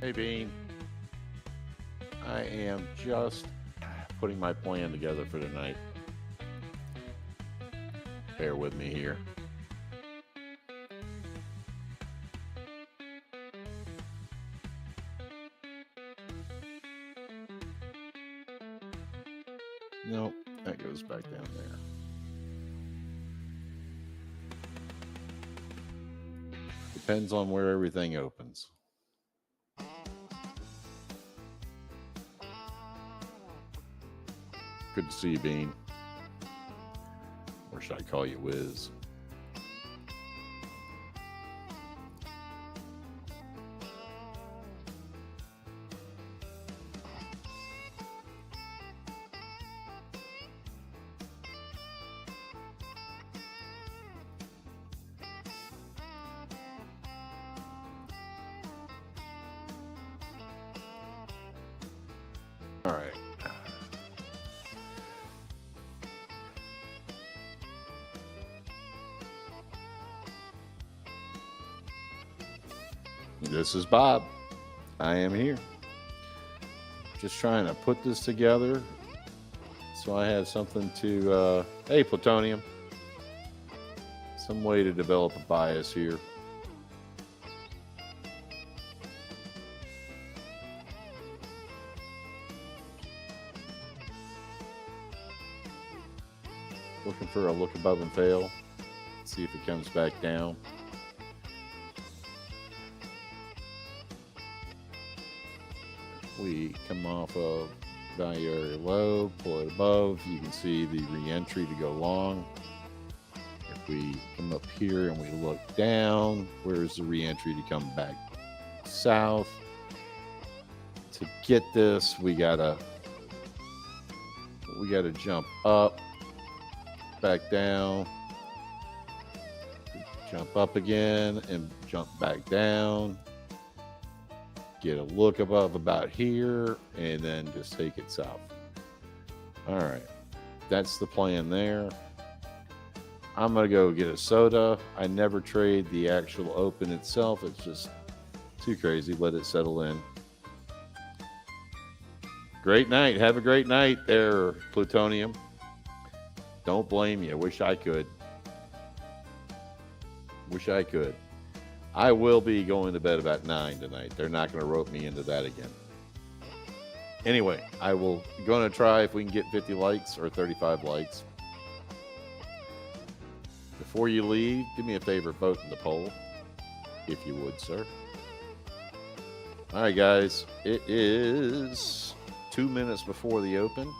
Hey, Bean. I am just putting my plan together for tonight. Bear with me here. Nope, that goes back down there. Depends on where everything opens. Good to see you, Bean. Or should I call you Wiz? All right. This is Bob. I am here. Just trying to put this together so I have something to, hey, Plutonium. Some way to develop a bias here. Looking for a look above and fail. See if it comes back down. We come off of value area low, pull it above. You can see the re-entry to go long. If we come up here and we look down, where's the re-entry to come back south? To get this, we gotta jump up, back down, jump up again, and jump back down. Get a look above about here, and then just take it south. All right, that's the plan there. I'm gonna go get a soda. I never trade the actual open itself. It's just too crazy. Let it settle in. Great night. Have a great night there, Plutonium. Don't blame you. Wish I could. Wish I could. I will be going to bed about 9 tonight. They're not going to rope me into that again. Anyway, I will going to try if we can get 50 likes or 35 likes. Before you leave, do me a favor, vote in the poll, if you would, sir. All right, guys. It is 2 minutes before the open.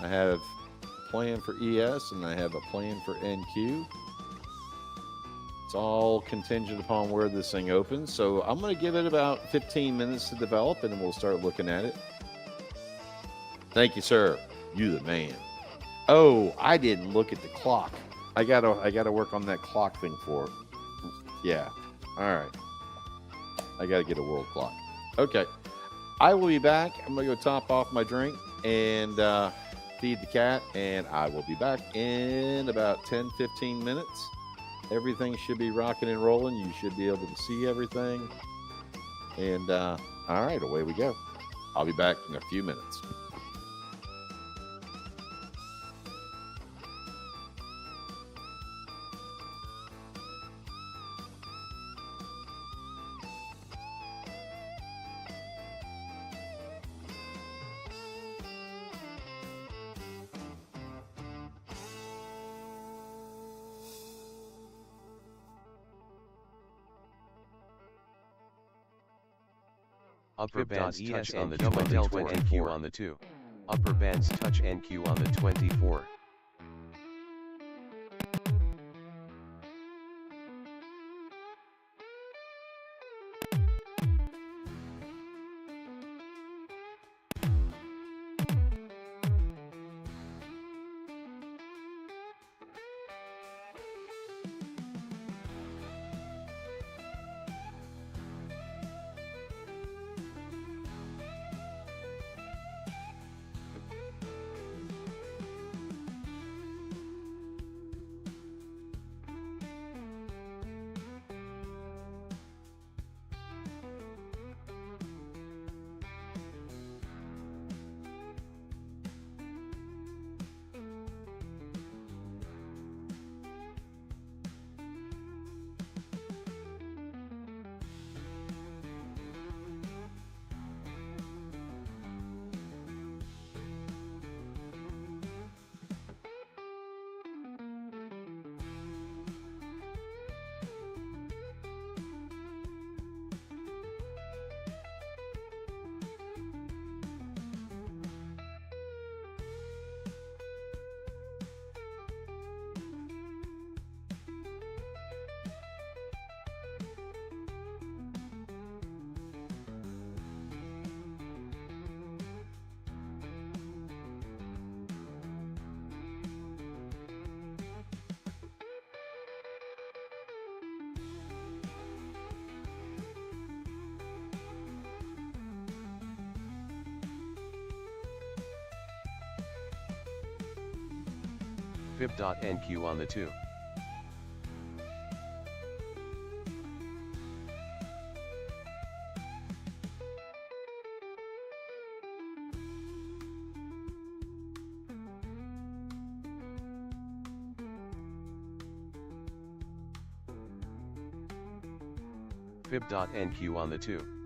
I have a plan for ES and I have a plan for NQ. It's all contingent upon where this thing opens. So I'm going to give it about 15 minutes to develop, and then we'll start looking at it. Thank you, sir. You the man. Oh, I didn't look at the clock. I gotta work on that clock thing for it. Yeah. All right. I got to get a world clock. Okay. I will be back. I'm going to go top off my drink and feed the cat, and I will be back in about 10-15 minutes. Everything should be rocking and rolling. You should be able to see everything. And all right, away we go. I'll be back in a few minutes. Upper bands touch on the 24 and Q on the 2. Upper bands touch and Q on the 24. fib.nq on the 2. fib.nq on the 2.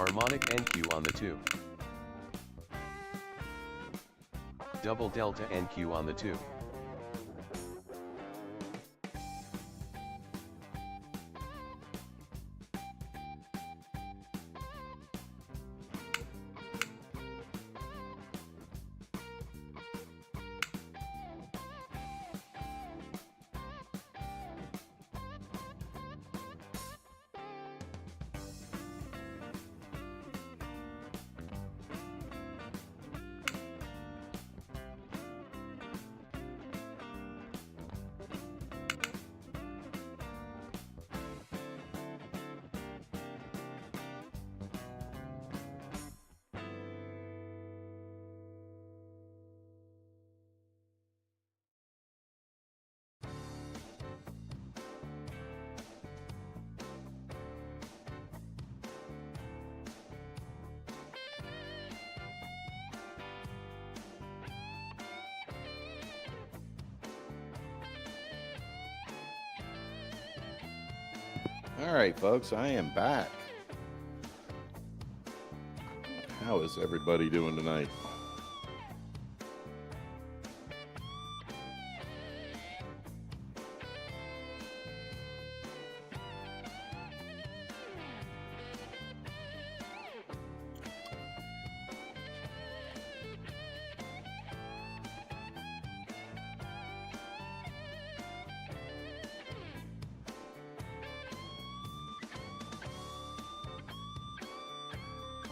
Harmonic NQ on the 2. Double delta NQ on the 2. All right, folks, I am back. How is everybody doing tonight?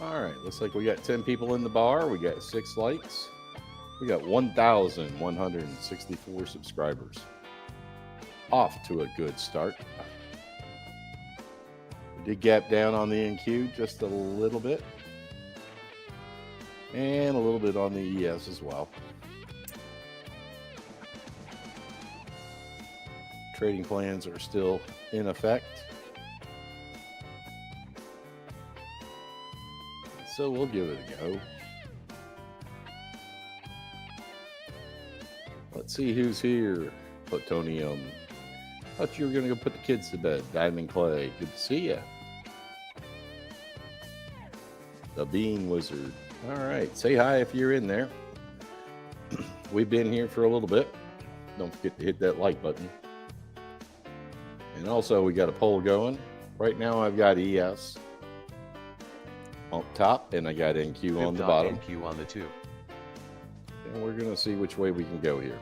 All right, looks like we got 10 people in the bar. We got 6 likes. We got 1,164 subscribers. Off to a good start. We did gap down on the NQ just a little bit. And a little bit on the ES as well. Trading plans are still in effect. So we'll give it a go. Let's see who's here. Plutonium. Thought you were going to go put the kids to bed. Diamond Clay. Good to see ya. The Bean Wizard. All right. Say hi if you're in there. We've been here for a little bit. Don't forget to hit that like button. And also we got a poll going. Right now I've got ES on top, and I got NQ on the bottom. NQ on the 2. And we're going to see which way we can go here.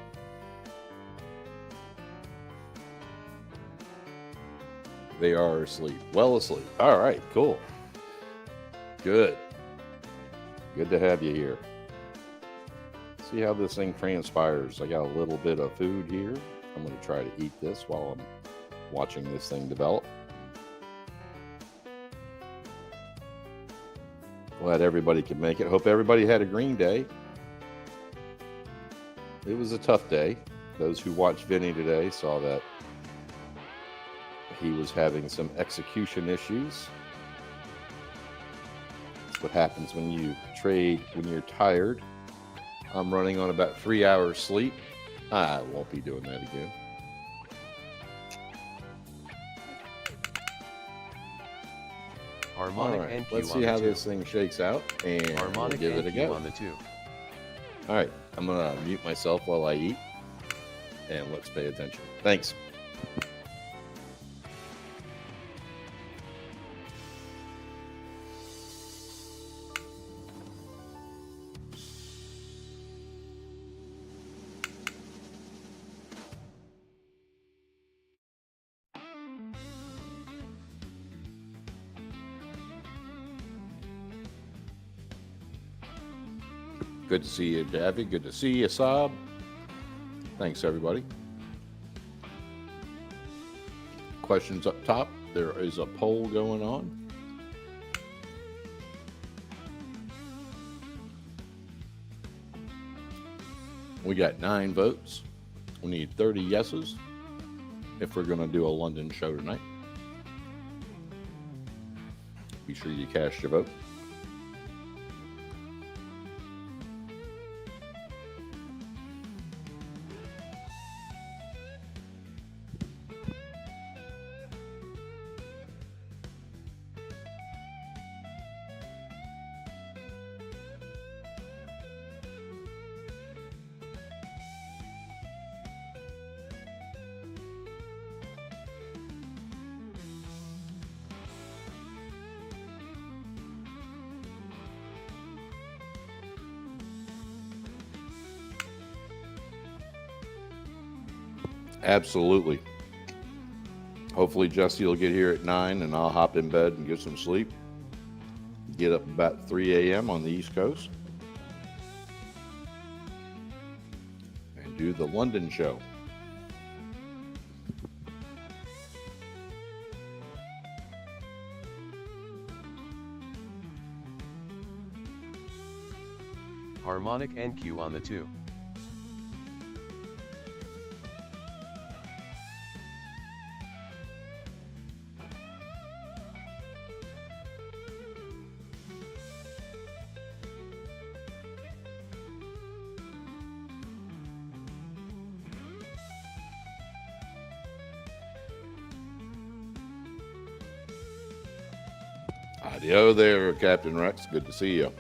They are asleep. Well asleep. All right, cool. Good. Good to have you here. See how this thing transpires. I got a little bit of food here. I'm going to try to eat this while I'm watching this thing develop. Glad everybody could make it. Hope everybody had a green day. It was a tough day. Those who watched Vinny today saw that he was having some execution issues. That's what happens when you trade when you're tired. I'm running on about 3 hours sleep. I won't be doing that again. Harmonic All right, NQ let's on see the how 2. this thing shakes out, and Harmonic we'll give it a NQ go. on the 2. All right, I'm gonna mute myself while I eat, and let's pay attention. Thanks. Good to see you, Davy. Good to see you, Saab. Thanks, everybody. Questions up top. There is a poll going on. We got 9 votes. We need 30 yeses if we're going to do a London show tonight. Be sure you cast your vote. Absolutely. Hopefully Jesse will get here at 9 and I'll hop in bed and get some sleep. Get up about 3 a.m. on the East Coast and do the London show. Harmonic NQ on the 2. Adio there, Captain Rex. Good to see you.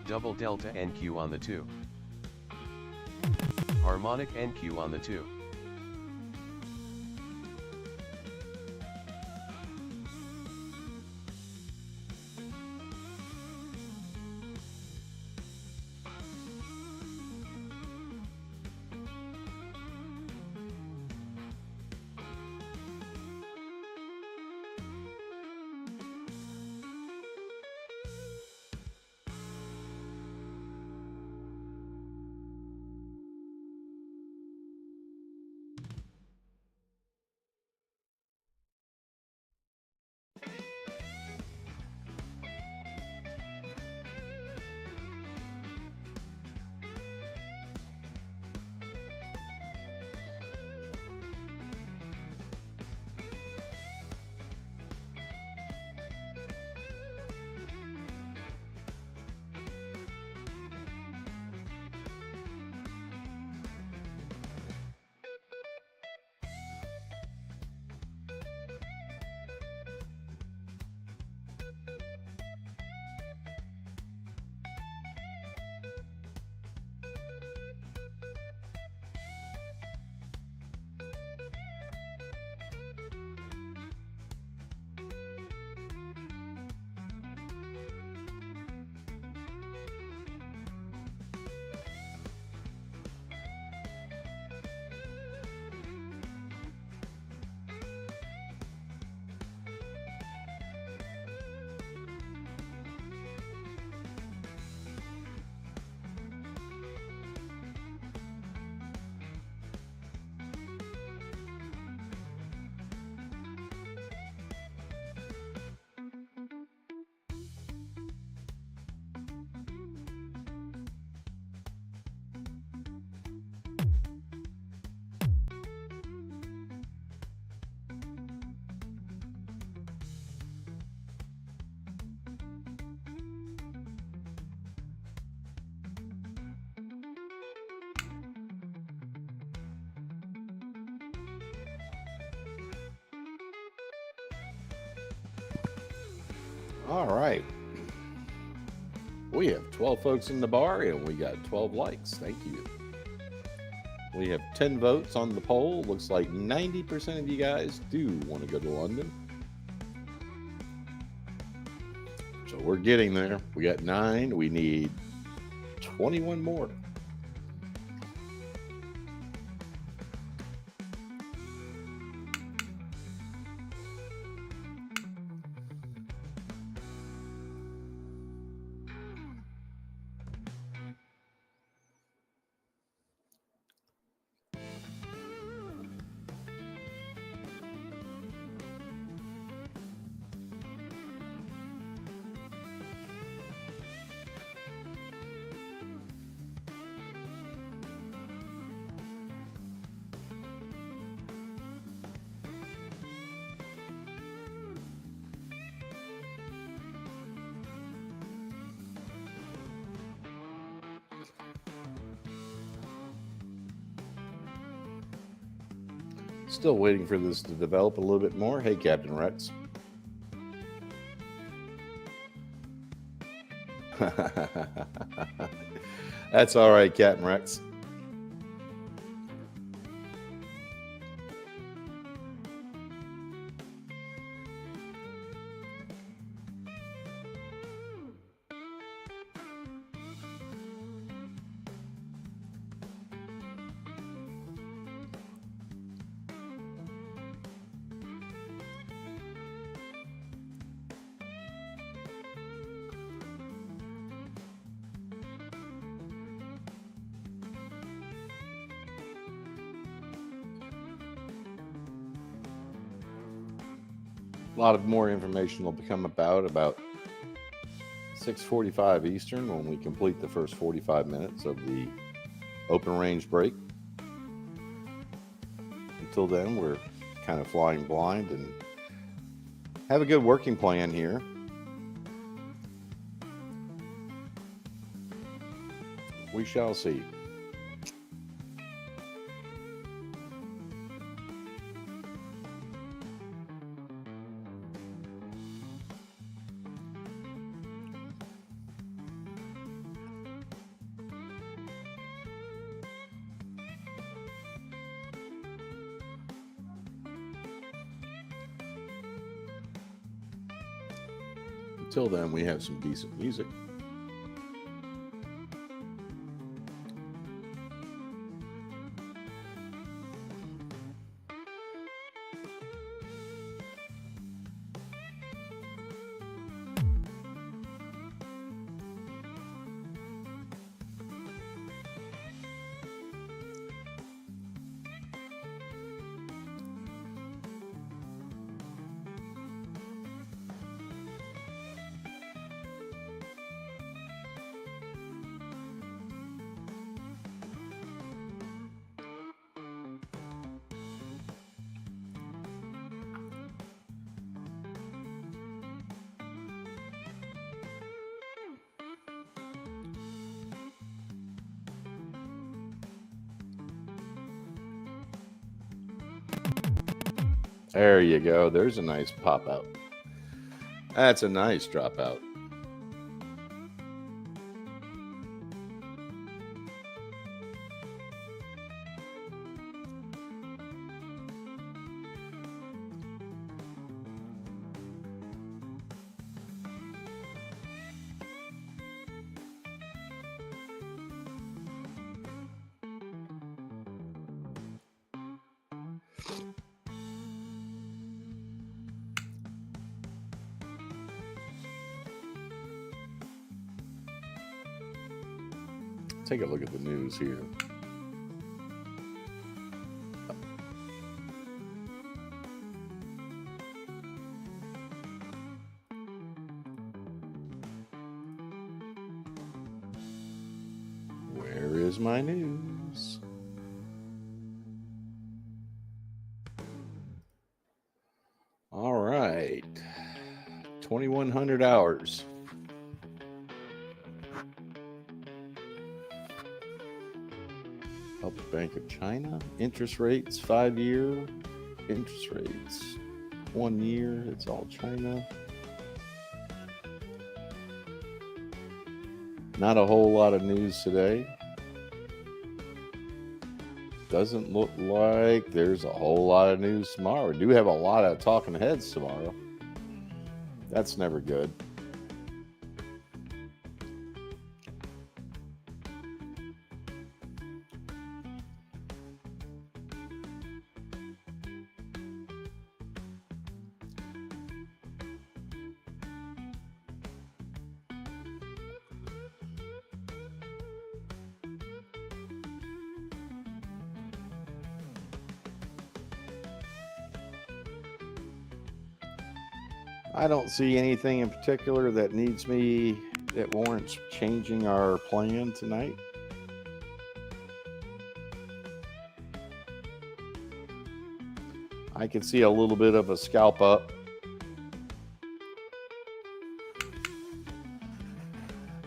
Double Delta NQ on the 2. Harmonic NQ on the 2. All right. We have 12 folks in the bar and we got 12 likes. Thank you. We have 10 votes on the poll. Looks like 90% of you guys do want to go to London. So we're getting there. We got 9. We need 21 more. Still waiting for this to develop a little bit more. Hey, Captain Rex. That's all right, Captain Rex. A lot of more information will become about 6:45 Eastern when we complete the first 45 minutes of the open range break. Until then, we're kind of flying blind and have a good working plan here. We shall see. Until then, we have some decent music. There you go. There's a nice pop out. That's a nice dropout. Take a look at the news here. Where is my news? All right. 2,100 hours. Bank of China interest rates, 5-year interest rates, 1 year. It's all China. Not a whole lot of news today. Doesn't look like there's a whole lot of news tomorrow. We do have a lot of talking heads tomorrow. That's never good. I don't see anything in particular that warrants changing our plan tonight. I could see a little bit of a scalp up.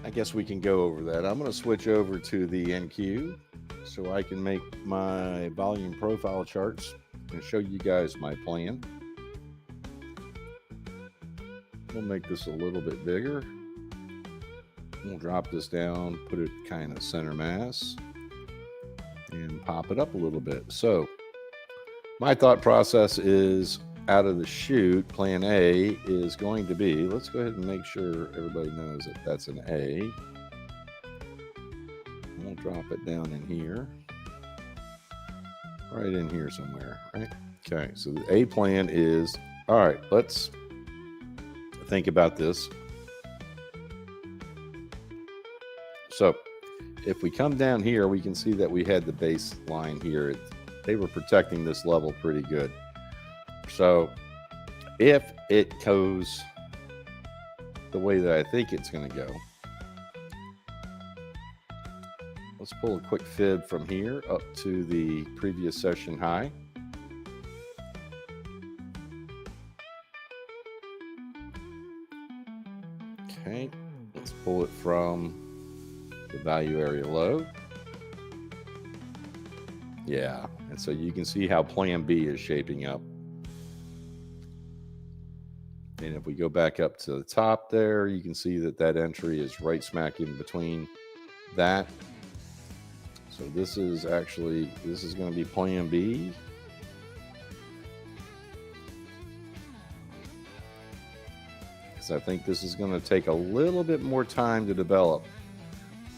I guess we can go over that. I'm going to switch over to the NQ so I can make my volume profile charts and show you guys my plan. We'll make this a little bit bigger. We'll drop this down, put it kind of center mass, and pop it up a little bit. So my thought process is, out of the chute, plan A is going to be, let's go ahead and make sure everybody knows that that's an A. We'll drop it down in here, right in here somewhere, right? Okay, so the A plan is, all right, let's think about this. So if we come down here, we can see that we had the baseline here. They were protecting this level pretty good. So if it goes the way that I think it's going to go, let's pull a quick fib from here up to the previous session high. Okay, let's pull it from the value area low. Yeah, and so you can see how plan B is shaping up. And if we go back up to the top there, you can see that that entry is right smack in between that. So this is actually, this is going to be plan B. Because I think this is going to take a little bit more time to develop.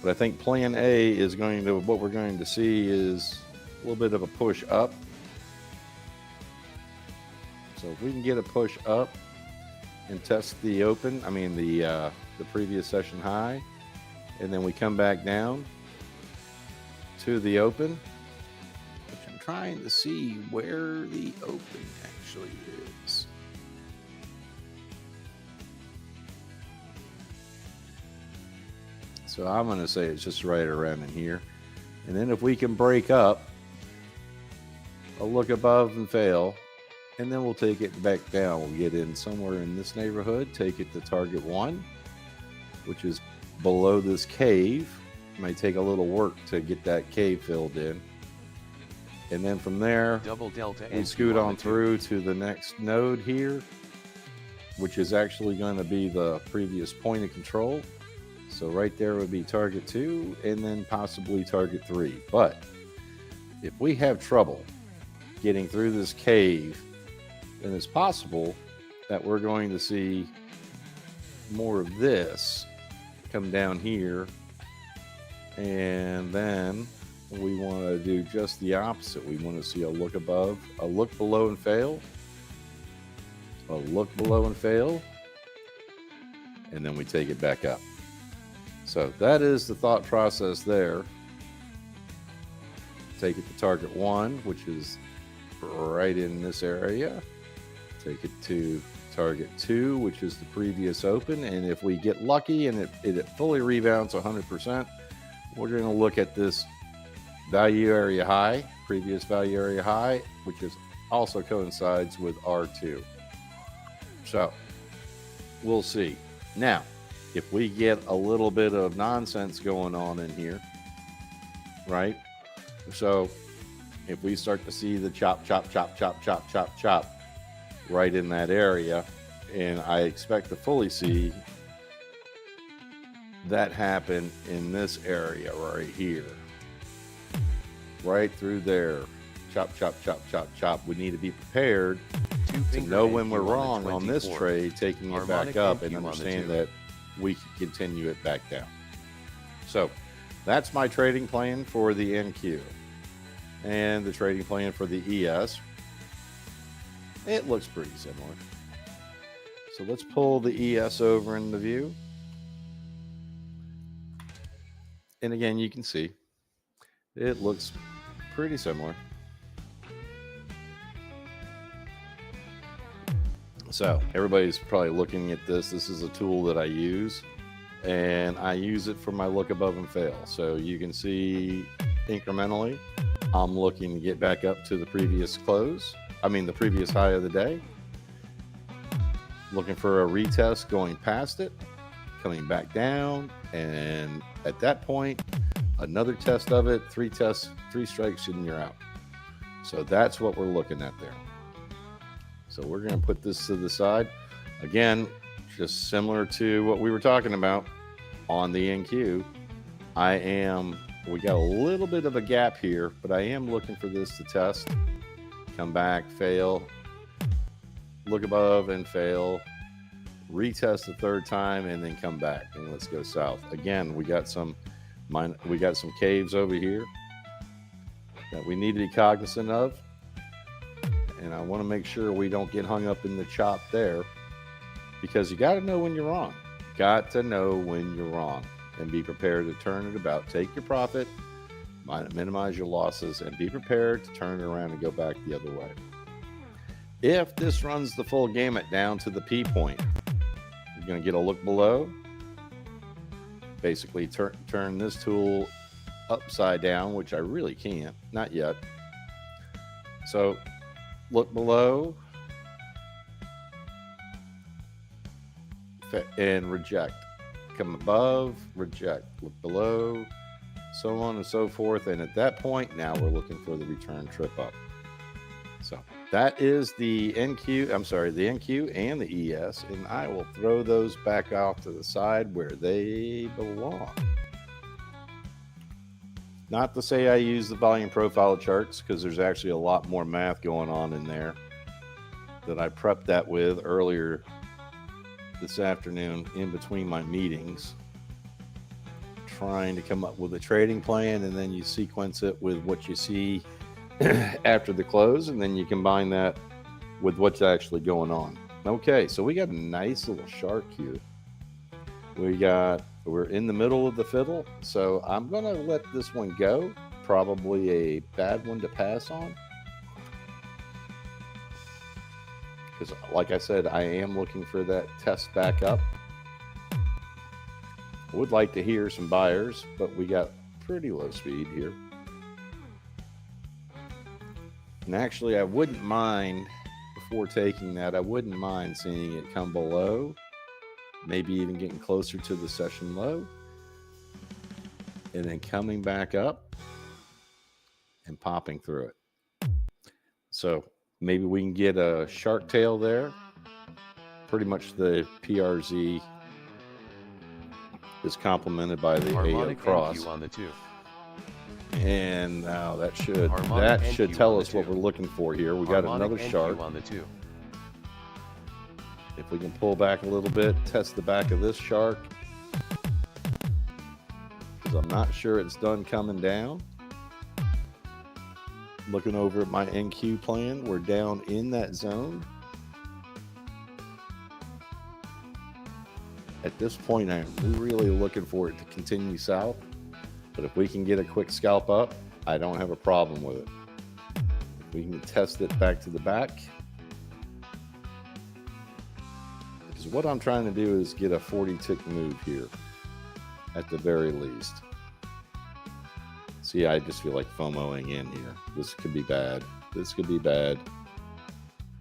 But I think plan A is going to, what we're going to see is a little bit of a push up. So if we can get a push up and test the open, I mean the previous session high, and then we come back down to the open, which I'm trying to see where the open actually is. So I'm going to say it's just right around in here. And then if we can break up, a look above and fail, and then we'll take it back down. We'll get in somewhere in this neighborhood, take it to target 1, which is below this cave. It might take a little work to get that cave filled in. And then from there, double delta, we scoot on through to the next node here, which is actually going to be the previous point of control. So right there would be target 2 and then possibly target 3. But if we have trouble getting through this cave, then it's possible that we're going to see more of this come down here. And then we want to do just the opposite. We want to see a look above, a look below and fail, a look below and fail, and then we take it back up. So that is the thought process there. Take it to target 1, which is right in this area. Take it to target 2, which is the previous open. And if we get lucky and it fully rebounds 100%, we're going to look at this value area high, previous value area high, which is also coincides with R2. So we'll see. Now, if we get a little bit of nonsense going on in here, right? So if we start to see the chop, chop, chop, chop, chop, chop, chop right in that area, and I expect to fully see that happen in this area right here, right through there, chop, chop, chop, chop, chop. We need to be prepared to know when we're wrong on this trade, taking it back up, and understand that we can continue it back down. So that's my trading plan for the NQ and the trading plan for the ES. It looks pretty similar. So let's pull the ES over into view. And again, you can see it looks pretty similar. So everybody's probably looking at this. This is a tool that I use, and I use it for my look above and fail. So you can see incrementally, I'm looking to get back up to the previous close. I mean, the previous high of the day. Looking for a retest going past it, coming back down, and at that point, another test of it, 3 tests, 3 strikes, and you're out. So that's what we're looking at there. So we're going to put this to the side. Again, just similar to what we were talking about on the NQ. We got a little bit of a gap here, but I am looking for this to test. Come back, fail, look above and fail, retest the third time, and then come back and let's go south. Again, we got some caves over here that we need to be cognizant of. And I want to make sure we don't get hung up in the chop there, because you got to know when you're wrong. Got to know when you're wrong and be prepared to turn it about. Take your profit, minimize your losses, and be prepared to turn it around and go back the other way. If this runs the full gamut down to the P point, you're going to get a look below. Basically turn this tool upside down, which I really can't, not yet. So look below and reject. Come above, reject. Look below, so on and so forth. And at that point, now we're looking for the return trip up. So that is the NQ and the ES, and I will throw those back off to the side where they belong. Not to say I use the volume profile charts, because there's actually a lot more math going on in there that I prepped that with earlier this afternoon in between my meetings, trying to come up with a trading plan, and then you sequence it with what you see after the close, and then you combine that with what's actually going on. Okay, so we got a nice little shark here. We're in the middle of the fiddle, so I'm going to let this one go. Probably a bad one to pass on, because like I said, I am looking for that test back up. I would like to hear some buyers, but we got pretty low speed here. And actually, I wouldn't mind, before taking that, I wouldn't mind seeing it come below, maybe even getting closer to the session low, and then coming back up and popping through it. So maybe we can get a shark tail there. Pretty much the PRZ is complemented by the AO cross. on the 2. And now that should tell us what we're looking for here. We got another shark on the 2. If we can pull back a little bit, test the back of this shark, because I'm not sure it's done coming down. Looking over at my NQ plan, we're down in that zone. At this point, I'm really looking for it to continue south. But if we can get a quick scalp up, I don't have a problem with it. If we can test it back to the back. Because what I'm trying to do is get a 40 tick move here, at the very least. See, I just feel like FOMOing in here. This could be bad. This could be bad.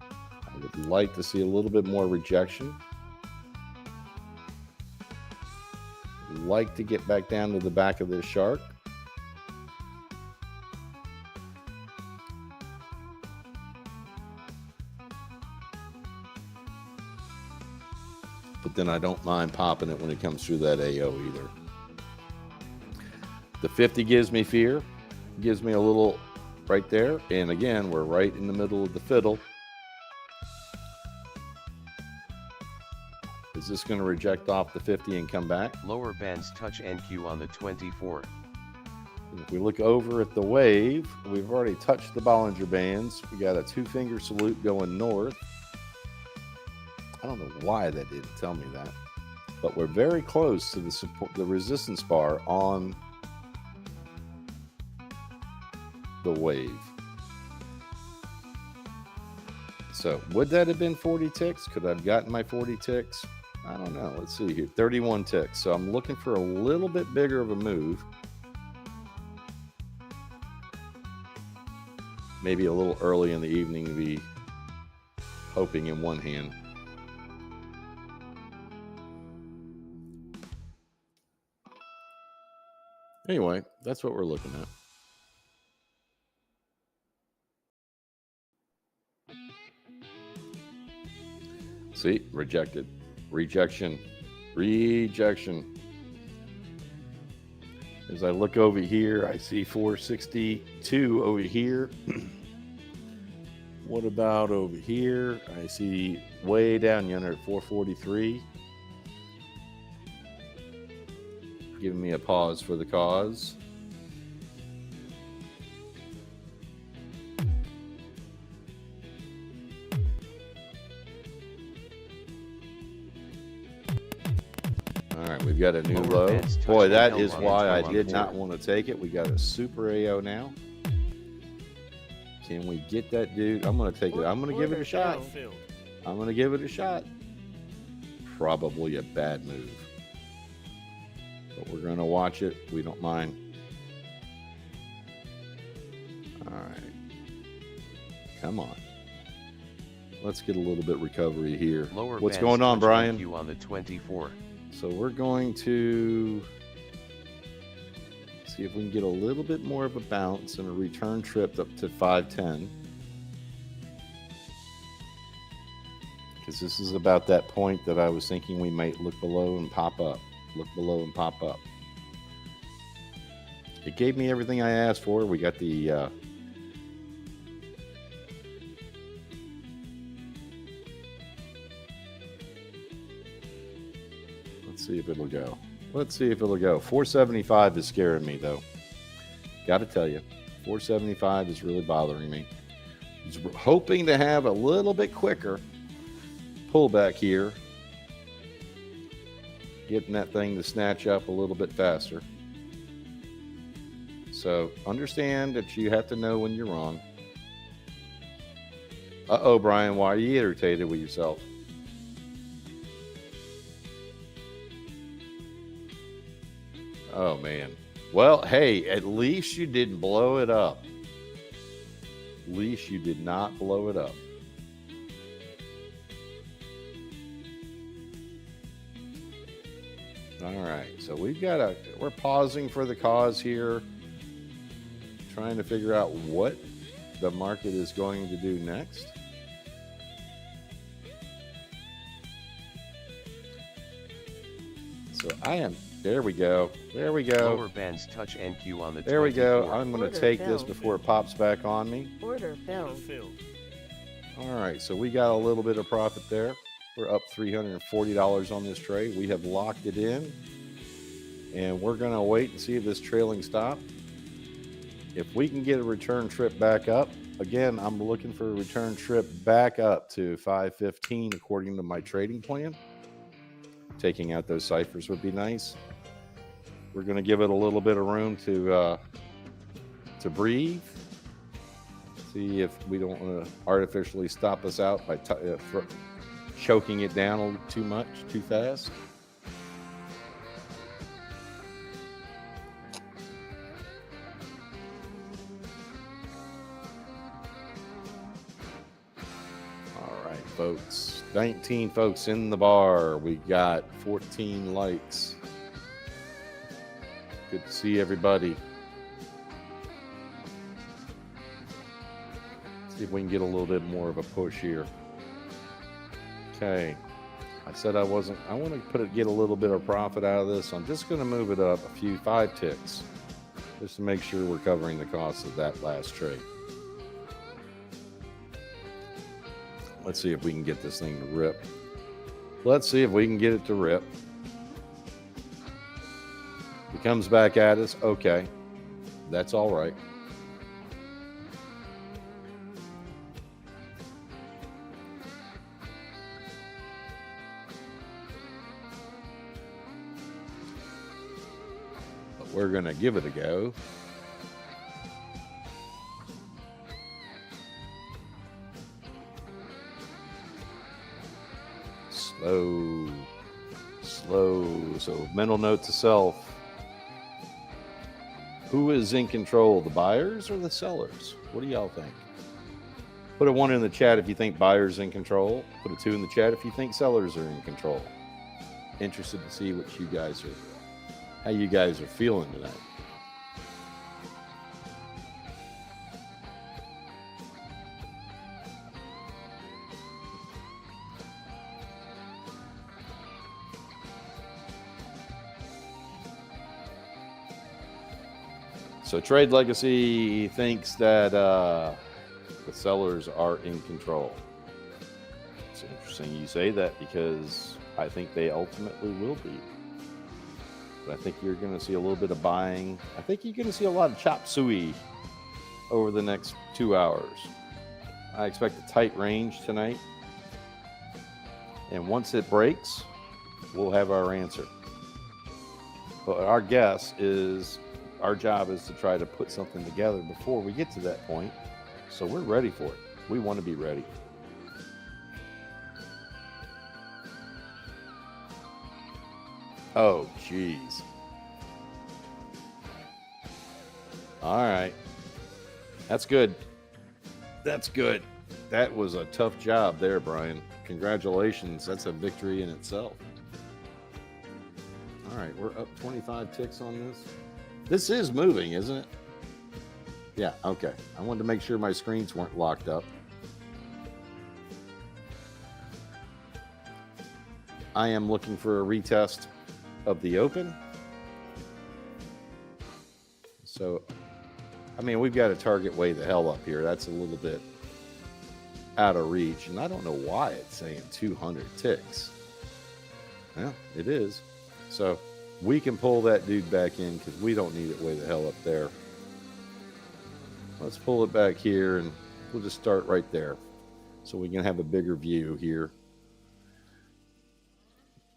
I would like to see a little bit more rejection. Like to get back down to the back of this shark. But then I don't mind popping it when it comes through that AO either. The 50 gives me fear, gives me a little right there. And again, we're right in the middle of the fiddle. Is this going to reject off the 50 and come back? Lower bands touch NQ on the 24. If we look over at the wave, we've already touched the Bollinger Bands. We got a 2-finger salute going north. I don't know why that didn't tell me that, but we're very close to the resistance bar on the wave. So would that have been 40 ticks? Could I have gotten my 40 ticks? I don't know. Let's see here. 31 ticks. So I'm looking for a little bit bigger of a move. Maybe a little early in the evening to be hoping in one hand. Anyway, that's what we're looking at. See, rejected. Rejection. Rejection. As I look over here, I see 462 over here. What about over here? I see way down yonder at 443. Giving me a pause for the cause. All right, we've got a new low. Boy, that is why I did not want to take it. We got a super AO now. Can we get that dude? I'm going to take it. I'm going to give it a shot. I'm going to give it a shot. Probably a bad move. But we're going to watch it. We don't mind. All right. Come on. Let's get a little bit recovery here. What's going on, Brian? On the 24. So we're going to see if we can get a little bit more of a bounce and a return trip up to 510. Because this is about that point that I was thinking we might look below and pop up. Look below and pop up. It gave me everything I asked for. We got the let's see if it'll go. Let's see if it'll go. 475 is scaring me, though. Got to tell you, 475 is really bothering me. I was hoping to have a little bit quicker pullback here. Getting that thing to snatch up a little bit faster. So understand that you have to know when you're wrong. Uh-oh, Brian, why are you irritated with yourself? Oh, man. Well, hey, at least you didn't blow it up. At least you did not blow it up. All right, so we're pausing for the cause here, trying to figure out what the market is going to do next. So there we go. There we go. Lower bands touch NQ on the 24. There we go. I'm going to take this before it pops back on me. Order filled. All right, so we got a little bit of profit there. We're up $340 on this trade. We have locked it in, and we're going to wait and see if this trailing stop. If we can get a return trip back up, again, I'm looking for a return trip back up to 515 according to my trading plan. Taking out those ciphers would be nice. We're going to give it a little bit of room to breathe. See if we don't want to artificially stop us out by choking it down a little too much, too fast. All right, folks. 19 folks in the bar. We got 14 likes. Good to see everybody. See if we can get a little bit more of a push here. Okay, I said I want to get a little bit of profit out of this. I'm just going to move it up 5 ticks just to make sure we're covering the cost of that last trade. Let's see if we can get this thing to rip. Let's see if we can get it to rip. If it comes back at us, okay, that's all right. We're going to give it a go. Slow. So mental note to self. Who is in control, the buyers or the sellers? What do y'all think? Put a 1 in the chat if you think buyers in control. Put a 2 in the chat if you think sellers are in control. Interested to see what you guys are. How you guys are feeling tonight. So Trade Legacy thinks that the sellers are in control. It's interesting you say that because I think they ultimately will be. But I think you're going to see a little bit of buying. I think you're going to see a lot of chop suey over the next 2 hours. I expect a tight range tonight. And once it breaks, we'll have our answer. But our guess is, our job is to try to put something together before we get to that point. So we're ready for it. We want to be ready. Oh, geez. All right. That's good. That's good. That was a tough job there, Brian. Congratulations. That's a victory in itself. All right. We're up 25 ticks on this. This is moving, isn't it? Yeah. Okay. I wanted to make sure my screens weren't locked up. I am looking for a retest of the open. So, I mean, we've got to target way the hell up here. That's a little bit out of reach. And I don't know why it's saying 200 ticks. Yeah, it is. So we can pull that dude back in because we don't need it way the hell up there. Let's pull it back here and we'll just start right there so we can have a bigger view here.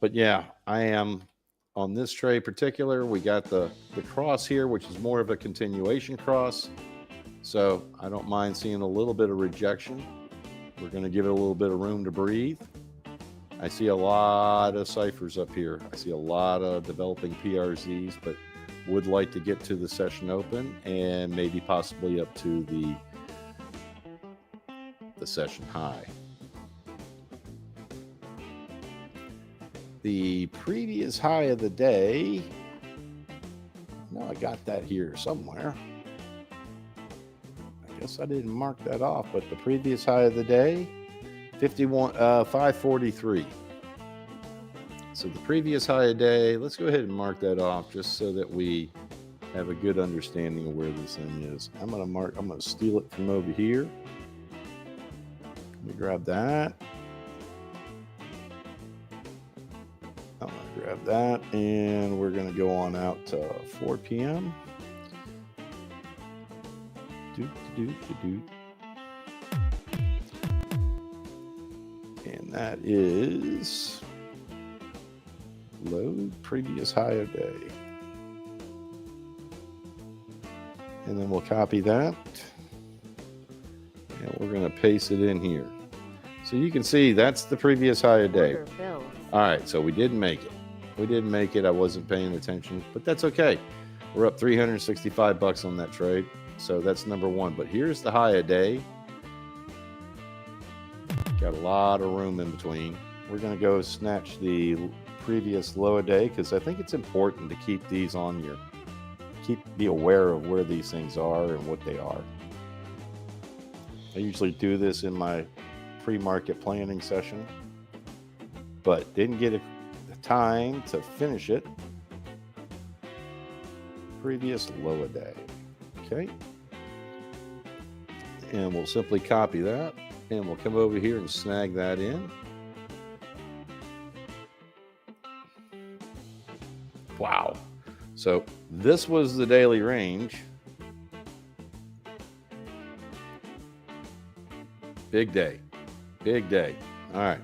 But yeah, I am on this trade particular. We got the cross here, which is more of a continuation cross. So I don't mind seeing a little bit of rejection. We're going to give it a little bit of room to breathe. I see a lot of ciphers up here. I see a lot of developing PRZs, but would like to get to the session open and maybe possibly up to the session high. The previous high of the day, no, I got that here somewhere. I guess I didn't mark that off, but the previous high of the day, 543. So the previous high of the day, let's go ahead and mark that off just so that we have a good understanding of where this thing is. I'm going to steal it from over here. Let me grab that. I'm going to grab that, and we're going to go on out to 4 p.m. And that is load previous high of day. And then we'll copy that. And we're going to paste it in here. So you can see that's the previous high of day. All right, so we didn't make it. We didn't make it. I wasn't paying attention, but that's okay. We're up $365 on that trade. So that's number one. But here's the high of day. Got a lot of room in between. We're going to go snatch the previous low of day because I think it's important to keep these on your, be aware of where these things are and what they are. I usually do this in my pre-market planning session, but didn't get the time to finish it. Previous low of day. Okay. And we'll simply copy that and we'll come over here and snag that in. Wow. So this was the daily range. Big day. Big day. All right.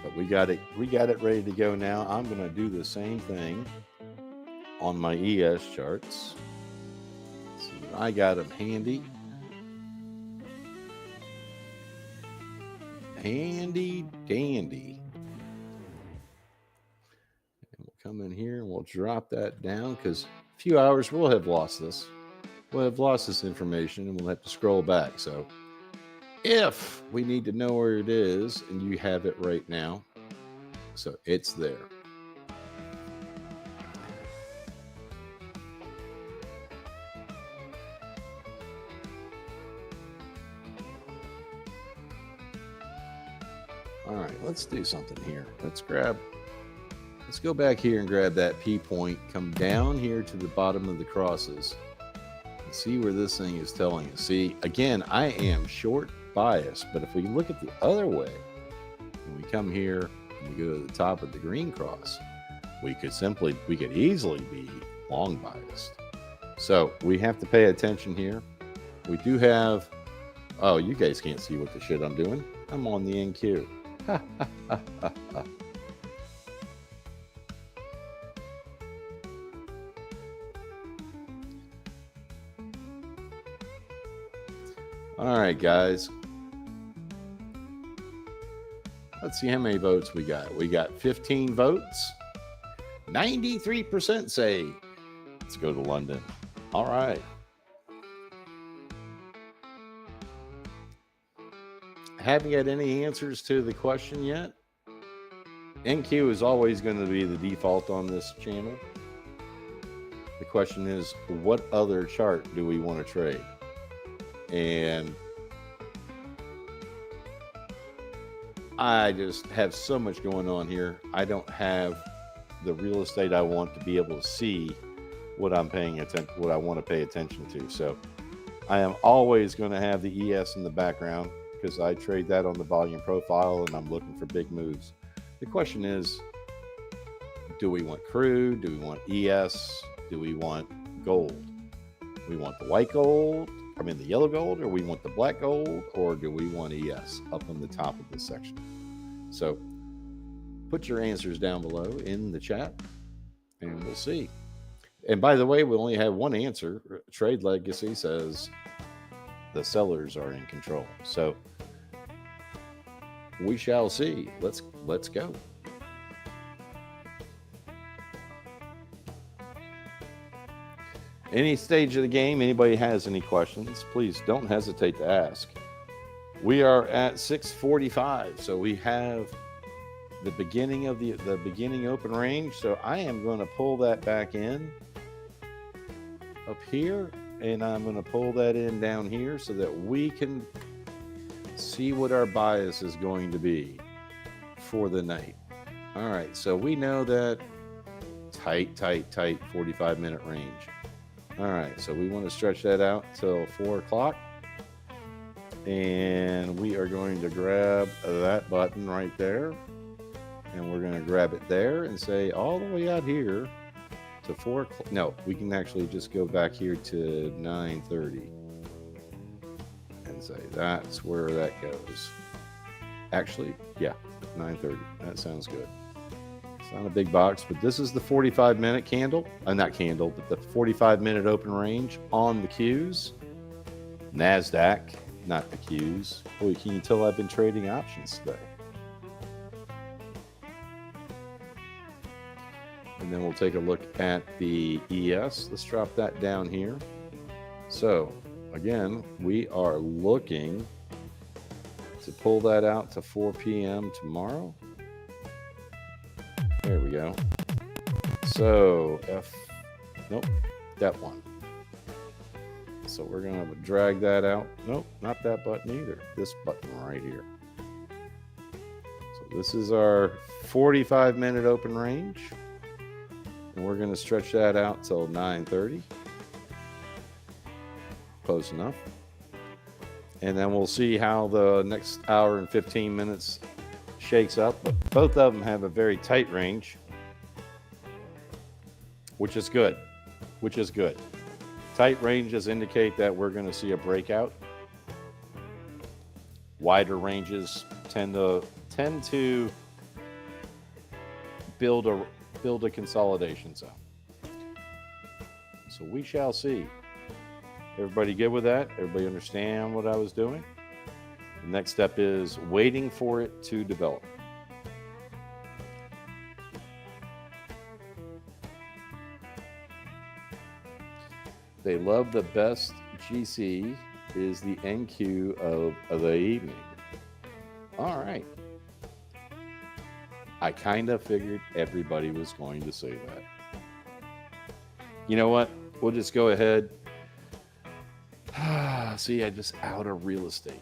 But we got it ready to go now. I'm going to do the same thing on my ES charts. So I got them handy. Handy dandy. And we'll come in here and we'll drop that down because a few hours we'll have lost this. We'll have lost this information and we'll have to scroll back. So if we need to know where it is and you have it right now, so it's there. All right, let's do something here. Let's grab Let's go back here and grab that P point, come down here to the bottom of the crosses, and see where this thing is telling us. See, again, I am short bias, but if we look at the other way, and we come here and we go to the top of the green cross, we could easily be long biased. So we have to pay attention here. We do have, oh, you guys can't see what the shit I'm doing. I'm on the NQ. All right, guys. Let's see how many votes we got. We got 15 votes. 93% say, let's go to London. All right. Haven't got any answers to the question yet. NQ is always going to be the default on this channel. The question is, what other chart do we want to trade? And I just have so much going on here. I don't have the real estate I want to be able to see what I'm paying attention, what I want to pay attention to. So I am always going to have the ES in the background because I trade that on the volume profile and I'm looking for big moves. The question is, do we want crude? Do we want ES? Do we want gold? We want the white gold, the yellow gold, or we want the black gold, or do we want ES up on the top of this section? So put your answers down below in the chat and we'll see. And by the way, we only have one answer. Trade Legacy says the sellers are in control. So we shall see. Let's go. Any stage of the game, anybody has any questions, please don't hesitate to ask. We are at 6:45, so we have the beginning of the beginning open range. So I am going to pull that back in up here, and I'm going to pull that in down here so that we can see what our bias is going to be for the night. All right, so we know that tight 45-minute range. All right, so we want to stretch that out till 4 o'clock. And we are going to grab that button right there. And we're going to grab it there and say all the way out here to 4 o'clock. No, we can actually just go back here to 9:30 and say that's where that goes. Actually, yeah, 9:30. That sounds good. It's not a big box, but this is the 45-minute candle. Not candle, but the 45-minute open range on the Qs. NASDAQ, not the Qs. Boy, can you tell I've been trading options today? And then we'll take a look at the ES. Let's drop that down here. So, again, we are looking to pull that out to 4 p.m. tomorrow. There we go. So that one. So we're going to drag that out. Nope, not that button either. This button right here. So this is our 45-minute open range. And we're going to stretch that out till 9:30. Close enough. And then we'll see how the next hour and 15 minutes shakes up, but both of them have a very tight range, which is good. Tight ranges indicate that we're going to see a breakout. Wider ranges tend to build a consolidation zone. So we shall see. Everybody good with that? Everybody understand what I was doing? The next step is waiting for it to develop. They love the best GC is the NQ of the evening. All right. I kind of figured everybody was going to say that. You know what? We'll just go ahead. See, I just out of real estate.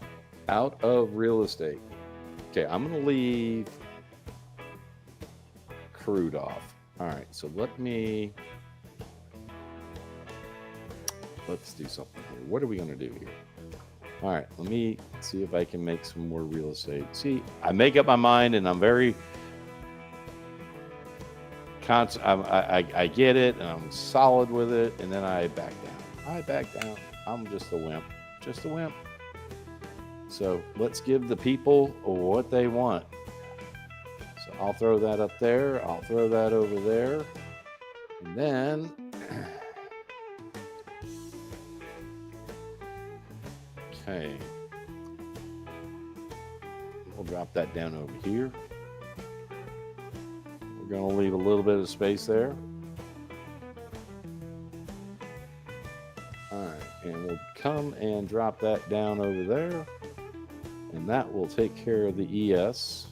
Okay, I'm going to leave crude off. All right, so let's do something here. What are we going to do here? All right, let me see if I can make some more real estate. See, I make up my mind, and I'm very I get it, and I'm solid with it, and then I back down. I'm just a wimp. So let's give the people what they want. So I'll throw that up there. I'll throw that over there. And then okay. We'll drop that down over here. We're going to leave a little bit of space there. All right, and we'll come and drop that down over there. And that will take care of the ES.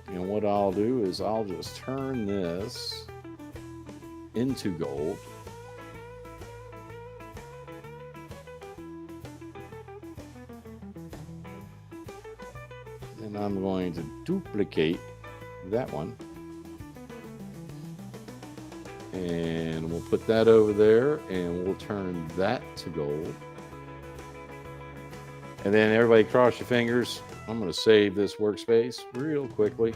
And what I'll do is I'll just turn this into gold. And I'm going to duplicate that one. And we'll put that over there, and we'll turn that to gold. And then everybody cross your fingers. I'm going to save this workspace real quickly.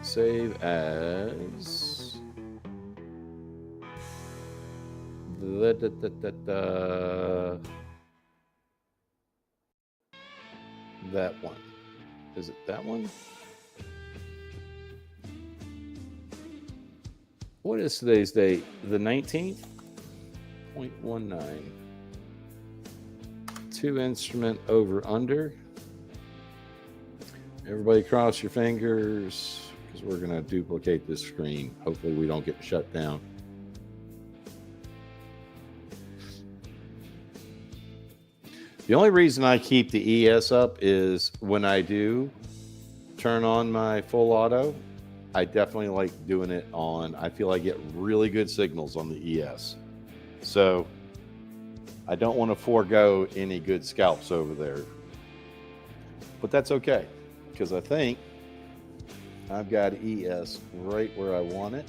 Save as that one. Is it that one? What is today's date? The 19th? 0.19. 2 instrument over under. Everybody cross your fingers, because we're going to duplicate this screen. Hopefully we don't get shut down. The only reason I keep the ES up is when I do turn on my full auto, I definitely like doing it on. I feel I get really good signals on the ES. So I don't want to forego any good scalps over there. But that's okay, because I think I've got ES right where I want it.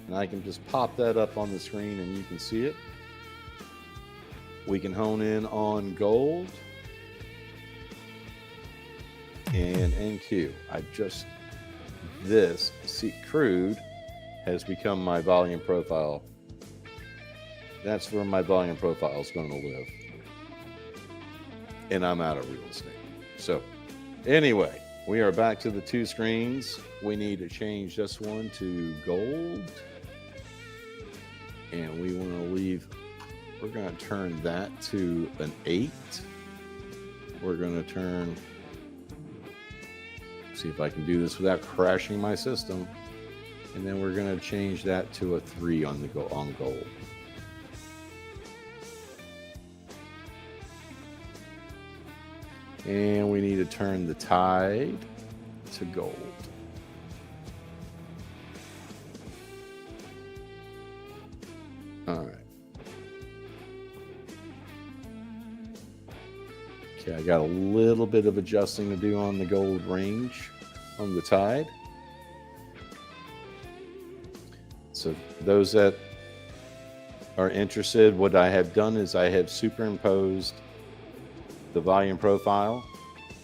And I can just pop that up on the screen and you can see it. We can hone in on gold and NQ. Crude has become my volume profile. That's where my volume profile is going to live. And I'm out of real estate. So anyway, we are back to the 2 screens. We need to change this one to gold. And we want to we're going to turn that to an 8. We're going to see if I can do this without crashing my system. And then we're going to change that to a 3 on gold. And we need to turn the tide to gold. All right. Okay, I got a little bit of adjusting to do on the gold range on the tide. So those that are interested, what I have done is I have superimposed the volume profile,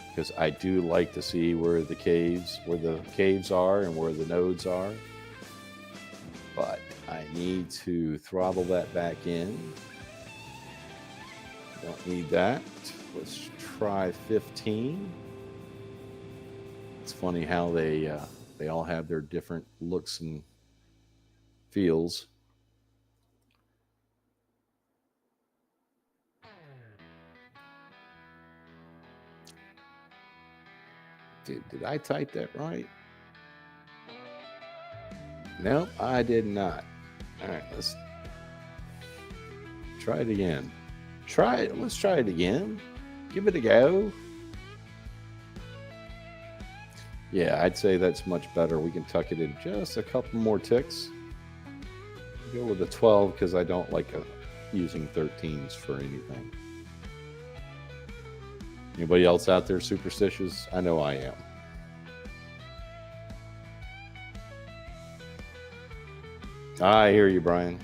because I do like to see where the caves are and where the nodes are. But I need to throttle that back in. Don't need that. Let's try 15. It's funny how they all have their different looks and feels. Did I type that right? Nope, I did not. All right, let's try it again. Let's try it again. Give it a go. Yeah, I'd say that's much better. We can tuck it in just a couple more ticks. Go with a 12 because I don't like using 13s for anything. Anybody else out there superstitious? I know I am. I hear you, Brian.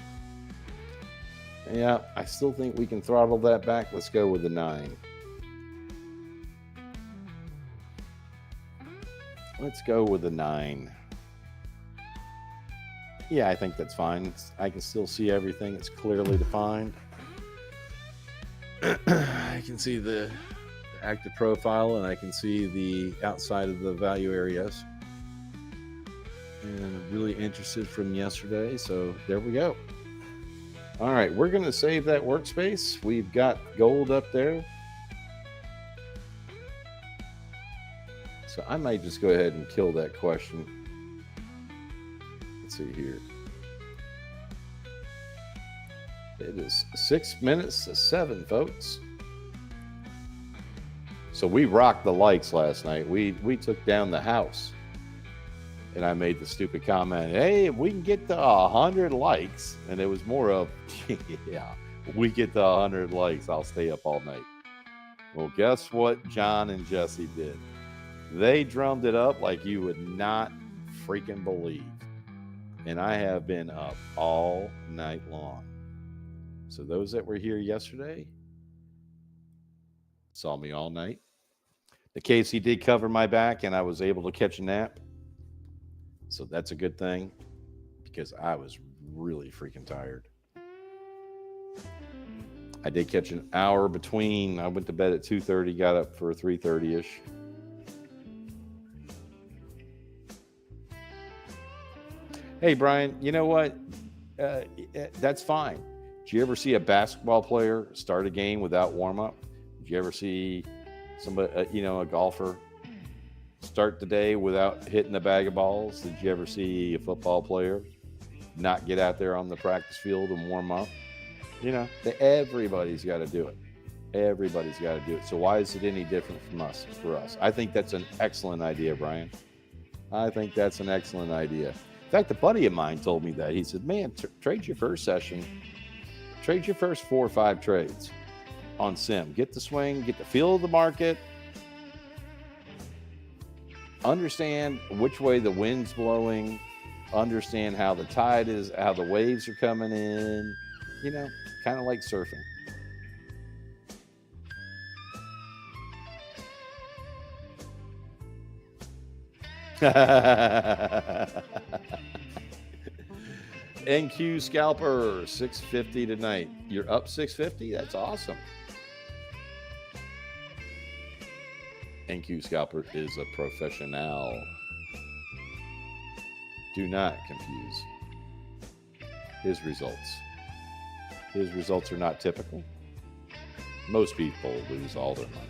Yeah, I still think we can throttle that back. Let's go with the 9. Let's go with the 9. Yeah, I think that's fine. I can still see everything. It's clearly defined. I can see the active profile, and I can see the outside of the value areas. And I'm really interested from yesterday, so there we go. All right, we're going to save that workspace. We've got gold up there. So I might just go ahead and kill that question. Let's see here. It is 6 minutes to 7, folks. So we rocked the likes last night. We took down the house. And I made the stupid comment, hey, if we can get to 100 likes, and it was more of, yeah, we get to 100 likes, I'll stay up all night. Well, guess what John and Jesse did? They drummed it up like you would not freaking believe. And I have been up all night long. So those that were here yesterday saw me all night. The Casey did cover my back, and I was able to catch a nap. So that's a good thing, because I was really freaking tired. I did catch an hour between. I went to bed at 2:30, got up for 3:30-ish. Hey, Brian, you know what? That's fine. Did you ever see a basketball player start a game without warm-up? Did you ever see somebody, a golfer start the day without hitting a bag of balls? Did you ever see a football player not get out there on the practice field and warm up? Everybody's got to do it. Everybody's got to do it. So why is it any different for us? I think that's an excellent idea, Brian. I think that's an excellent idea. In fact, a buddy of mine told me that. He said, man, trade your first session. Trade your first 4 or 5 trades on sim. Get the swing, get the feel of the market. Understand which way the wind's blowing. Understand how the tide is, how the waves are coming in. Kind of like surfing. NQ Scalper, 650 tonight. You're up 650? That's awesome. NQ Scalper is a professional. Do not confuse his results. His results are not typical. Most people lose all their money.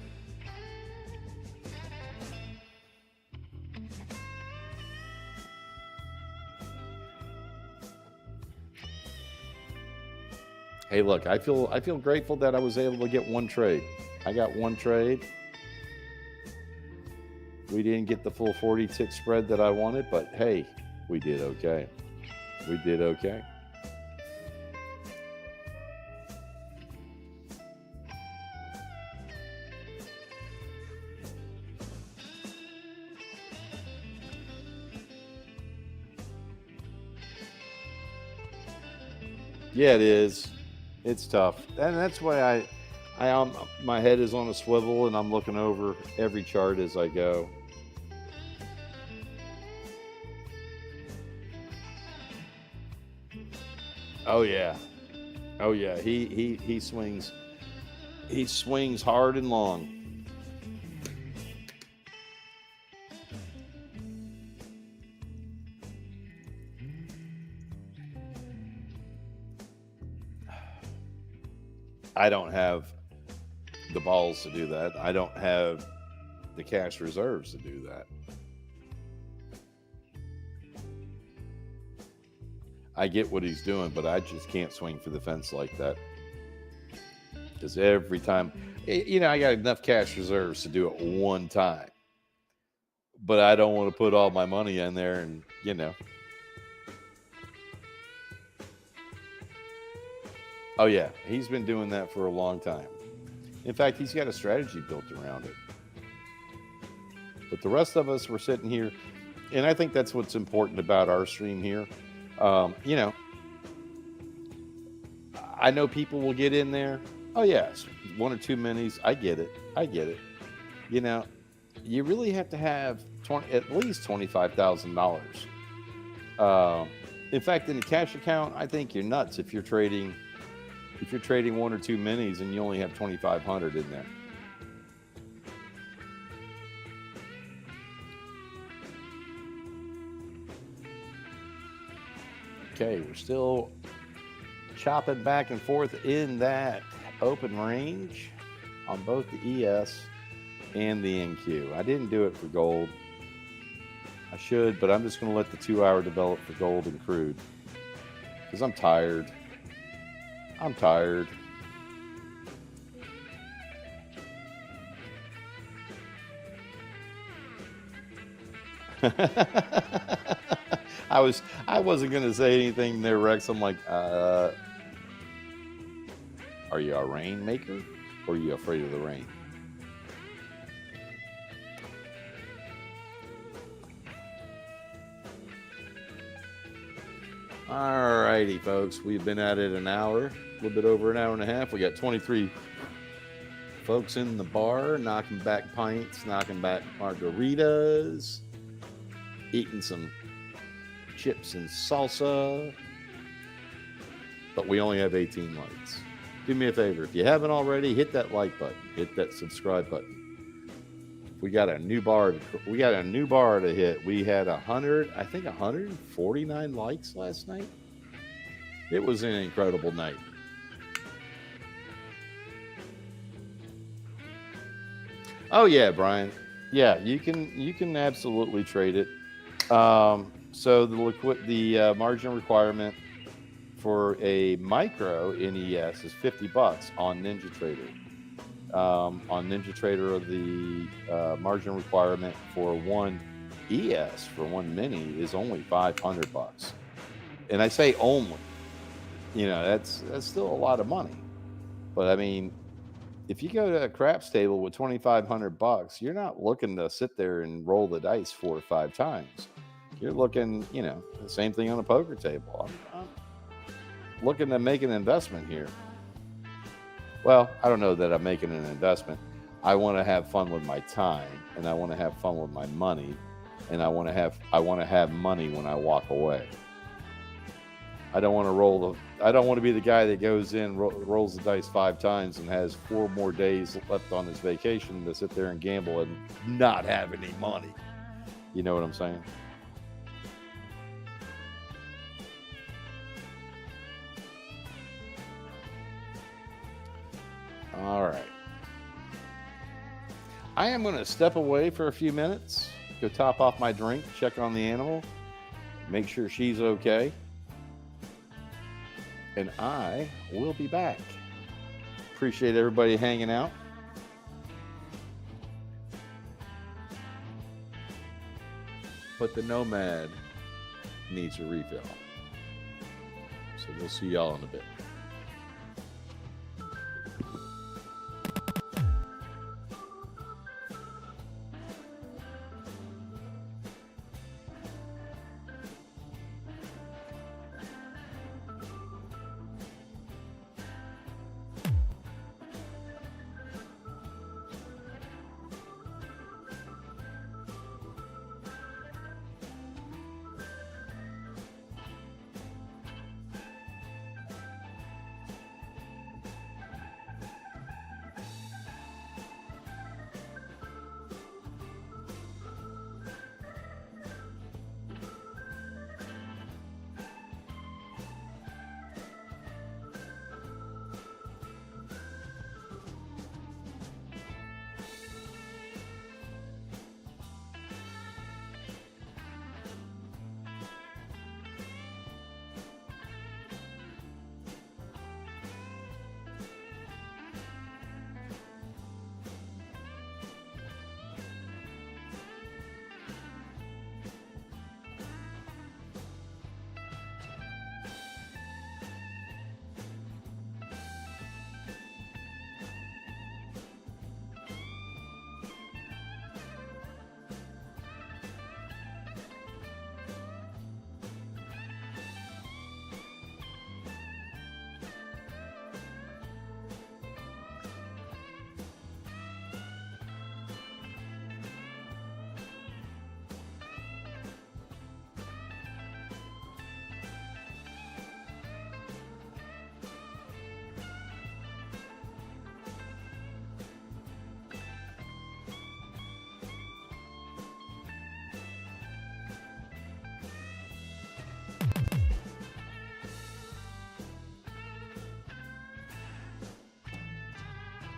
Hey, look, I feel grateful that I was able to get one trade. I got one trade. We didn't get the full 40 tick spread that I wanted, but hey, we did okay. We did okay. Yeah, it is. It's tough. And that's why my head is on a swivel and I'm looking over every chart as I go. Oh yeah. Oh yeah. He swings. He swings hard and long. I don't have the balls to do that. I don't have the cash reserves to do that. I get what he's doing, but I just can't swing for the fence like that. Because every time, I got enough cash reserves to do it one time. But I don't want to put all my money in there and, Oh, yeah. He's been doing that for a long time. In fact, he's got a strategy built around it. But the rest of us, we're sitting here, and I think that's what's important about our stream here. You know, I know people will get in there. Oh, yes, 1 or 2 minis. I get it. You know, you really have to have at least $25,000. In fact, in a cash account, I think you're nuts if you're trading 1 or 2 minis and you only have 2,500 in there. Okay, we're still chopping back and forth in that open range on both the ES and the NQ. I didn't do it for gold. I should, but I'm just going to let the 2-hour develop for gold and crude because I'm tired. I wasn't gonna say anything there, Rex. I'm like, are you a rainmaker or are you afraid of the rain? All righty, folks. We've been at it an hour, a little bit over an hour and a half. We got 23 folks in the bar, knocking back pints, knocking back margaritas, eating some chips and salsa. But we only have 18 likes. Do me a favor, if you haven't already, hit that like button, hit that subscribe button. We got a new bar to hit. We had 149 likes last night. It was an incredible night. Oh yeah, Brian. Yeah, you can absolutely trade it. So the margin requirement for a micro NES is $50 on NinjaTrader. On NinjaTrader, the margin requirement for one ES for one mini is only $500. And I say only, you know, that's still a lot of money. But I mean, if you go to a craps table with $2,500, you're not looking to sit there and roll the dice 4 or 5 times. You're looking, you know, the same thing on a poker table. I'm looking to make an investment here. Well, I don't know that I'm making an investment. I want to have fun with my time, and I want to have fun with my money, and I want to have money when I walk away. I don't want to be the guy that goes in, rolls the dice 5 times, and has 4 more days left on his vacation to sit there and gamble and not have any money. You know what I'm saying? All right. I am going to step away for a few minutes, go top off my drink, check on the animal, make sure she's okay. And I will be back. Appreciate everybody hanging out. But the Nomad needs a refill. So we'll see y'all in a bit.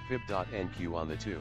fib.nq on the 2.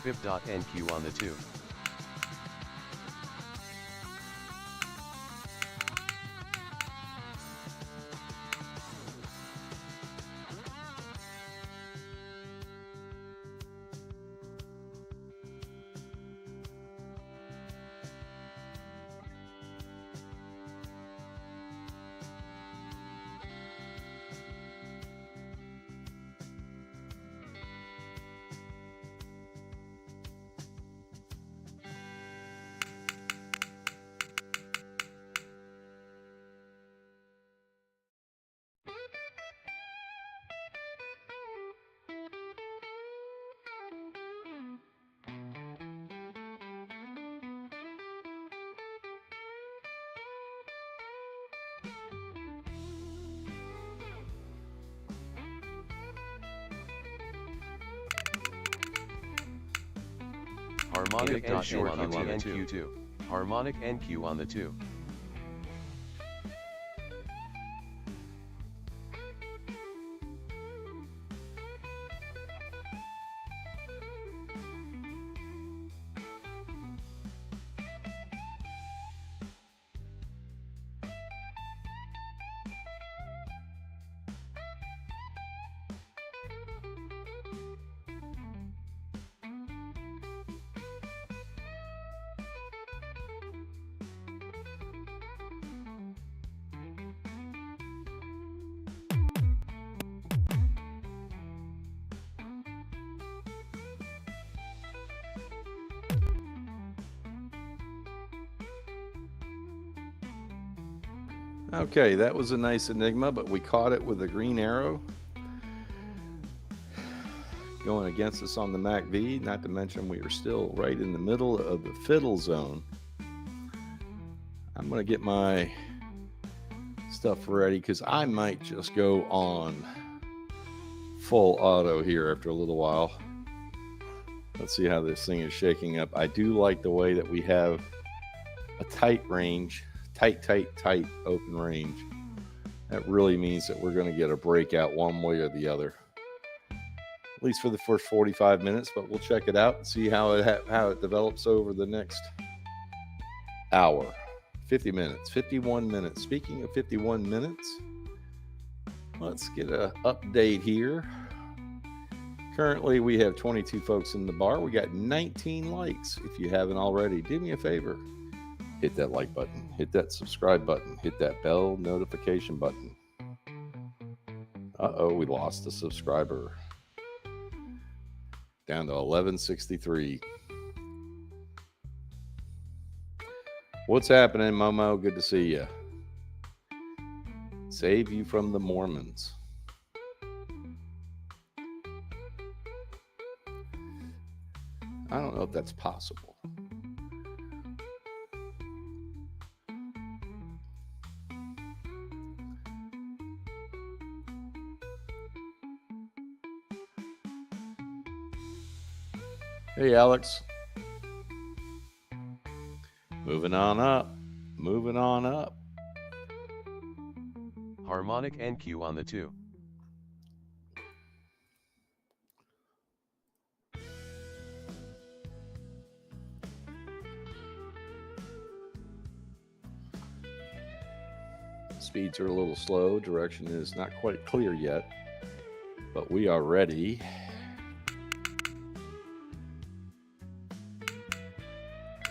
fib.nq on the 2. Harmonic NQ on the NQ2. Harmonic NQ on the 2. Okay, that was a nice enigma, but we caught it with a green arrow going against us on the MACD, not to mention we are still right in the middle of the fiddle zone. I'm going to get my stuff ready because I might just go on full auto here after a little while. Let's see how this thing is shaking up. I do like the way that we have a tight range, tight open range. That really means that we're going to get a breakout one way or the other, at least for the first 45 minutes, but we'll check it out and see how it develops over the next hour. 50 minutes, 51 minutes. Speaking of 51 minutes, let's get an update here. Currently, we have 22 folks in the bar. We got 19 likes. If you haven't already, do me a favor. Hit that like button. Hit that subscribe button. Hit that bell notification button. Uh-oh, we lost a subscriber. Down to 1163. What's happening, Momo? Good to see you. Save you from the Mormons. I don't know if that's possible. Hey, Alex. Moving on up. Moving on up. Harmonic NQ on the 2. Speeds are a little slow. Direction is not quite clear yet, but we are ready.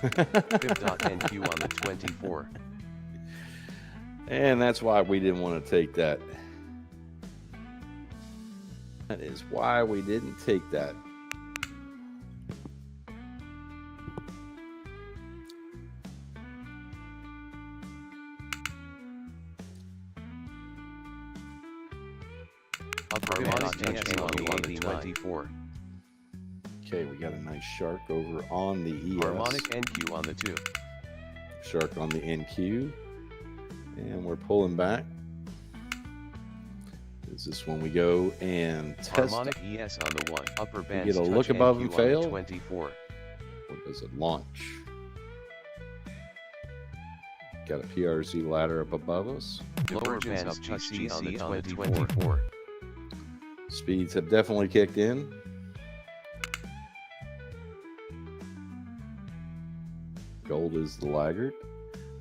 Fib.NQ on the 24. And that's why we didn't want to take that. That is why we didn't take that. Upper band touch on the 24. Okay, we got a nice shark over on the ES. Harmonic NQ on the 2. Shark on the NQ. And we're pulling back. Is this when we go and test? Harmonic ES on the 1. Upper band get a touch look above NQ and on fail. the 24. Or does it launch? Got a PRZ ladder up above us. Lower band touch GC on the 24. Speeds have definitely kicked in. Gold is the laggard.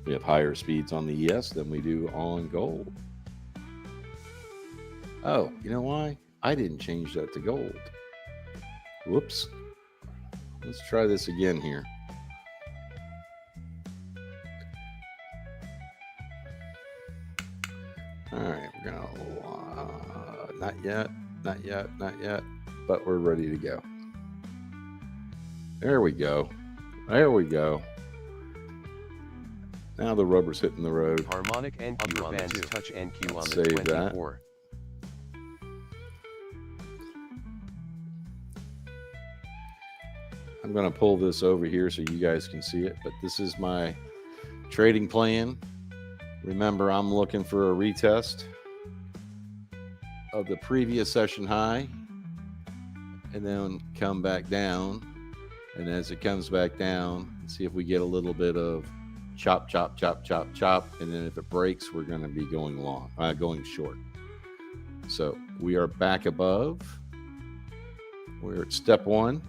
We have higher speeds on the ES than we do on gold. Oh, you know why? I didn't change that to gold. Whoops. Let's try this again here. All right, we're gonna not yet, but we're ready to go. There we go. Now the rubber's hitting the road. Harmonic NQ on the 2. Touch NQ on the Save 24. I'm going to pull this over here so you guys can see it, but this is my trading plan. Remember, I'm looking for a retest of the previous session high and then come back down. And as it comes back down, see if we get a little bit of chop. And then if it breaks, we're going to be going short. So we are back above. We're at step 1.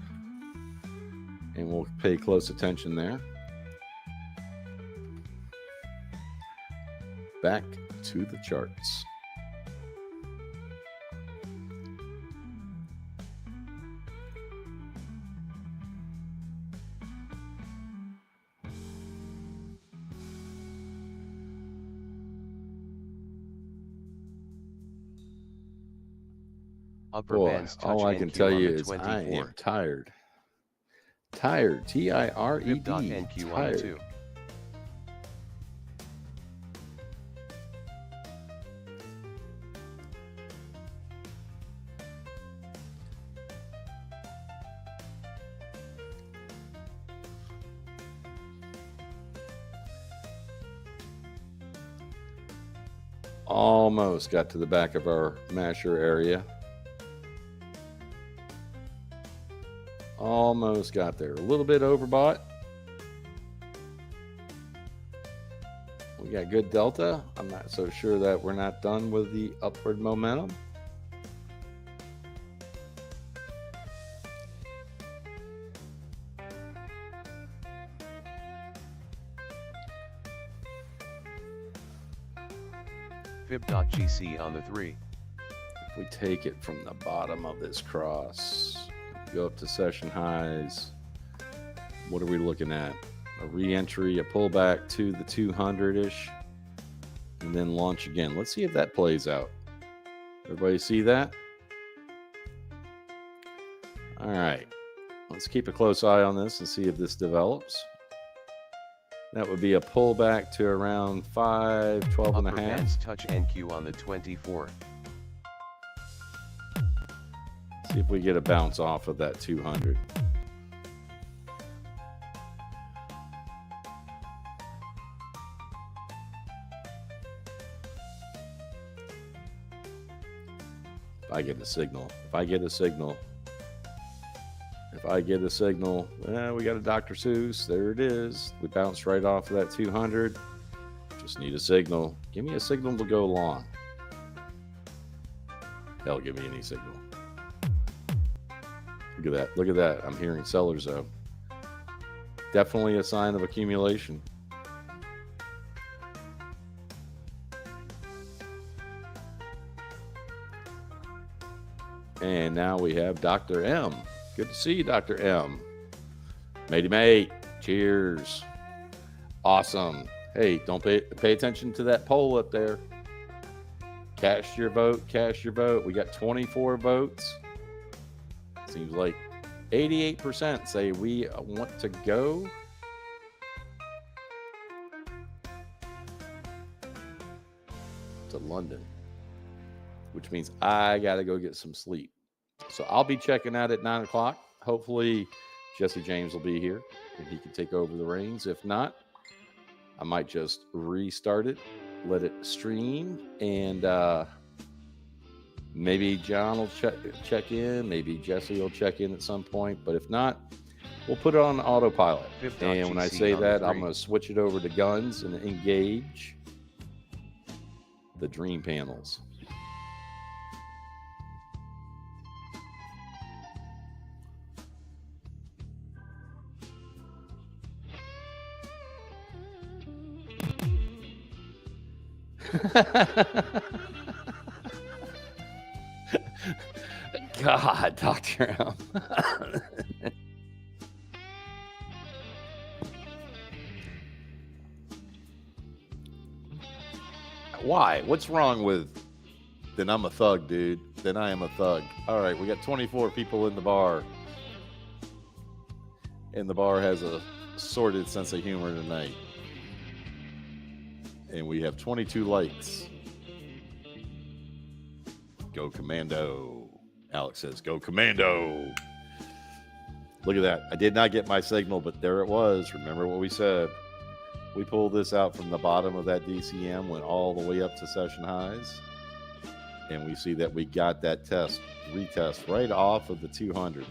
And we'll pay close attention there. Back to the charts. Upper Boy, bands touch all I can NQ tell on you the is 24. I am tired. Tired. Tired. NQ on the 2. Almost got to the back of our masher area. Almost got there. A little bit overbought. We got good delta. I'm not so sure that we're not done with the upward momentum. Fib.gc on the 3. If we take it from the bottom of this cross, go up to session highs, what are we looking at? A re-entry, a pullback to the 200-ish, and then launch again. Let's see if that plays out. Everybody see that? All right. Let's keep a close eye on this and see if this develops. That would be a pullback to around 512 and a half. Bands touch NQ on the 24. See if we get a bounce off of that 200. If I get a signal, well, we got a Dr. Seuss. There it is. We bounced right off of that 200. Just need a signal. Give me a signal to go long. Hell, give me any signal. Look at that. Look at that. I'm hearing sellers though. Definitely a sign of accumulation. And now we have Dr. M. Good to see you, Dr. M. Matey mate. Cheers. Awesome. Hey, don't pay attention to that poll up there. Cast your vote. Cast your vote. We got 24 votes. Seems like 88% say we want to go. To London, which means I got to go get some sleep. So I'll be checking out at 9 o'clock. Hopefully Jesse James will be here and he can take over the reins. If not, I might just restart it, let it stream, and maybe John will check in. Maybe Jesse will check in at some point. But if not, we'll put it on autopilot. And when I say that, I'm going to switch it over to guns and engage the dream panels. God, Dr. M. Why? What's wrong with, then I'm a thug, dude. Then I am a thug. All right, we got 24 people in the bar. And the bar has a sordid sense of humor tonight. And we have 22 likes. Go Commando. Alex says, go Commando. Look at that. I did not get my signal, but there it was. Remember what we said. We pulled this out from the bottom of that DCM, went all the way up to session highs. And we see that we got that retest right off of the 200.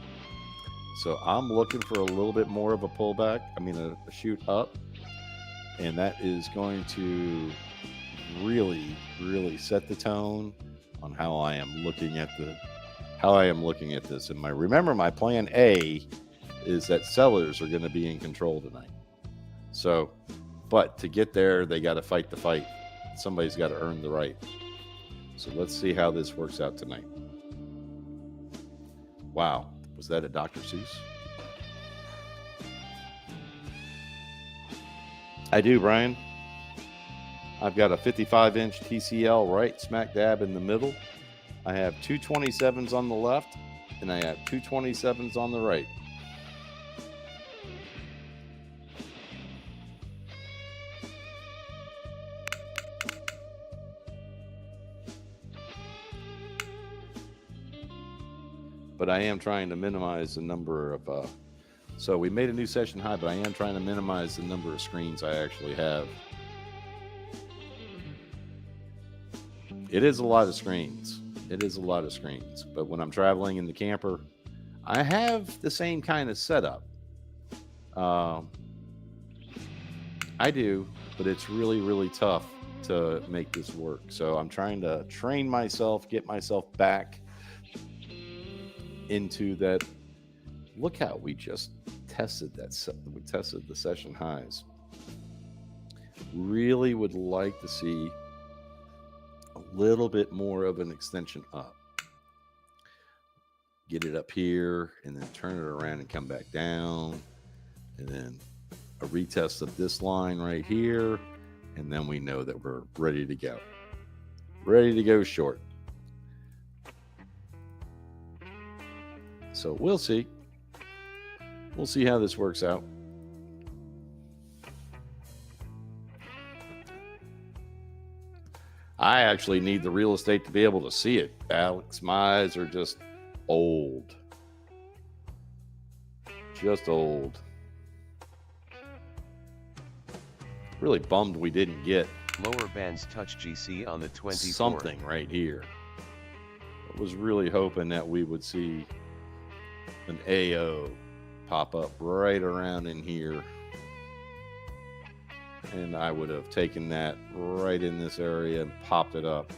So I'm looking for a little bit more of a pullback. I mean, a shoot up. And that is going to really, really set the tone on how I am looking at this. And remember, my plan A is that sellers are going to be in control tonight. So, but to get there, they got to fight the fight. Somebody's got to earn the right. So let's see how this works out tonight. Wow, was that a Dr. Seuss? I do, Brian. I've got a 55-inch TCL right smack dab in the middle. I have two 27s on the left, and I have two 27s on the right. But I am trying to minimize the number of... So we made a new session high, but I am trying to minimize the number of screens I actually have. It is a lot of screens. It is a lot of screens. But when I'm traveling in the camper, I have the same kind of setup. I do, but it's really, really tough to make this work. So I'm trying to train myself, get myself back into that. Look how we just tested that. We tested the session highs. Really would like to see a little bit more of an extension up. Get it up here and then turn it around and come back down. And then a retest of this line right here. And then we know that we're ready to go. Ready to go short. So we'll see. We'll see how this works out. I actually need the real estate to be able to see it. Alex, my eyes are just old. Just old. Really bummed we didn't get Lower bands touch GC on the 24. Something right here. I was really hoping that we would see an AO pop up right around in here. And I would have taken that right in this area and popped it up.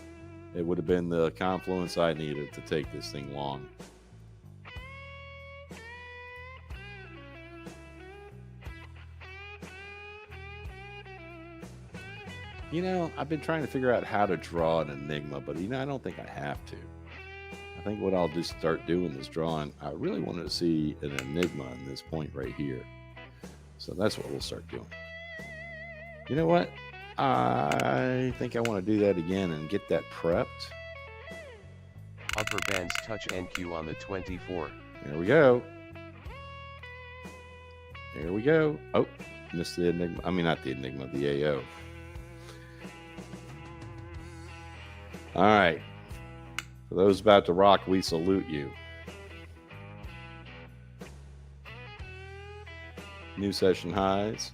It would have been the confluence I needed to take this thing long. You know, I've been trying to figure out how to draw an enigma, but I don't think I have to. I think what I'll just start doing is drawing. I really wanted to see an enigma in this point right here. So that's what we'll start doing. You know what? I think I want to do that again and get that prepped. Upper bands touch NQ on the 24. There we go. There we go. Oh, missed the enigma. I mean, not the enigma, the AO. All right. For those about to rock, we salute you. New session highs.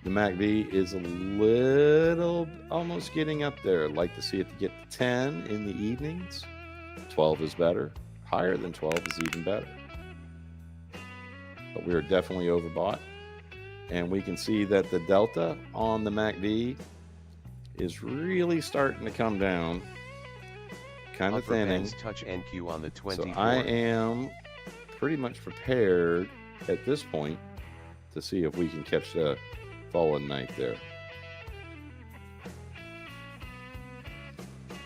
The MACD is a little, almost getting up there. I'd like to see it to get to 10 in the evenings. 12 is better. Higher than 12 is even better. But we are definitely overbought. And we can see that the delta on the MACD is really starting to come down. Kind of thinning. Touch NQ on the 24. So I am pretty much prepared at this point to see if we can catch the fallen knight there.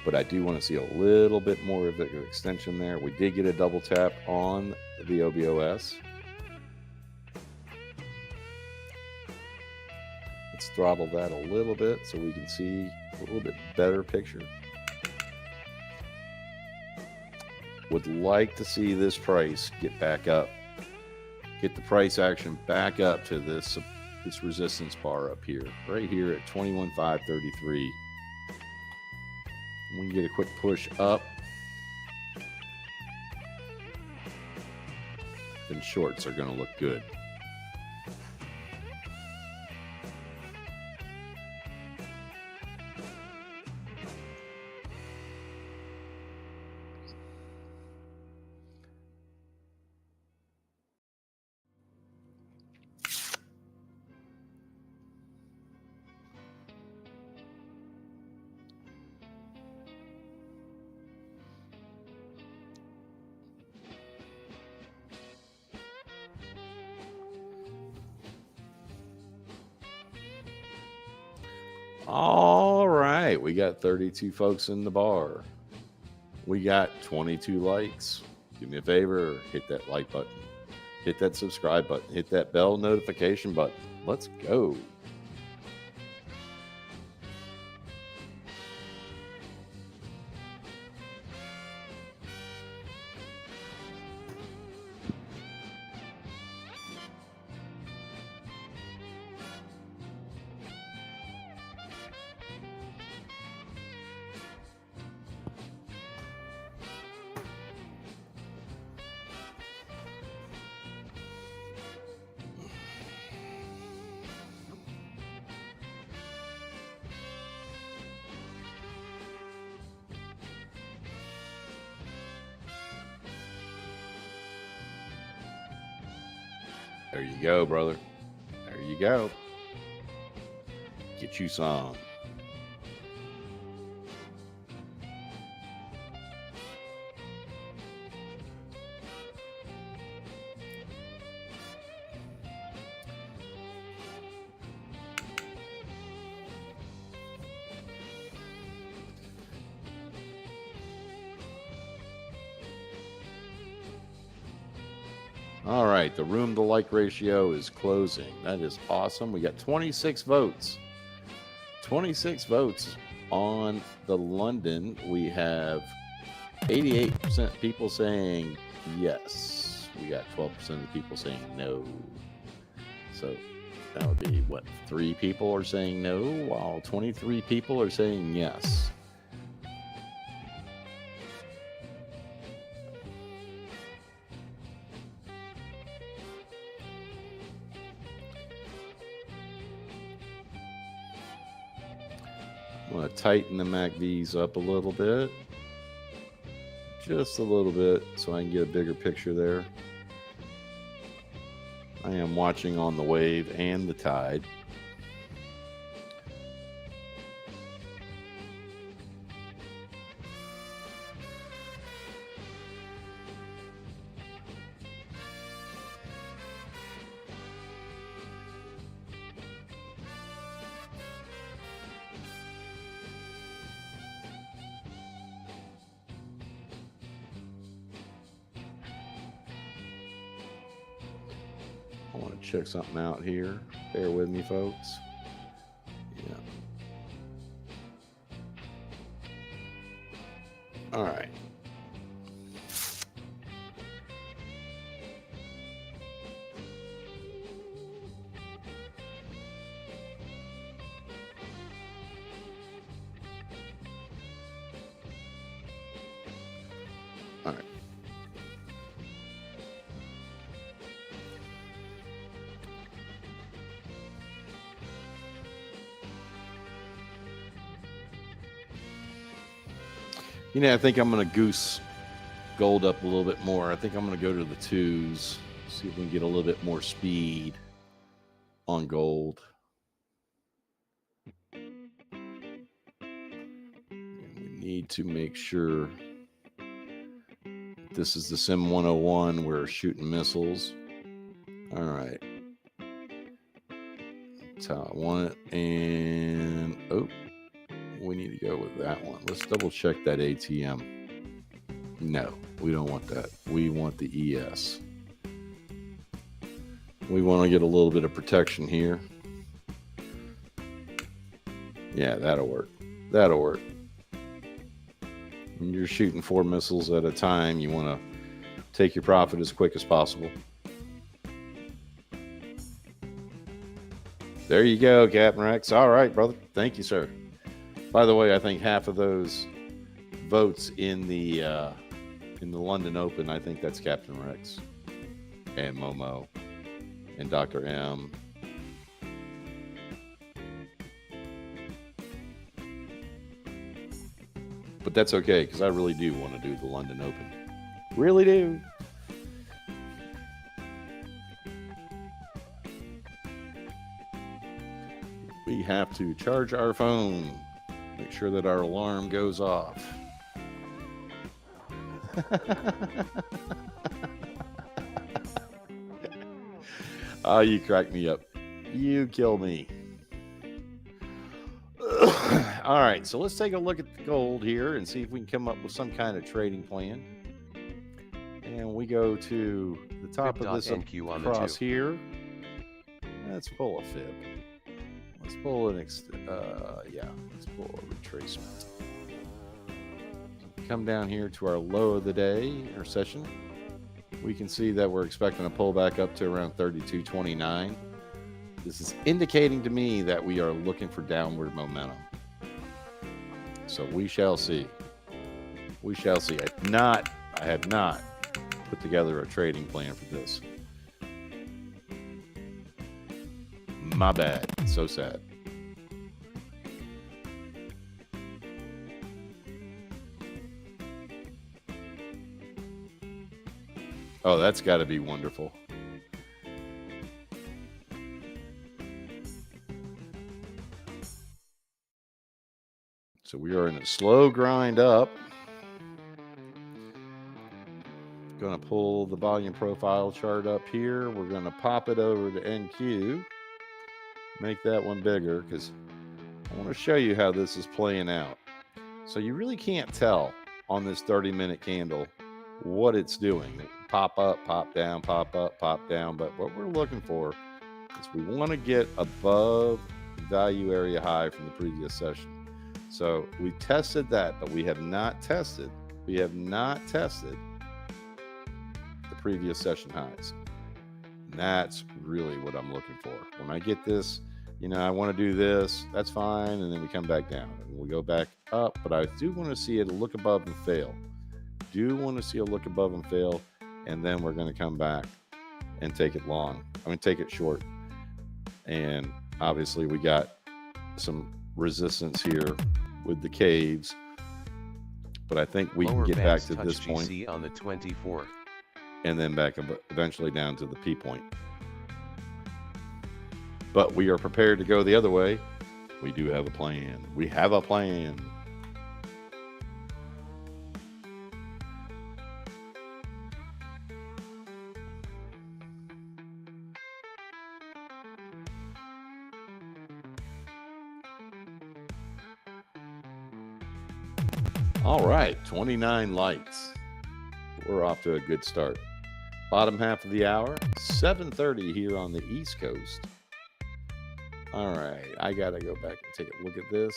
But I do want to see a little bit more of an extension there. We did get a double tap on the OBOS. Let's throttle that a little bit so we can see a little bit better picture. Would like to see this price get back up. Get the price action back up to this resistance bar up here. Right here at 21,533. We can get a quick push up. Then shorts are going to look good. All right, we got 32 folks in the bar. We got 22 likes. Do me a favor, hit that like button, hit that subscribe button, hit that bell notification button. Let's go. There you go, brother. There you go. Get you some. All right, the room to like ratio is closing. That is awesome. We got 26 votes. 26 votes on the London. We have 88% people saying yes. We got 12% of the people saying no. So that would be what? 3 people are saying no, while 23 people are saying yes. I'm going to tighten the MACVs up a little bit. Just a little bit so I can get a bigger picture there. I am watching on the wave and the tide. I want to check something out here. Bear with me, folks. Yeah. All right. All right. You know, I think I'm going to goose gold up a little bit more. I think I'm going to go to the 2s, see if we can get a little bit more speed on gold. And we need to make sure this is the Sim 101. We're shooting missiles. All right. That's how I want it. And, oh. We need to go with that one. Let's double check that ATM. No, we don't want that. We want the ES. We want to get a little bit of protection here. Yeah, that'll work. That'll work. When you're shooting 4 missiles at a time, you want to take your profit as quick as possible. There you go, Captain Rex. All right, brother. Thank you, sir. By the way, I think half of those votes in the London Open, I think that's Captain Rex and Momo and Dr. M. But that's okay, because I really do want to do the London Open. Really do. We have to charge our phone. Make sure that our alarm goes off. Oh, you crack me up. You kill me. All right, so let's take a look at the gold here and see if we can come up with some kind of trading plan. And we go to the top of this across here. Let's pull a fib. Let's pull an let's pull a retracement. Come down here to our low of the day or session. We can see that we're expecting a pullback up to around 32.29. This is indicating to me that we are looking for downward momentum. So we shall see. We shall see. I have not put together a trading plan for this. My bad. So sad. Oh, that's got to be wonderful. We are in a slow grind up. Going to pull the volume profile chart up here. We're going to pop it over to NQ. Make that one bigger because I want to show you how this is playing out. So you really can't tell on this 30-minute candle what it's doing. Pop up, pop down, pop up, pop down. But what we're looking for is we want to get above the value area high from the previous session. So we tested that, but we have not tested the previous session highs. And that's really what I'm looking for. When I get this, I want to do this, that's fine. And then we come back down and we go back up, but I do want to see it look above and fail. And then we're going to come back and take it short. And obviously we got some resistance here with the caves, but I think we can get back to this point GC on the 24th. And then back eventually down to the P point. But we are prepared to go the other way. We do have a plan. We have a plan. All right, 29 lights. We're off to a good start. Bottom half of the hour, 7:30 here on the East Coast. All right, I got to go back and take a look at this.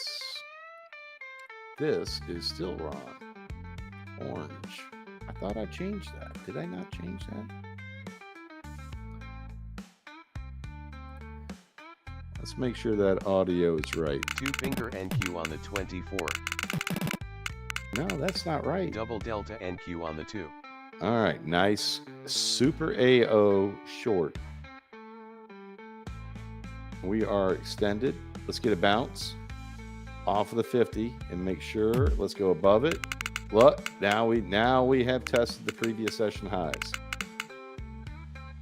This is still wrong. Orange. I thought I changed that. Did I not change that? Let's make sure that audio is right. 2-finger NQ on the 24. No, that's not right. Double delta NQ on the 2. All right, nice. Super AO short. We are extended. Let's get a bounce off of the 50 and make sure. Let's go above it. Look, now we have tested the previous session highs.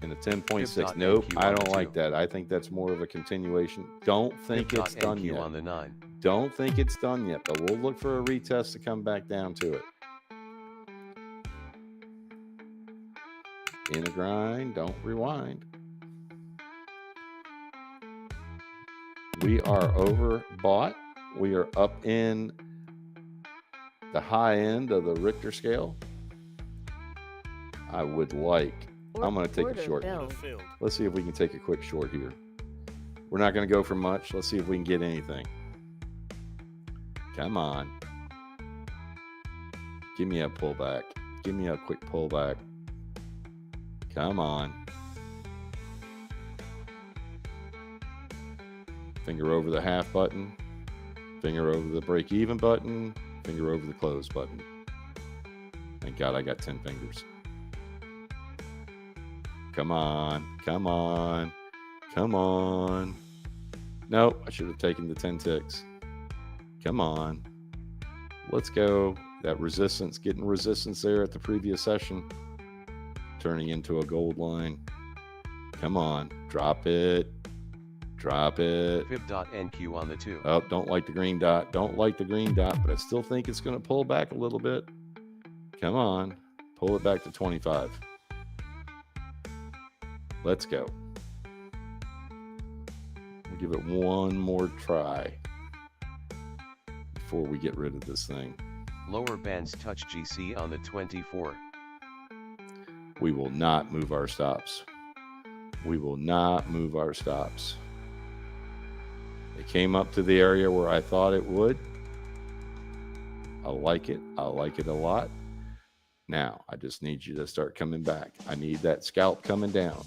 And the 10.6. Nope, I don't like that. I think that's more of a continuation. Don't think it's done yet. On the 9. Don't think it's done yet, but we'll look for a retest to come back down to it. In a grind, don't rewind. We are overbought. We are up in the high end of the Richter scale. I would like, I'm going to take a short. Let's see if we can take a quick short here. We're not going to go for much. Let's see if we can get anything. Come on. Give me a pullback. Give me a quick pullback. Come on. Finger over the half button. Finger over the break even button. Finger over the close button. Thank God I got 10 fingers. Come on. Come on. Come on. Nope, I should have taken the 10 ticks. Come on. Let's go. That resistance, getting resistance there at the previous session. Turning into a gold line. Come on. Drop it. Drop it. Fib.NQ on the 2. Oh, don't like the green dot. Don't like the green dot, but I still think it's going to pull back a little bit. Come on. Pull it back to 25. Let's go. We'll give it one more try before we get rid of this thing. Lower bands touch GC on the 24. We will not move our stops. We will not move our stops. It came up to the area where I thought it would. I like it. I like it a lot. Now, I just need you to start coming back. I need that scalp coming down.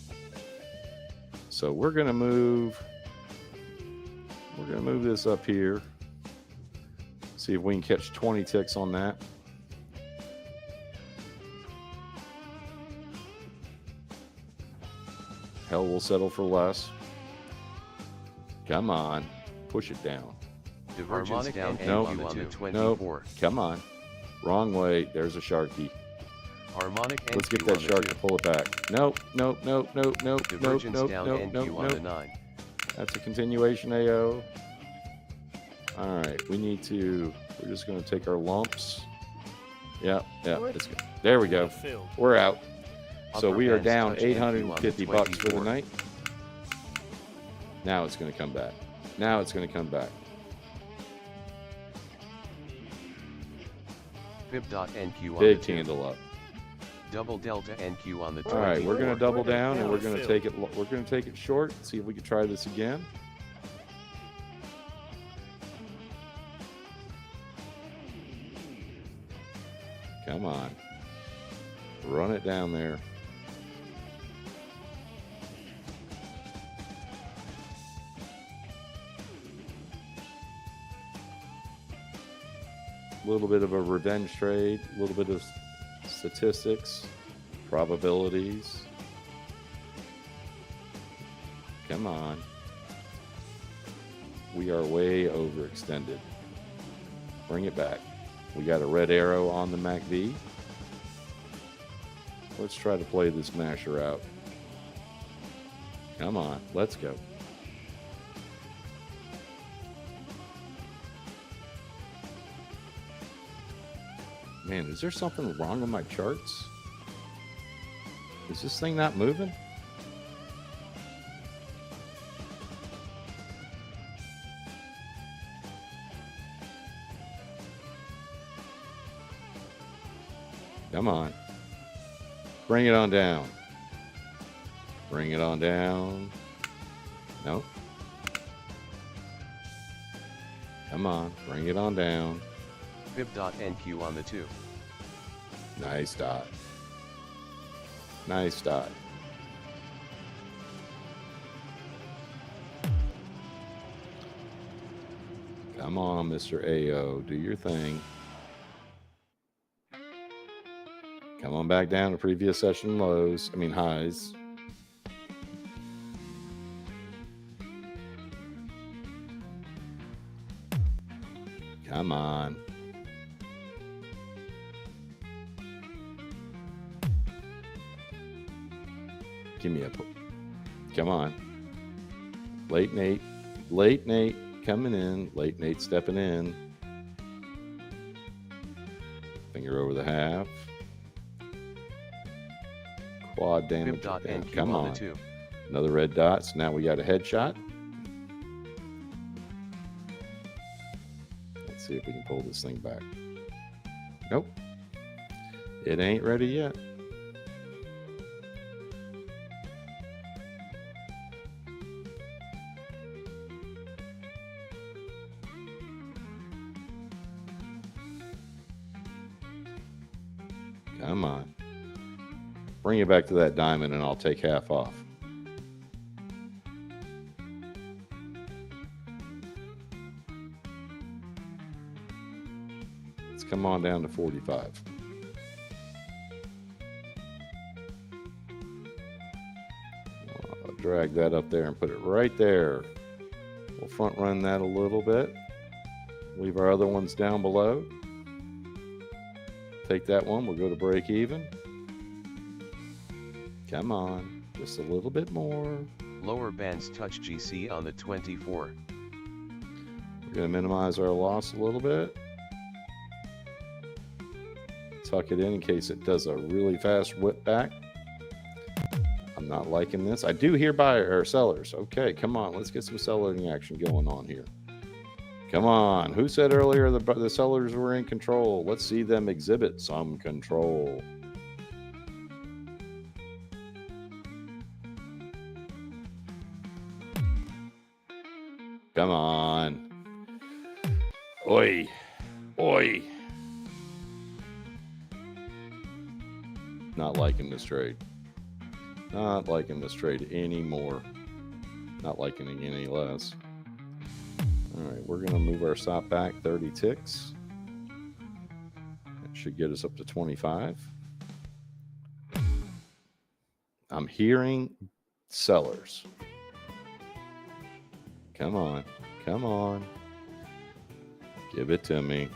So we're going to move this up here. See if we can catch 20 ticks on that. Hell, we'll settle for less. Come on. Push it down. Divergence down nope. on the 24. Nope. Come on. Wrong way. There's a Sharky. Harmonic Let's get that shark to pull it back. Nope, nope, nope, nope, nope, Divergence nope, down nope, NQ nope, on the nope. 9. That's a continuation AO. All right, we need to We're just going to take our lumps. Yeah, it's good. There we go. We're out. So we are down 850 bucks for the night. Now it's going to come back. Now it's going to come back. Fib.NQ on Big the 2. candle up. Double delta NQ on the 20. All right, we're going to double down and we're going to take it. We're going to take it short. See if we can try this again. Come on, run it down there. A little bit of a revenge trade, a little bit of statistics, probabilities. Come on. We are way overextended. Bring it back. We got a red arrow on the MACD. Let's try to play this masher out. Come on, let's go. Man, is there something wrong with my charts? Is this thing not moving? Come on. Bring it on down. Bring it on down. Nope. Come on. Bring it on down. Fib.NQ on the 2. Nice dot. Nice dot. Come on, Mr. AO. Do your thing. Come on back down to previous session lows. I mean highs. Come on. Give me a... Come on. Late Nate. Late Nate coming in. Late Nate stepping in. Finger over the half. Quad damage. Come on. Another red dot. So now we got a headshot. Let's see if we can pull this thing back. Nope. It ain't ready yet. Come on. Bring it back to that diamond and I'll take half off. Let's come on down to 45. I'll drag that up there and put it right there. We'll front run that a little bit. Leave our other ones down below. Take that one. We'll go to break even. Come on, just a little bit more. Lower bands touch GC on the 24. We're going to minimize our loss a little bit. Tuck it in case it does a really fast whip back. I'm not liking this. I do hear buyer or sellers. Okay, come on, let's get some selling action going on here. Come on, who said earlier the sellers were in control? Let's see them exhibit some control. Come on. Oi. Oi. Not liking this trade. Not liking this trade anymore. Not liking it any less. All right, we're going to move our stop back 30 ticks. That should get us up to 25. I'm hearing sellers. Come on. Come on. Give it to me.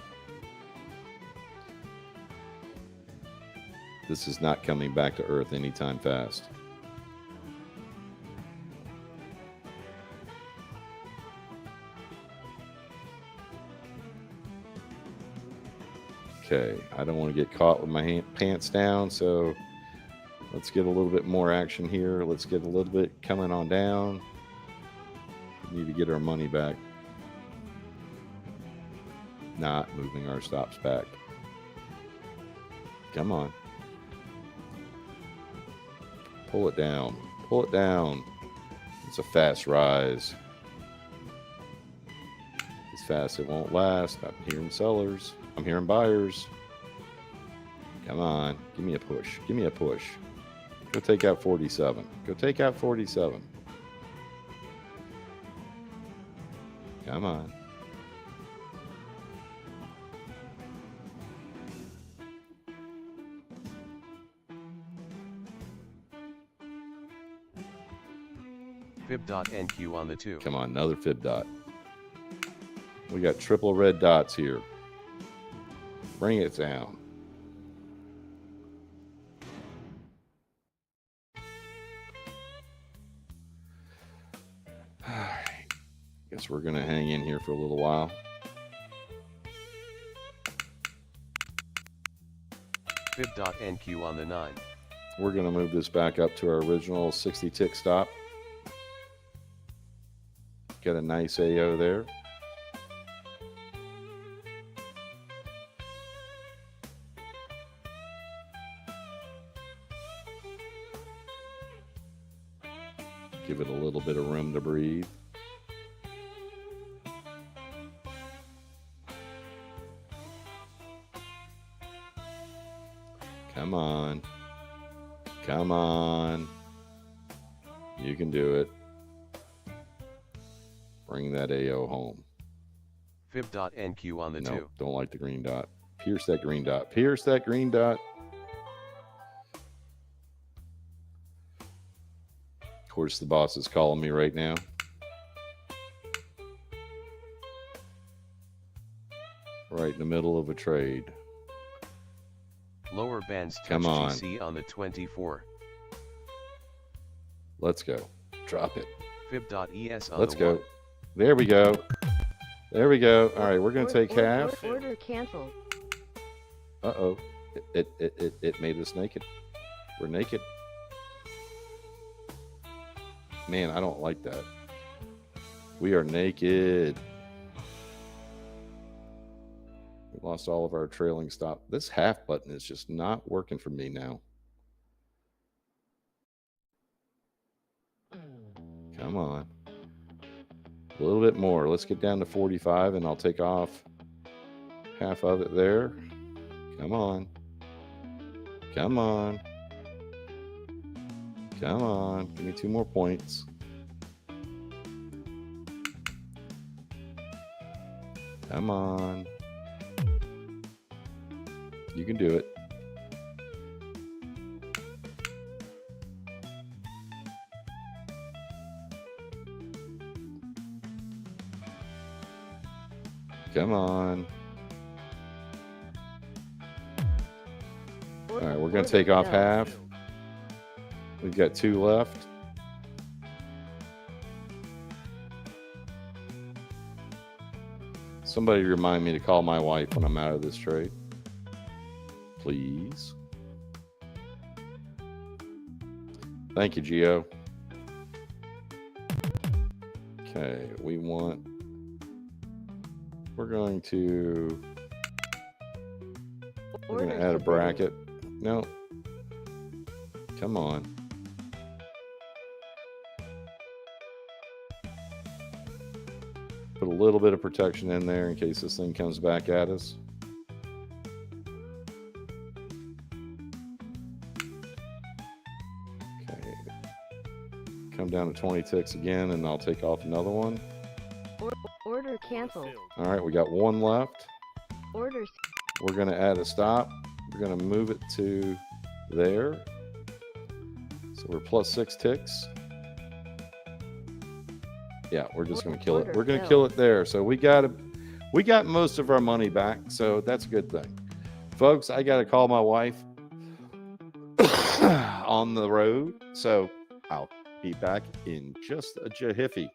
This is not coming back to earth anytime fast. Okay, I don't want to get caught with my pants down, so let's get a little bit more action here. Let's get a little bit coming on down. We need to get our money back. Not moving our stops back. Come on. Pull it down. Pull it down. It's a fast rise. It's fast, it won't last. I'm hearing sellers. I'm hearing buyers. Come on. Give me a push. Give me a push. Go take out 47. Go take out 47. Come on. Fib.NQ on the 2. Come on, another fib dot. We got triple red dots here. Bring it down. All right. Guess we're going to hang in here for a little while. Fib.NQ on the 9. We're going to move this back up to our original 60 tick stop. Get a nice AO there. Give it a little bit of room to breathe. Come on. Come on. You can do it. Bring that AO home. Fib.NQ on the 2. Nope, don't like the green dot. Pierce that green dot. Pierce that green dot. Of course, the boss is calling me right now. Right in the middle of a trade. Lower bands touch Come on. GC on the 24. Let's go. Drop it. Fib.ES on Let's the go. 1. There we go. There we go. All right, we're going to take half. Order canceled. Uh-oh. It made us naked. We're naked. Man, I don't like that. We are naked. We lost all of our trailing stop. This half button is just not working for me now. Come on. A little bit more. Let's get down to 45 and I'll take off half of it there. Come on. Come on. Come on. Give me 2 more points. Come on. You can do it. Come on. All right, we're going to take off half. We've got 2 left. Somebody remind me to call my wife when I'm out of this trade. Please. Thank you, Gio. Okay, we're going to add a bracket. No. Come on. Put a little bit of protection in there in case this thing comes back at us. Okay. Come down to 20 ticks again and I'll take off another one. Order canceled. All right, we got 1 left. Orders. We're going to add a stop. We're going to move it to there. So we're plus 6 ticks. Yeah, we're just going to kill it. We're going to kill it there. So we got most of our money back. So that's a good thing. Folks, I got to call my wife on the road. So I'll be back in just a jiffy.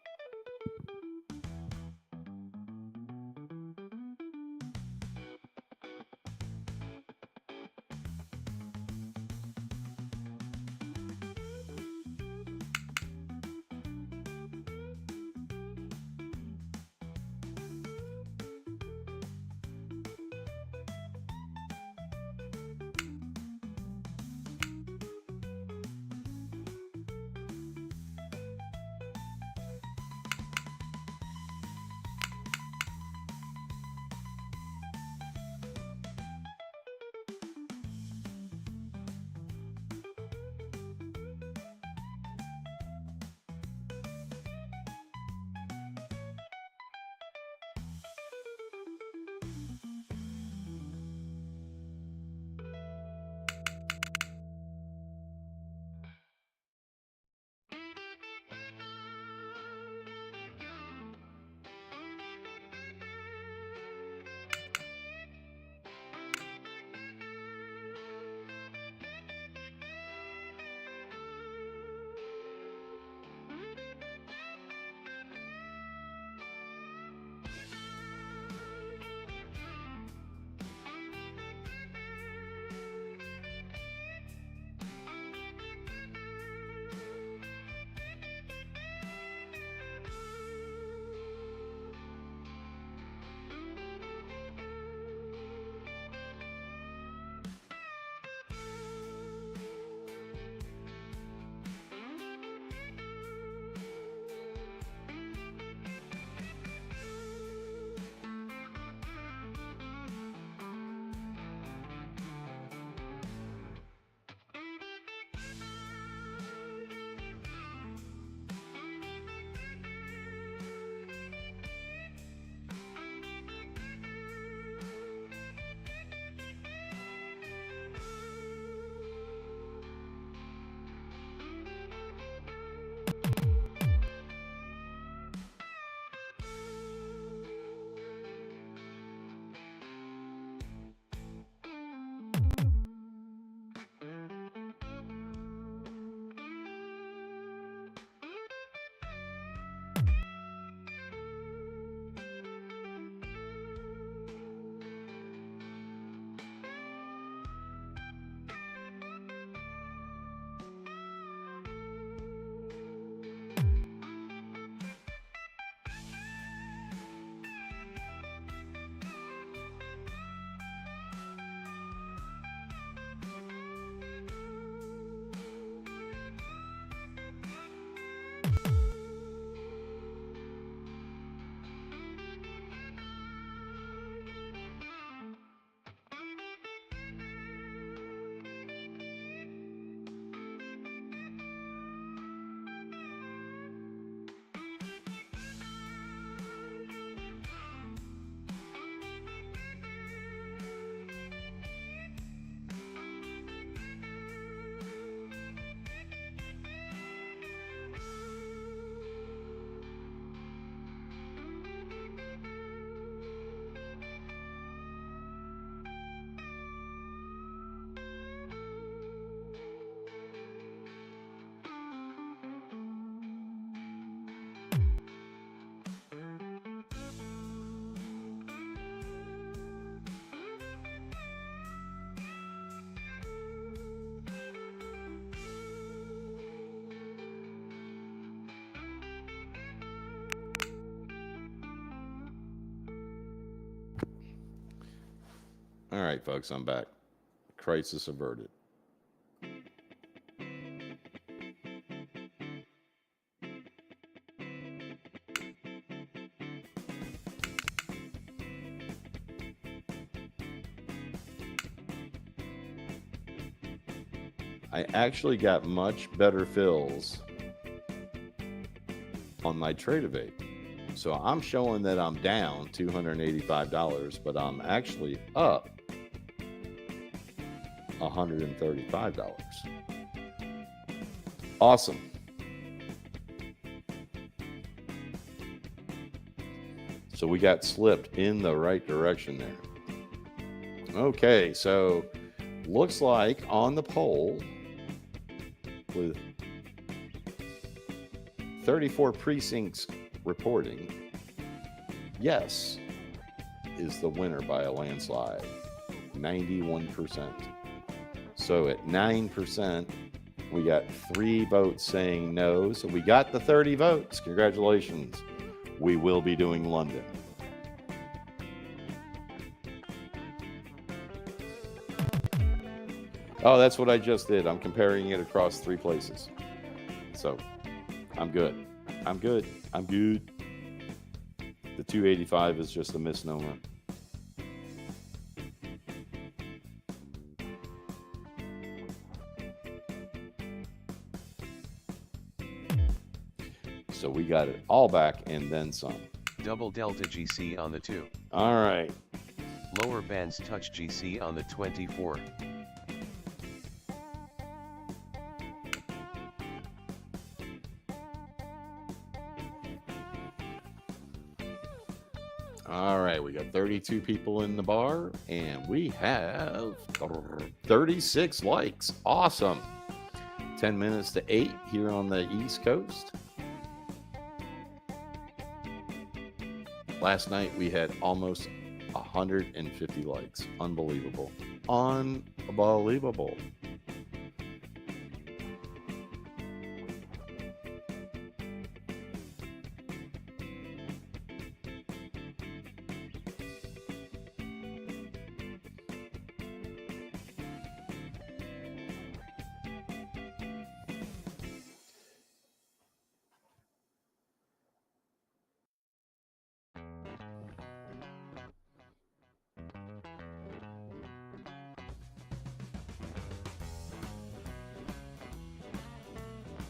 All right, folks, I'm back. Crisis averted. I actually got much better fills on my Trade-Evade. So I'm showing that I'm down $285, but I'm actually up $135. Awesome. So we got slipped in the right direction there. Okay, so looks like on the poll, with 34 precincts reporting, yes is the winner by a landslide, 91%. So at 9%, we got 3 votes saying no. So we got the 30 votes. Congratulations. We will be doing London. Oh, that's what I just did. I'm comparing it across 3 places. So I'm good. I'm good. I'm good. The 285 is just a misnomer. So we got it all back and then some. Double delta GC on the 2. All right. Lower bands touch GC on the 24. All right, we got 32 people in the bar, and we have 36 likes. Awesome. 10 minutes to 8 here on the East Coast. Last night we had almost 150 likes. Unbelievable. Unbelievable.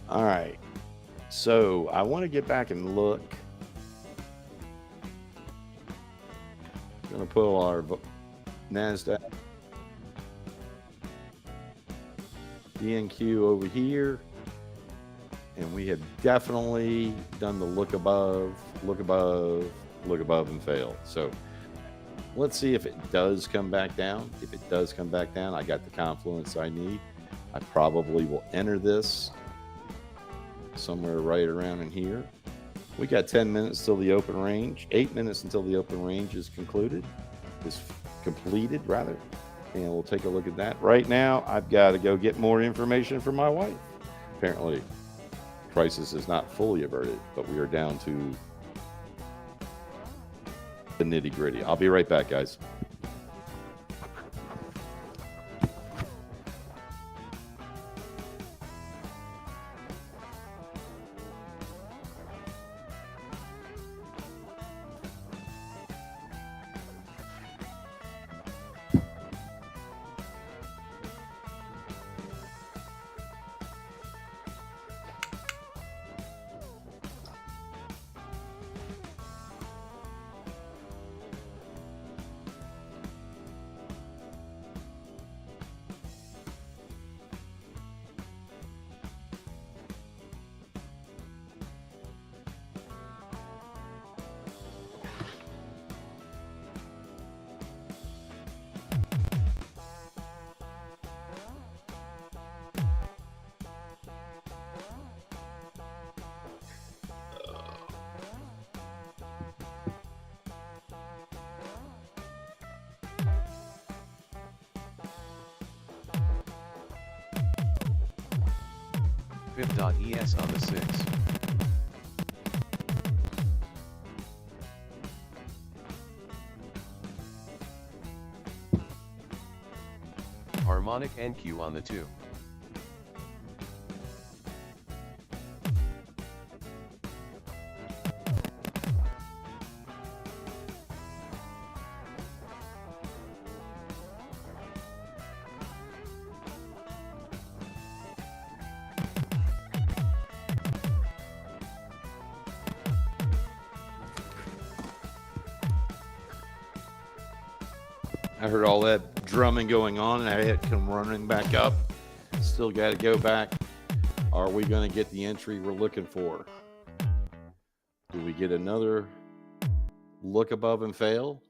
All right, so I want to get back and look. I'm going to put our NASDAQ DNQ over here, and we have definitely done the look above, look above, look above, and fail. So let's see if it does come back down. If it does come back down, I got the confluence I need. I probably will enter this somewhere right around in here. We got 10 minutes till the open range, 8 minutes until the open range is completed, rather. And we'll take a look at that. Right now, I've got to go get more information from my wife. Apparently, crisis is not fully averted, but we are down to the nitty gritty. I'll be right back, guys. Pip.es on the 6. harmonic NQ on the 2. I heard all that drumming going on, and I had to come running back up. Still got to go back. Are we going to get the entry we're looking for? Do we get another look above and fail?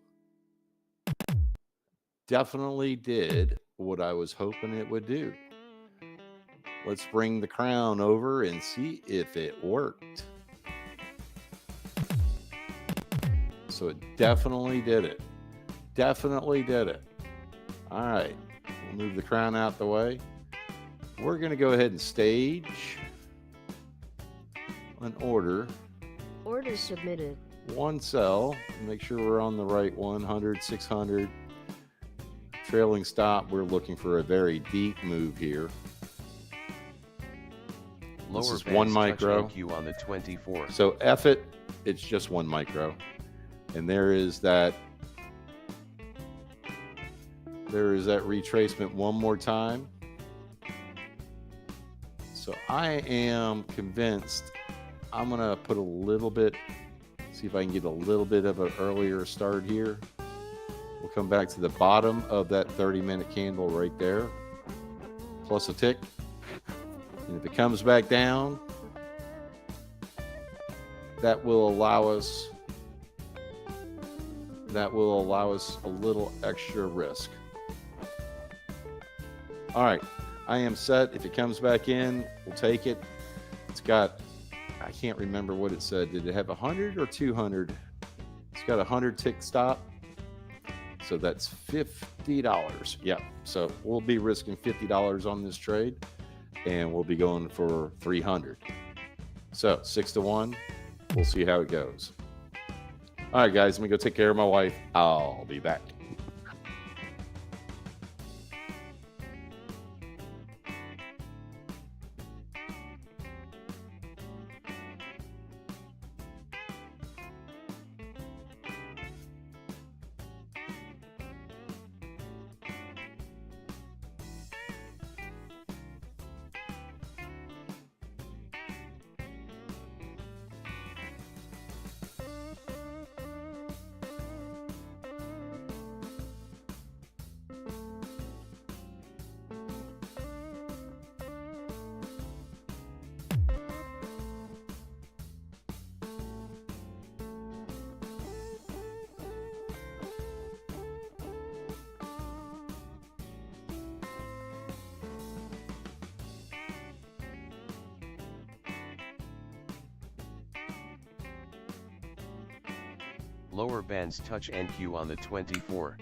Definitely did what I was hoping it would do. Let's bring the crown over and see if it worked. So it definitely did it. Definitely did it. All right, we'll move the crown out the way. We're going to go ahead and stage an order. Order submitted. One sell. Make sure we're on the right 100, 600. Trailing stop. We're looking for a very deep move here. Lower this is bands 1 micro. touch NQ on the 24. So F it. It's just 1 micro. And there is that retracement one more time. So I am convinced I'm going to put a little bit, see if I can get a little bit of an earlier start here. We'll come back to the bottom of that 30-minute candle right there, plus a tick. And if it comes back down, that will allow us a little extra risk. All right, I am set. If it comes back in, we'll take it. It's got, I can't remember what it said. Did it have 100 or 200? It's got a 100 tick stop. So that's $50. Yeah, so we'll be risking $50 on this trade, and we'll be going for 300. So 6-1, we'll see how it goes. All right, guys, let me go take care of my wife. I'll be back. Lower bands touch NQ on the 24.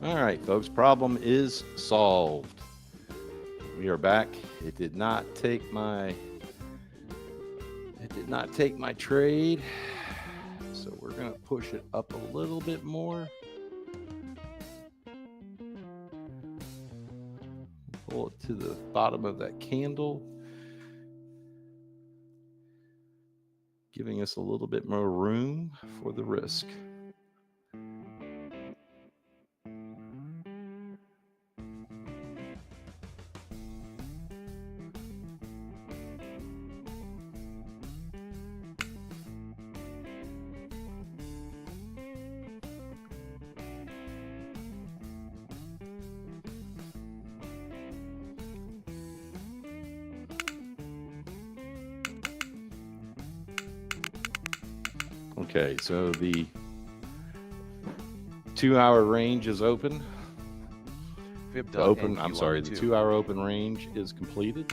All right, folks, problem is solved. We are back. It did not take my trade. So we're going to push it up a little bit more. Pull it to the bottom of that candle, giving us a little bit more room for the risk. Okay, so the 2-hour range is open. The 2-hour open range is completed.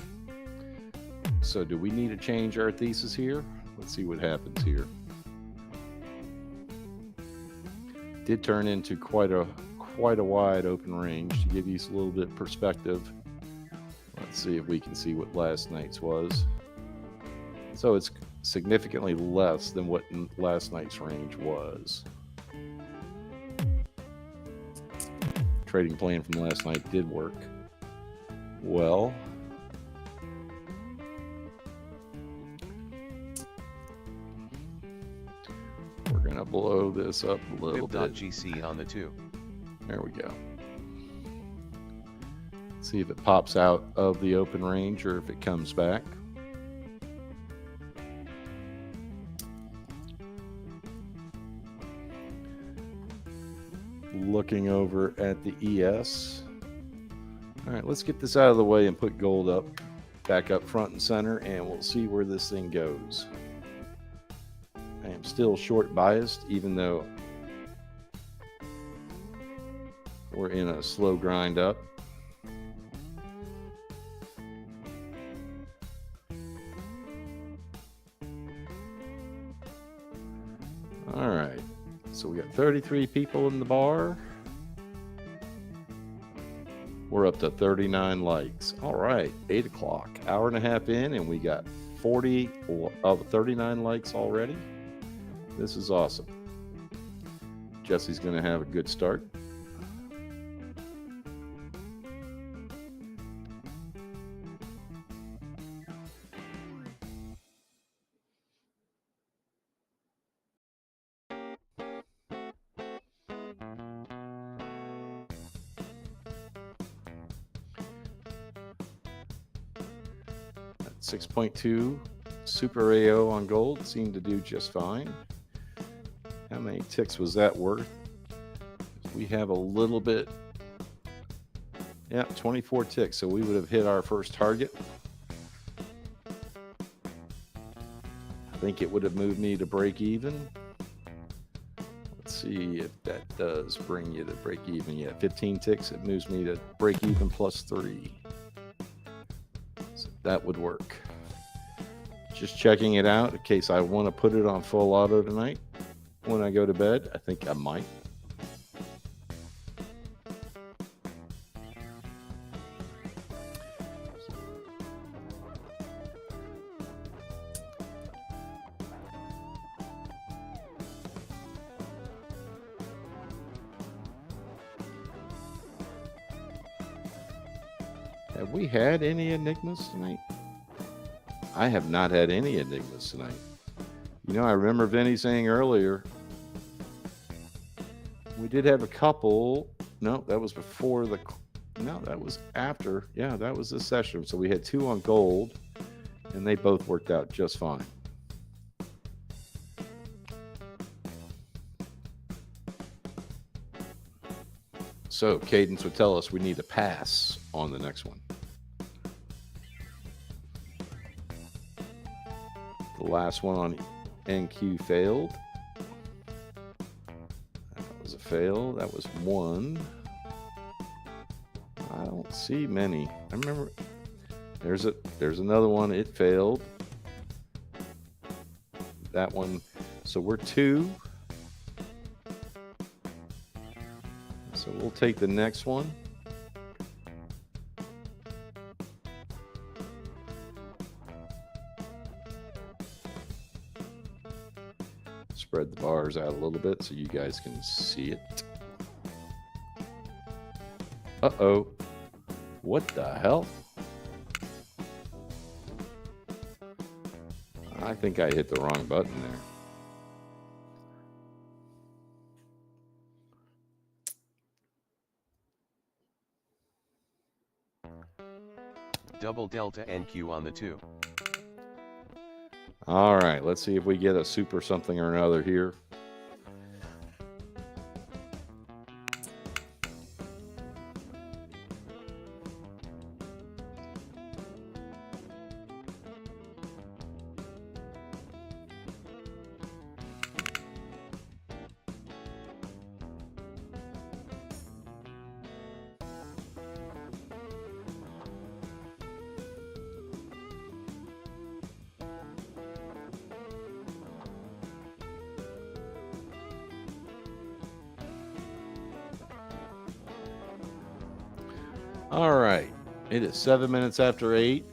So do we need to change our thesis here? Let's see what happens here. Did turn into quite a wide open range to give you a little bit of perspective. Let's see if we can see what last night's was. So it's significantly less than what last night's range was. Trading plan from last night did work well. We're going to blow this up a little bit. GC on the 2. There we go. See if it pops out of the open range or if it comes back. Looking over at the ES. All right, let's get this out of the way and put gold up, back up front and center, and we'll see where this thing goes. I am still short biased, even though we're in a slow grind up. All right. So we got 33 people in the bar. We're up to 39 likes. All right, 8 o'clock, hour and a half in, and we got 40 of 39 likes already. This is awesome. Jesse's going to have a good start. At 6.2 Super AO on gold seemed to do just fine. How many ticks was that worth? We have a little bit. Yeah, 24 ticks. So we would have hit our first target. I think it would have moved me to break even. Let's see if that does bring you to break even. Yeah, 15 ticks. It moves me to break even plus 3. So that would work. Just checking it out in case I want to put it on full auto tonight when I go to bed. I think I might. Have we had any enigmas tonight? I have not had any enigmas tonight. You know, I remember Vinny saying earlier, we did have a couple. No, that was before the, no, that was after. Yeah, that was this session. So we had 2 on gold, and they both worked out just fine. So Cadence would tell us we need to pass on the next one. The last one on NQ failed. That was a fail. That was 1. I don't see many. I remember there's another one. It failed. That one. So we're 2. Let's So we'll take the next one. Spread the bars out a little bit so you guys can see it. Uh-oh. What the hell? I think I hit the wrong button there. Double delta NQ on the 2. All right, let's see if we get a super something or another here. All right, it is 7 minutes after 8.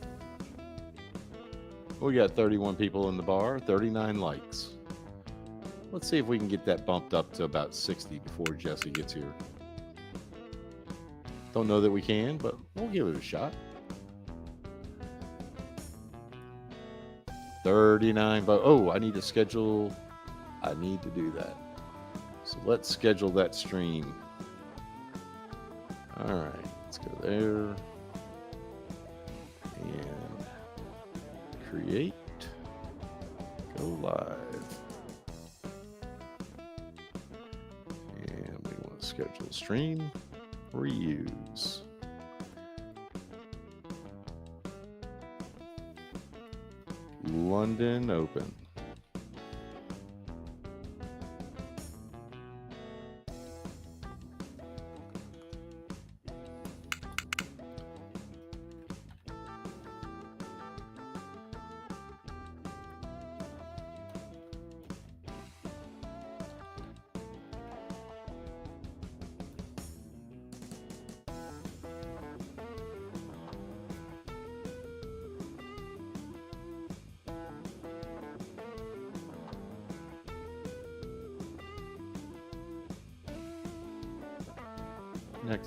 We got 31 people in the bar, 39 likes. Let's see if we can get that bumped up to about 60 before Jesse gets here. Don't know that we can, but we'll give it a shot. 39 votes. Oh, I need to schedule. I need to do that. So let's schedule that stream. All right. Let's go there and create, go live, and we want to schedule stream, reuse. London open.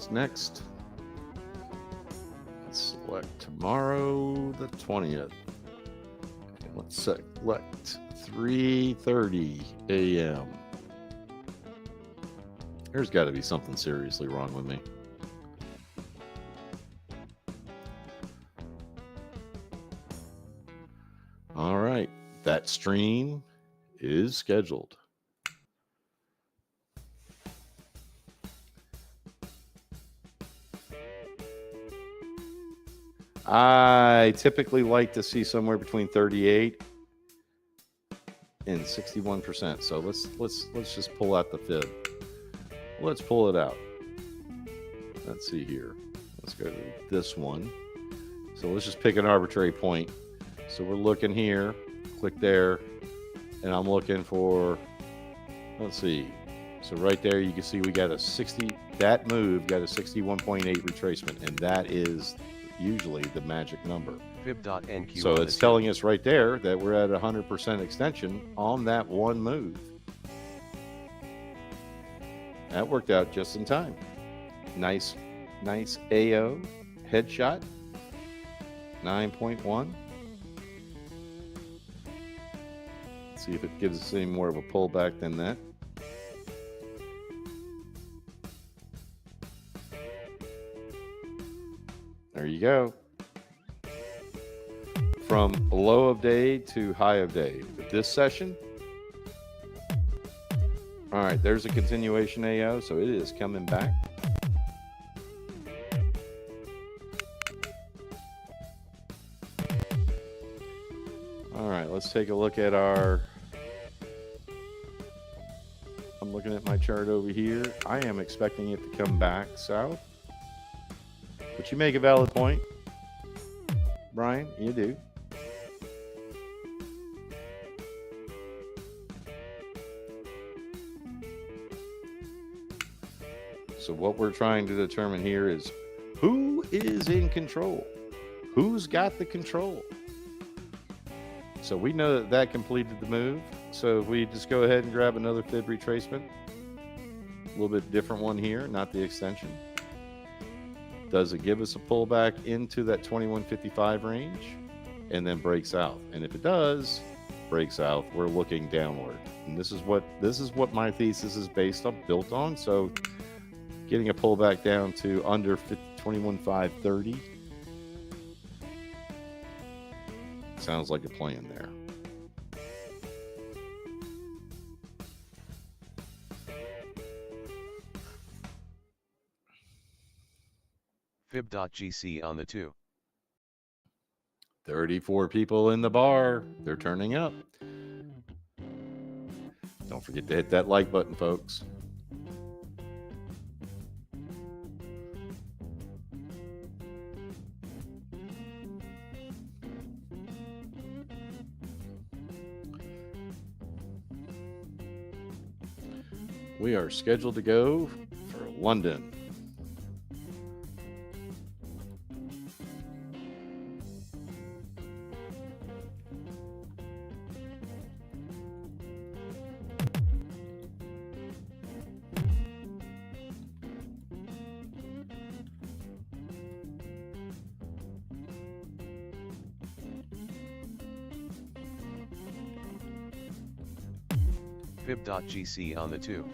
Next. Let's select tomorrow, the 20th. And let's select 3:30 a.m. There's got to be something seriously wrong with me. All right, that stream is scheduled. I typically like to see somewhere between 38 and 61%. So let's just pull out the fib. Let's pull it out. Let's see here. Let's go to this one. So let's just pick an arbitrary point. So we're looking here, click there, and I'm looking for, let's see. So right there, you can see we got a 60, that move got a 61.8 retracement, and that is usually the magic number. Fib.NQ. So it's telling us right there that we're at 100% extension on that one move. That worked out just in time. Nice AO headshot. 9.1. Let's see if it gives us any more of a pullback than that. There you go. From low of day to high of day. This session. All right, there's a continuation AO, so it is coming back. All right, let's take a look at our, I'm looking at my chart over here. I am expecting it to come back south. But you make a valid point, Brian. You do. So what we're trying to determine here is who is in control? Who's got the control? So we know that that completed the move. So if we just go ahead and grab another fib retracement, a little bit different one here, not the extension. Does it give us a pullback into that 2155 range and then break south? And if it does break south, we're looking downward. And this is what my thesis is built on. So getting a pullback down to under 21,530 sounds like a plan there. Fib.gc on the 2. 34 people in the bar. They're turning up. Don't forget to hit that like button, folks. We are scheduled to go for London. Fib.gc on the 2.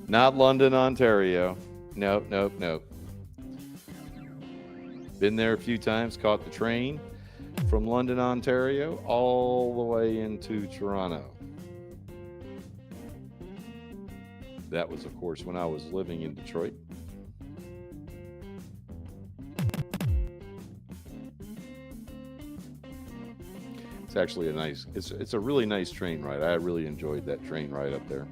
Not London, Ontario. Nope, nope, nope. Been there a few times, caught the train from London, Ontario, all the way into Toronto. That was, of course, when I was living in Detroit. It's actually it's a really nice train ride. I really enjoyed that train ride up there.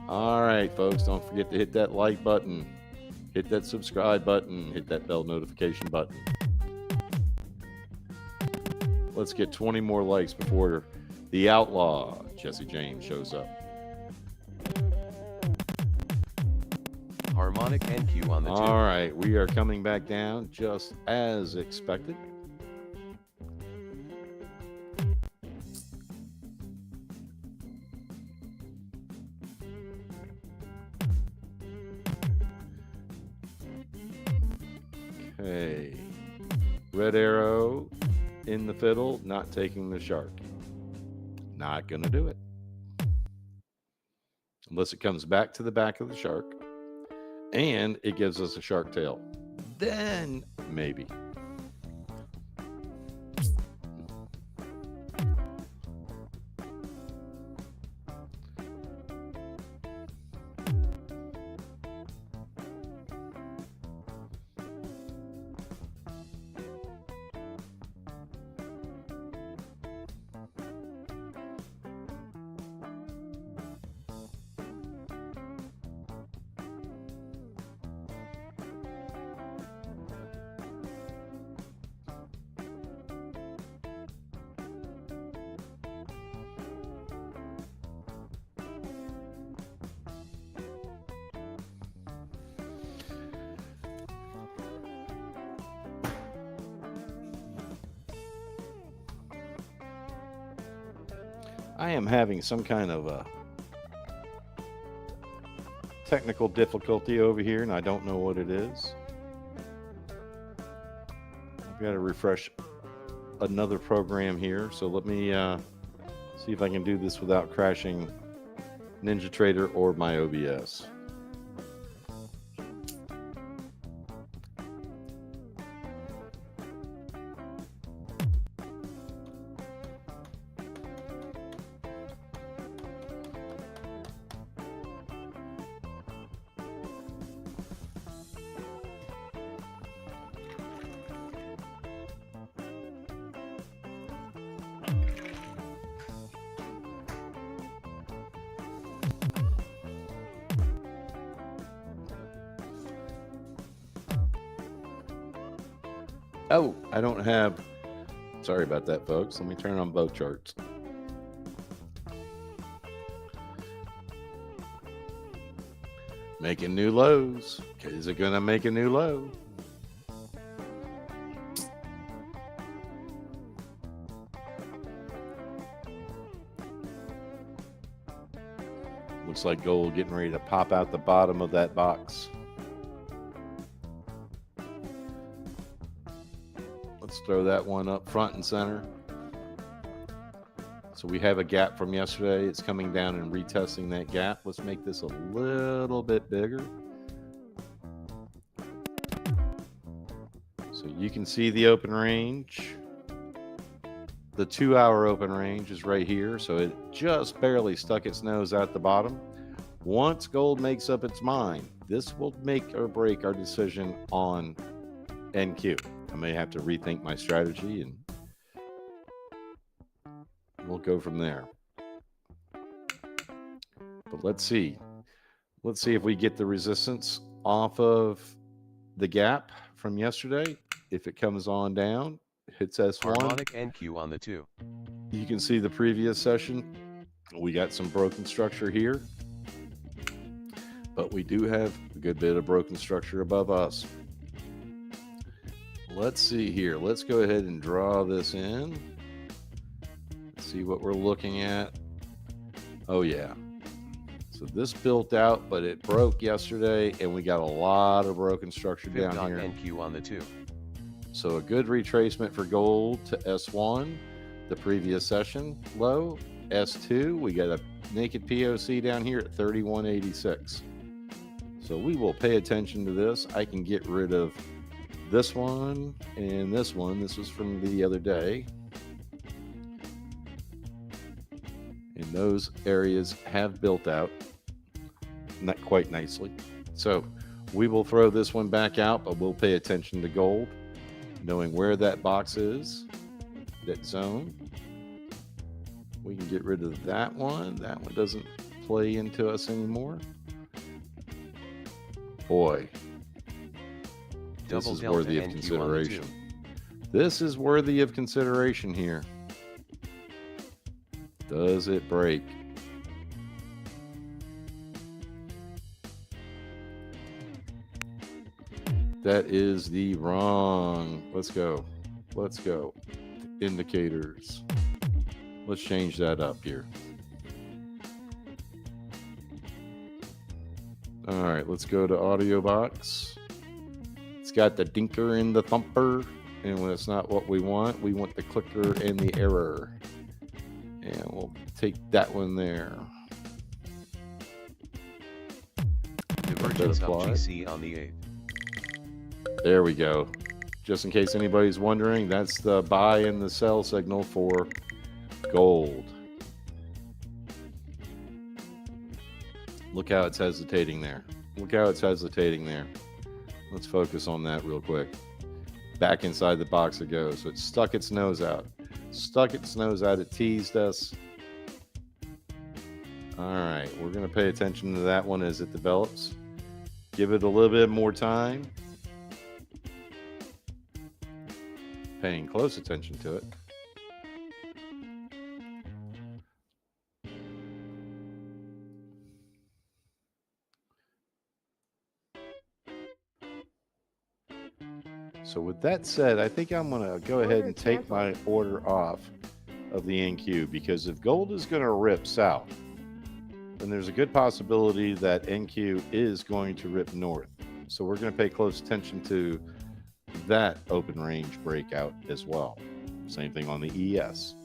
All right, folks, don't forget to hit that like button, hit that subscribe button, hit that bell notification button. Let's get 20 more likes before the outlaw, Jesse James, shows up. Harmonic NQ on the 2. All right, we are coming back down just as expected. Okay, red arrow in the fiddle, not taking the shark. Not gonna do it. Unless it comes back to the back of the shark and it gives us a shark tail. Then maybe. I am having some kind of a technical difficulty over here, and I don't know what it is. I've got to refresh another program here, so let me See if I can do this without crashing NinjaTrader or my OBS. Oh, I don't have, sorry about that, folks. Let me turn on both charts. Making new lows. Is it going to make a new low? Looks like gold getting ready to pop out the bottom of that box. Let's throw that one up front and center. So we have a gap from yesterday. It's coming down and retesting that gap. Let's make this a little bit bigger. So you can see the open range. The 2-hour open range is right here. So it just barely stuck its nose out the bottom. Once gold makes up its mind, this will make or break our decision on NQ. I may have to rethink my strategy and we'll go from there. But let's see. Let's see if we get the resistance off of the gap from yesterday. If it comes on down, hits S1. Harmonic NQ on the 2. You can see the previous session. We got some broken structure here. But we do have a good bit of broken structure above us. Let's see here. Let's go ahead and draw this in. See what we're looking at. Oh yeah. So this built out, but it broke yesterday, and we got a lot of broken structure down here. NQ on the 2. So a good retracement for gold to S1, the previous session low. S2, we got a naked POC down here at 31.86. So we will pay attention to this. I can get rid of this one and this one. This was from the other day. And those areas have built out, not quite nicely. So we will throw this one back out, but we'll pay attention to gold, knowing where that box is, that zone. We can get rid of that one. That one doesn't play into us anymore. Boy, this is worthy of consideration. This is worthy of consideration here. Does it break? That is the wrong. Let's go. Let's go. Indicators. Let's change that up here. All right, let's go to AlgoBox. It's got the dinker and the thumper, and when it's not what we want the clicker and the error. And we'll take that one there. Divergence of GC on the 8th. There we go. Just in case anybody's wondering, that's the buy and the sell signal for gold. Look how it's hesitating there. Look how it's hesitating there. Let's focus on that real quick. Back inside the box it goes. So it stuck its nose out. Stuck its nose out. It teased us. All right. We're going to pay attention to that one as it develops. Give it a little bit more time. Paying close attention to it. So with that said, I think I'm going to go ahead and take my order off of the NQ, because if gold is going to rip south, then there's a good possibility that NQ is going to rip north. So we're going to pay close attention to that open range breakout as well. Same thing on the ES.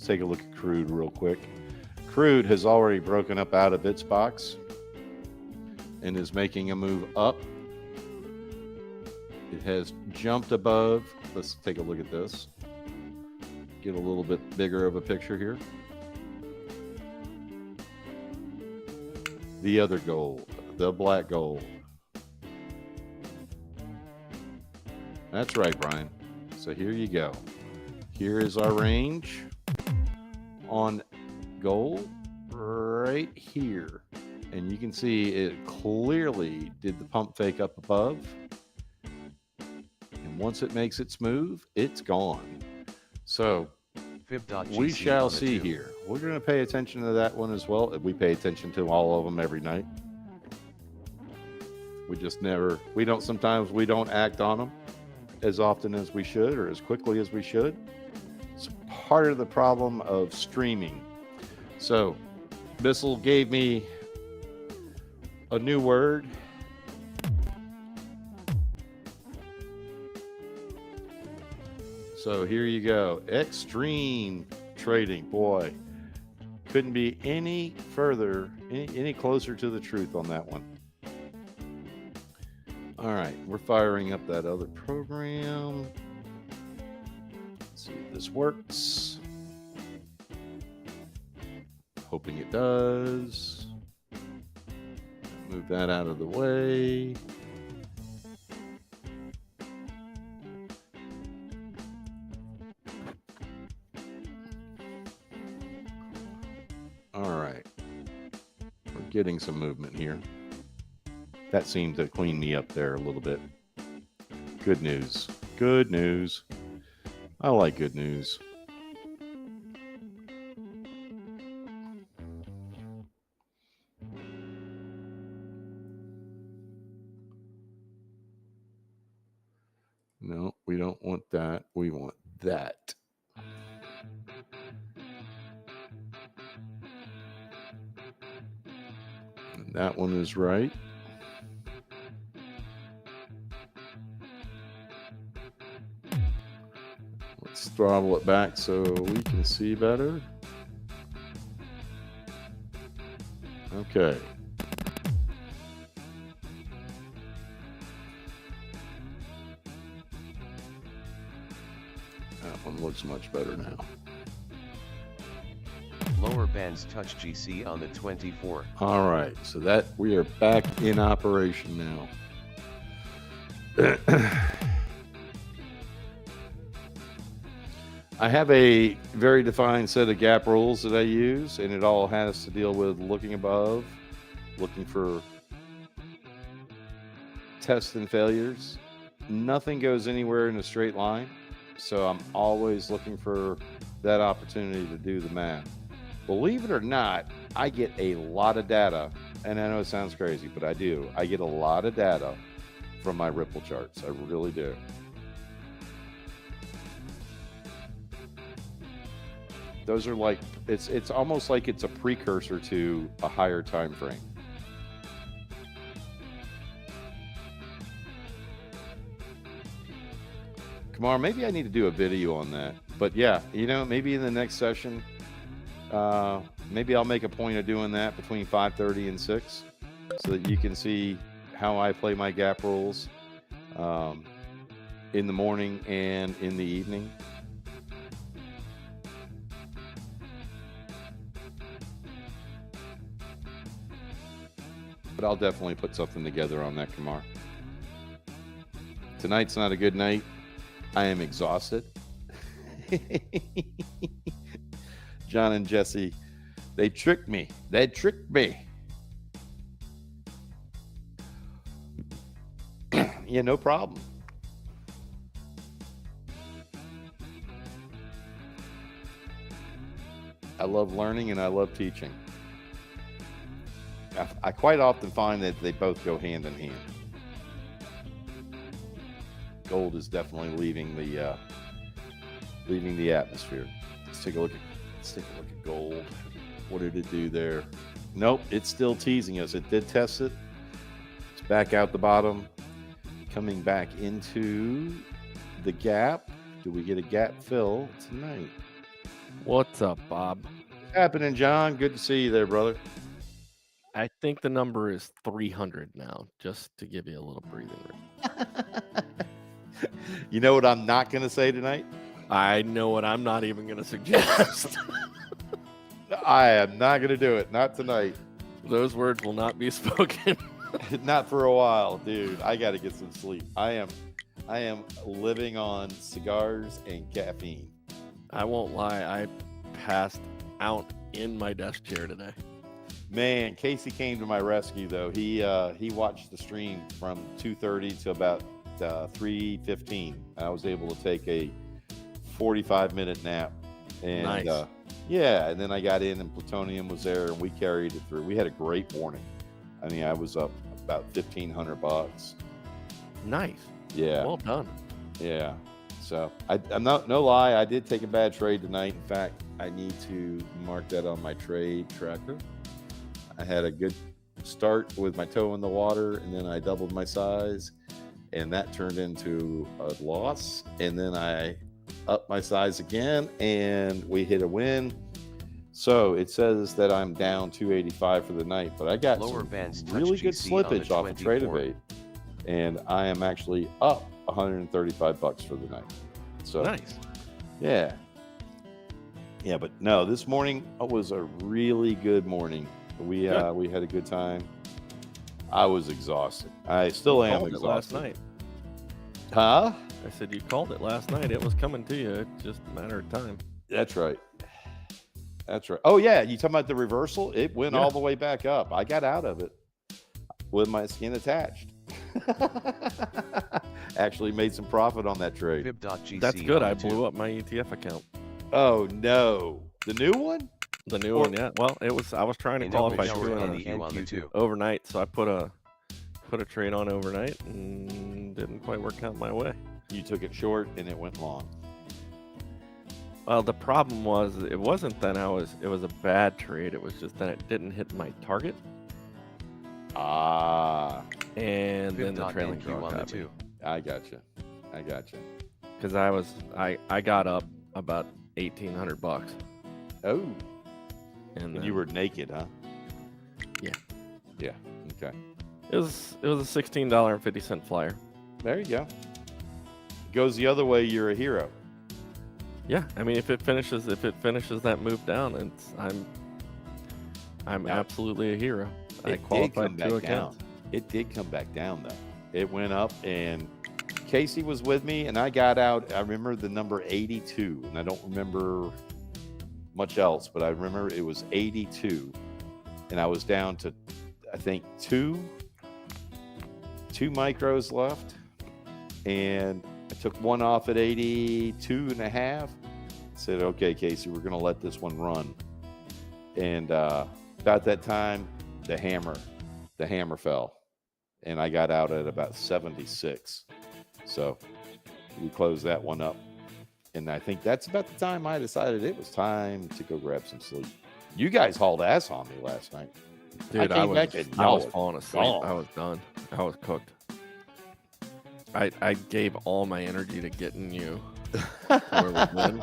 take a look at crude real quick. Crude has already broken up out of its box and is making a move up. It has jumped above. Let's take a look at this. Get a little bit bigger of a picture here. The other gold, the black gold. That's right, Brian. So here you go. Here is our range on gold right here. And you can see it clearly did the pump fake up above. And once it makes its move, it's gone. So we shall see here. We're going to pay attention to that one as well. We pay attention to all of them every night. We just never, sometimes we don't act on them as often as we should or as quickly as we should. It's part of the problem of streaming. So Bissell gave me a new word. So here you go. Extreme trading. Boy, couldn't be any further, any closer to the truth on that one. All right, we're firing up that other program. Let's see if this works. Hoping it does. Move that out of the way. All right, we're getting some movement here. That seemed to clean me up there a little bit. Good news. Good news. I like good news. No, we don't want that. We want that. And that one is right. Let's throttle it back so we can see better. Okay. That one looks much better now. Lower bands touch GC on the 24. All right, so that we are back in operation now. I have a very defined set of gap rules that I use, and it all has to deal with looking above, looking for tests and failures. Nothing goes anywhere in a straight line, so I'm always looking for that opportunity to do the math. Believe it or not, I get a lot of data, and I know it sounds crazy, but I do. I get a lot of data from my Ripple charts. I really do. Those are like, it's almost like it's a precursor to a higher time frame. Kamar, maybe I need to do a video on that. But yeah, you know, maybe in the next session, maybe I'll make a point of doing that between 5:30 and 6 so that you can see how I play my gap rules in the morning and in the evening. But I'll definitely put something together on that, Kamar. Tonight's not a good night. I am exhausted. John and Jesse, they tricked me. They tricked me. Yeah, no problem. I love learning and I love teaching. I quite often find that they both go hand in hand. Gold is definitely leaving the atmosphere. Let's take a look at gold. What did it do there? Nope, it's still teasing us. It did test it. It's back out the bottom, coming back into the gap. Do we get a gap fill tonight? What's up, Bob? What's happening, John? Good to see you there, brother. I think the number is 300 now, just to give you a little breathing room. You know what I'm not going to say tonight? I know what I'm not even going to suggest. I am not going to do it. Not tonight. Those words will not be spoken. Not for a while, dude. I got to get some sleep. I am living on cigars and caffeine. I won't lie. I passed out in my desk chair today. Man, Casey came to my rescue though. He watched the stream from 2:30 to about 3:15. I was able to take a 45-minute nap. And Nice. yeah, and then I got in and Plutonium was there and we carried it through. We had a great morning. I mean, I was up about $1,500. Nice. Yeah. Well done. Yeah. So I'm not, no lie, I did take a bad trade tonight. In fact, I need to mark that on my trade tracker. I had a good start with my toe in the water, and then I doubled my size, and that turned into a loss. And then I upped my size again, and we hit a win. So it says that I'm down 285 for the night, but I got Lower some bands touch really good GC on the slippage off of 24. Trading, and I am actually up $135 for the night. So Nice. yeah, but no, this morning was a really good morning. We Good. we had a good time. I was exhausted. I still am Called it last exhausted. night. Huh? I said you called it last night. It was coming to you. It's just a matter of time. That's right. That's right. Oh yeah, you talking about the reversal? It went Yeah. all the way back up. I got out of it with my skin attached. Actually made some profit on that trade. Fib.gc That's good. on I the 2. blew up my ETF account. Oh no, the new one? The new Or- one, yeah. Well, it was. I was trying to Endorsement qualify on for the it Q on the 2. overnight, so I put a trade on overnight and didn't quite work out my way. You took it short and it went long. Well, the problem was it wasn't that it was a bad trade. It was just that it didn't hit my target, Ah, and then the trailing Fib.nq draw on the got me. 2. I gotcha. Because I got up about $1,800, Oh, and and then you were naked, huh? Yeah. Yeah. Okay. it was a $16.50 flyer. There you go. Goes the other way, you're a hero. Yeah, I mean if it finishes that move down, I'm Yeah. absolutely a hero. I It did qualified come 2 back down. accounts. It did come back down though. It went up, and Casey was with me, and I got out. I remember the number 82, and I don't remember much else, but I remember it was 82, and I was down to, I think two micros left, and I took one off at 82 and a half. Said, okay, Casey, we're going to let this one run. And about that time, the hammer fell, and I got out at about 76. So we closed that one up. And I think that's about the time I decided it was time to go grab some sleep. You guys hauled ass on me last night. Dude, I came back and I y'all was were falling asleep. gone. I was done. I was cooked. I gave all my energy to getting you where we win,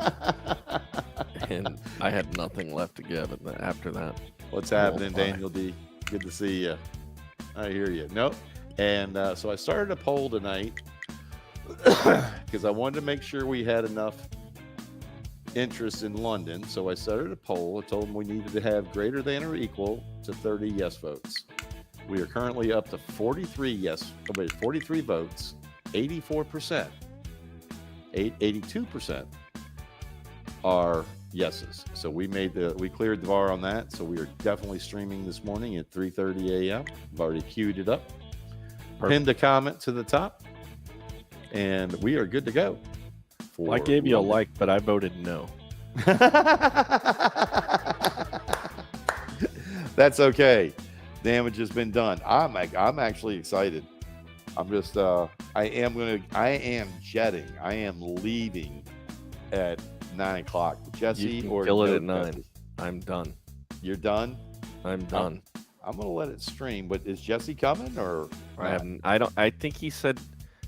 and I had nothing left to give after that. What's I won't happening, lie. Daniel D? Good to see you. I hear you. Nope. And so I started a poll tonight because I wanted to make sure we had enough interest in London. So I started a poll. I told them we needed to have greater than or equal to 30 yes votes. We are currently up to 43 votes, 84%, 82% are yeses. So we cleared the bar on that. So we are definitely streaming this morning at 3:30 a.m. I've already queued it up. Pinned a comment to the top, and we are good to go. Well, I gave you a London. like, but I voted no. That's okay. Damage has been done. I'm actually excited. I'm just I am jetting. I am leaving at 9 o'clock. Jesse You can or kill it no at 9. Jesse? I'm done. You're done? I'm done. I'm gonna let it stream, but is Jesse coming or I haven't. I think he said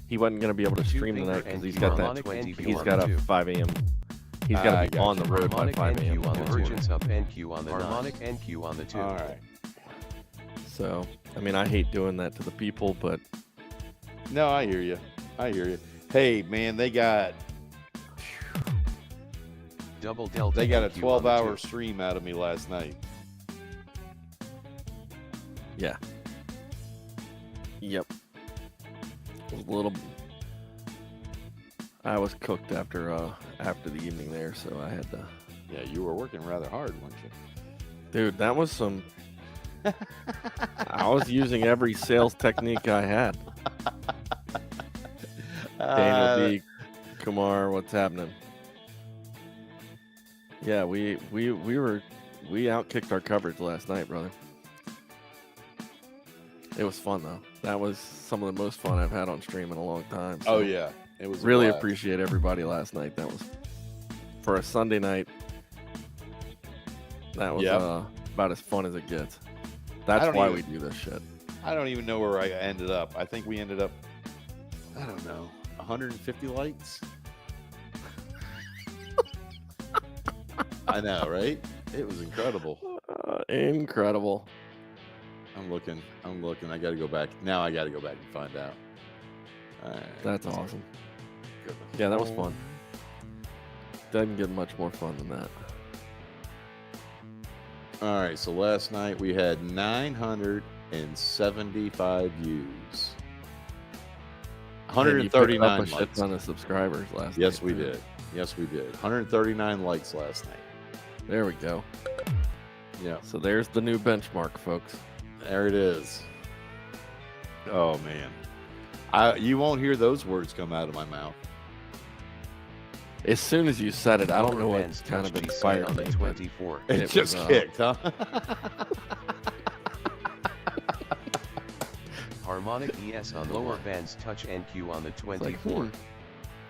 he wasn't going to be able to stream tonight because he's got that. He's got a 5 a.m. He's got to be got on you. the road by Harmonic 5 a.m. NQ on the tomorrow. Divergence up NQ on the Harmonic NQ on the 2. All right. So, I mean, I hate doing that to the people, but No, I hear you. I hear you. Hey, man, they got Double Delta a NQ on the 12-hour 2. stream out of me last night. yeah. Yep. It was a little. I was cooked after the evening there, so I had to. Yeah, you were working rather hard, weren't you? Dude, that was some. I was using every sales technique I had. Daniel D. Kumar, what's happening? Yeah, we outkicked our coverage last night, brother. It was fun though. That was some of the most fun I've had on stream in a long time. Oh so yeah, it was a really blast. appreciate everybody last night. That was for a Sunday night. That was Yep. about as fun as it gets. I That's don't why even- we do this shit. I don't even know where I ended up. I think we ended up, I don't know, 150 likes. I know, right? It was incredible. Incredible. I'm looking. I got to go back. Now I got to go back and find out. All right. That's awesome. Go to Yeah, that was home. fun. Doesn't get much more fun than that. All right. So last night we had 975 views. And you picked up 139 a shit likes. ton of subscribers last night. Yes, we too. did. Yes, we did. 139 likes last night. There we go. Yeah. So there's the new benchmark, folks. There it is. Oh man, you won't hear those words come out of my mouth. As soon as you said it, I don't know what Bands kind of touch inspired on me. the but 24. It It just was, kicked, huh? Harmonic ES on the lower bands touch NQ on the it's like, 24.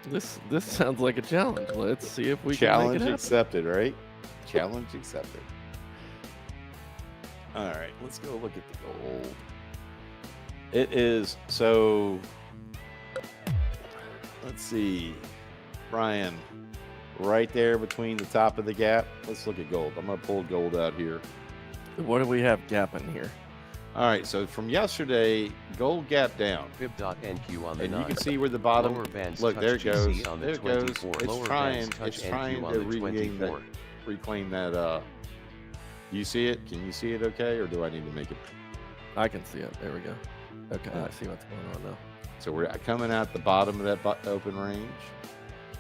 this sounds like a challenge. Let's see if we Challenge can make it happen. accepted, right? Challenge accepted. All right, let's go look at the gold. It is so. Let's see, Brian, right there between the top of the gap. Let's look at gold. I'm gonna pull gold out here. What do we have gapping here? All right, so from yesterday, gold gap down. Fib.NQ on the And 9. you can see where the bottom. Lower bands Look, touch there it goes. GC on the There it goes. 24. It's Lower trying. bands touch It's trying NQ on to the regain that. 24. Reclaim that. You see it? Can you see it? Okay, or do I need to make it? I can see it. There we go. Okay, I see what's going on now. So we're coming out the bottom of that open range.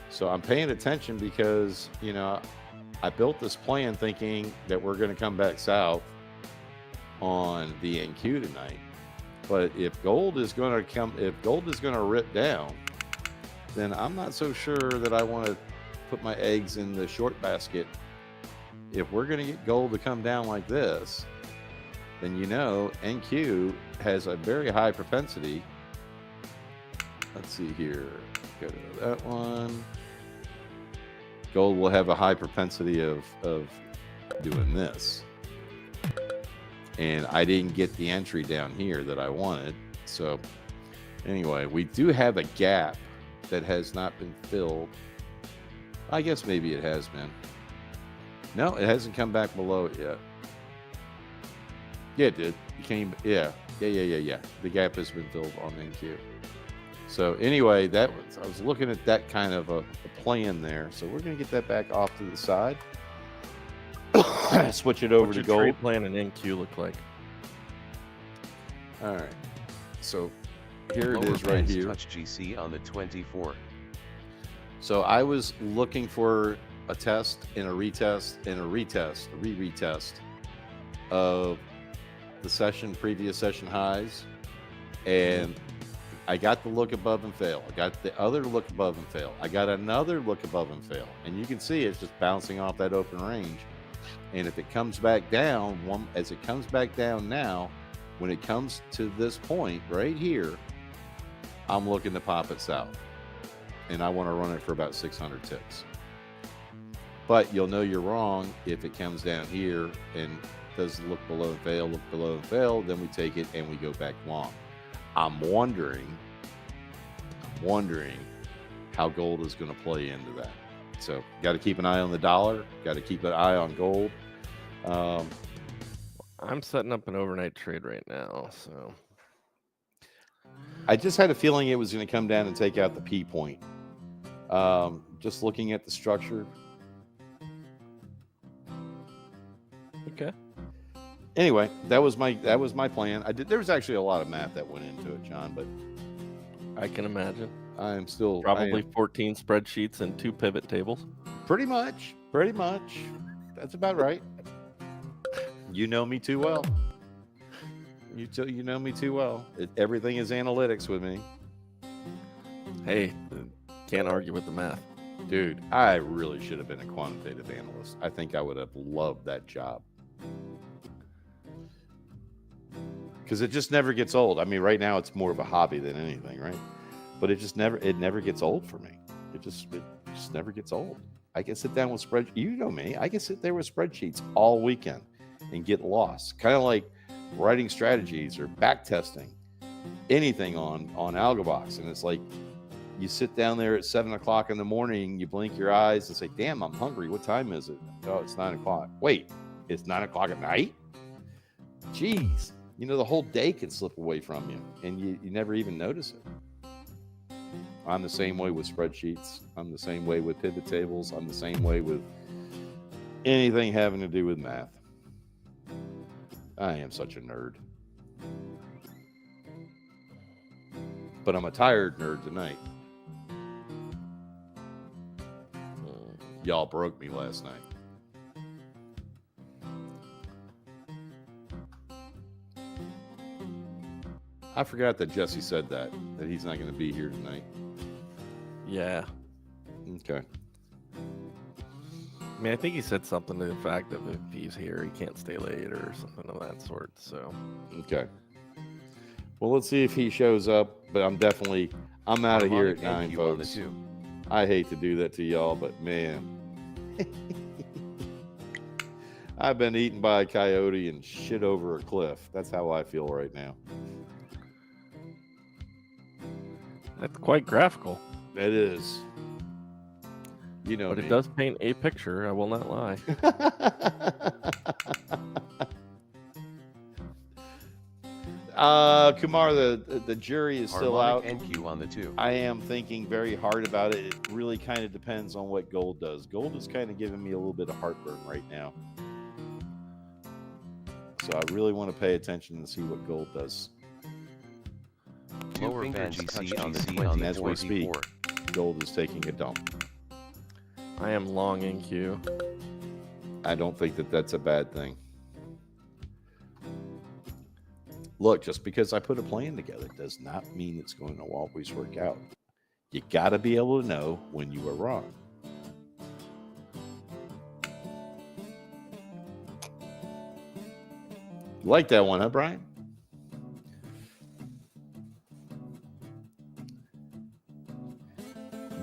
So I'm paying attention because I built this plan thinking that we're going to come back south on the NQ tonight. But if gold is going to rip down, then I'm not so sure that I want to put my eggs in the short basket. If we're going to get gold to come down like this, then NQ has a very high propensity. Let's see here. Go to that one. Gold will have a high propensity of doing this. And I didn't get the entry down here that I wanted. So anyway, we do have a gap that has not been filled. I guess maybe it has been. No, it hasn't come back below it yet. Yeah, it did. It came. Yeah. The gap has been filled on NQ. So anyway, I was looking at that kind of a plan there. So we're gonna get that back off to the side. Switch it over What's to your gold. trade plan and NQ look like? All right. So here it Lower is right bands here. touch GC on the 24. So I was looking for a test and a retest and a retest of the previous session highs. And I got the look above and fail. I got the other look above and fail. I got another look above and fail. And you can see it's just bouncing off that open range. And if it comes back down, as it comes back down now, when it comes to this point right here, I'm looking to pop it south. And I want to run it for about 600 ticks. But you'll know you're wrong if it comes down here and does look below and fail, then we take it and we go back long. I'm wondering how gold is going to play into that. So got to keep an eye on the dollar. Got to keep an eye on gold. I'm setting up an overnight trade right now, so I just had a feeling it was going to come down and take out the P point. Just looking at the structure. okay. Anyway, that was my plan. There was actually a lot of math that went into it, John, but I can imagine. I'm still Probably 14 spreadsheets and 2 pivot tables. pretty much. That's about right. You know me too well. You know me too well. Everything is analytics with me. Hey, can't argue with the math. Dude, I really should have been a quantitative analyst. I think I would have loved that job. Because it just never gets old. I mean, right now it's more of a hobby than anything, right? But it never gets old for me. It just never gets old. I can sit down with spreadsheets. You know me. I can sit there with spreadsheets all weekend and get lost. Kind of like writing strategies or back testing, anything on AlgoBox. And it's like you sit down there at 7 o'clock in the morning, you blink your eyes and say, damn, I'm hungry. What time is it? Oh, it's 9 o'clock. Wait, it's 9 o'clock at night? Jeez. You know, the whole day can slip away from you and you never even notice it. I'm the same way with spreadsheets. I'm the same way with pivot tables. I'm the same way with anything having to do with math. I am such a nerd. But I'm a tired nerd tonight. Y'all broke me last night. I forgot that Jesse said that he's not going to be here tonight. Yeah. Okay. I mean, I think he said something to the fact that if he's here, he can't stay late or something of that sort. So, okay. Well, let's see if he shows up. But I'm out of here at 9, folks. I hate to do that to y'all, but man, I've been eaten by a coyote and shit over a cliff. That's how I feel right now. That's quite graphical. It is. You know, but it does paint a picture. I will not lie. Kumar, the jury is still out. NQ on the 2. I am thinking very hard about it. It really kind of depends on what gold does. Gold is kind of giving me a little bit of heartburn right now. So I really want to pay attention and see what gold does. Lower band GC on the 20, and as we speak, gold is taking a dump. I am long NQ. I don't think that that's a bad thing. Look, just because I put a plan together does not mean it's going to always work out. You got to be able to know when you are wrong. You like that one, huh, Brian?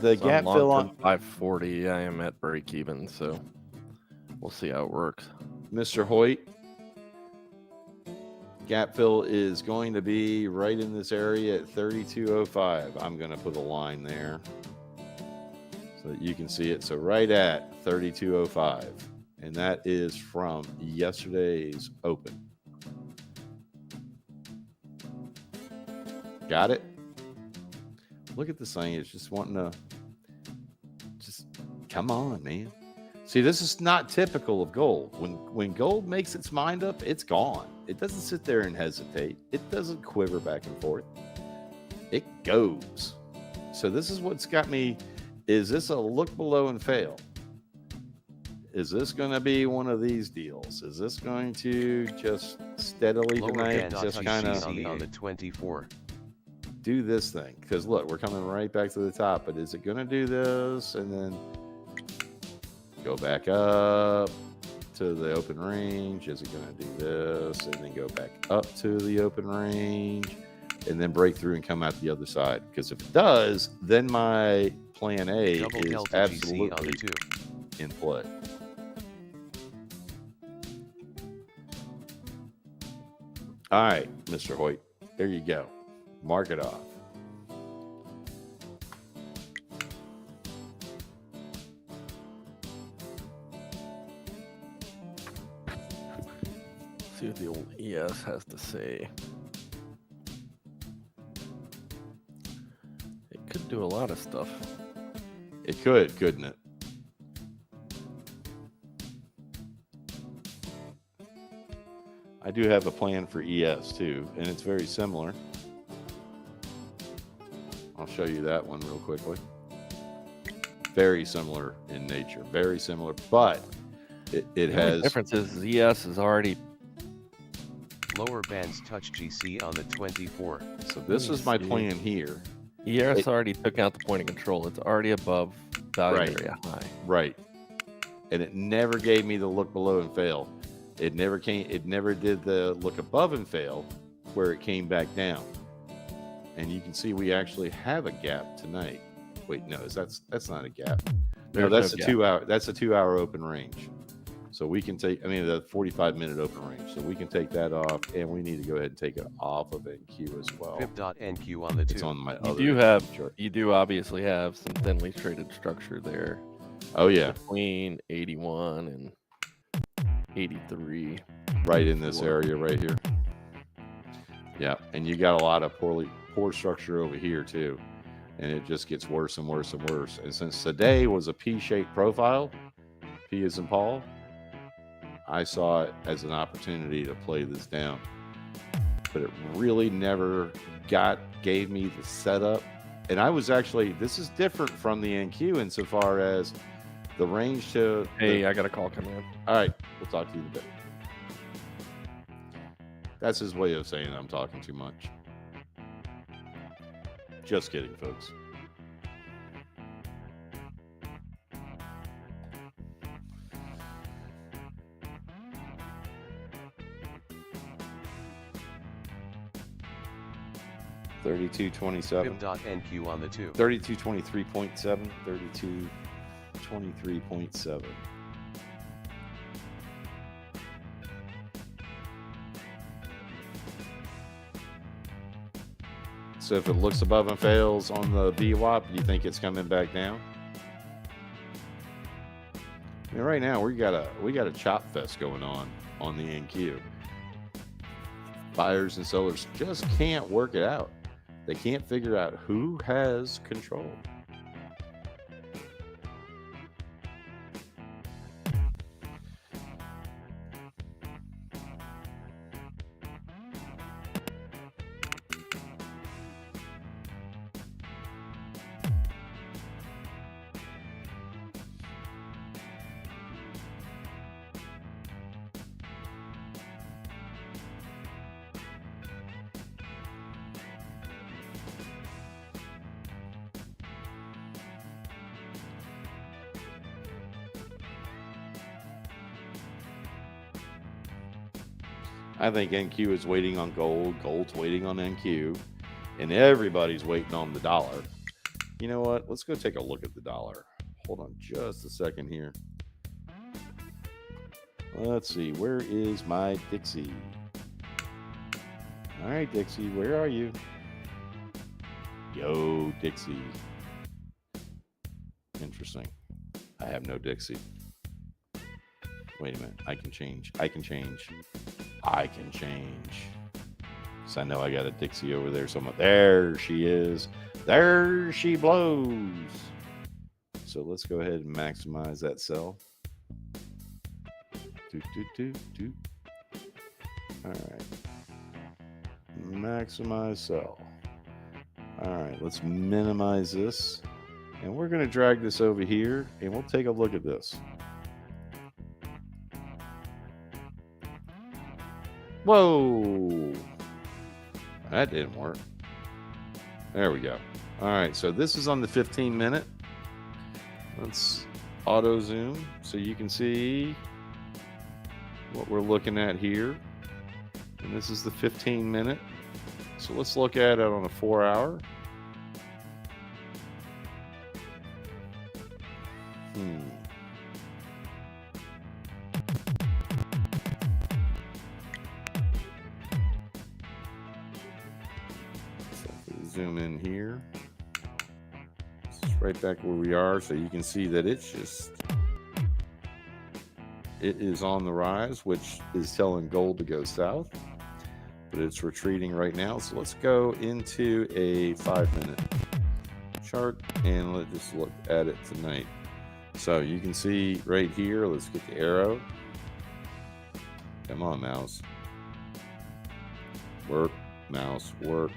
The So gap fill on 540. I am at break even, so we'll see how it works. Mr. Hoyt. Gap fill is going to be right in this area at 32.05. I'm going to put a line there so that you can see it. So right at 32.05. And that is from yesterday's open. Got it? Look at this thing. It's just wanting to just come on, man. See, this is not typical of gold. When gold makes its mind up, it's gone. It doesn't sit there and hesitate. It doesn't quiver back and forth. It goes. So this is what's got me. Is this a look below and fail? Is this going to be one of these deals? Is this going to just steadily tonight, just kind of on the 24? Do this thing? Because look, we're coming right back to the top. But is it going to do this and then go back up to the open range? Is it going to do this and then go back up to the open range and then break through and come out the other side? Because if it does, then my plan A is absolutely in play. All right, Mr. Hoyt, there you go. Mark it off. see what the old ES has to say. It could do a lot of stuff. It could, couldn't it? I do have a plan for ES too, and it's very similar. I'll show you that one real quickly. Very similar in nature, very similar, but it The only has difference is ES is already. Lower bands touch GC on the 24. So this Let is me my see. plan here. ES already took out the point of control. It's already above value Right. area high. Right. And it never gave me the look below and fail. It never did the look above and fail where it came back down. And you can see we actually have a gap tonight. Wait, no, that's not a gap. No, There's that's no a gap. 2 hour. That's a 2 hour open range. So we can take, the 45-minute open range. So we can take that off, and we need to go ahead and take it off of NQ as well. Fib.NQ on the 2. It's on my You other do have, chart. you do obviously have some thinly traded structure there Oh yeah, between 81 and 83. right in this 84. area right here. Yeah, and you got a lot of poor structure over here too, and it just gets worse and worse and worse. And since today was a P-shaped profile, P as in Paul, I saw it as an opportunity to play this down, but it really never gave me the setup. And I was actually, this is different from the NQ insofar as the range to. Hey, I got a call coming in. All right, we'll talk to you in a bit. That's his way of saying I'm talking too much. Just kidding, folks. $32.27. Fib.NQ on the 2. 3223.7. 3223.7. So if it looks above and fails on the VWAP, you think it's coming back down? I mean, right now we got a chop fest going on the NQ. Buyers and sellers just can't work it out. They can't figure out who has control. I think NQ is waiting on gold. Gold's waiting on NQ. And everybody's waiting on the dollar. You know what? Let's go take a look at the dollar. Hold on just a second here. Let's see. Where is my Dixie? All right, Dixie. Where are you? Yo, Dixie. Interesting. I have no Dixie. Wait a minute. I can change. So I know I got a Dixie over there somewhere. There she is. There she blows. So let's go ahead and maximize that sell. All right. Maximize sell. All right. Let's minimize this. And we're going to drag this over here and we'll take a look at this. Whoa, that didn't work. There we go. All right, so this is on the 15-minute. Let's auto zoom so you can see what we're looking at here. And this is the 15-minute. So let's look at it on a 4-hour. Zoom in here. It's right back where we are, so you can see that it's it is on the rise, which is telling gold to go south, but it's retreating right now. So let's go into a 5-minute chart and let's just look at it tonight. So you can see right here, let's get the arrow. Come on, mouse. Work, mouse, work.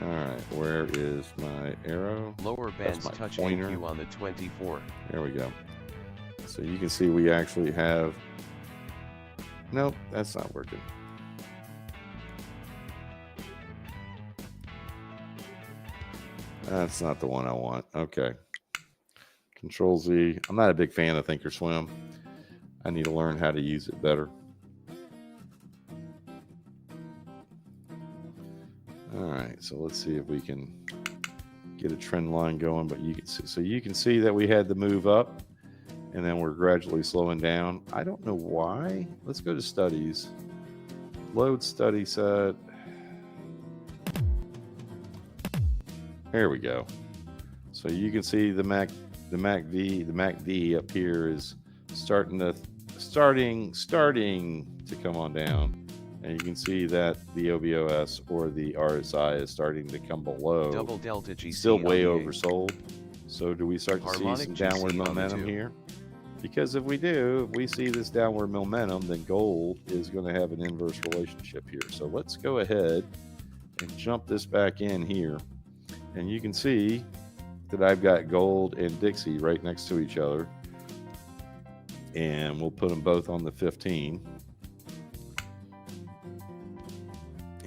All right, where is my arrow? Lower bands touch NQ on the 24. There we go. So you can see we actually have, nope, that's not working. That's not the one I want. Okay. Control Z. I'm not a big fan of Thinkorswim. I need to learn how to use it better. All right, so let's see if we can get a trend line going. But you can see, so you can see that we had the move up, and then we're gradually slowing down. I don't know why. Let's go to studies. Load study set. There we go. So you can see the MACD up here is starting to come on down. And you can see that the OBOS or the RSI is starting to come below. Double delta GC still way oversold. So do we start to see some downward momentum here? Because if we do, if we see this downward momentum, then gold is going to have an inverse relationship here. So let's go ahead and jump this back in here. And you can see that I've got gold and Dixie right next to each other. And we'll put them both on the 15.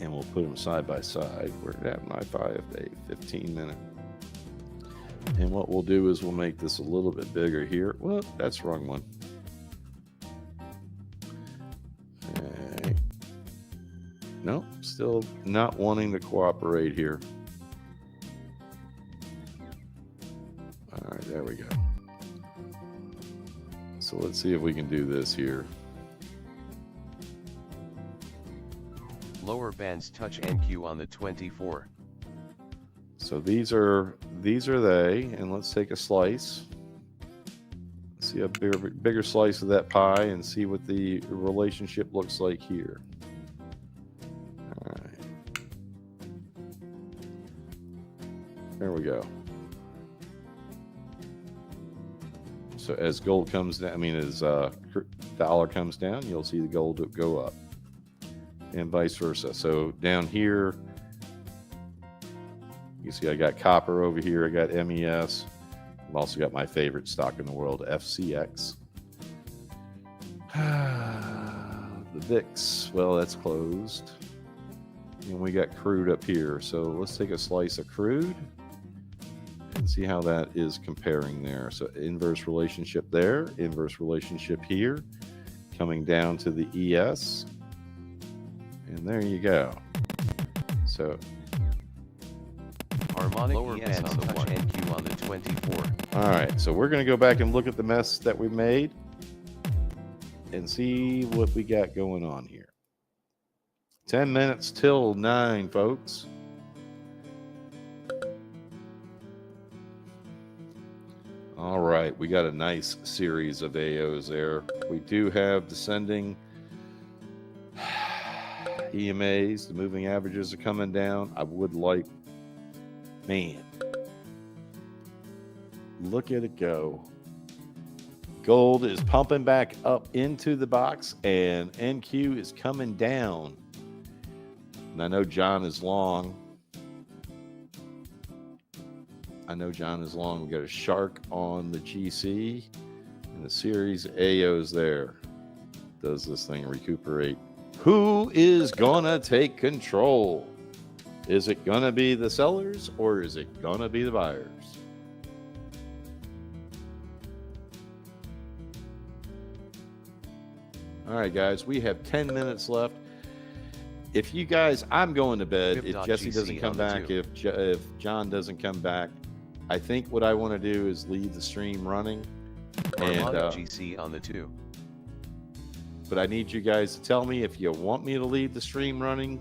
And we'll put them side by side. We're at my 15-minute. And what we'll do is we'll make this a little bit bigger here. Well, that's the wrong one. Okay. Nope, still not wanting to cooperate here. All right, there we go. So let's see if we can do this here. Lower bands touch NQ on the 24. So these are they, and let's take a slice. See a bigger slice of that pie and see what the relationship looks like here. All right. There we go. So as gold comes down, as dollar comes down, you'll see the gold go up. And vice versa. So down here, you see I got copper over here. I got MES. I've also got my favorite stock in the world, FCX. The VIX, well, that's closed. And we got crude up here. So let's take a slice of crude and see how that is comparing there. So inverse relationship there, inverse relationship here, coming down to the ES. And there you go. So harmonic lower bands on the touch NQ on the 24. All right, so we're going to go back and look at the mess that we made and see what we got going on here. 10 minutes till 9, folks. All right, we got a nice series of AOs there. We do have descending EMAs. The moving averages are coming down. I would like, man, look at it go. Gold is pumping back up into the box and NQ is coming down. And I know John is long. We got a shark on the GC and the series AOs there. Does this thing recuperate? Who is gonna take control? Is it gonna be the sellers or is it gonna be the buyers? All right, guys, we have 10 minutes left. If you guys, I'm going to bed. If Jesse doesn't come back, if John doesn't come back, I think what I want to do is leave the stream running. And GC on the 2. But I need you guys to tell me if you want me to leave the stream running.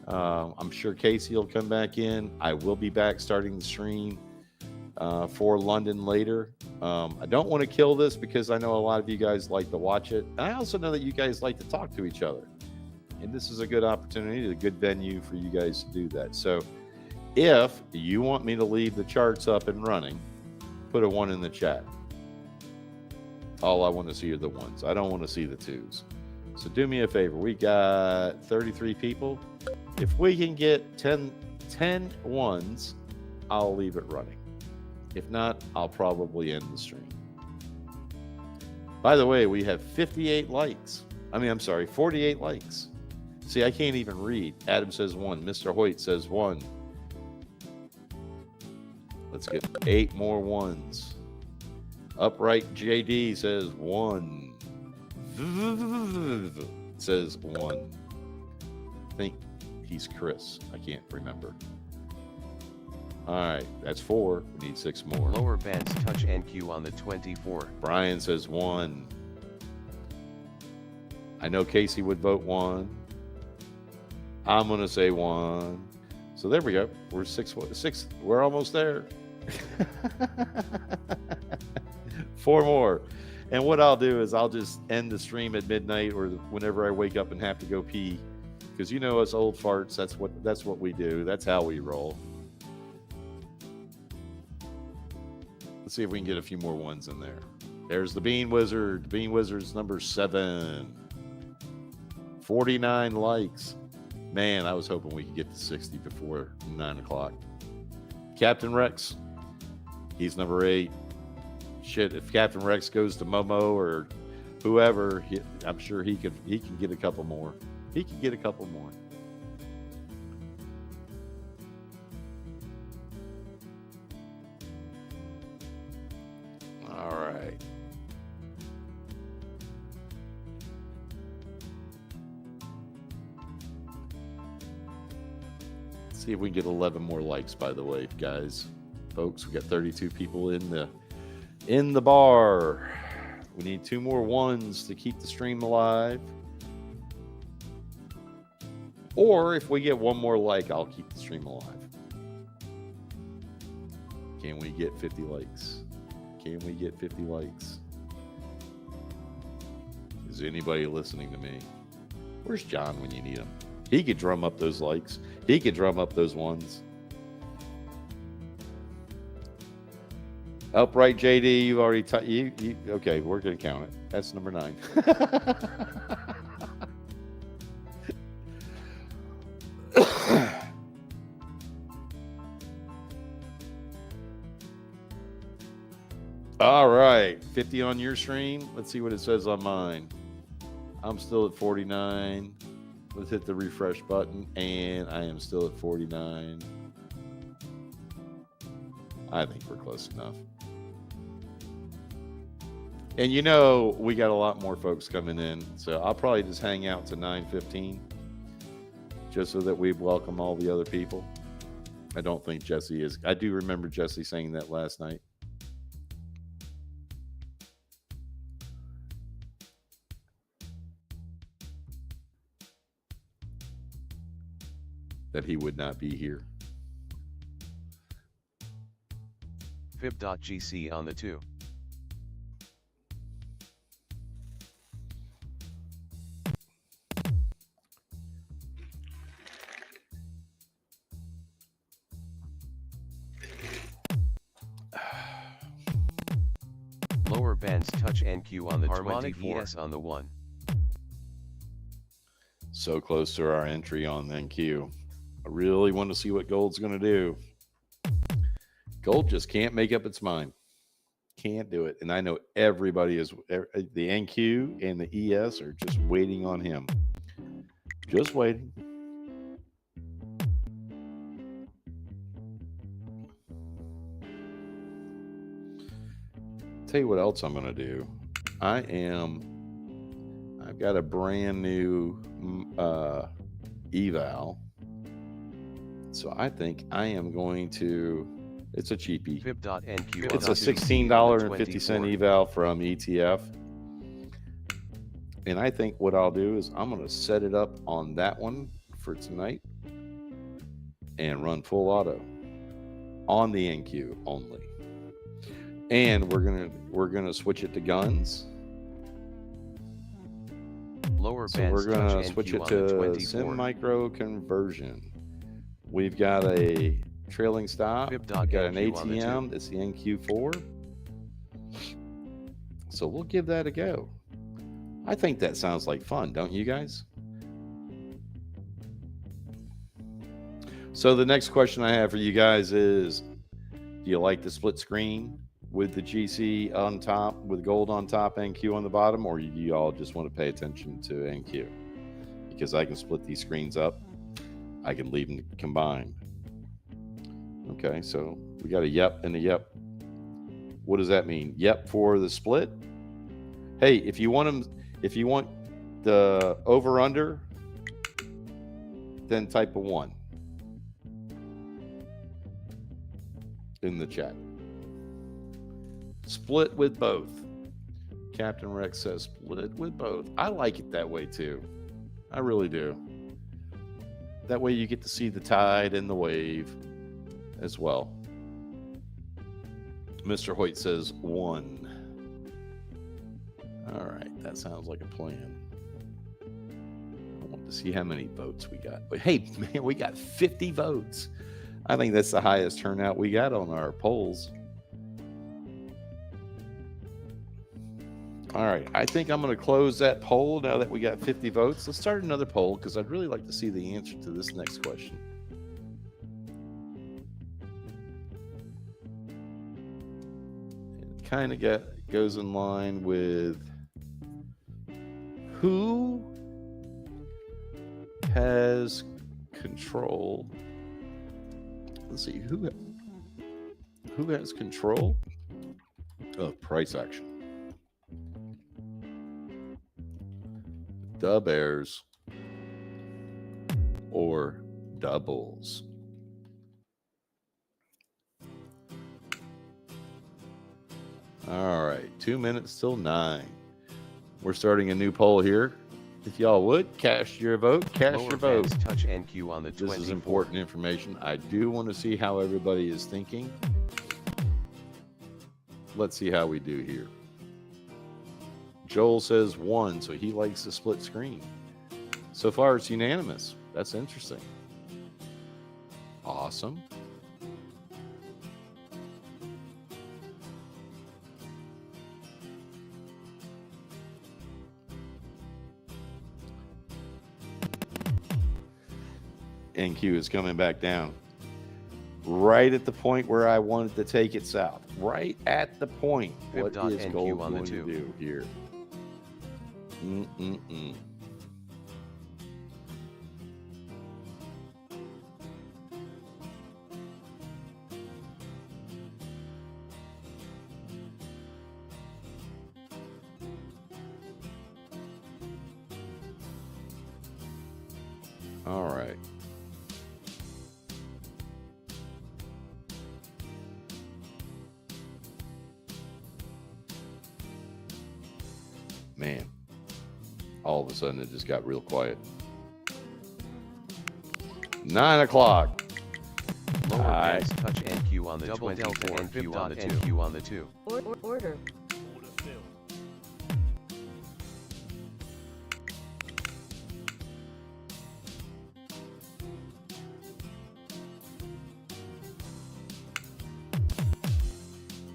I'm sure Casey will come back in. I will be back starting the stream. for London later. I don't want to kill this because I know a lot of you guys like to watch it. I also know that you guys like to talk to each other. And this is a good opportunity, a good venue for you guys to do that. So if you want me to leave the charts up and running, put a 1 in the chat. All I want to see are the 1s. I don't want to see the 2s. So do me a favor. We got 33 people. If we can get 10 1s, I'll leave it running. If not, I'll probably end the stream. By the way, we have 58 likes. I'm sorry, 48 likes. See, I can't even read. Adam says 1. Mr. Hoyt says 1. Let's get 8 more 1s. Upright JD says 1. Says 1. I think he's Chris. I can't remember. All right, that's 4. We need 6 more. Lower bands touch NQ on the 24. Brian says 1. I know Casey would vote 1. I'm going to say 1. So there we go. We're 6. We're almost there. 4 more. And what I'll do is I'll just end the stream at midnight or whenever I wake up and have to go pee. Because you know us old farts, that's what we do. That's how we roll. Let's see if we can get a few more 1s in there. There's the Bean Wizard. Bean Wizard's number 7. 49 likes. Man, I was hoping we could get to 60 before 9 o'clock. Captain Rex, he's number 8. Shit, if Captain Rex goes to Momo or whoever, I'm sure he can get a couple more. He can get a couple more. All right. Let's see if we can get 11 more likes, by the way, guys. Folks, we got 32 people in the bar. We need 2 more 1s to keep the stream alive. Or if we get 1 more like, I'll keep the stream alive. Can we get 50 likes? Can we get 50 likes? Is anybody listening to me? Where's John when you need him? He could drum up those likes. He could drum up those 1s. Upright JD, you've already okay, we're going to count it. That's number 9. All right, 50 on your stream. Let's see what it says on mine. I'm still at 49. Let's hit the refresh button, and I am still at 49. I think we're close enough. And you know, we got a lot more folks coming in, so I'll probably just hang out to 9:15 just so that we welcome all the other people. I don't think Jesse is. I do remember Jesse saying that last night. That he would not be here. Fib.gc on the 2. Lower bands touch NQ on the Harmonic 24. ES on the 1. So close to our entry on NQ. I really want to see what gold's going to do. Gold just can't make up its mind. Can't do it. And I know everybody is, the NQ and the ES are just waiting on him. Just waiting. Tell you what else I'm going to do. I've got a brand new eval. So I think I am going to, it's a cheapie. Fib.NQ. It's a $16.50 eval from ETF. And I think what I'll do is I'm going to set it up on that one for tonight and run full auto on the NQ only. And we're gonna switch it to guns. Lower So bands we're touch gonna and switch Q it on the to 24. sim micro conversion. We've got a trailing stop. We've got an Fib.NQ on the ATM. It's the NQ4. So we'll give that a go. I think that sounds like fun, don't you guys? So the next question I have for you guys is, do you like the split screen with the GC on top, with gold on top, NQ on the bottom, or do you all just want to pay attention to NQ? Because I can split these screens up. I can leave them combined. Okay, so we got a yep and a yep. What does that mean? Yep for the split. Hey, if you want the over under, then type a 1 in the chat. Split with both. Captain Rex says split with both. I like it that way too. I really do. That way you get to see the tide and the wave as well. Mr. Hoyt says 1. All right, that sounds like a plan. I want to see how many votes we got. But hey, man, we got 50 votes. I think that's the highest turnout we got on our polls. All right, I think I'm going to close that poll now that we got 50 votes. Let's start another poll because I'd really like to see the answer to this next question. It kind of goes in line with who has control. Let's see, who has control of price action? The bears or doubles? All right, 2 minutes till 9. We're starting a new poll here. If y'all would, cast your vote. Cast Lower your vote. bands touch NQ on the 24. This is important information. I do want to see how everybody is thinking. Let's see how we do here. Joel says 1, so he likes the split screen. So far, it's unanimous. That's interesting. Awesome. NQ is coming back down. Right at the point where I wanted to take it south. Right at the point. What is Fib.NQ gold on the going to 2. do here? All right. Man, all of a sudden it just got real quiet. 9 o'clock. Lower All right. bands touch NQ on the double 24 delta and Fib on the 2. NQ on the 2. Order.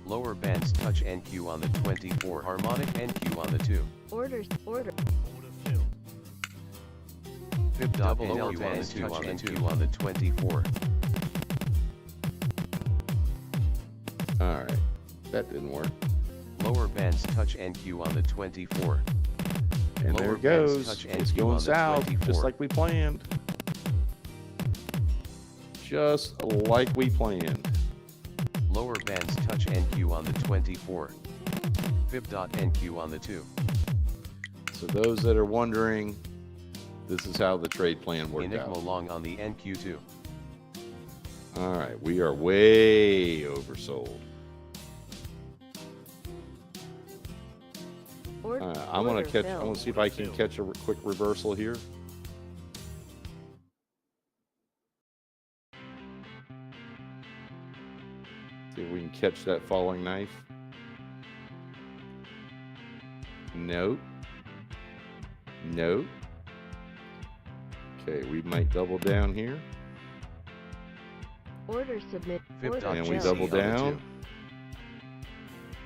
Lower bands touch NQ on the 24. Harmonic NQ on the 2. Order. Fib double NQ on the 2 on the 2 on the 24. All right. That didn't work. Lower bands touch NQ on the 24. And there Lower it bands goes. touch It's NQ going on the south, 24. just like we planned. Just like we planned. Lower bands touch NQ on the 24. Fib.NQ on the 2. So those that are wondering, this is how the trade plan worked Enigma out. long on the NQ2. All right, we are way oversold. I'm gonna catch. I want to see if I can catch a quick reversal here. See if we can catch that falling knife. Nope. Nope. Okay, we might double down here. Order submit. Fib Order dot And we GC failed. double on the down. 2.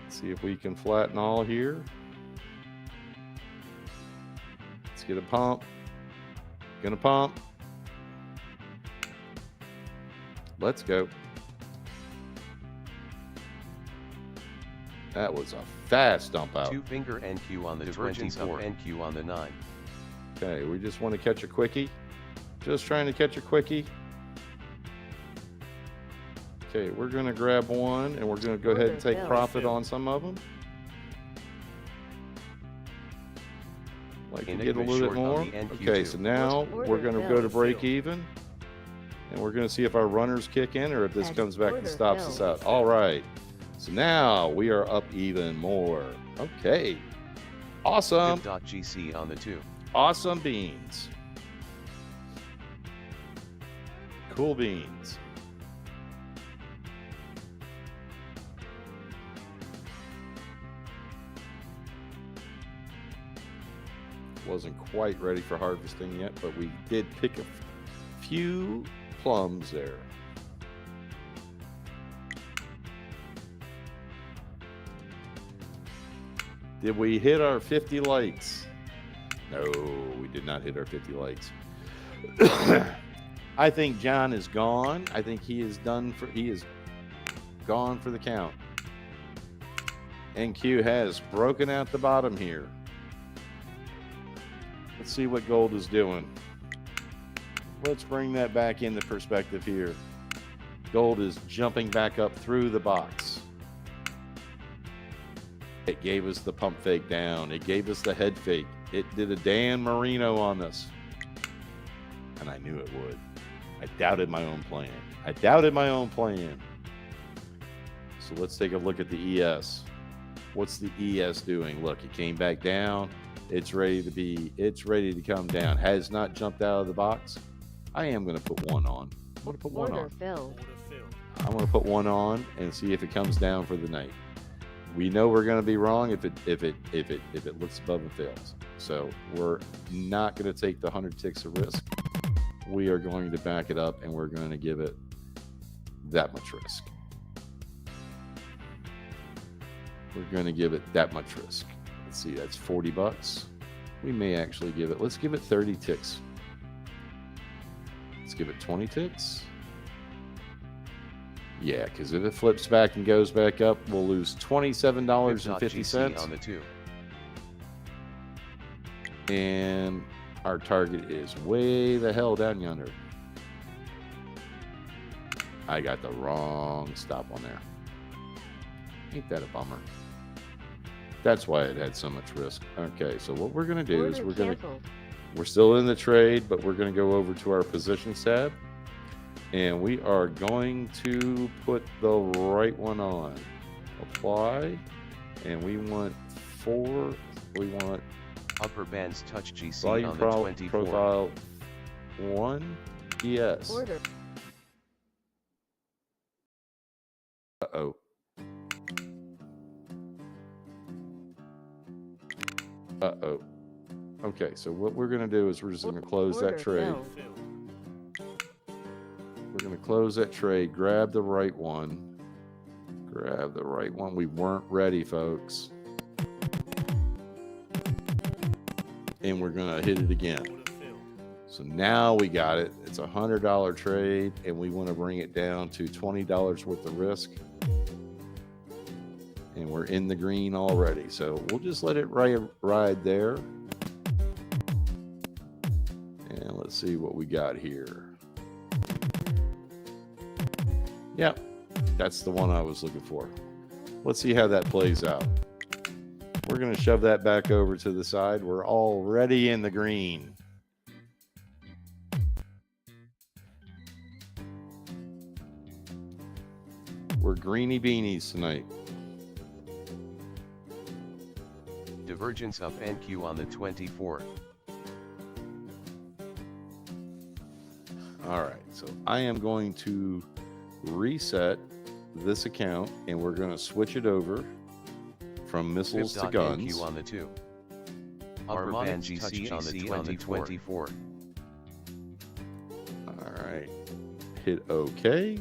See if we can flatten all here. Let's get a pump. Gonna pump. Let's go. That was a fast dump out. 2 finger NQ on the Divergence up 24. NQ on the 9. Okay, we just want to catch a quickie. Just trying to catch a quickie. Okay, we're going to grab one and we're going to go ahead and take Order profit failed. on some of them. Like to Enigma get a little bit short on more. the NQ2. Okay, so now Order we're going to go to failed. break even. And we're going to see if our runners kick in or if this As comes back and order stops us failed. out. All right. So now we are up even more. Okay. Awesome. Fib dot GC on the 2. Awesome beans. Cool beans. Wasn't quite ready for harvesting yet, but we did pick a few plums there. Did we hit our 50 likes? No, we did not hit our 50 likes. I think John is gone. I think he is gone for the count. NQ has broken out the bottom here. Let's see what gold is doing. Let's bring that back into perspective here. Gold is jumping back up through the box. It gave us the pump fake down. It gave us the head fake. It did a Dan Marino on us. And I knew it would. I doubted my own plan. I doubted my own plan. So let's take a look at the ES. What's the ES doing? Look, it came back down. It's ready to come down. Has not jumped out of the box. I am going to put one on. I'm going to put one Order on. failed. I'm going to put one on and see if it comes down for the night. We know we're going to be wrong if it looks above and fails. So we're not going to take the 100 ticks of risk. We are going to back it up and we're going to give it that much risk. We're going to give it that much risk. Let's see, that's 40 bucks. We may actually give it, let's give it 30 ticks. Let's give it 20 ticks. Yeah, because if it flips back and goes back up, we'll lose $27.50 on the 2. And our target is way the hell down yonder. I got the wrong stop on there. Ain't that a bummer? That's why it had so much risk. Okay, so what we're going to do is Order we're still in the trade, but we're going to go over to our positions tab. And we are going to put the right one on. Apply. And we want Upper bands touch GC volume on the 24. profile 1. Yes. Order. Uh-oh. Uh-oh. Okay, so what we're going to do is we're just going to close that Order trade. failed. We're going to close that trade, grab the right one. Grab the right one. We weren't ready, folks. And we're going to hit it again. So now we got it. It's a $100 trade, and we want to bring it down to $20 worth of risk. And we're in the green already. So we'll just let it ride there. And let's see what we got here. Yep, that's the one I was looking for. Let's see how that plays out. We're going to shove that back over to the side. We're already in the green. We're greeny beanies tonight. Divergence up NQ on the 24. All right, so I am going to reset this account and we're going to switch it over from missiles to guns. NQ on the 2. Upper band GC on the 24. All right. Hit OK.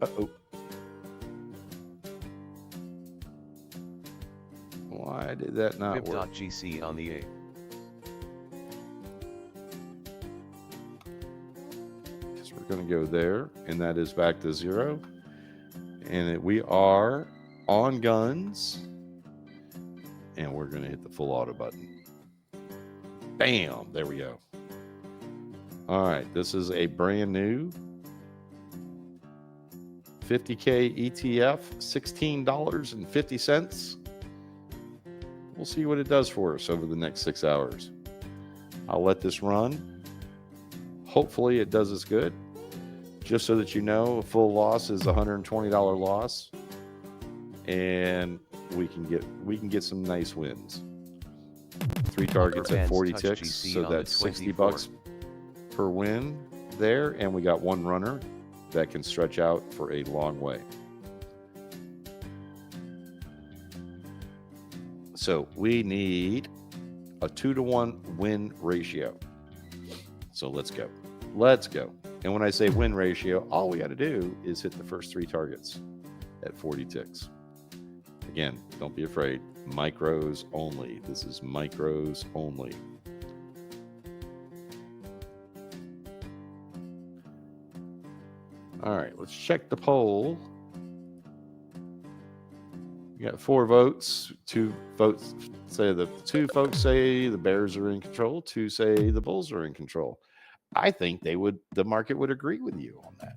Uh-oh. Why did that not work? Fib.GC on the A. Because we're going to go there, and that is back to 0. And we are on guns, and we're going to hit the full auto button. Bam! There we go. All right, this is a brand new 50K ETF, $16.50. We'll see what it does for us over the next 6 hours. I'll let this run. Hopefully it does us good. Just so that you know, a full loss is a $120 loss. And we can get some nice wins. 3 targets at 40 ticks, so that's 60 bucks per win there, and we got 1 runner that can stretch out for a long way. So we need a 2-to-1 win ratio. So let's go. Let's go. And when I say win ratio, all we got to do is hit the first 3 targets at 40 ticks. Again, don't be afraid. Micros only. This is micros only. All right, let's check the poll. We got 4 votes. 2 votes say the 2 folks say the Bears are in control. 2 say the Bulls are in control. I think the market would agree with you on that.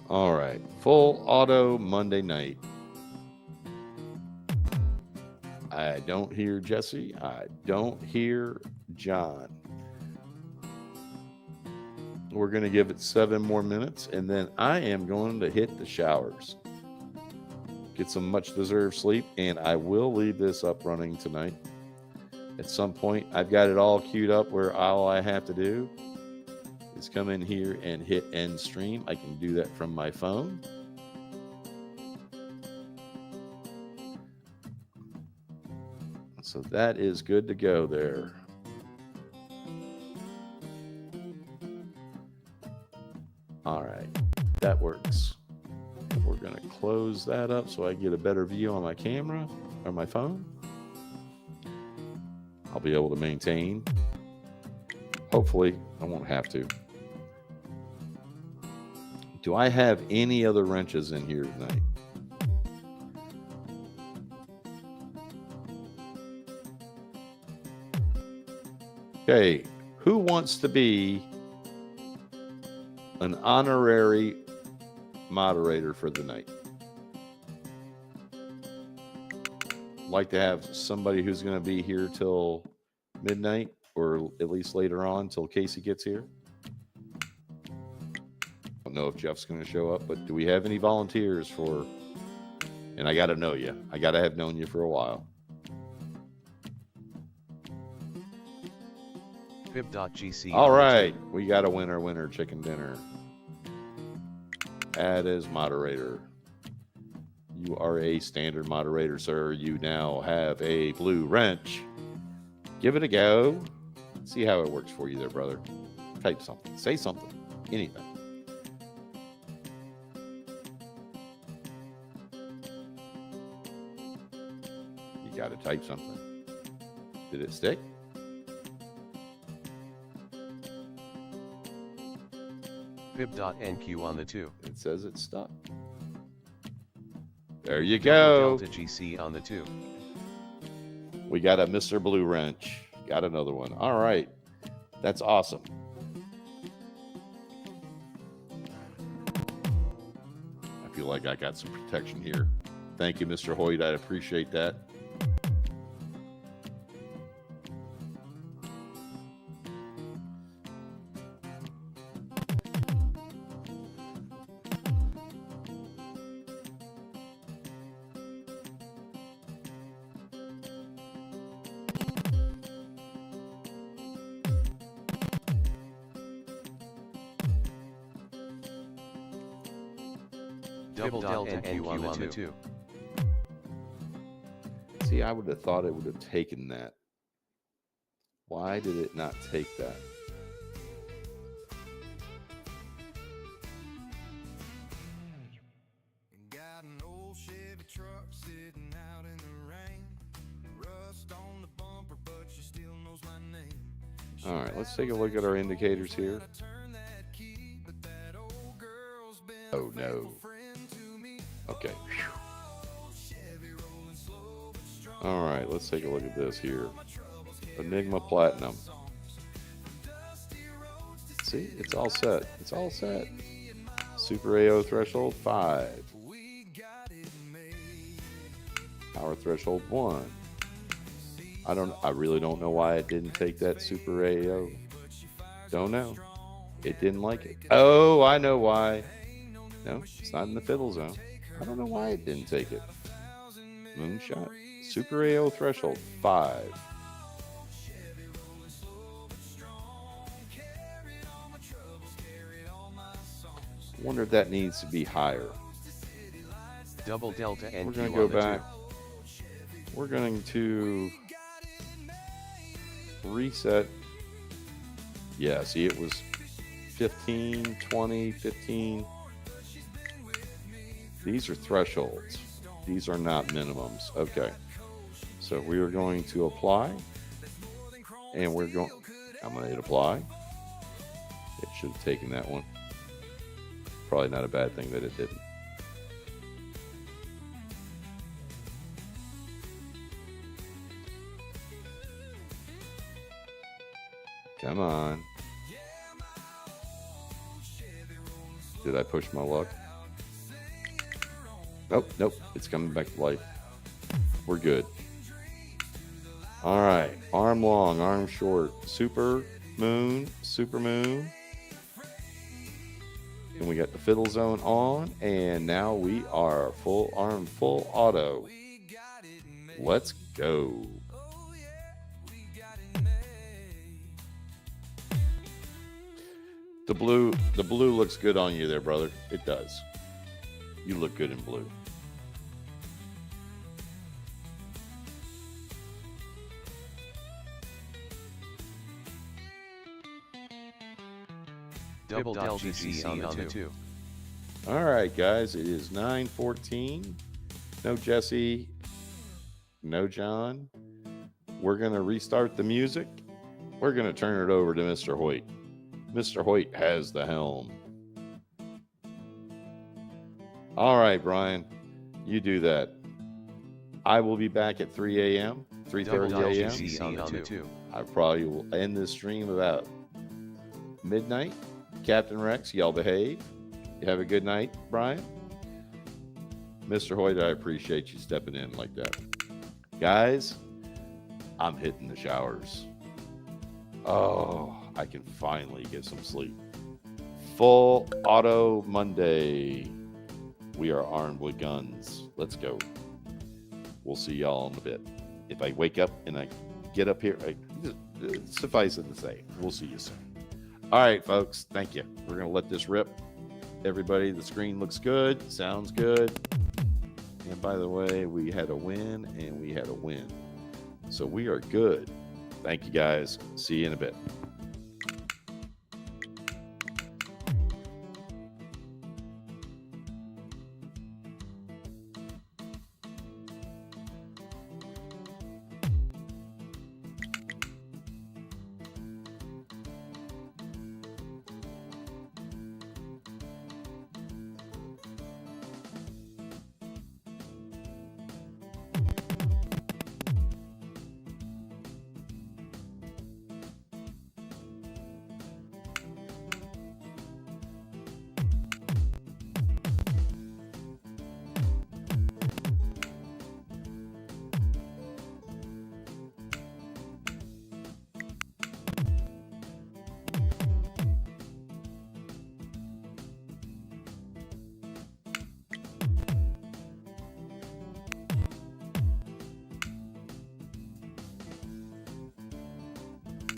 All right, full auto Monday night. I don't hear Jesse. I don't hear John. We're going to give it 7 more minutes, and then I am going to hit the showers. Get some much-deserved sleep, and I will leave this up running tonight. At some point, I've got it all queued up where all I have to do is come in here and hit end stream. I can do that from my phone. So that is good to go there. All right, that works. We're going to close that up so I get a better view on my camera or my phone. I'll be able to maintain. Hopefully, I won't have to. Do I have any other wrenches in here tonight? Okay, who wants to be an honorary moderator for the night? Like to have somebody who's going to be here till midnight, or at least later on till Casey gets here. I don't know if Jeff's going to show up, but do we have any volunteers for? And I got to know you. I got to have known you for a while. Fib.GC. All right, we got a winner chicken dinner. Add as moderator. You are a standard moderator, sir. You now have a blue wrench. Give it a go. See how it works for you there, brother. Type something. Say something. Anything. You got to type something. Did it stick? Fib.NQ on the 2. It says it's stuck. There you go. Delta GC on the 2. We got a Mr. Blue Wrench. Got another one. All right. That's awesome. I feel like I got some protection here. Thank you, Mr. Hoyt. I appreciate that. Double delta NQ on the 2. See, I would have thought it would have taken that. Why did it not take that? Got an old Chevy truck sitting out in the rain. Rust on the bumper, but she still knows my name. All right, let's take a look at our indicators here. Oh no. Okay. All right, let's take a look at this here. Enigma Platinum. See, it's all set. It's all set. Super AO threshold 5. Power threshold 1. I really don't know why it didn't take that Super AO. Don't know. It didn't like it. Oh, I know why. No, it's not in the fiddle zone. I don't know why it didn't take it. Moonshot. Super AO threshold 5. Wonder if that needs to be higher. Double delta NQ We're going to on go the back. We're going to reset. Yeah, see, it was 15, 20, 15. These are thresholds. These are not minimums. Okay. So we are going to apply. And I'm going to hit apply. It should have taken that one. Probably not a bad thing that it didn't. Come on. Did I push my luck? Nope, nope. It's coming back to life. We're good. All right. Arm long, arm short. Super moon, super moon. And we got the fiddle zone on. And now we are full arm, full auto. Let's go. The blue looks good on you there, brother. It does. You look good in blue. Double delta GC on the 2. All right, guys. It is 9:14. No Jesse. No John. We're going to restart the music. We're going to turn it over to Mr. Hoyt. Mr. Hoyt has the helm. All right, Brian, you do that. I will be back at 3 a.m., 3:30 a.m. I probably will end this stream about midnight. Captain Rex, y'all behave. You have a good night, Brian. Mr. Hoyt, I appreciate you stepping in like that. Guys, I'm hitting the showers. Oh, I can finally get some sleep. Full auto Monday. We are armed with guns. Let's go. We'll see y'all in a bit. If I wake up and I get up here, suffice it to say, we'll see you soon. All right, folks. Thank you. We're going to let this rip. Everybody, the screen looks good. Sounds good. And by the way, we had a win and we had a win. So we are good. Thank you, guys. See you in a bit.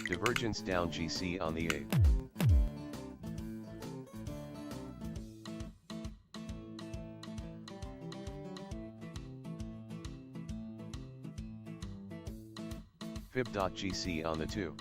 Divergence down GC on the 8. Fib.gc on the 2.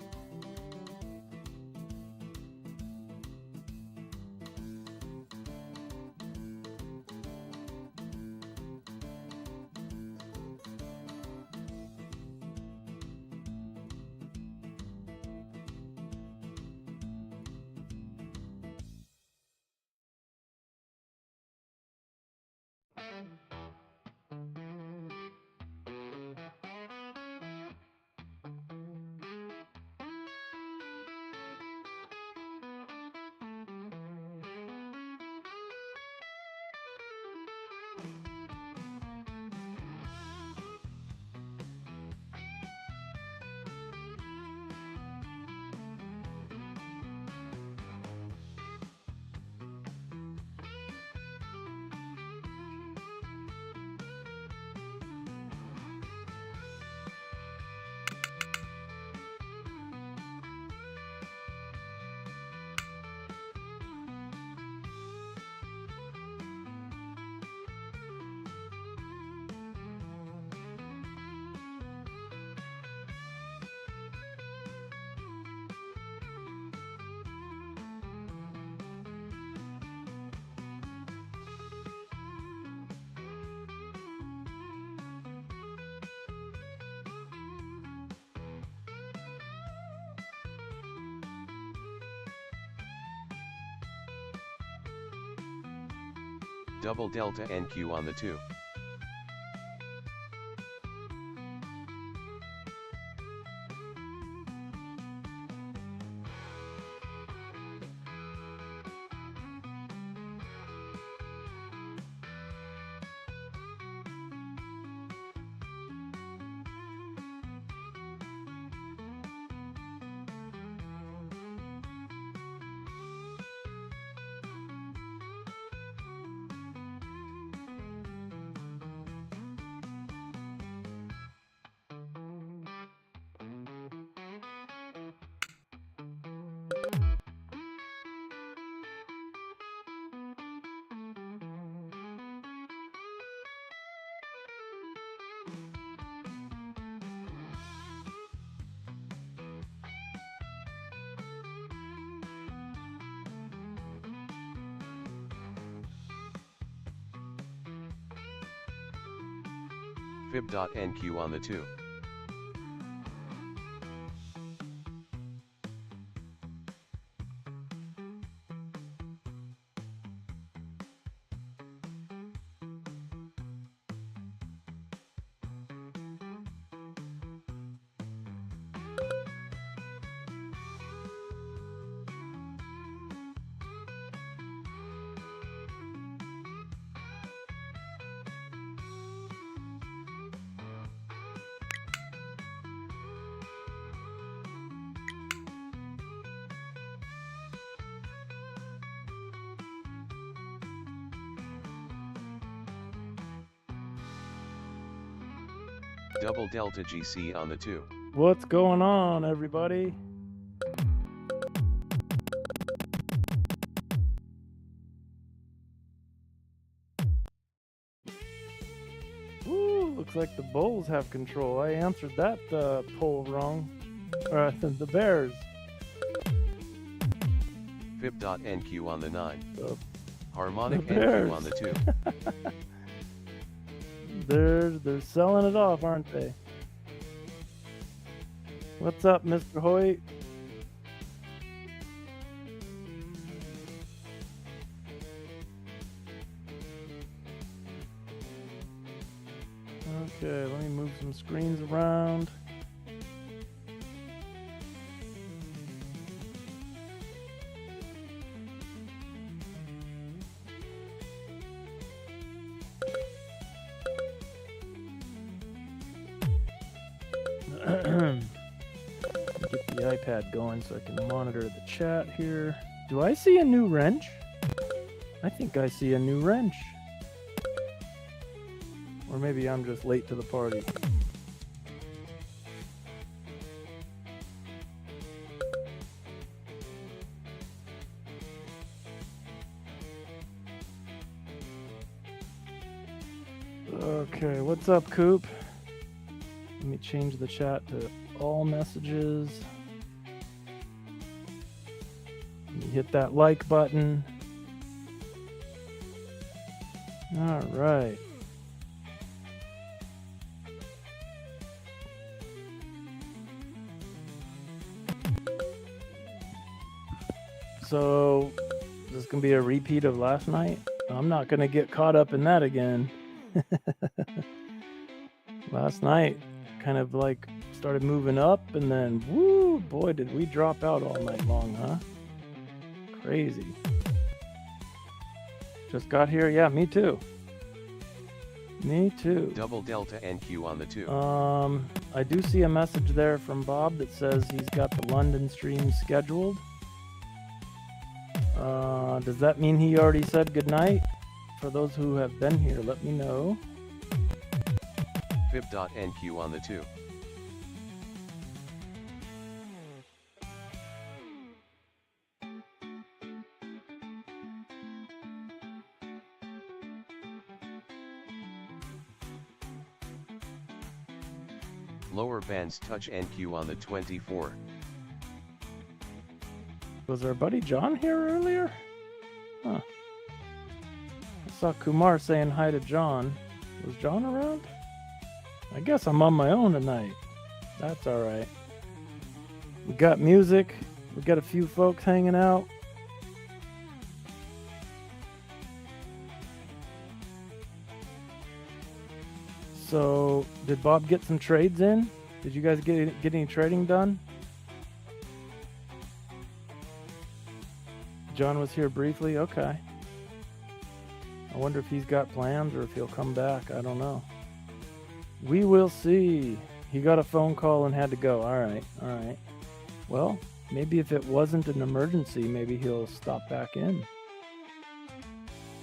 Double delta NQ on the 2. Fib.NQ on the 2. Double delta GC on the 2. What's going on, everybody? Woo, looks like the Bulls have control. I answered that poll wrong. The Bears. Fib.NQ on the 9. Harmonic the NQ Bears. on the 2. They're selling it off, aren't they? What's up, Mr. Hoyt? Okay, let me move some screens around. Get the iPad going so I can monitor the chat here. Do I see a new wrench? I think I see a new wrench. Or maybe I'm just late to the party. Okay, what's up, Coop? Let me change the chat to all messages. You hit that like button. All right. So, is this going to be a repeat of last night? I'm not going to get caught up in that again. Last night, kind of like started moving up, and then, woo, boy, did we drop out all night long, huh? Crazy. Just got here. Yeah, me too. Me too. Double delta NQ on the 2. I do see a message there from Bob that says he's got the London stream scheduled. Does that mean he already said goodnight? For those who have been here, let me know. Fib.NQ on the 2. Lower bands touch NQ on the 24. Was our buddy John here earlier? Huh. I saw Kumar saying hi to John. Was John around? I guess I'm on my own tonight. That's alright. We got music. We got a few folks hanging out. So, did Bob get some trades in? Did you guys get any trading done? John was here briefly? Okay. I wonder if he's got plans or if he'll come back. I don't know. We will see. He got a phone call and had to go. Alright, alright. Well, maybe if it wasn't an emergency, maybe he'll stop back in.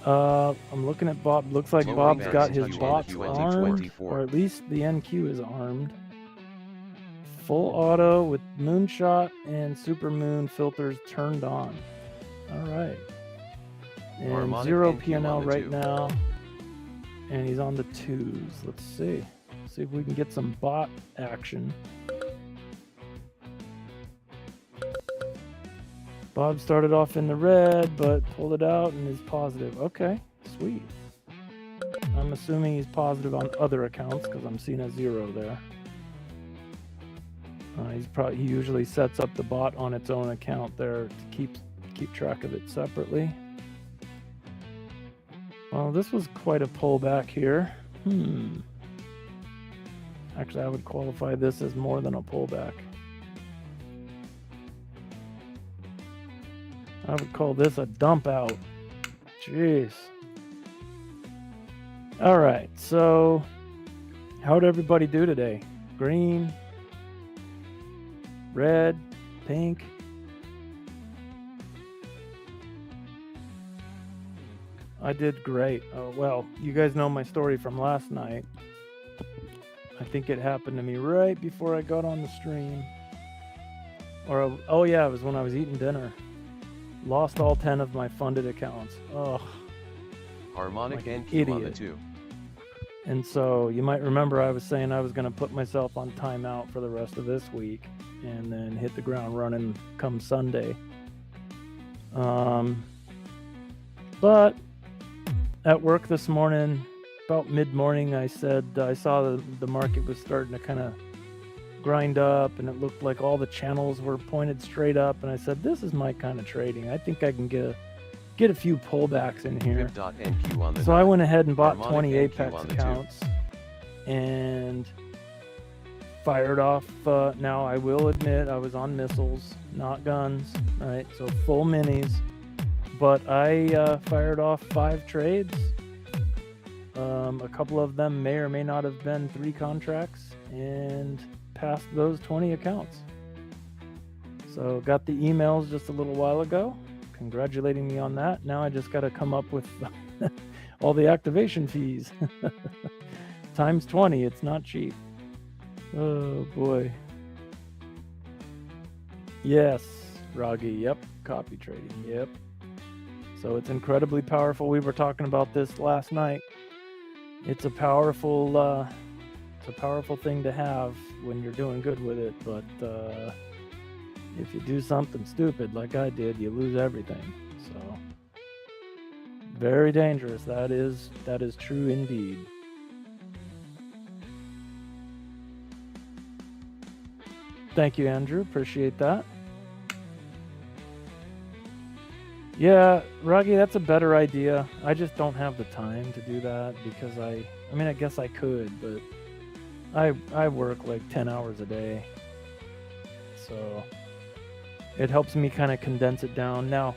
I'm looking at Bob. Looks like Bob's got his bots armed, or at least the NQ is armed. Full auto with moonshot and supermoon filters turned on. Alright. And Harmonic 0 NQ P&L on the right 2. now. And he's on the 2s. Let's see. See if we can get some bot action. Bob started off in the red, but pulled it out and is positive. Okay, sweet. I'm assuming he's positive on other accounts because I'm seeing a 0 there. He usually sets up the bot on its own account there to keep track of it separately. Well, this was quite a pullback here. Actually, I would qualify this as more than a pullback. I would call this a dump out. Jeez. All right, so how'd everybody do today? Green, red, pink. I did great. Well, you guys know my story from last night. I think it happened to me right before I got on the stream. Or, oh yeah, it was when I was eating dinner. Lost all 10 of my funded accounts. Ugh. Harmonic Like an NQ on the idiot. 2. And so you might remember I was saying I was going to put myself on timeout for the rest of this week and then hit the ground running come Sunday. But at work this morning, about mid-morning, I said I saw the market was starting to kind of grind up and it looked like all the channels were pointed straight up, and I said this is my kind of trading. I think I can get a few pullbacks in here. Fib.NQ on the So I 9. went ahead and bought Harmonic 20 NQ Apex on the 2. accounts and fired off. Now I will admit I was on missiles, not guns, right? So full minis, but I fired off 5 trades. A couple of them may or may not have been 3 contracts and passed those 20 accounts. So got the emails just a little while ago congratulating me on that. Now I just got to come up with all the activation fees. Times 20, it's not cheap. Oh boy. Yes, Raghi, yep, copy trading, yep. So it's incredibly powerful. We were talking about this last night. It's a powerful It's a powerful thing to have when you're doing good with it, but if you do something stupid like I did, you lose everything. So very dangerous. That is true indeed. Thank you, Andrew. Appreciate that. Yeah, Ruggy, that's a better idea. I just don't have the time to do that because I mean, I guess I could, but I work like 10 hours a day. So it helps me kind of condense it down. Now,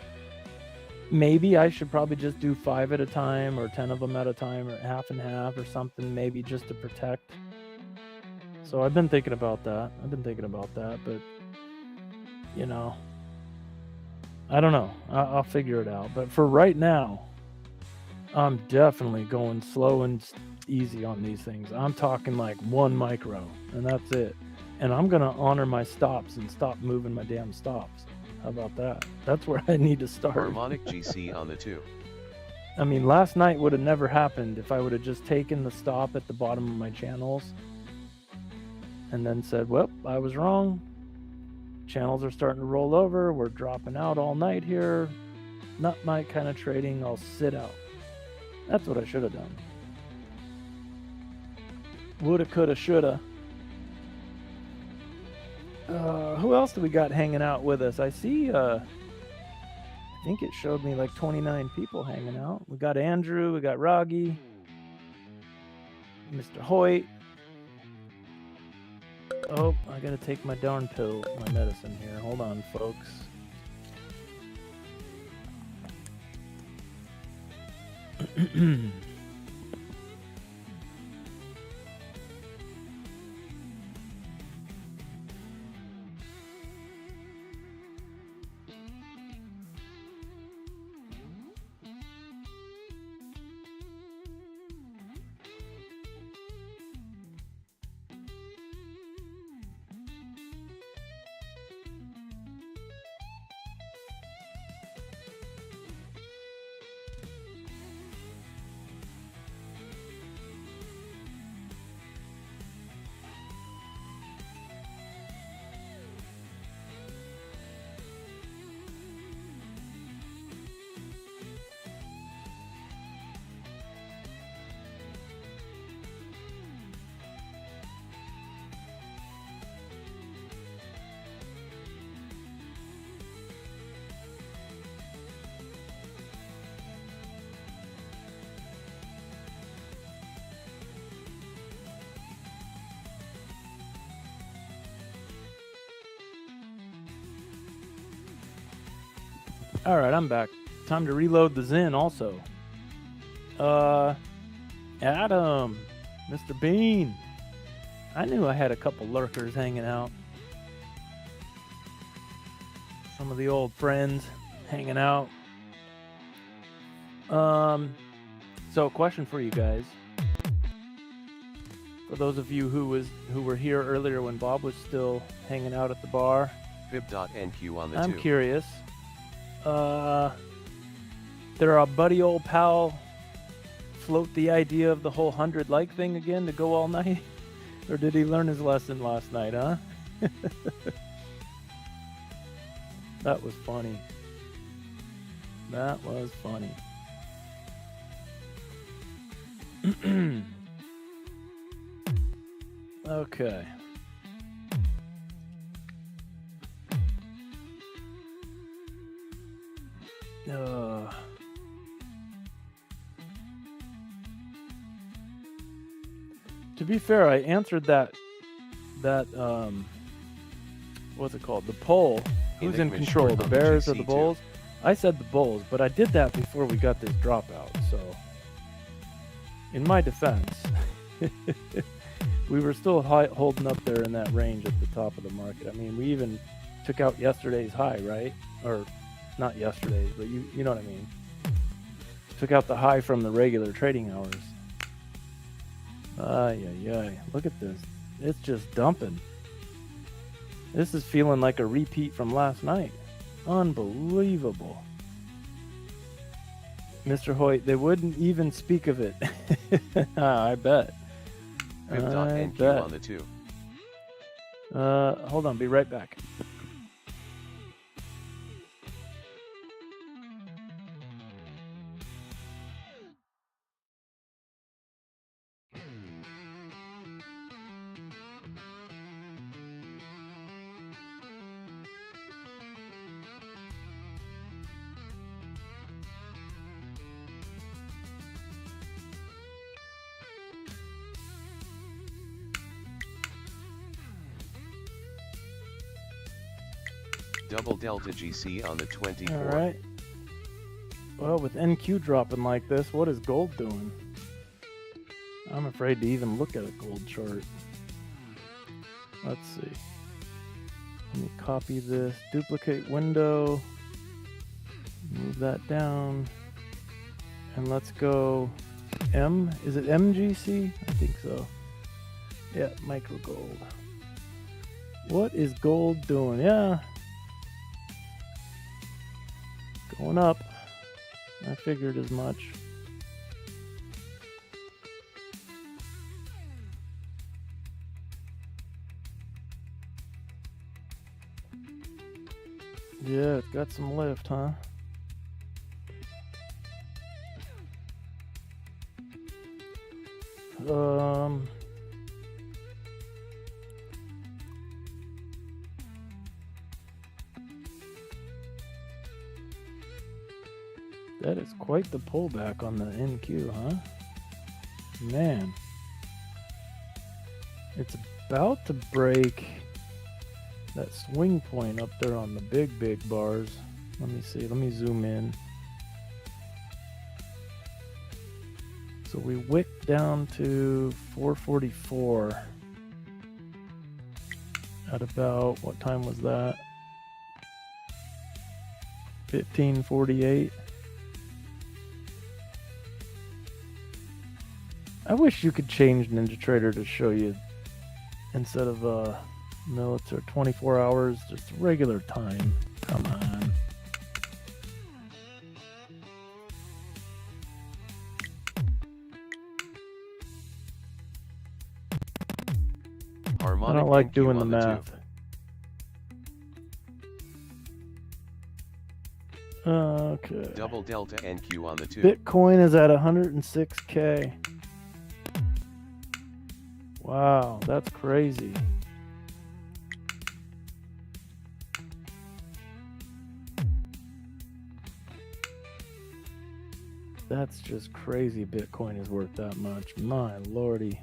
maybe I should probably just do 5 at a time or 10 of them at a time or half and half or something, maybe just to protect. So I've been thinking about that. But you know, I don't know. I'll figure it out. But for right now, I'm definitely going slow and easy on these things. I'm talking like 1 micro, and that's it. And I'm going to honor my stops and stop moving my damn stops. How about that? That's where I need to start. Harmonic GC on the 2. I mean, last night would have never happened if I would have just taken the stop at the bottom of my channels and then said, well, I was wrong. Channels are starting to roll over. We're dropping out all night here. Not my kind of trading. I'll sit out. That's what I should have done. Woulda, coulda, shoulda. Who else do we got hanging out with us? I see, I think it showed me like 29 people hanging out. We got Andrew, we got Roggy, Mr. Hoyt. Oh, I gotta take my darn pill, my medicine here. Hold on, folks. All right, I'm back. Time to reload the Zen also. Adam, Mr. Bean. I knew I had a couple lurkers hanging out. Some of the old friends hanging out. So question for you guys. For those of you who were here earlier when Bob was still hanging out at the bar. Fib.NQ on the 2. I'm curious. Did our buddy old pal float the idea of the whole 100 like thing again to go all night? Or did he learn his lesson last night, huh? That was funny. That was funny. Okay. To be fair, I answered that what's it called? The poll. Who's in control, the Bears or the Bulls? I said the Bulls, but I did that before we got this dropout. So, in my defense, we were still holding up there in that range at the top of the market. I mean, we even took out yesterday's high, right? Or not yesterday's, but you know what I mean. Took out the high from the regular trading hours. Ay. Look at this. It's just dumping. This is feeling like a repeat from last night. Unbelievable. Mr. Hoyt, they wouldn't even speak of it. I bet. Fib.NQ bet. on the 2. Hold on, be right back. Double delta GC on the 24. All right. Well, with NQ dropping like this, what is gold doing? I'm afraid to even look at a gold chart. Let's see. Let me copy this, duplicate window, move that down, and let's go M. Is it MGC? I think so. Yeah, micro gold. What is gold doing? Yeah. Going up. I figured as much. Yeah, it's got some lift, huh? That is quite the pullback on the NQ, huh? Man. It's about to break that swing point up there on the big bars. Let me see. Let me zoom in. So we wicked down to 444 at about, what time was that? 15:48. I wish you could change NinjaTrader to show you, instead of minutes or 24 hours, just regular time. Come on. I don't like doing the math. Okay. Double delta NQ on the 2. Bitcoin is at 106K. Wow, that's crazy. That's just crazy. Bitcoin is worth that much. My lordy.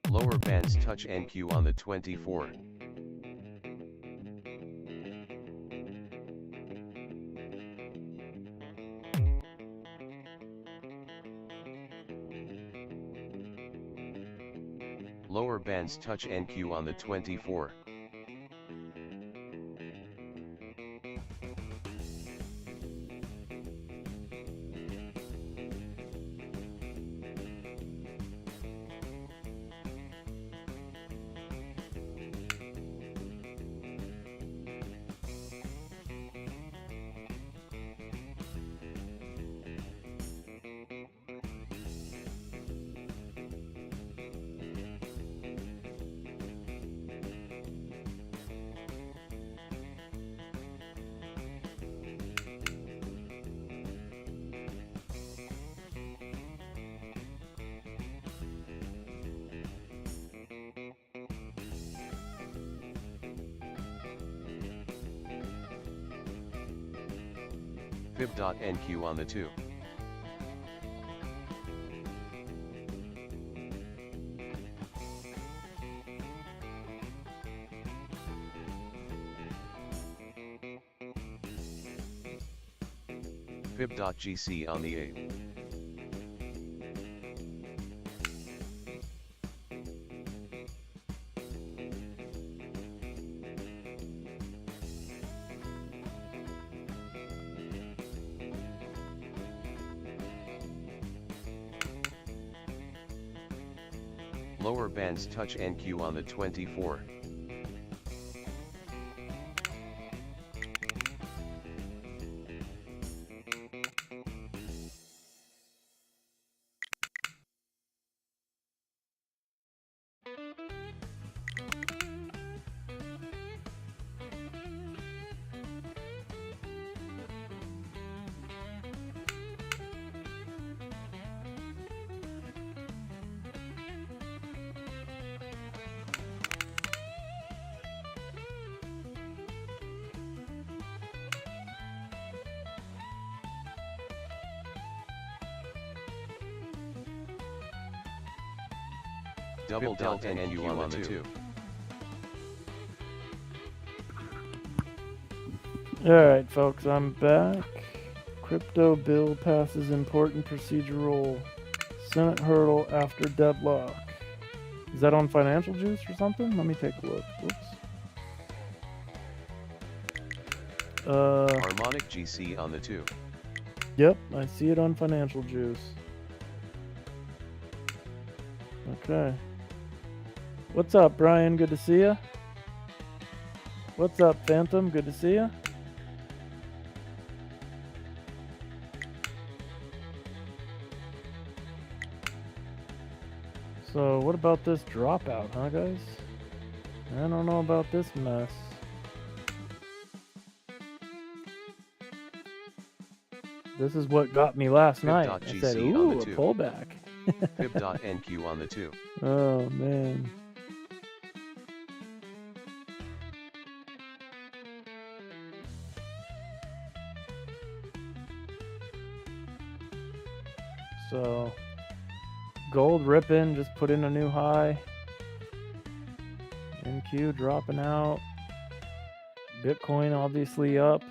Lower bands touch NQ on the 24. Lower bands touch NQ on the 24. Fib.NQ on the 2. Fib.GC on the 8. Lower bands touch NQ on the 24. Double delta NQ on the 2. Alright, folks, I'm back. Crypto bill passes important procedural Senate hurdle after deadlock. Is that on Financial Juice or something? Let me take a look. Whoops. Harmonic GC on the 2. Yep, I see it on Financial Juice. Okay. What's up, Brian? Good to see ya. What's up, Phantom? Good to see ya. So, what about this dropout, huh, guys? I don't know about this mess. This is what got me last night. I said, ooh, a pullback. Fib.NQ on the 2. Oh, man. So, gold ripping, just put in a new high. NQ dropping out. Bitcoin obviously up.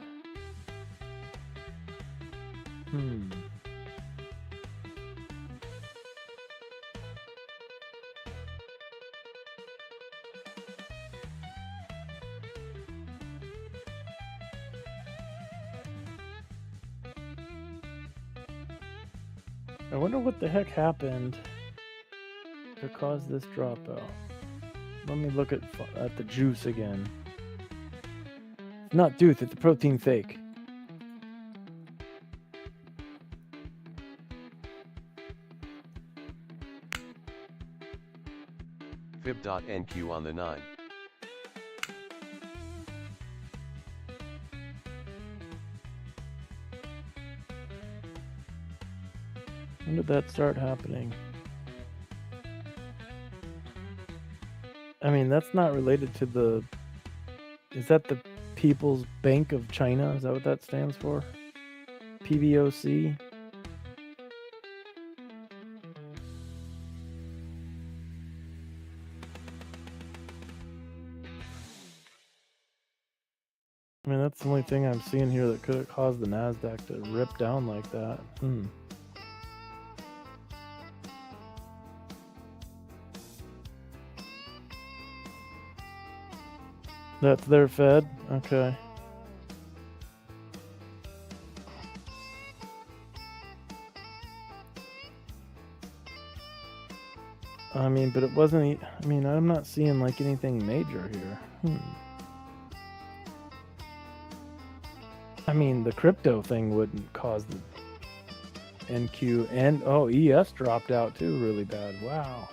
I wonder what the heck happened to cause this dropout. Let me look at the juice again. It's not juice, it's a protein fake. Fib.NQ on the 9. When did that start happening? I mean, that's not related to the... Is that the People's Bank of China? Is that what that stands for? PBOC? I mean, that's the only thing I'm seeing here that could have caused the NASDAQ to rip down like that. That's their Fed? Okay. I mean, but it wasn't... I mean, I'm not seeing, like, anything major here. I mean, the crypto thing wouldn't cause the NQ and... Oh, ES dropped out, too, really bad. Wow.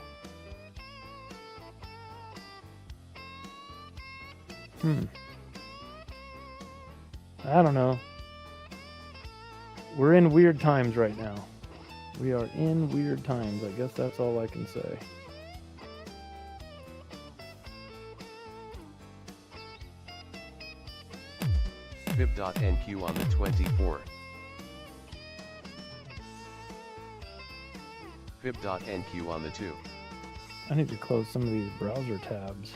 I don't know. We're in weird times right now. We are in weird times. I guess that's all I can say. Fib.NQ on the 24. fib.nq on the 2. I need to close some of these browser tabs.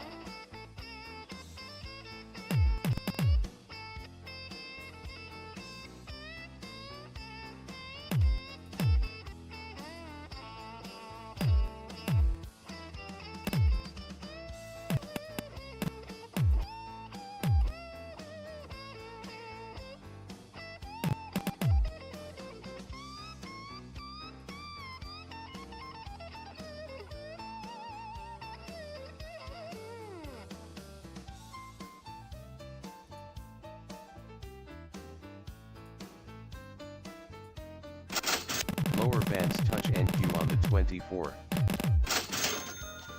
Lower bands touch NQ on the 24.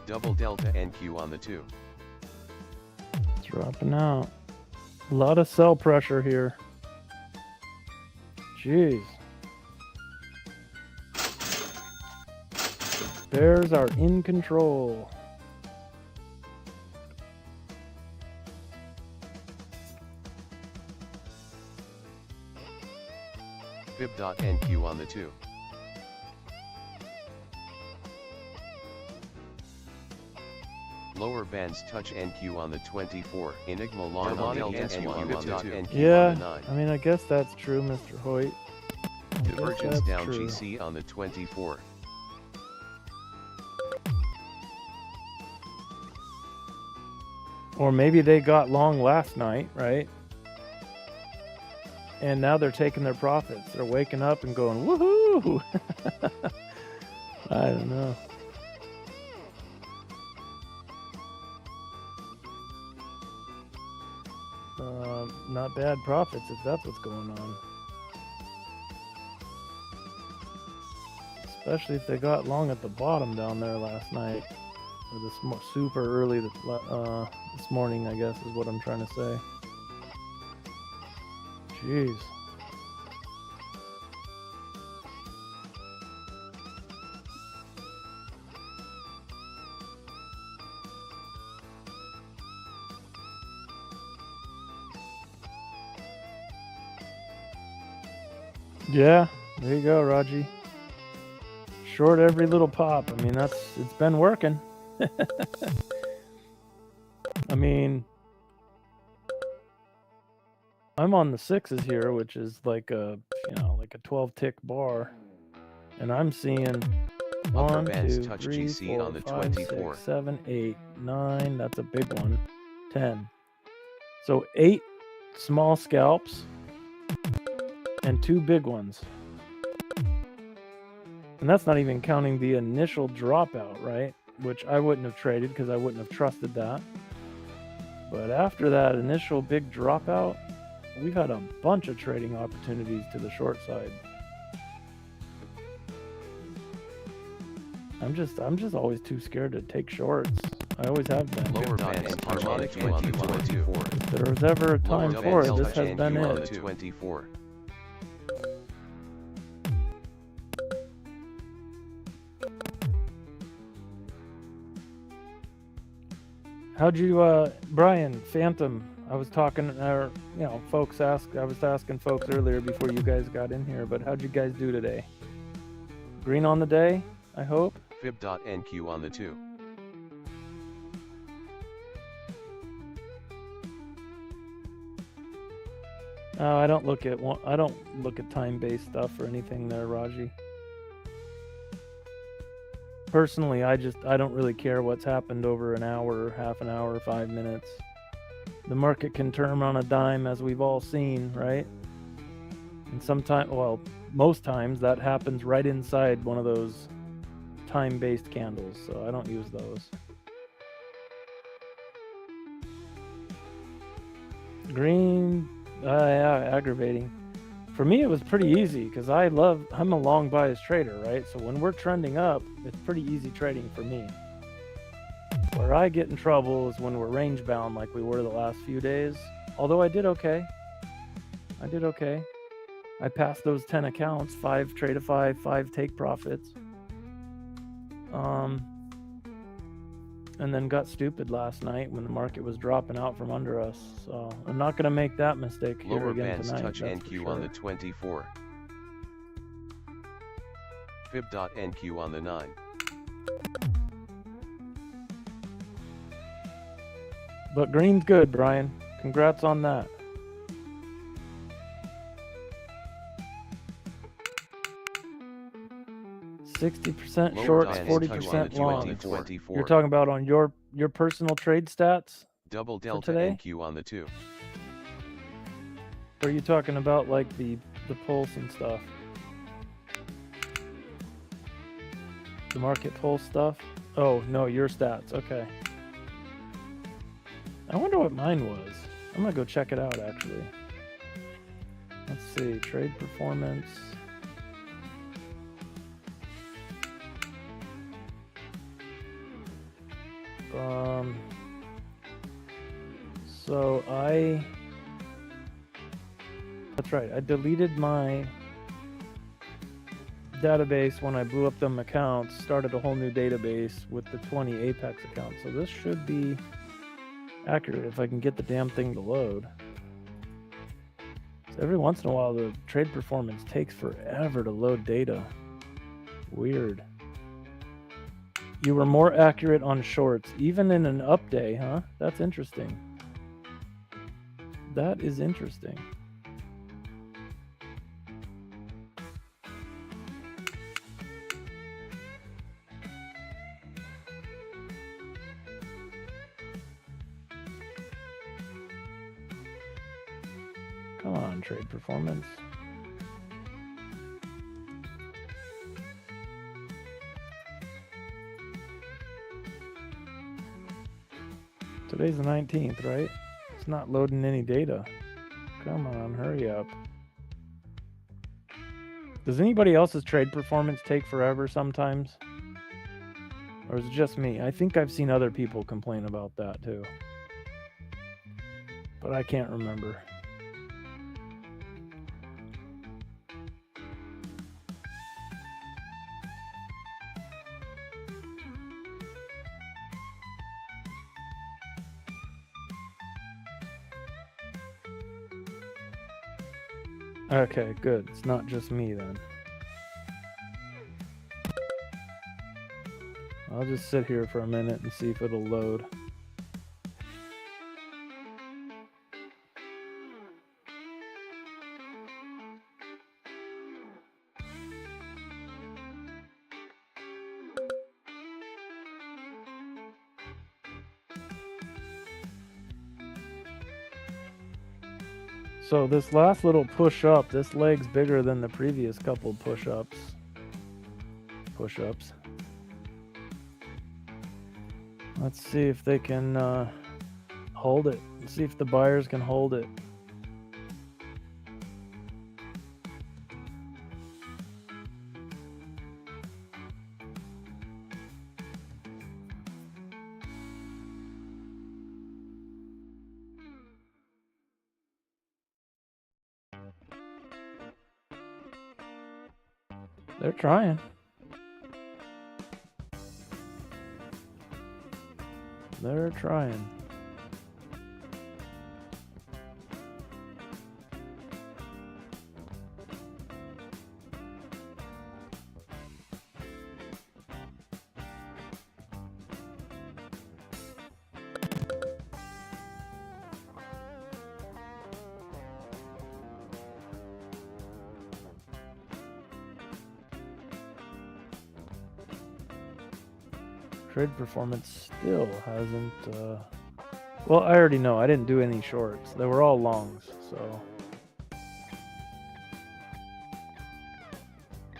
Double delta NQ on the 2. Dropping out. A lot of sell pressure here. Jeez. Bears are in control. Fib.nq on the 2. Lower bands touch NQ on the 24. Enigma long delta NQ on the 2. Yeah, I mean, I guess that's true, Mr. Hoyt. Divergence that's down true. GC on the 24. Or maybe they got long last night, right? And now they're taking their profits. They're waking up and going, woohoo! I don't know. Not bad profits if that's what's going on. Especially if they got long at the bottom down there last night. Or this super early this morning, I guess, is what I'm trying to say. Jeez. Yeah, there you go, Raji. Short every little pop. I mean, it's been working. I mean, I'm on the 6s here, which is like a 12 tick bar, and I'm seeing 1, 2, 3, 4, 5, 6, 7, 8, 9. That's a big one. 10. So 8 small scalps and 2 big ones. And that's not even counting the initial dropout, right? Which I wouldn't have traded because I wouldn't have trusted that. But after that initial big dropout, we've had a bunch of trading opportunities to the short side. I'm just always too scared to take shorts. I always have been. Lower bands touch NQ on the 24. If there was ever a time for it, this has been on the it. 24. How'd you, Brian, Phantom? I was talking, folks asked. I was asking folks earlier before you guys got in here, but how'd you guys do today? Green on the day, I hope. Fib.nq on the 2. I don't look at time-based stuff or anything there, Raji. Personally, I don't really care what's happened over an hour, half an hour, 5 minutes. The market can turn on a dime, as we've all seen, right? And sometimes, well, most times that happens right inside one of those time-based candles, so I don't use those. Green, yeah, aggravating. For me, it was pretty easy because I'm a long bias trader, right? So when we're trending up, it's pretty easy trading for me. Where I get in trouble is when we're range bound like we were the last few days. Although I did okay. I passed those 10 accounts, 5 trade of 5, 5 take profits. And then got stupid last night when the market was dropping out from under us. So I'm not going to make that mistake here Lower again bands tonight. touch NQ on the 24. fib.nq on the 9. But green's good, Brian. Congrats on that. %60 Lower shorts, dice 40% touch on the long. 2024. You're talking about on your personal trade stats? Double delta today? NQ on the 2. Or are you talking about like the pulse and stuff? The market pulse stuff? Oh, no, your stats. Okay. I wonder what mine was. I'm going to go check it out, actually. Let's see. Trade performance. So that's right. I deleted my database when I blew up them accounts, started a whole new database with the 20 Apex accounts. So this should be accurate if I can get the damn thing to load. So every once in a while, the trade performance takes forever to load data. Weird. You were more accurate on shorts, even in an up day, huh? That's interesting. That is interesting. Come on, trade performance. Today's the 19th, right? It's not loading any data. Come on, hurry up. Does anybody else's trade performance take forever sometimes? Or is it just me? I think I've seen other people complain about that too. But I can't remember. Okay, good. It's not just me then. I'll just sit here for a minute and see if it'll load. So this last little push up, this leg's bigger than the previous couple push-ups. Let's see if they can hold it. Let's see if the buyers can hold it. They're trying. They're trying. Trade performance still hasn't well, I already know I didn't do any shorts. They were all longs, so I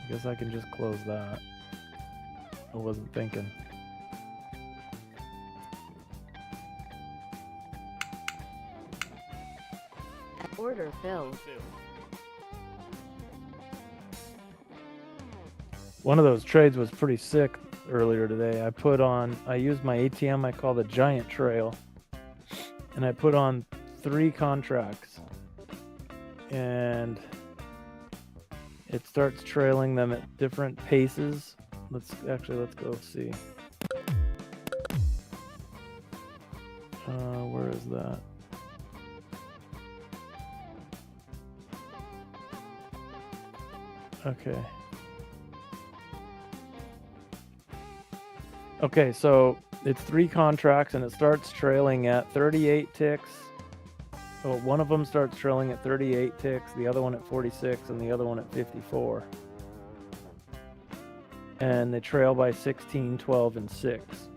guess I can just close that. I wasn't thinking. Order filled. One of those trades was pretty sick earlier today. I used my ATM I call the Giant Trail, and I put on 3 contracts, and it starts trailing them at different paces. Let's go see. Where is that? Okay. Okay, so it's 3 contracts and it starts trailing at 38 ticks. So one of them starts trailing at 38 ticks, the other one at 46, and the other one at 54. And they trail by 16, 12, and 6.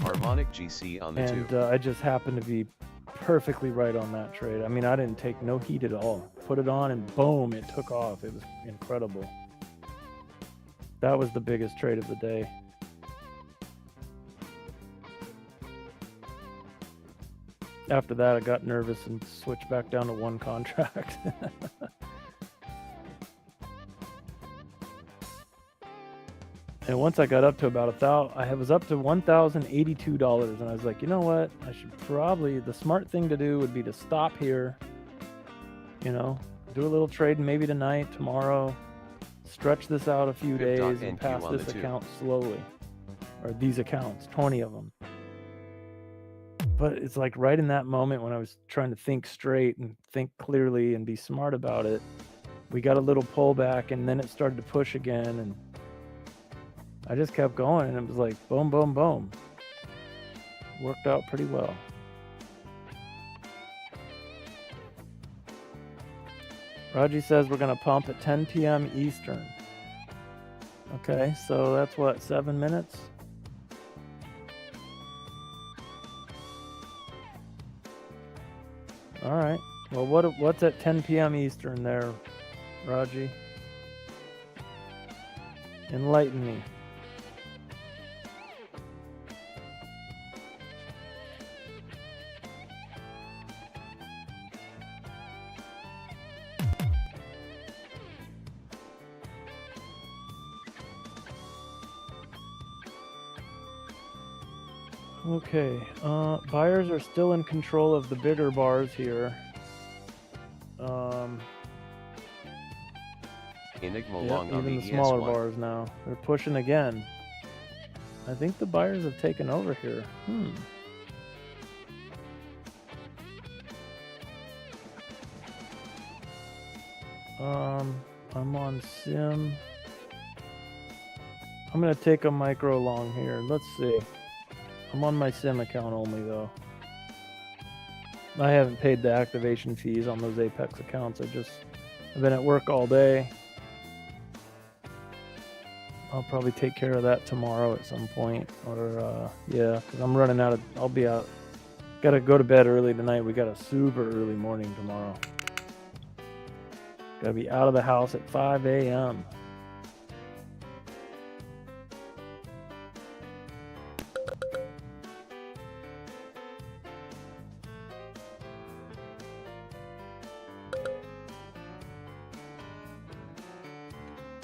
Harmonic GC on the 2. And I just happened to be perfectly right on that trade. I mean, I didn't take no heat at all. Put it on and boom, it took off. It was incredible. That was the biggest trade of the day. After that, I got nervous and switched back down to 1 contract. And once I got up to about I was up to $1,082, and I was like, you know what? I should probably, the smart thing to do would be to stop here, you know, do a little trade maybe tonight, tomorrow, stretch this out a few days, and pass this account slowly, or these accounts, 20 of them. But it's like right in that moment when I was trying to think straight and think clearly and be smart about it, we got a little pullback, and then it started to push again, and I just kept going, and it was like boom, boom, boom. Worked out pretty well. Raji says we're going to pump at 10 p.m. Eastern. Okay, so that's what, 7 minutes? All right. Well, what's at 10 p.m. Eastern there, Raji? Enlighten me. Okay, buyers are still in control of the bigger bars here. Enigma Yeah, long on even the the smaller ES1. bars now. They're pushing again. I think the buyers have taken over here. I'm on sim. I'm gonna take a micro long here. Let's see. I'm on my sim account only though. I haven't paid the activation fees on those Apex accounts. I've been at work all day. I'll probably take care of that tomorrow at some point, or yeah, because I'm running out of. I'll be out. Gotta go to bed early tonight. We got a super early morning tomorrow. Gotta be out of the house at 5 a.m.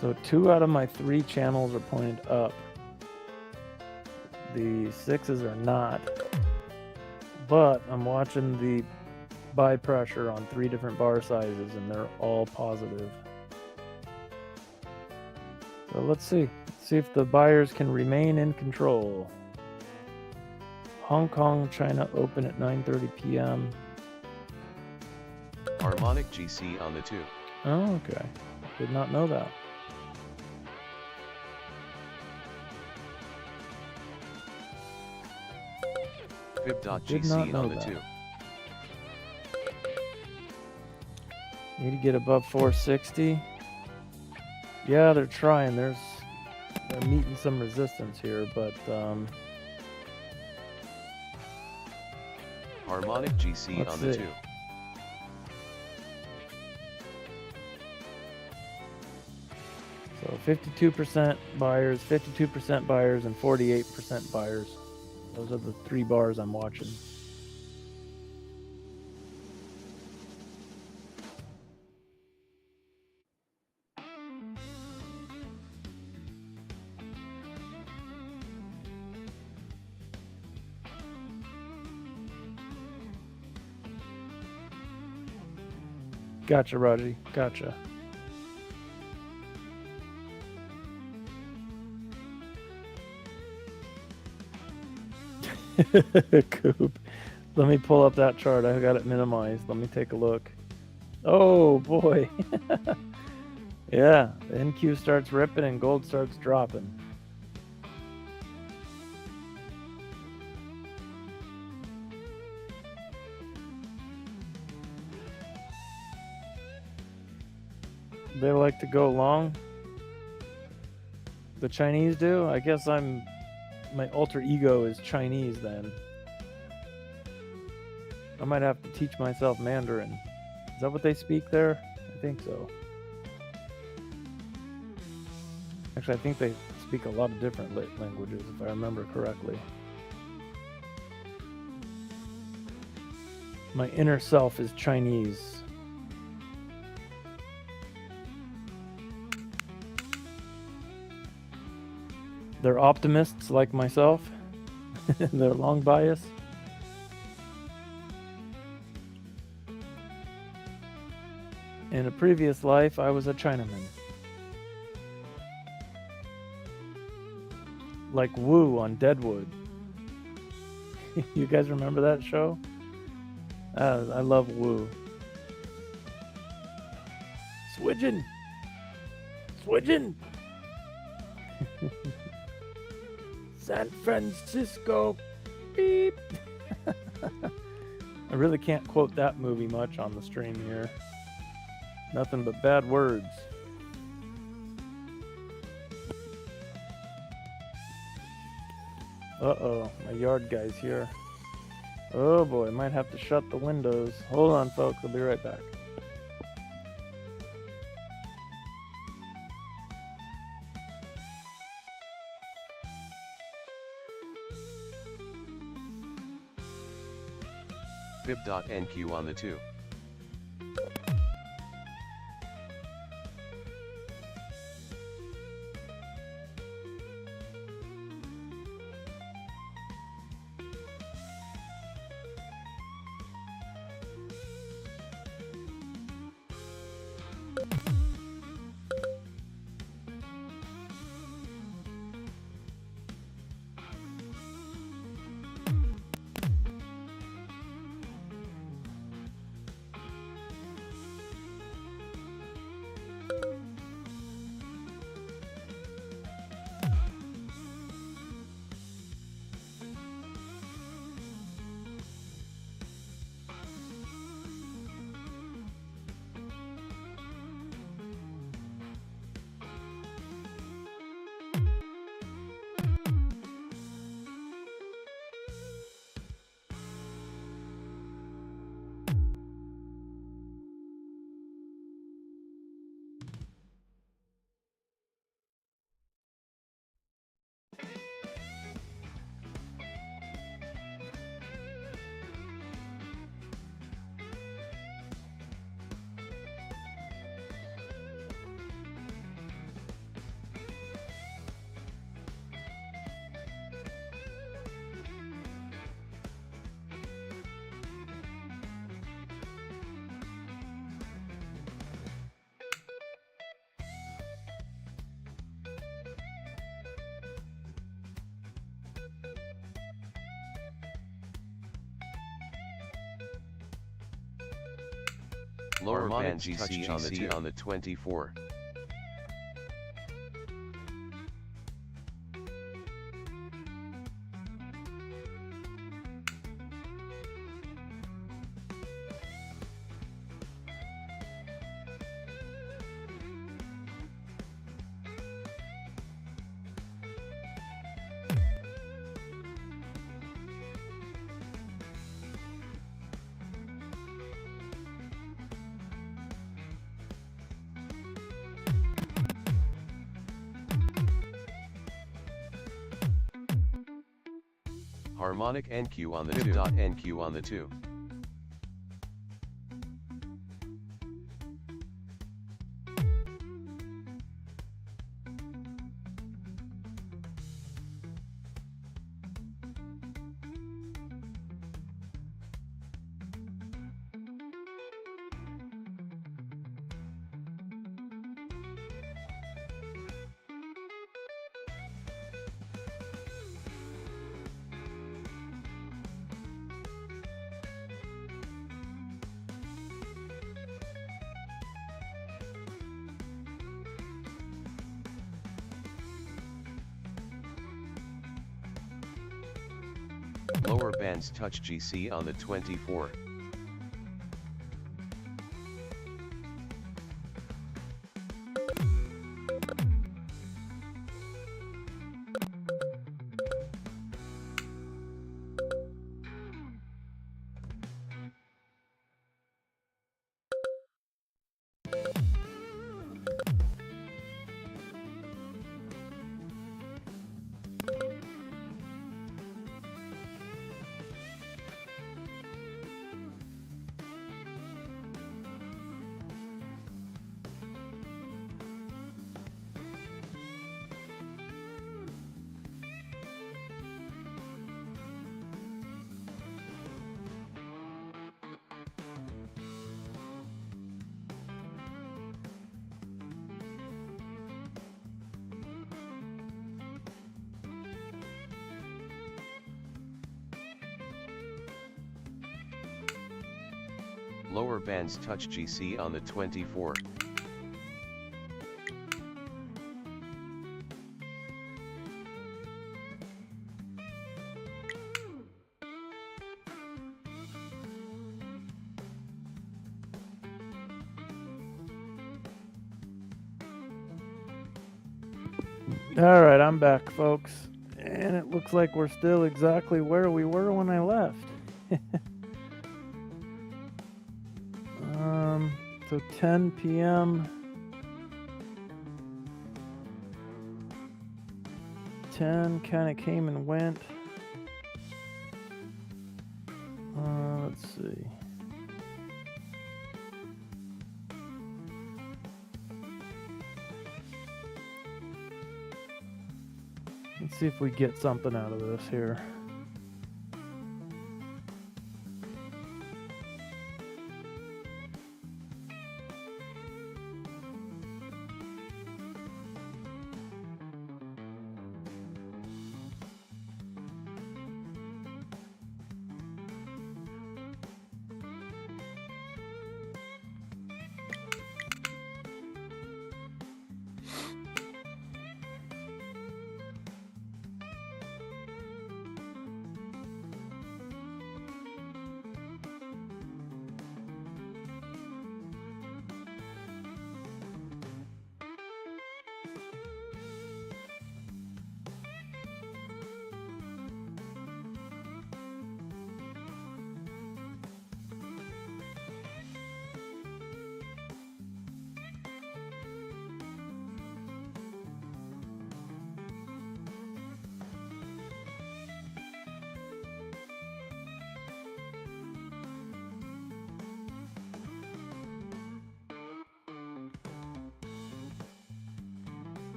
So 2 out of my 3 channels are pointed up. The 6s are not. But I'm watching the buy pressure on 3 different bar sizes, and they're all positive. So let's see. Let's see if the buyers can remain in control. Hong Kong, China open at 9:30 p.m. Harmonic GC on the 2. Oh, okay. Did not know that. Fib.GC on the 2. Need to get above 460. Yeah, they're trying. They're meeting some resistance here, but Harmonic GC let's on the see. 2. So 52% buyers, 52% buyers, and 48% buyers. Those are the 3 bars I'm watching. Gotcha, Raji. Gotcha. Coop. Let me pull up that chart. I got it minimized. Let me take a look. Oh boy. Yeah, the NQ starts ripping and gold starts dropping. They like to go long. The Chinese do? I guess my alter ego is Chinese then. I might have to teach myself Mandarin. Is that what they speak there? I think so. Actually, I think they speak a lot of different languages, if I remember correctly. My inner self is Chinese. They're optimists like myself. They're long bias. In a previous life, I was a Chinaman. Like Wu on Deadwood. You guys remember that show? I love Wu. Swidgen! Swidgen! San Francisco! Beep! I really can't quote that movie much on the stream here. Nothing but bad words. Uh-oh, my yard guy's here. Oh boy, I might have to shut the windows. Hold on, folks, I'll be right back. Fib.NQ on the 2. Lower band GC on the 24. Harmonic NQ on the 2. NQ on the 2. Lower bands touch GC on the 24. Lower bands touch GC on the 24. All right, I'm back, folks. And it looks like we're still exactly where we were when I left. So 10 p.m. 10 kind of came and went. Let's see. Let's see if we get something out of this here.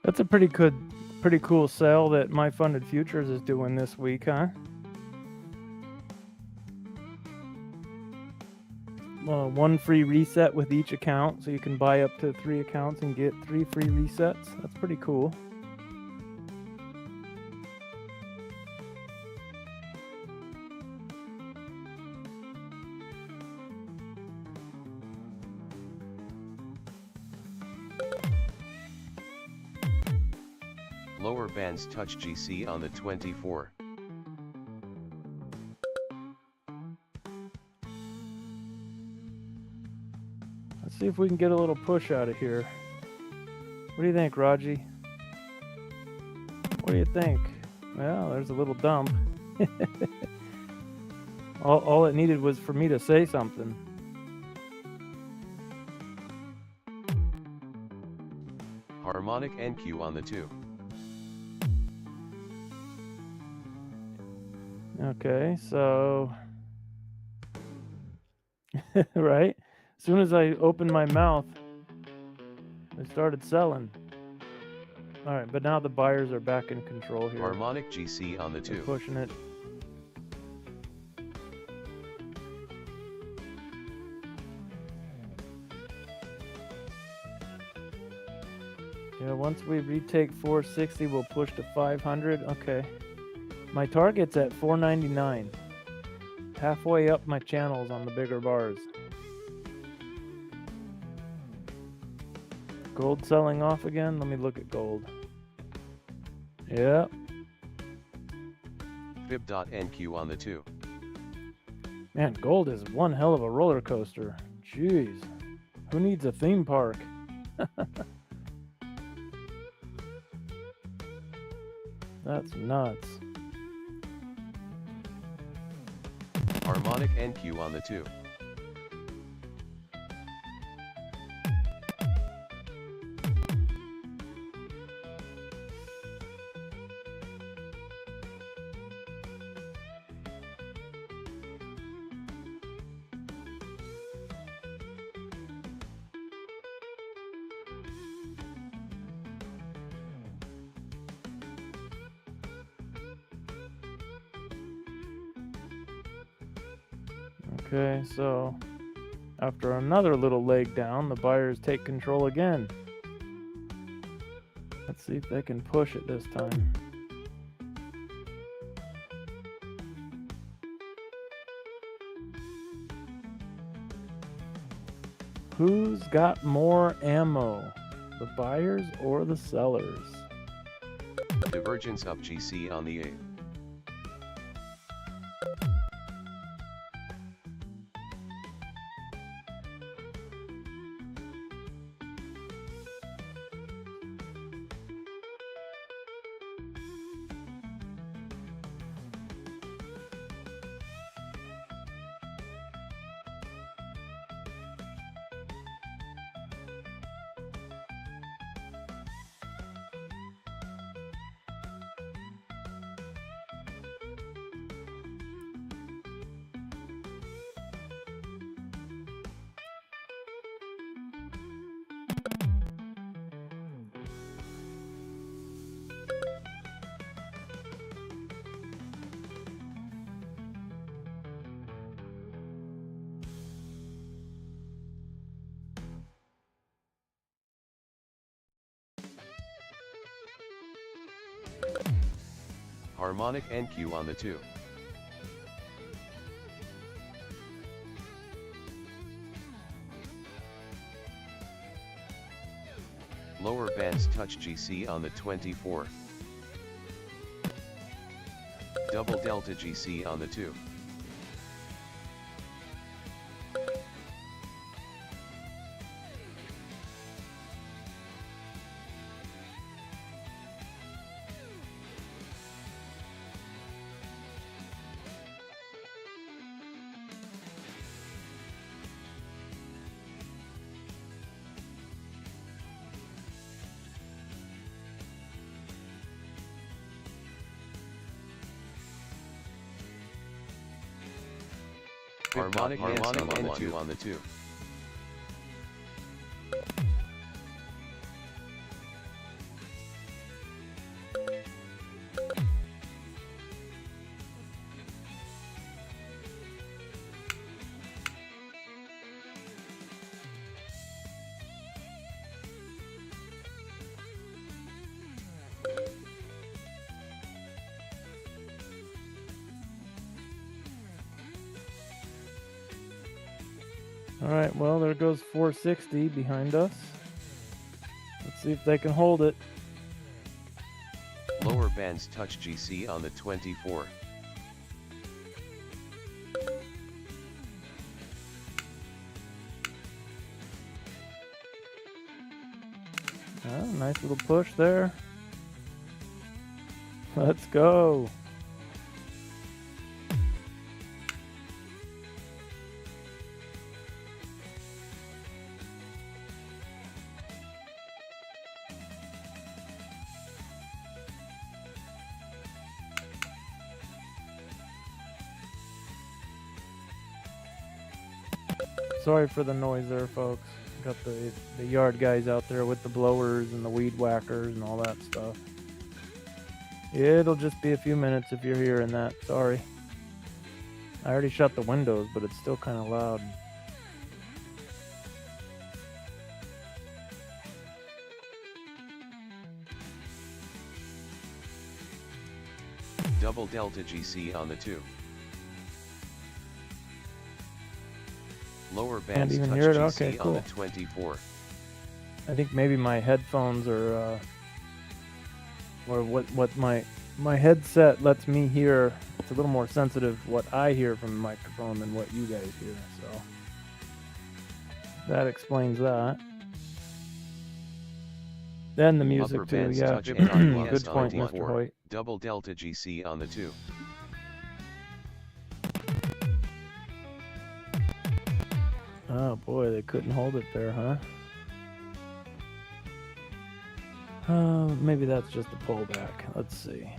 That's a pretty cool sale that My Funded Futures is doing this week, huh? One free reset with each account, so you can buy up to 3 accounts and get 3 free resets. That's pretty cool. Lower bands touch GC on the 24. Let's see if we can get a little push out of here. What do you think, Raji? What do you think? Well, there's a little dump. all it needed was for me to say something. Harmonic NQ on the 2. Okay, so right? As soon as I opened my mouth, I started selling. All right, but now the buyers are back in control here. Harmonic GC on the They're 2. pushing it. Yeah, once we retake 460, we'll push to 500. Okay. My target's at 499. Halfway up my channels on the bigger bars. Gold selling off again? Let me look at gold. Yeah. Fib.NQ on the 2. Man, gold is one hell of a roller coaster. Jeez. Who needs a theme park? That's nuts. Harmonic NQ on the 2. Okay, so after another little leg down, the buyers take control again. Let's see if they can push it this time. Who's got more ammo? The buyers or the sellers? Divergence up GC on the 8. Harmonic NQ on the 2. Lower bands touch GC on the 24. Double delta GC on the 2. Harmonic NQ on the 2. All right, well, there goes 460 behind us. Let's see if they can hold it. Lower bands touch GC on the 24. Nice little push there. Let's go. Sorry for the noise there, folks. Got the yard guys out there with the blowers and the weed whackers and all that stuff. It'll just be a few minutes if you're hearing that. Sorry. I already shut the windows, but it's still kind of loud. Double delta GC on the 2. Lower bands touch hear it? GC Okay, on the cool. 24. I think maybe my headphones are, or what my headset lets me hear. It's a little more sensitive what I hear from the microphone than what you guys hear. So that explains that. Then the music Upper too. bands Yeah, touch good NQS on point, the Mr. 24. Hoyt. Double delta GC on the 2. Oh boy, they couldn't hold it there, huh? Maybe that's just a pullback. Let's see.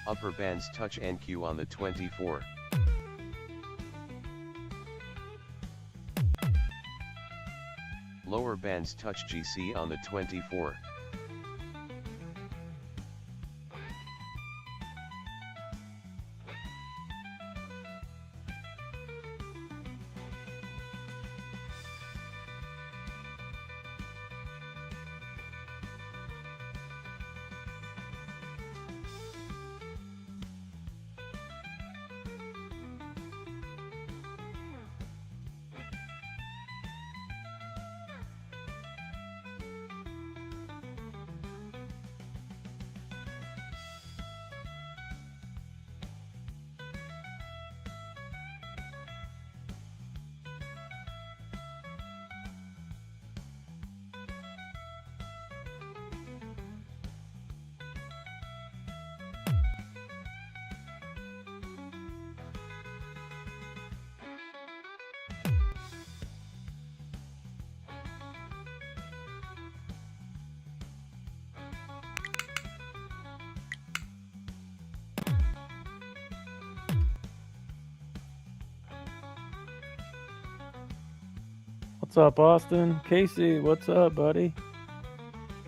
Upper bands touch NQ on the 24. Lower bands touch GC on the 24. What's up, Austin? Casey, what's up, buddy?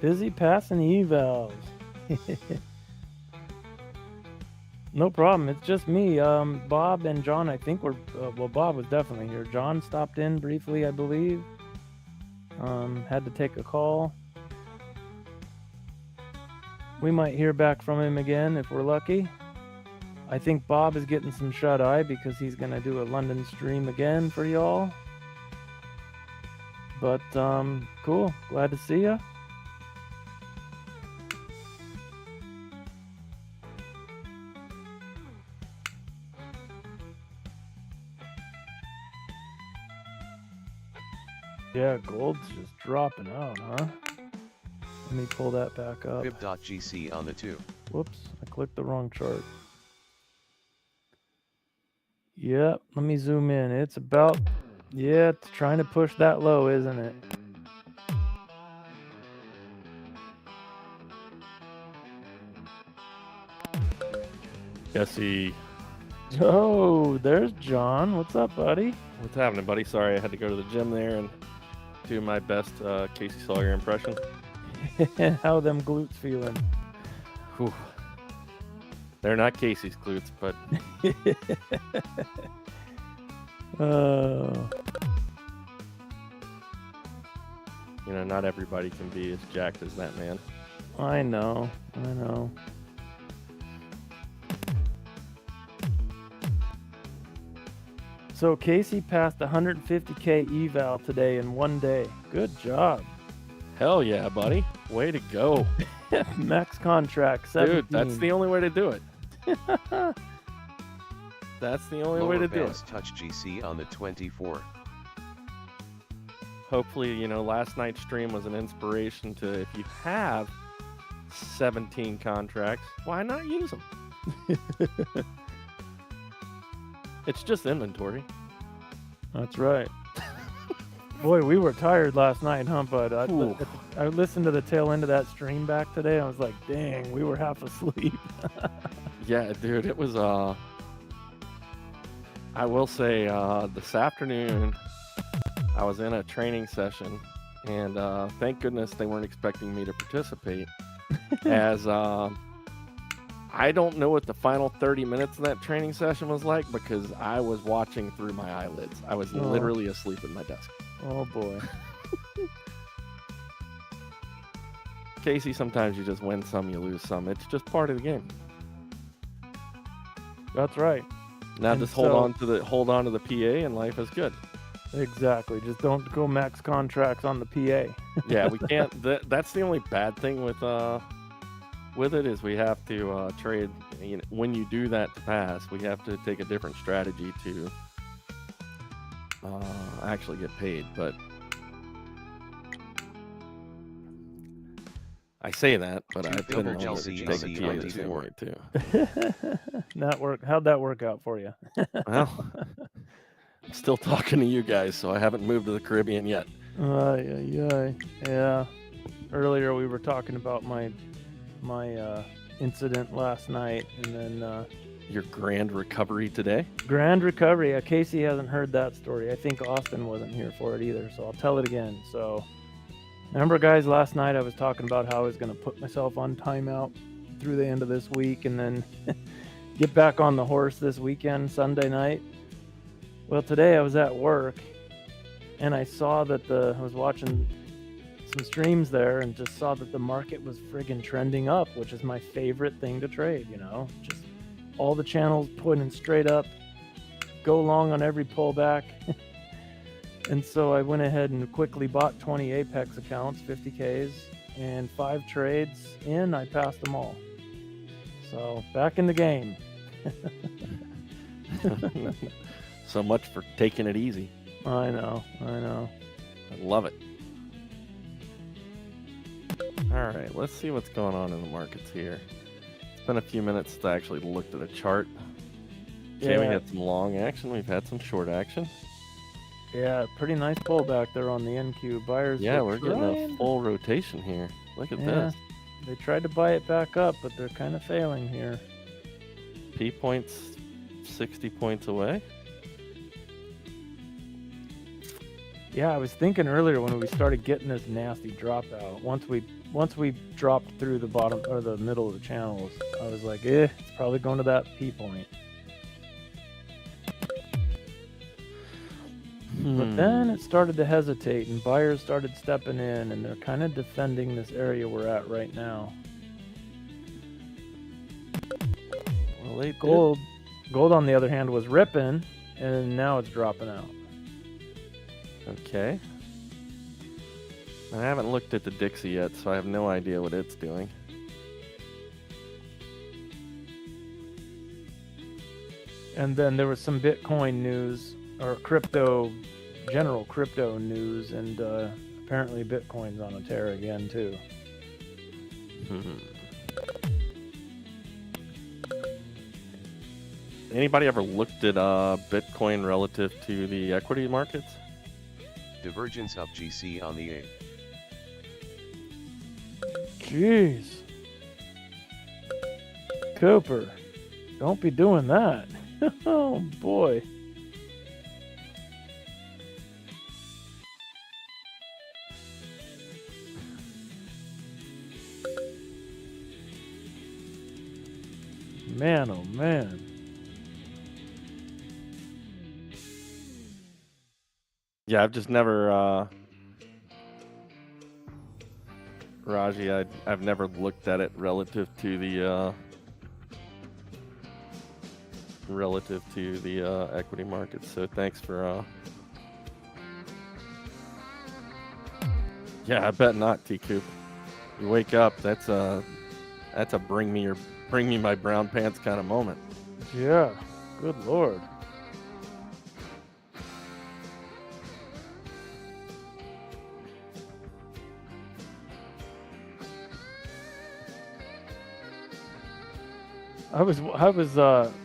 Busy passing evals. No problem. It's just me. Bob and John, I think were, well, Bob was definitely here. John stopped in briefly, I believe. Had to take a call. We might hear back from him again if we're lucky. I think Bob is getting some shut-eye because he's going to do a London stream again for y'all. But, cool. Glad to see ya. Yeah, gold's just dropping out, huh? Let me pull that back up. Fib.gc on the 2. Whoops, I clicked the wrong chart. Yep, let me zoom in. It's about... Yeah, it's trying to push that low, isn't it? Jesse, Oh, there's John. What's up, buddy? what's happening, buddy? Sorry, I had to go to the gym there and do my best Casey Sawyer impression. How them glutes feeling? Whew. They're not Casey's glutes, but you know, not everybody can be as jacked as that man. I know. So Casey passed 150K eval today in one day. Good job. Hell yeah, buddy. Way to go. Max contract, 17. Dude, that's the only way to do it. That's the only way Lower to do it. bands touch GC on the 24. Hopefully, you know, last night's stream was an inspiration to, if you have 17 contracts, why not use them? It's just inventory. That's right. Boy, we were tired last night, huh, bud? I listened to the tail end of that stream back today. I was like, dang, we were half asleep. Yeah, dude, it was, I will say, this afternoon, I was in a training session, and thank goodness they weren't expecting me to participate, as I don't know what the final 30 minutes of that training session was like, because I was watching through my eyelids. I was literally asleep at my desk. Oh, boy. Casey, sometimes you just win some, you lose some. It's just part of the game. That's right. Now And just so- hold on to the PA, and life is good. Exactly. Just don't go max contracts on the PA. Yeah, we can't. That's the only bad thing with it, is we have to trade. You know, when you do that to pass, we have to take a different strategy to actually get paid. But I say that, but I've been Double known to Chelsea take a TA the GC same way too. How'd that work out for you? Well, I'm still talking to you guys, so I haven't moved to the Caribbean yet. Yeah. Earlier we were talking about my incident last night, and then your grand recovery today. Grand recovery. Casey hasn't heard that story. I think Austin wasn't here for it either, so I'll tell it again. So, remember, guys, last night I was talking about how I was going to put myself on timeout through the end of this week and then get back on the horse this weekend, Sunday night. Well, today I was at work and I saw that I was watching some streams there and just saw that the market was friggin' trending up, which is my favorite thing to trade, you know, just all the channels pointing straight up, go long on every pullback. And so I went ahead and quickly bought 20 Apex accounts, 50Ks, and 5 trades in. I passed them all. So back in the game. So much for taking it easy. I know. I love it. All right, let's see what's going on in the markets here. It's been a few minutes since I actually looked at a chart. Okay, we had some long action. We've had some short action. Yeah, pretty nice pullback there on the NQ. Buyers. Yeah, we're getting a full rotation here. Look at this. They tried to buy it back up, but they're kind of failing here. P points 60 points away. Yeah, I was thinking earlier when we started getting this nasty dropout. Once we dropped through the bottom or the middle of the channels, I was like, it's probably going to that P point. But then it started to hesitate and buyers started stepping in and they're kind of defending this area we're at right now. Well, they Gold on the other hand was ripping and now it's dropping out. Okay. I haven't looked at the Dixie yet, so I have no idea what it's doing. And then there was some Bitcoin news or general crypto news, and apparently Bitcoin's on a tear again too. Anybody ever looked at Bitcoin relative to the equity markets? Divergence up GC on the 8th. Jeez. Cooper, don't be doing that. Oh boy. Man, oh man. Yeah, I've just never, Raji, I've never looked at it relative to the equity market. So thanks for, yeah, I bet not, T-Coop. You wake up, that's a bring me my brown pants kind of moment. Yeah, good lord. I was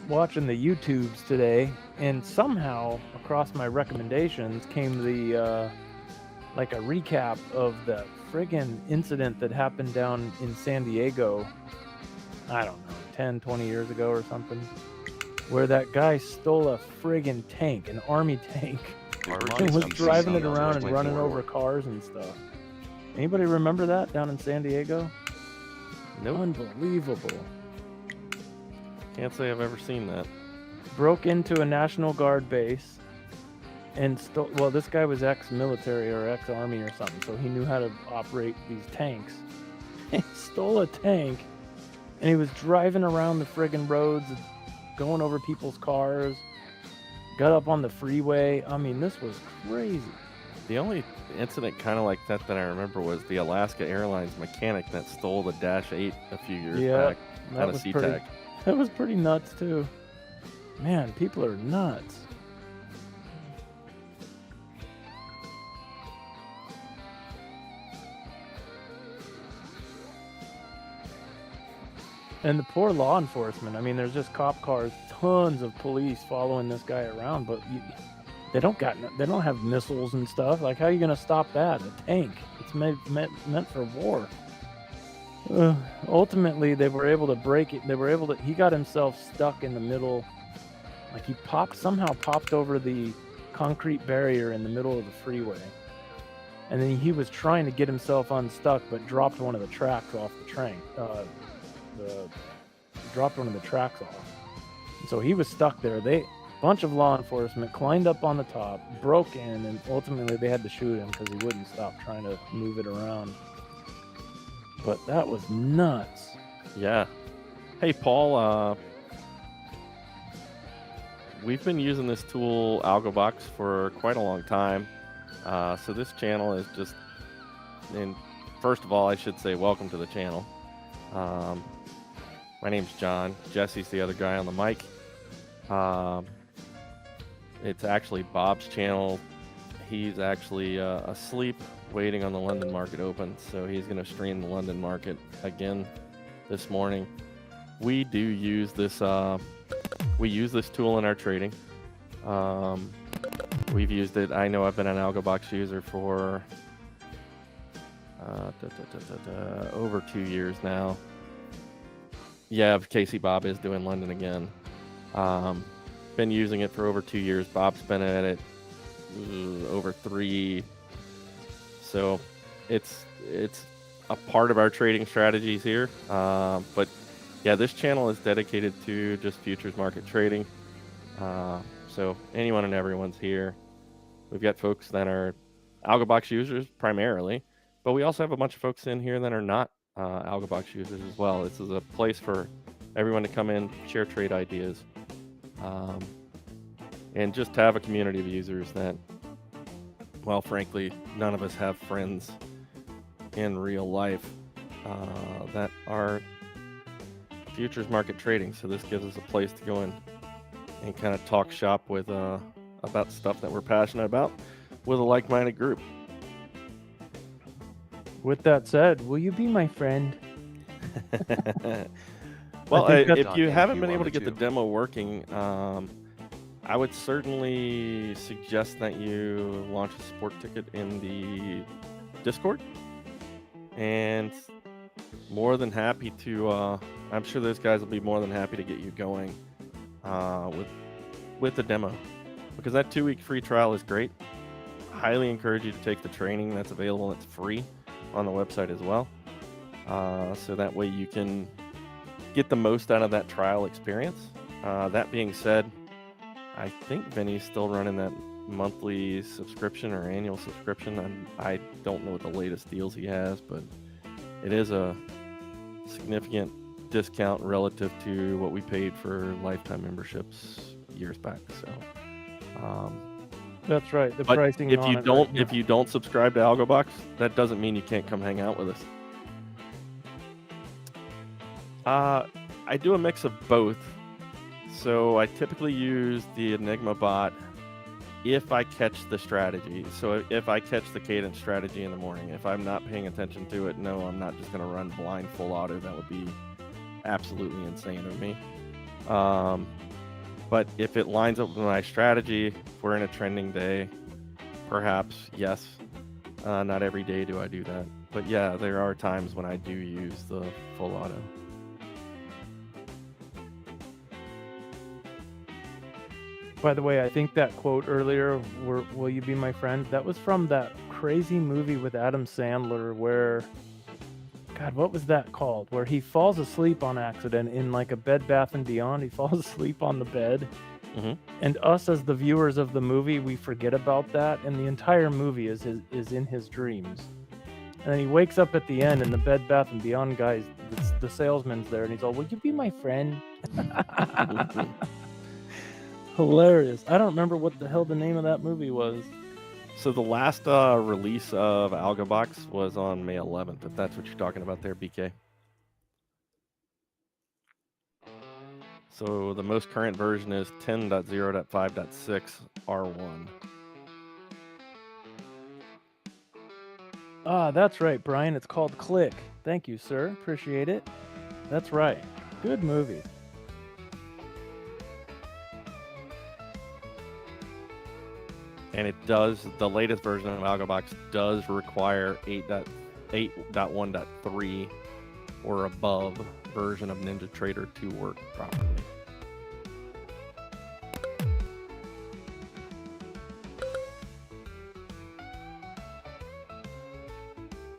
watching the YouTubes today, and somehow across my recommendations came the like a recap of the friggin' incident that happened down in San Diego. I don't know, 10, 20 years ago or something, where that guy stole a friggin' tank, an army tank, and was driving it around and running over cars and stuff. Anybody remember that down in San Diego? Nope. Unbelievable. Can't say I've ever seen that. Broke into a National Guard base and stole. Well, this guy was ex-military or ex-army or something, so he knew how to operate these tanks. He stole a tank, and he was driving around the friggin' roads, going over people's cars. Got up on the freeway. I mean, this was crazy. The only incident kind of like that I remember was the Alaska Airlines mechanic that stole the Dash 8 a few years back out of SeaTac. That was pretty nuts too. Man, people are nuts. And the poor law enforcement. I mean, there's just cop cars, tons of police following this guy around, but they don't have missiles and stuff. Like, how are you gonna stop that? A tank. It's meant for war. Ultimately, they were able to break it. He got himself stuck in the middle. Like he somehow popped over the concrete barrier in the middle of the freeway. And then he was trying to get himself unstuck, but dropped one of the tracks off the train. Dropped one of the tracks off. And so he was stuck there. Bunch of law enforcement climbed up on the top, broke in, and ultimately they had to shoot him because he wouldn't stop trying to move it around. But that was nuts. Yeah. Hey, Paul, we've been using this tool, AlgoBox, for quite a long time. So this channel is just, and first of all, I should say welcome to the channel. My name's John. Jesse's the other guy on the mic. It's actually Bob's channel. He's actually asleep, waiting on the London market open, so he's going to stream the London market again this morning. We do use this. We use this tool in our trading. We've used it. I know I've been an AlgoBox user for over 2 years now. Yeah, Casey Bob is doing London again. Been using it for over 2 years. Bob's been at it over 3. So it's a part of our trading strategies here. But yeah, this channel is dedicated to just futures market trading. So anyone and everyone's here. We've got folks that are AlgoBox users primarily, but we also have a bunch of folks in here that are not AlgoBox users as well. This is a place for everyone to come in, share trade ideas, and just have a community of users that, well, frankly, none of us have friends in real life that are futures market trading. So this gives us a place to go in and kind of talk shop with about stuff that we're passionate about with a like-minded group. With that said, will you be my friend? Well, if you haven't NQ been on able to the get the 2. demo working, I would certainly suggest that you launch a support ticket in the Discord, and more than happy to, I'm sure those guys will be more than happy to get you going with the demo, because that 2-week free trial is great. Highly encourage you to take the training that's available. It's free on the website as well. So that way you can get the most out of that trial experience. That being said, I think Vinny's still running that monthly subscription or annual subscription. And I don't know what the latest deals he has, but it is a significant discount relative to what we paid for lifetime memberships years back. So That's right. The but pricing. if on you it don't right if you don't subscribe to AlgoBox, that doesn't mean you can't come hang out with us. I do a mix of both. So I typically use the Enigma bot if I catch the strategy. So if I catch the cadence strategy in the morning, if I'm not paying attention to it, no, I'm not just going to run blind full auto. That would be absolutely insane of me. But if it lines up with my strategy, if we're in a trending day, perhaps, yes. Not every day do I do that. But yeah, there are times when I do use the full auto. By the way, I think that quote earlier, "Will you be my friend?" That was from that crazy movie with Adam Sandler where, God, what was that called? Where he falls asleep on accident in like a Bed Bath & Beyond. He falls asleep on the bed. Mm-hmm. And us as the viewers of the movie, we forget about that. And the entire movie is in his dreams. And then he wakes up at the end and the Bed Bath & Beyond guy, the salesman's there. And he's all, "Will you be my friend?" Hilarious. I don't remember what the hell the name of that movie was. So the last release of AlgoBox was on May 11th, if that's what you're talking about there, BK. So the most current version is 10.0.5.6 R1. Ah, that's right, Brian. It's called Click. Thank you, sir. Appreciate it. That's right. Good movie. And it does, the latest version of AlgoBox does require 8.1.3 or above version of NinjaTrader to work properly.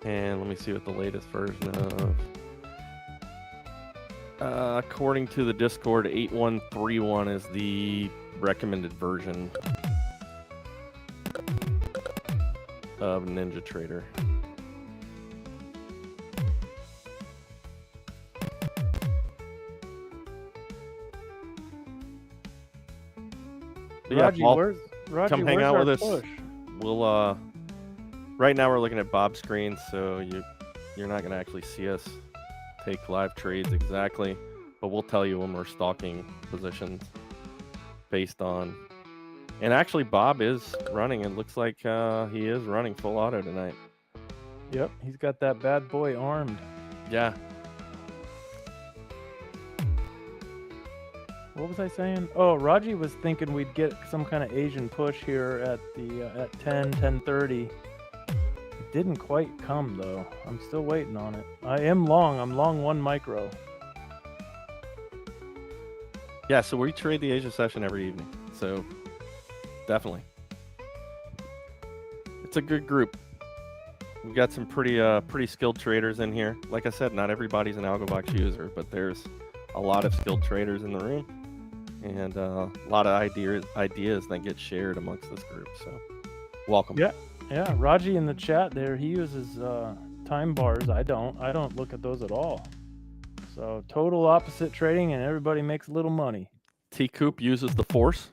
And let me see what the latest version of. According to the Discord, 8.1.3.1 is the recommended version of NinjaTrader. So yeah, Raji, Paul, Raji, come hang where's out our with us. push? We'll right now we're looking at Bob's screen, so you're not gonna actually see us take live trades exactly, but we'll tell you when we're stalking positions based on. And actually, Bob is running. It looks like he is running full auto tonight. Yep, he's got that bad boy armed. Yeah. What was I saying? Oh, Raji was thinking we'd get some kind of Asian push here at the at 10:30. It didn't quite come though. I'm still waiting on it. I am long. I'm long 1 micro. Yeah, so we trade the Asia session every evening. So definitely. It's a good group. We've got some pretty skilled traders in here. Like I said, not everybody's an AlgoBox user, but there's a lot of skilled traders in the room. And a lot of ideas that get shared amongst this group. So welcome. Yeah, Raji in the chat there, he uses time bars. I don't look at those at all. So total opposite trading, and everybody makes a little money. T Coop uses the force.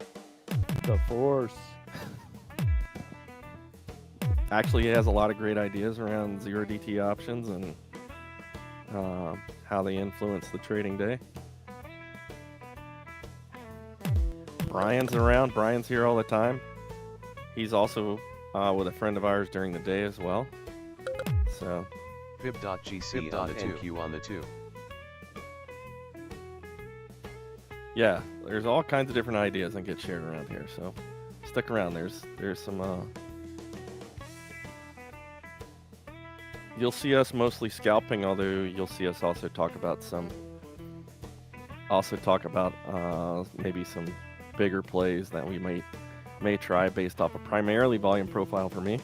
The force. Actually, he has a lot of great ideas around 0DT options and how they influence the trading day. Brian's around. Brian's here all the time. He's also with a friend of ours during the day as well. So Fib.gc on the 2. on the 2. yeah, there's all kinds of different ideas that get shared around here. So stick around. There's some. You'll see us mostly scalping, although you'll see us also talk about maybe some bigger plays that we may try based off a primarily volume profile for me.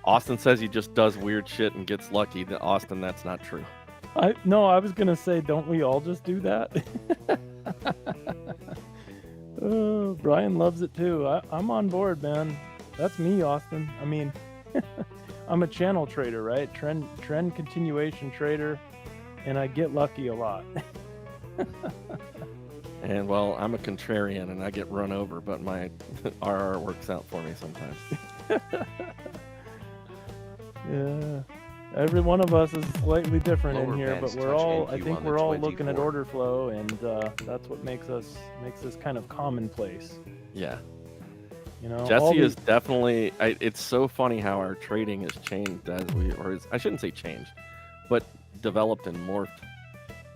Austin says he just does weird shit and gets lucky. Austin, that's not true. I was gonna say, don't we all just do that? Oh, Brian loves it too. I'm on board, man. That's me, Austin. I mean, I'm a channel trader, right? Trend continuation trader, and I get lucky a lot. And well, I'm a contrarian and I get run over, but my RR works out for me sometimes. Yeah. Every one of us is slightly different Lower in here, but bands we're touch all, NQ I think on the we're all looking at 24. order flow, and that's what makes this kind of commonplace. Yeah. You know, all Jesse is these- definitely. It's so funny how our trading has changed I shouldn't say changed, but developed and morphed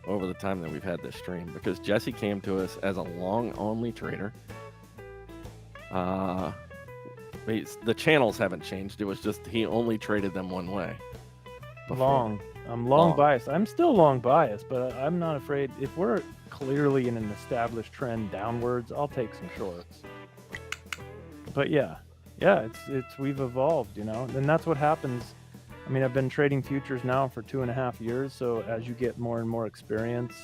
over the time that we've had this stream. Because Jesse came to us as a long-only trader. The channels haven't changed. It was just he only traded them one way. before. I'm long Long. biased. I'm still long biased, but I'm not afraid. If we're clearly in an established trend downwards, I'll take some shorts. But yeah, it's we've evolved, you know, and that's what happens. I mean, I've been trading futures now for 2.5 years, so as you get more and more experience,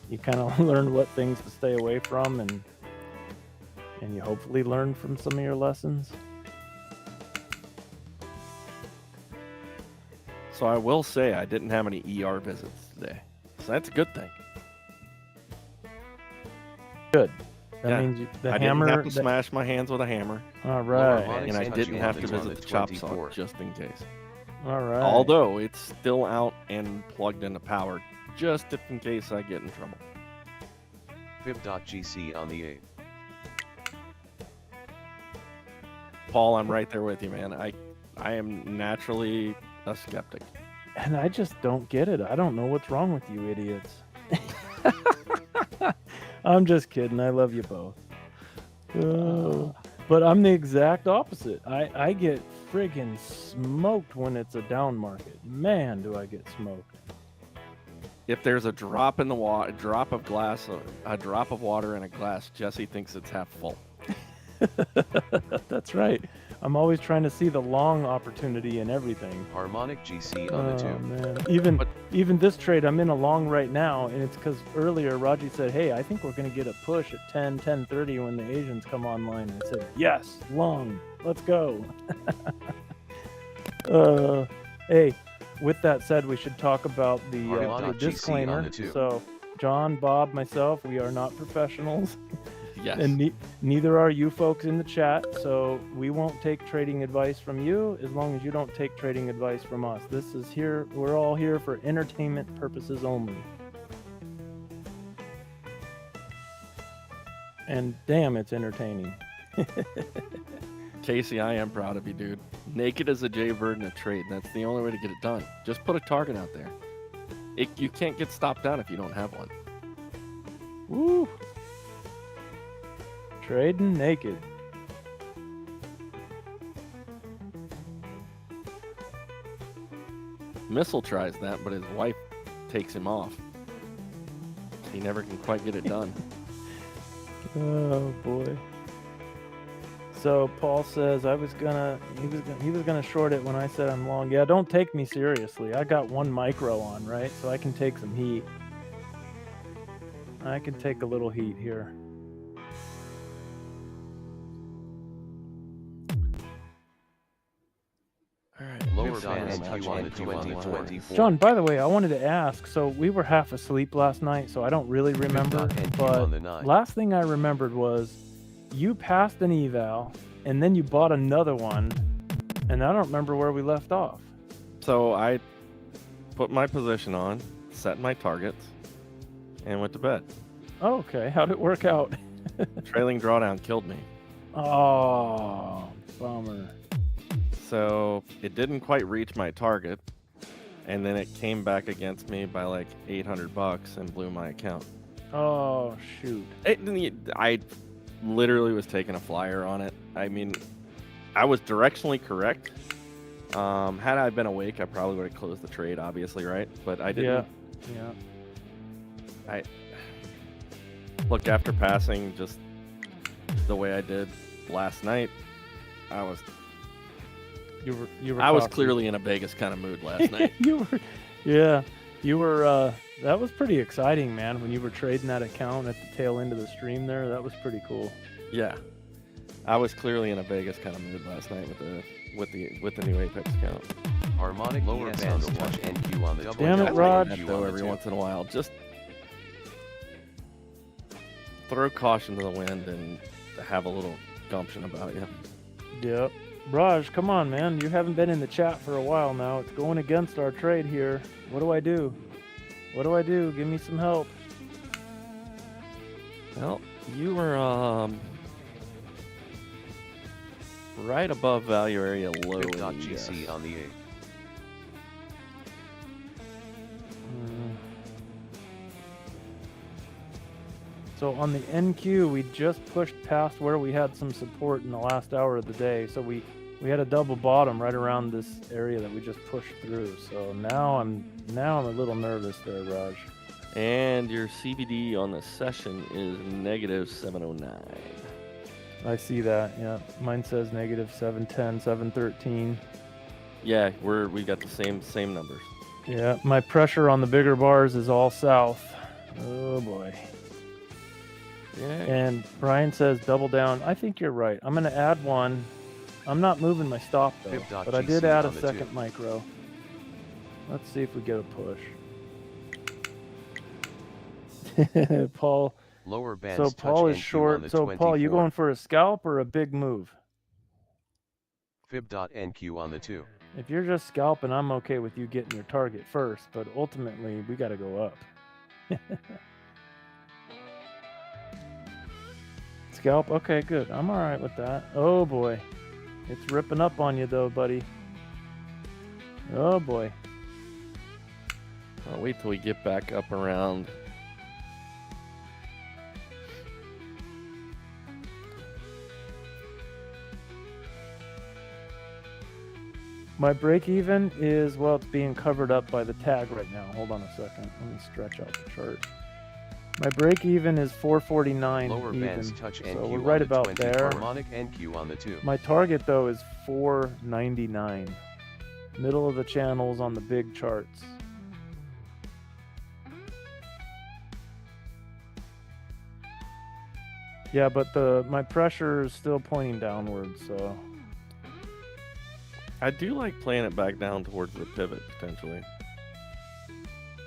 you kind of learn what things to stay away from, and you hopefully learn from some of your lessons. So I will say I didn't have any ER visits today, so that's a good thing. Good. That Yeah. means the I hammer. didn't have to smash my hands with a hammer, All right. Lower and I Touch didn't you have on to the visit the chop 24. saw just in case. All right. Although it's still out and plugged into power, just if in case I get in trouble. Fib.gc on the 8. Paul, I'm right there with you, man. I am naturally a skeptic. And I just don't get it. I don't know what's wrong with you idiots. I'm just kidding. I love you both. But I'm the exact opposite. I get friggin' smoked when it's a down market. Man, do I get smoked. If there's a drop in the water, a drop of water in a glass, Jesse thinks it's half full. That's right. I'm always trying to see the long opportunity in everything. Harmonic GC on the 2. Man. Even this trade, I'm in a long right now, and it's because earlier Raji said, hey, I think we're going to get a push at 10:30 when the Asians come online. And I said, yes, long, let's go. Hey, with that said, we should talk about the Harmonic GC disclaimer. on the 2. So, John, Bob, myself, we are not professionals. Yes. And neither are you folks in the chat, so we won't take trading advice from you as long as you don't take trading advice from us. We're all here for entertainment purposes only. And damn, it's entertaining. Casey, I am proud of you, dude. Naked as a jaybird in a trade. That's the only way to get it done. Just put a target out there. You can't get stopped down if you don't have one. Woo! Trading naked. Missile tries that, but his wife takes him off. He never can quite get it done. Oh boy. So Paul says he was gonna short it when I said I'm long. Yeah, don't take me seriously. I got 1 micro on, right? So I can take some heat. I can take a little heat here. Lower band NQ on the 24. John, by the way, I wanted to ask, so we were half asleep last night, so I don't really remember, but last thing I remembered was you passed an eval, and then you bought another one, and I don't remember where we left off. So I put my position on, set my targets, and went to bed. Oh, okay, how'd it work out? Trailing drawdown killed me. Oh, bummer. So it didn't quite reach my target, and then it came back against me by like $800 and blew my account. Oh, shoot. I literally was taking a flyer on it. I mean, I was directionally correct. Had I been awake, I probably would have closed the trade, obviously, right? But I didn't. Yeah. Look, after passing just the way I did last night, I was cocky. clearly in a Vegas kind of mood last night. You were that was pretty exciting, man, when you were trading that account at the tail end of the stream there. That was pretty cool. Yeah. I was clearly in a Vegas kind of mood last night with the new Apex account. Harmonic lower bands touch NQ on the double. Damn it, Rod. Though every once in a while, just throw caution to the wind and have a little gumption about you. Yep. Raj, come on, man. You haven't been in the chat for a while now. It's going against our trade here. What do I do? What do I do? Give me some help. Well, you were right above value area low in the GC on the 8. So on the NQ, we just pushed past where we had some support in the last hour of the day. So we had a double bottom right around this area that we just pushed through. So now I'm a little nervous there, Raj. And your CBD on the session is negative 709. I see that. Yeah, mine says negative 710, 713. Yeah, we got the same numbers. Yeah, my pressure on the bigger bars is all south. Oh boy. Yeah. And Brian says double down. I think you're right. I'm going to add one. I'm not moving my stop though, but I did add a second micro. Let's see if we get a push. Paul. Lower bands So Paul is NQ short. So Paul, you going for a scalp or a big move? Fib.NQ on the 2. If you're just scalping, I'm okay with you getting your target first, but ultimately we got to go up. Scalp? Okay, good. I'm all right with that. Oh boy. It's ripping up on you though, buddy. Oh boy. I'll wait till we get back up around. My break even is, well, it's being covered up by the tag right now. Hold on a second. Let me stretch out the chart. My break even is 449 Lower even. bands touch NQ So we're on right the about 20, there. harmonic NQ on the 2. My target though is 499. Middle of the channels on the big charts. Yeah, but my pressure is still pointing downwards, so I do like playing it back down towards the pivot potentially.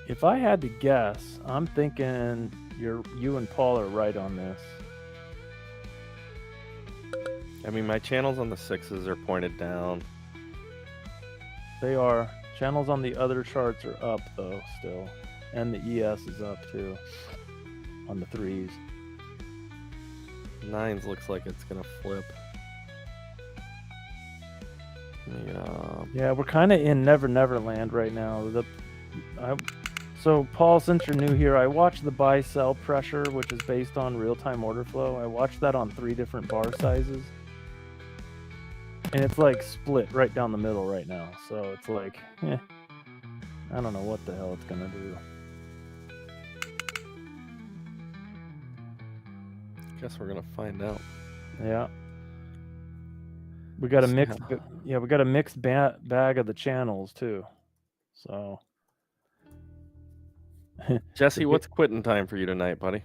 if I had to guess, I'm thinking you and Paul are right on this. I mean, my channels on the 6s are pointed down. They are. Channels on the other charts are up though still. And the ES is up too. On the 3s. 9s looks like it's gonna flip. Yeah. Yeah, we're kind of in Never Never Land right now. So Paul, since you're new here, I watched the buy sell pressure, which is based on real-time order flow. I watched that on 3 different bar sizes. And it's like split right down the middle right now. So it's like, I don't know what the hell it's gonna do. Guess we're gonna find out. Yeah. We got a mixed, we got a mixed bag of the channels too. So. Jesse, what's quitting time for you tonight, buddy?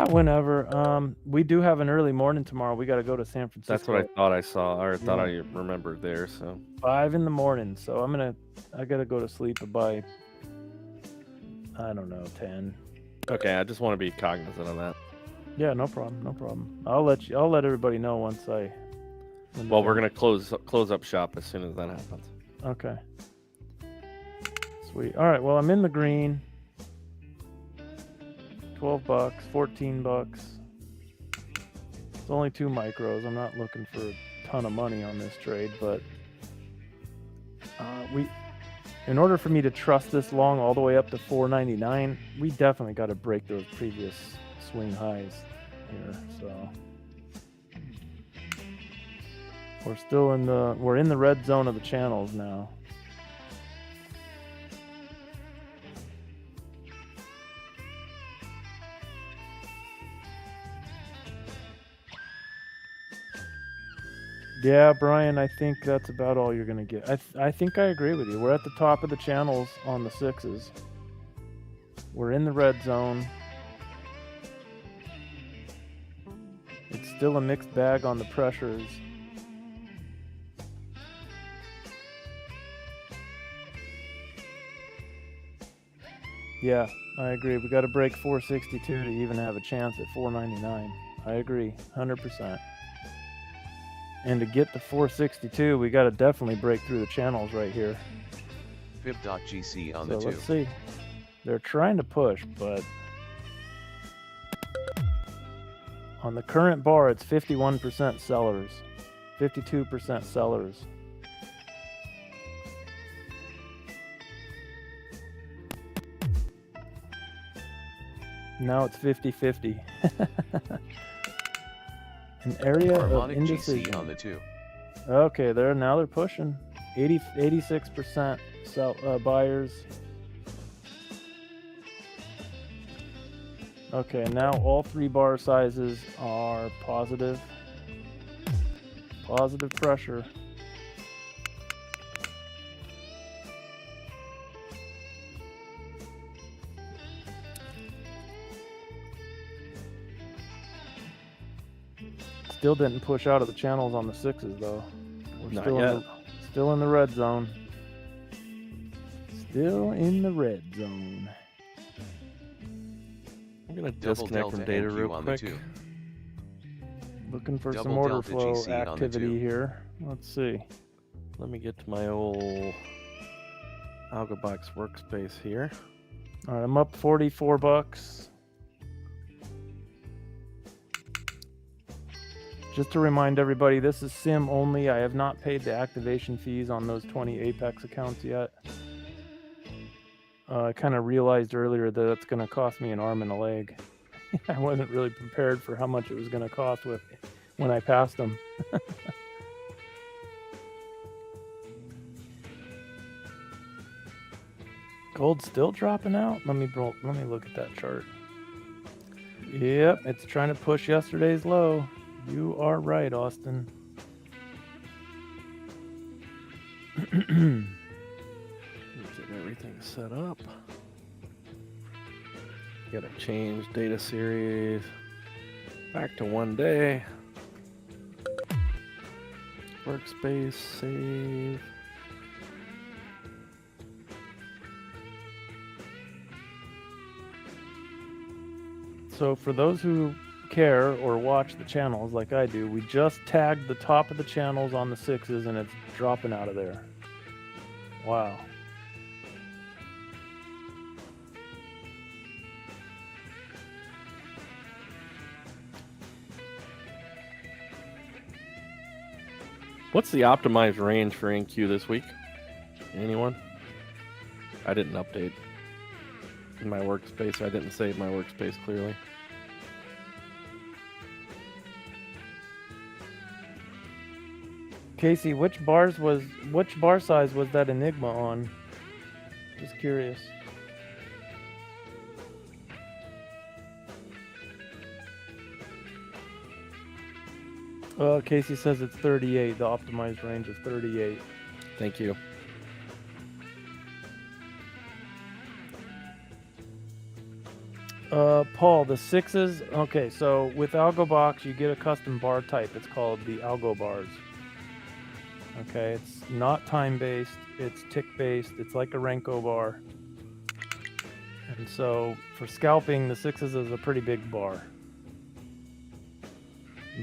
Whenever. We do have an early morning tomorrow. We got to go to San Francisco. That's what I thought I saw, or thought I remembered there. So 5 in the morning. So I gotta go to sleep by, I don't know, 10. okay, I just want to be cognizant of that. Yeah, no problem, no problem. I'll let everybody know once I. Well, we're gonna close up shop as soon as that happens. Okay. Sweet. All right. Well, I'm in the green. $12, $14. It's only 2 micros. I'm not looking for a ton of money on this trade, but in order for me to trust this long all the way up to 499, we definitely got to break those previous swing highs here. So we're in the red zone of the channels now. Yeah, Brian, I think that's about all you're going to get. I think I agree with you. We're at the top of the channels on the 6s. We're in the red zone. It's still a mixed bag on the pressures. Yeah, I agree. We got to break 462 to even have a chance at 499. I agree, 100%. And to get to 462, we got to definitely break through the channels right here. Fib.gc on the 2. Let's see. They're trying to push, but on the current bar, it's 51% sellers, 52% sellers. Now it's 50-50. An area harmonic of indecision. GC on the 2. Okay, now they're pushing. 86% buyers. Okay, now all 3 bar sizes are positive. Positive pressure. Still didn't push out of the channels on the 6s though. We're Not still yet. Still in the red zone. Still in the red zone. I'm gonna Double disconnect from delta data NQ real on quick. the 2. Looking for some Double order delta flow GC on the activity 2. here. Let's see. Let me get to my old AlgoBox workspace here. All right, I'm up $44. Just to remind everybody, this is sim only. I have not paid the activation fees on those 20 Apex accounts yet. I kind of realized earlier that it's going to cost me an arm and a leg. I wasn't really prepared for how much it was going to cost when I passed them. Gold's still dropping out. Let me look at that chart. Yep, it's trying to push yesterday's low. You are right, Austin. Get everything set up. Gotta change data series back to 1 day. Workspace, save. So for those who care or watch the channels like I do, we just tagged the top of the channels on the 6s and it's dropping out of there. Wow. What's the optimized range for NQ this week? Anyone? I didn't update my workspace. I didn't save my workspace clearly. Casey, which bar size was that Enigma on? Just curious. Casey says it's 38. The optimized range is 38. Thank you. Paul, the 6s. Okay, so with AlgoBox, you get a custom bar type. It's called the Algo bars. Okay, it's not time-based. It's tick-based. It's like a Renko bar. And so for scalping, the 6s is a pretty big bar.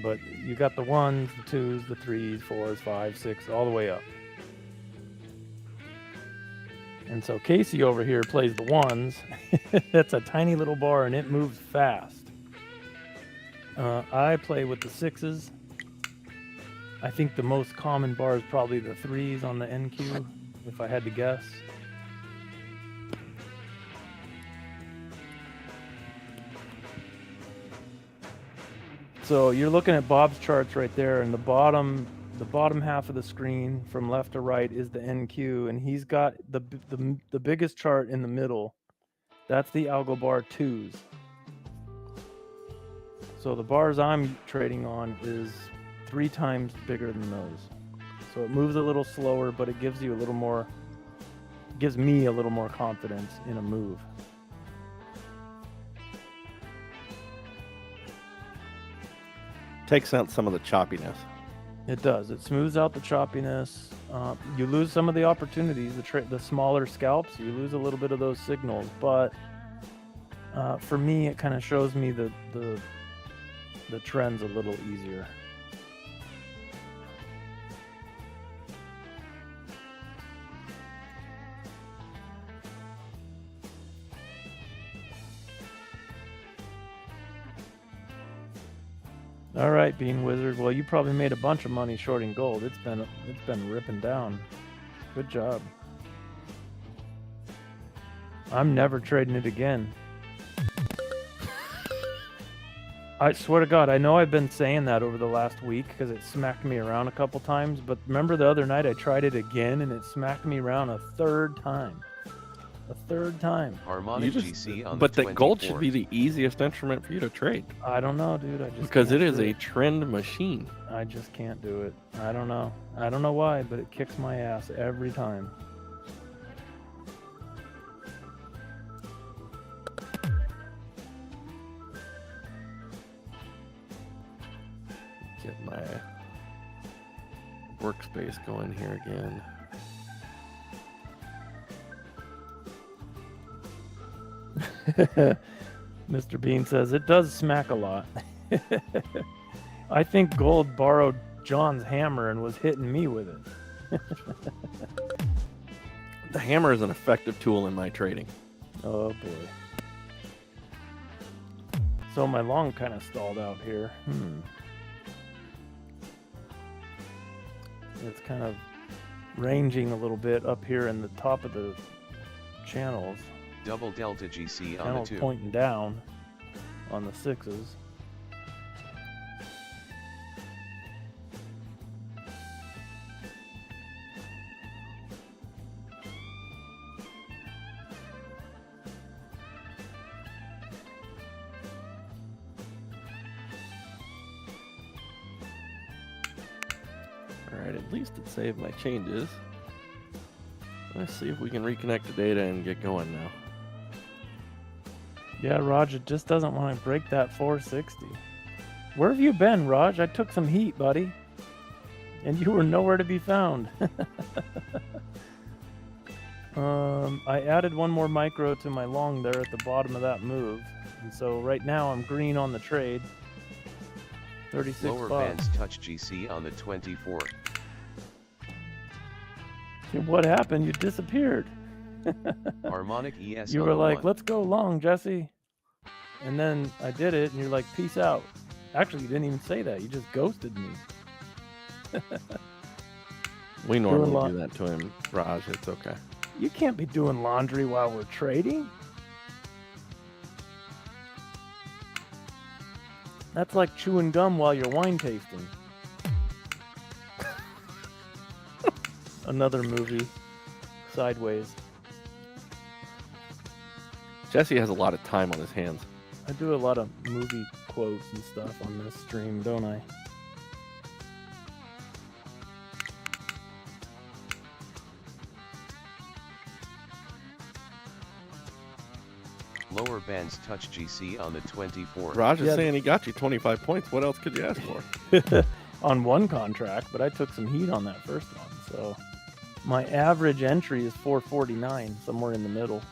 But you got the 1s, the 2s, the 3s, 4s, 5s, 6, all the way up. And so Casey over here plays the 1s. That's a tiny little bar and it moves fast. I play with the 6s. I think the most common bar is probably the 3s on the NQ, if I had to guess. So you're looking at Bob's charts right there, and the bottom half of the screen from left to right is the NQ, and he's got the biggest chart in the middle. That's the Algo bar 2s. So the bars I'm trading on is 3 times bigger than those. So it moves a little slower, but it gives you a little more, gives me a little more confidence in a move. Takes out some of the choppiness. It does. It smooths out the choppiness. You lose some of the opportunities, the smaller scalps. You lose a little bit of those signals, but for me, it kind of shows me the trends a little easier. All right, Bean Wizard. Well, you probably made a bunch of money shorting gold. It's been ripping down. Good job. I'm never trading it again. I swear to God, I know I've been saying that over the last week because it smacked me around a couple times. But remember the other night I tried it again and it smacked me around a third time. A third time. Harmonic GC on But the the gold 24th. should be the easiest instrument for you to trade. I don't know, dude. I just Because it can't is do a trend machine. I just can't do it. I don't know. I don't know why, but it kicks my ass every time. Get my workspace going here again. Mr. Bean says it does smack a lot. I think gold borrowed John's hammer and was hitting me with it. The hammer is an effective tool in my trading. Oh boy. So my long kind of stalled out here. It's kind of ranging a little bit up here in the top of the channels. Double Delta GC on the Channel's 2. pointing down on the 6s. Alright, at least it saved my changes. Let's see if we can reconnect the data and get going now. Yeah, Raj, it just doesn't want to break that 460. Where have you been, Raj? I took some heat, buddy. And you were nowhere to be found. I added one more micro to my long there at the bottom of that move. And so right now I'm green on the trade. 36 Lower bucks. bands touch GC on the 24. What happened? You disappeared. Harmonic ES You on were the like, 1. let's go long, Jesse. And then I did it, and you're like, peace out. Actually, you didn't even say that. You just ghosted me. We normally lot. do that to him, Raj. It's okay. You can't be doing laundry while we're trading. That's like chewing gum while you're wine tasting. Another movie. Sideways. Jesse has a lot of time on his hands. I do a lot of movie quotes and stuff on this stream, don't I? Lower bands touch GC on the 24. Raj is Yeah. saying he got you 25 points. What else could you ask for? On one contract, but I took some heat on that first one. So my average entry is 449, somewhere in the middle.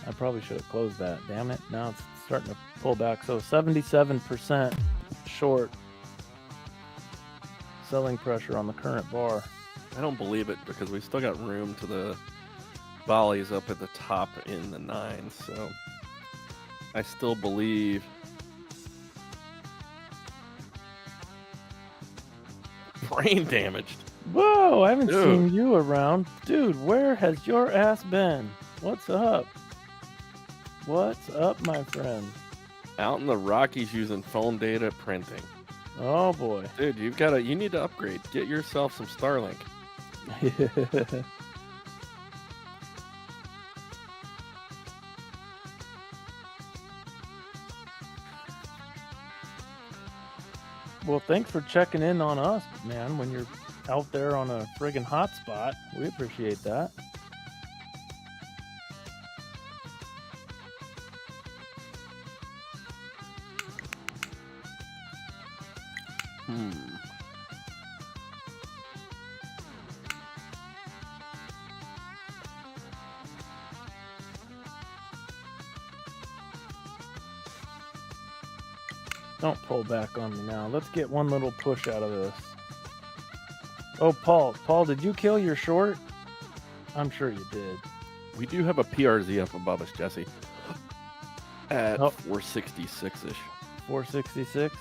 I probably should have closed that. Damn it. Now it's starting to pull back. So 77% short selling pressure on the current bar. I don't believe it because we still got room to the volleys up at the top in the 9s. So I still believe. Brain damaged. Whoa, I haven't Dude. seen you around. Dude, where has your ass been? What's up? What's up, my friend? Out in the Rockies using phone data printing. Oh boy. Dude, you need to upgrade. Get yourself some Starlink. Well, thanks for checking in on us, man, when you're out there on a friggin' hotspot. We appreciate that. Don't pull back on me now. Let's get one little push out of this. Oh, Paul. Paul, did you kill your short? I'm sure you did. We do have a PRZ up above us, Jesse. At Oh. 466-ish. 466.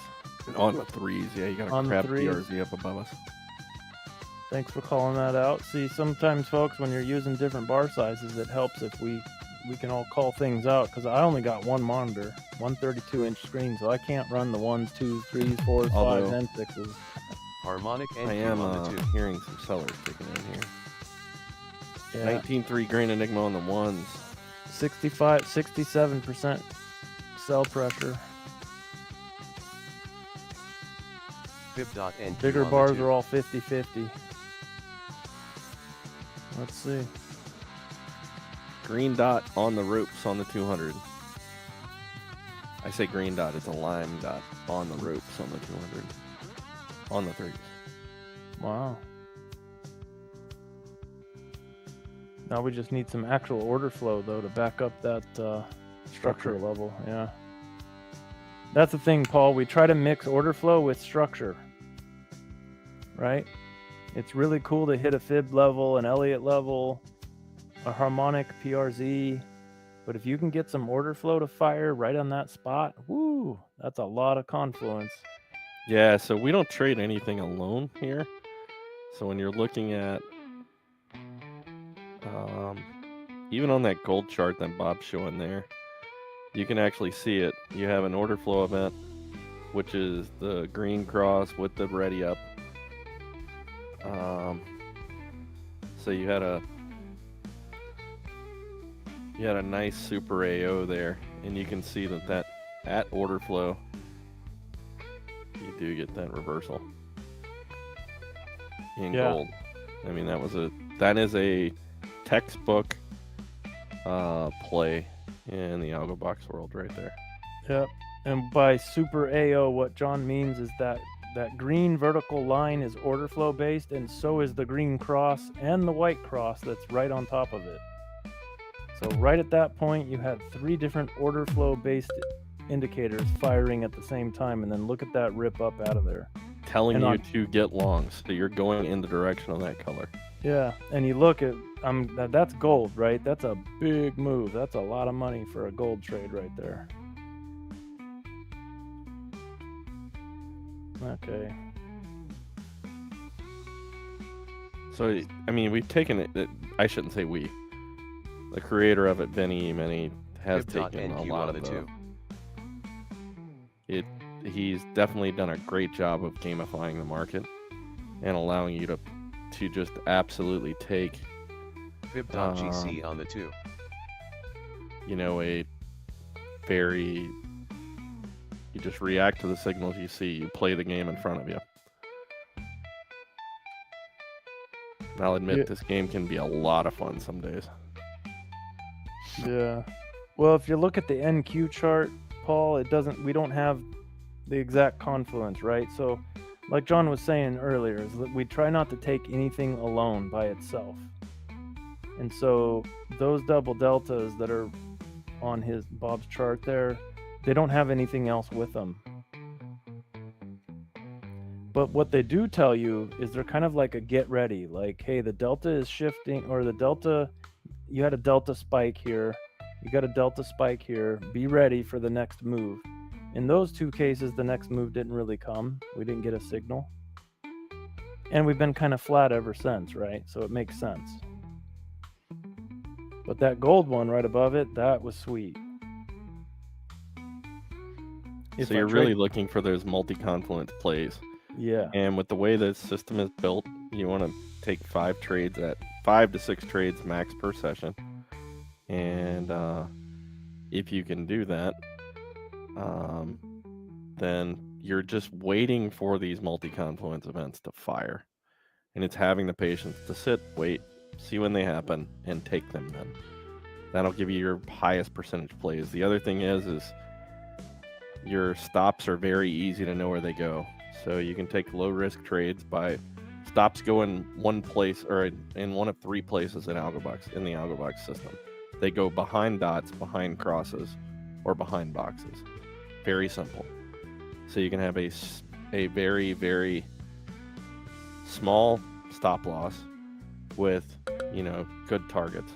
On the 3s, yeah, you got On a the crap 3s. PRZ up above us. Thanks for calling that out. See, sometimes, folks, when you're using different bar sizes, it helps if we can all call things out, because I only got one monitor, 132-inch screen, so I can't run the 1s, 2s, 3s, 4s, 5s, Although- and 6s. Harmonic I NQ am on the 2. hearing some sellers kicking in here. Yeah, 19.3 Grand Enigma on the 1s. 67% sell pressure. Fib.NQ Bigger on bars the 2. are all 50-50. Let's see. Green dot on the ropes on the 200. I say green dot, it's a lime dot on the ropes on the 200. On the 3s. Wow. Now we just need some actual order flow, though, to back up that structure level. Yeah. That's the thing, Paul. We try to mix order flow with structure. Right? It's really cool to hit a fib level, an Elliott level, a harmonic PRZ. But if you can get some order flow to fire right on that spot, woo, that's a lot of confluence. Yeah, so we don't trade anything alone here. So when you're looking at, even on that gold chart that Bob's showing there, you can actually see it. You have an order flow event, which is the green cross with the ready up. So you had a nice super AO there, and you can see that at order flow, you do get that reversal. in Yeah. gold. I mean, that is a textbook play in the AlgoBox world right there. Yep. And by super AO, what John means is that green vertical line is order flow based, and so is the green cross and the white cross that's right on top of it. So right at that point, you had 3 different order flow based indicators firing at the same time, and then look at that rip up out of there. Telling And you on- to get long, so you're going in the direction of that color. Yeah, and you look at that's gold, right? That's a big move. That's a lot of money for a gold trade right there. Okay. So, I mean, we've taken it. I shouldn't say we. The creator of it, Benny Many, has taken a Pip.NQ lot on of the two. He's definitely done a great job of gamifying the market and allowing you to just absolutely take, Fib.GC on the 2. you know, you just react to the signals you see. You play the game in front of you. I'll admit, Yeah. this game can be a lot of fun some days. Yeah. Well, if you look at the NQ chart, Paul, we don't have the exact confluence, right? So, like John was saying earlier, is that we try not to take anything alone by itself. And so those double deltas that are on Bob's chart there, they don't have anything else with them. But what they do tell you is they're kind of like a get ready, like, hey, the delta is shifting, or you had a delta spike here, you got a delta spike here, be ready for the next move. In those 2 cases, the next move didn't really come. We didn't get a signal. And we've been kind of flat ever since, right? So it makes sense. But that gold one right above it, that was sweet. If So I you're trade- really looking for those multi-confluence plays. Yeah. And with the way this system is built, you want to take 5 to 6 trades max per session. And if you can do that, then you're just waiting for these multi-confluence events to fire. And it's having the patience to sit, wait, see when they happen, and take them then. That'll give you your highest percentage plays. The other thing is your stops are very easy to know where they go. So you can take low-risk trades by stops go in one place, or in one of 3 places in the AlgoBox system. They go behind dots, behind crosses, or behind boxes. Very simple. So you can have a very, very small stop loss with, good targets.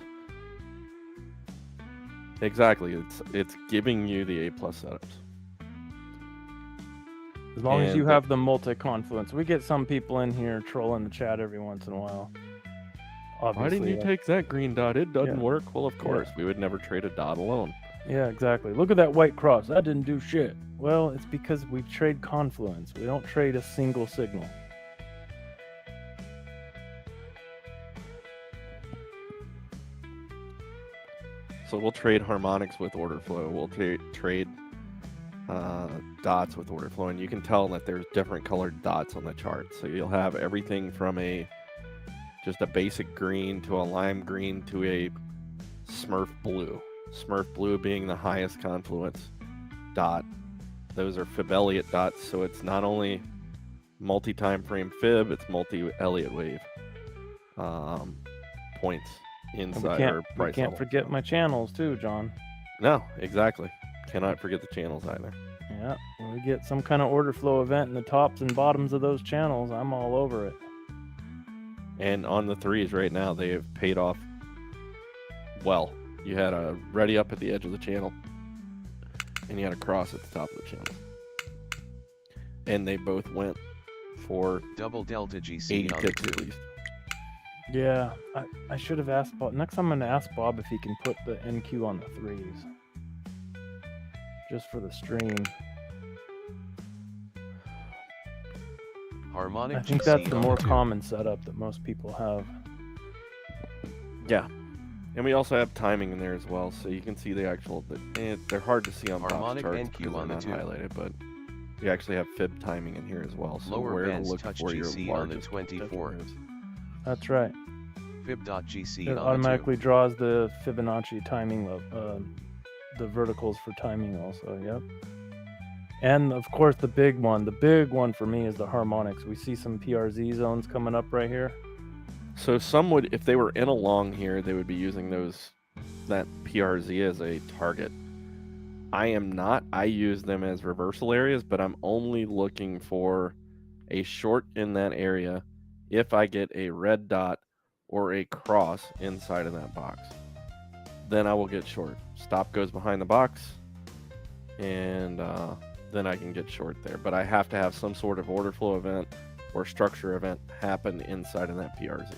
Exactly. It's giving you the A+ setups. As long as And you the- have the multi-confluence. We get some people in here trolling the chat every once in a while. Obviously, Why didn't you take that green dot? It doesn't Yeah. work. Well, of course. We would never trade a dot alone. Yeah, exactly. Look at that white cross. That didn't do shit. Well, it's because we trade confluence. We don't trade a single signal. So we'll trade harmonics with order flow. We'll trade dots with order flow, and you can tell that there's different colored dots on the chart. So you'll have everything from just a basic green to a lime green to a Smurf blue. Smurf blue being the highest confluence dot. Those are Fib Elliott dots, so it's not only multi-time frame Fib, it's multi-Elliott wave points And inside our we price can't level. forget my channels too, John. No, exactly. Cannot forget the channels either. Yeah, when we get some kind of order flow event in the tops and bottoms of those channels, I'm all over it. And on the 3s right now, they have paid off well. You had a ready up at the edge of the channel, and you had a cross at the top of the channel. And they both went for Double Delta GC 80 on the ticks 2. at least. Yeah, I should have asked Bob. Next time I'm going to ask Bob if he can put the NQ on the 3s. Just for the stream. Harmonic I think GC that's the on more 2. common setup that most people have. Yeah. And we also have timing in there as well, so you can see the actual. They're hard to see on box Harmonic charts NQ because they're on the not 2. highlighted, but We actually have fib timing in here as well. So Lower where to bands look touch for your GC on the largest 24. moves. That's right. Fib.GC It on automatically draws the Fibonacci timing the verticals for timing also. Yep. And of course the big one for me is the harmonics. We see some PRZ zones coming up right here. So some would, if they were in a long here, they would be using that PRZ as a target. I am not. I use them as reversal areas, but I'm only looking for a short in that area if I get a red dot or a cross inside of that box. Then I will get short. Stop goes behind the box, and then I can get short there. But I have to have some sort of order flow event or structure event happen inside of that PRZ.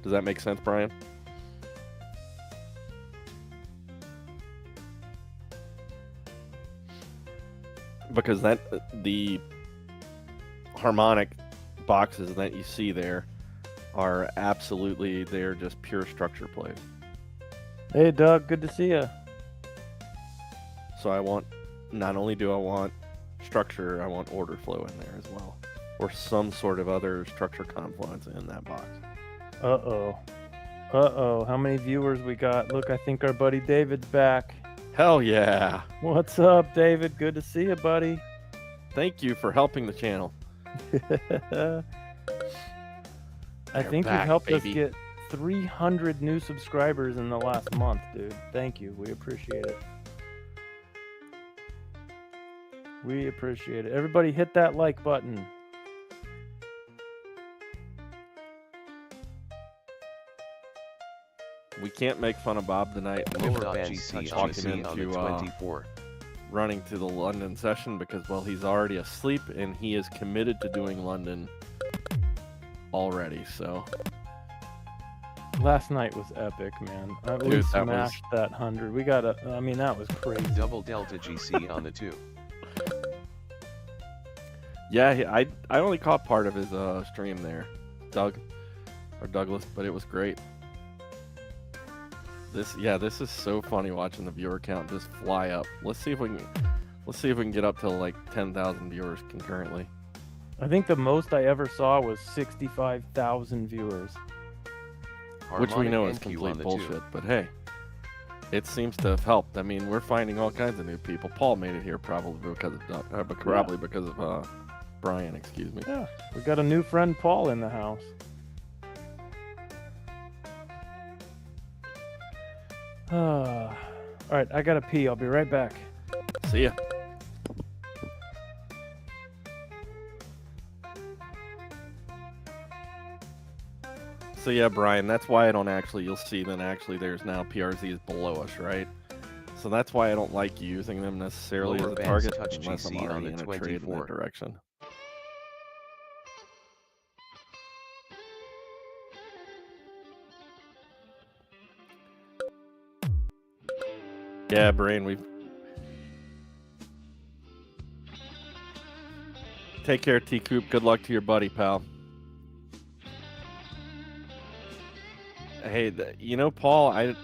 Does that make sense, Brian? Because the harmonic boxes that you see there are absolutely, they're just pure structure plays. Hey Doug, good to see you. So I want, not only do I want structure, I want order flow in there as well, or some sort of other structure confluence in that box. Uh-oh, how many viewers we got? Look, I think our buddy David's back. Hell yeah. What's up, David? Good to see you, buddy. Thank you for helping the channel. I think back, you helped baby. us get 300 new subscribers in the last month, dude. Thank you. We appreciate it. We appreciate it. Everybody hit that like button. We can't make fun of Bob tonight. Lower We've bands touch talked him GC on the into 24. running to the London session because, well, he's already asleep and he is committed to doing London already. So Last night was epic, man. Dude, We that smashed that 100. We got I mean, that was crazy. Double delta GC on the 2. yeah, I only caught part of his stream there, Douglas, but it was great. This is so funny watching the viewer count just fly up. Let's see if we can get up to like 10,000 viewers concurrently. I think the most I ever saw was 65,000 viewers. Which we know is NQ on complete the 2. bullshit, but hey, it seems to have helped. I mean, we're finding all kinds of new people. Paul made it here probably because of because of Brian, excuse me. Yeah, we got a new friend, Paul, in the house. All right, I gotta pee. I'll be right back. See ya. So yeah, Brian, that's why I don't actually, you'll see then actually there's now PRZs below us, right? So that's why I don't like using them necessarily Lower as a bands target touch unless I'm GC on already the in a trade in 24. that direction. Yeah, Brian, take care, T-Coop. Good luck to your buddy, pal. Hey, Paul,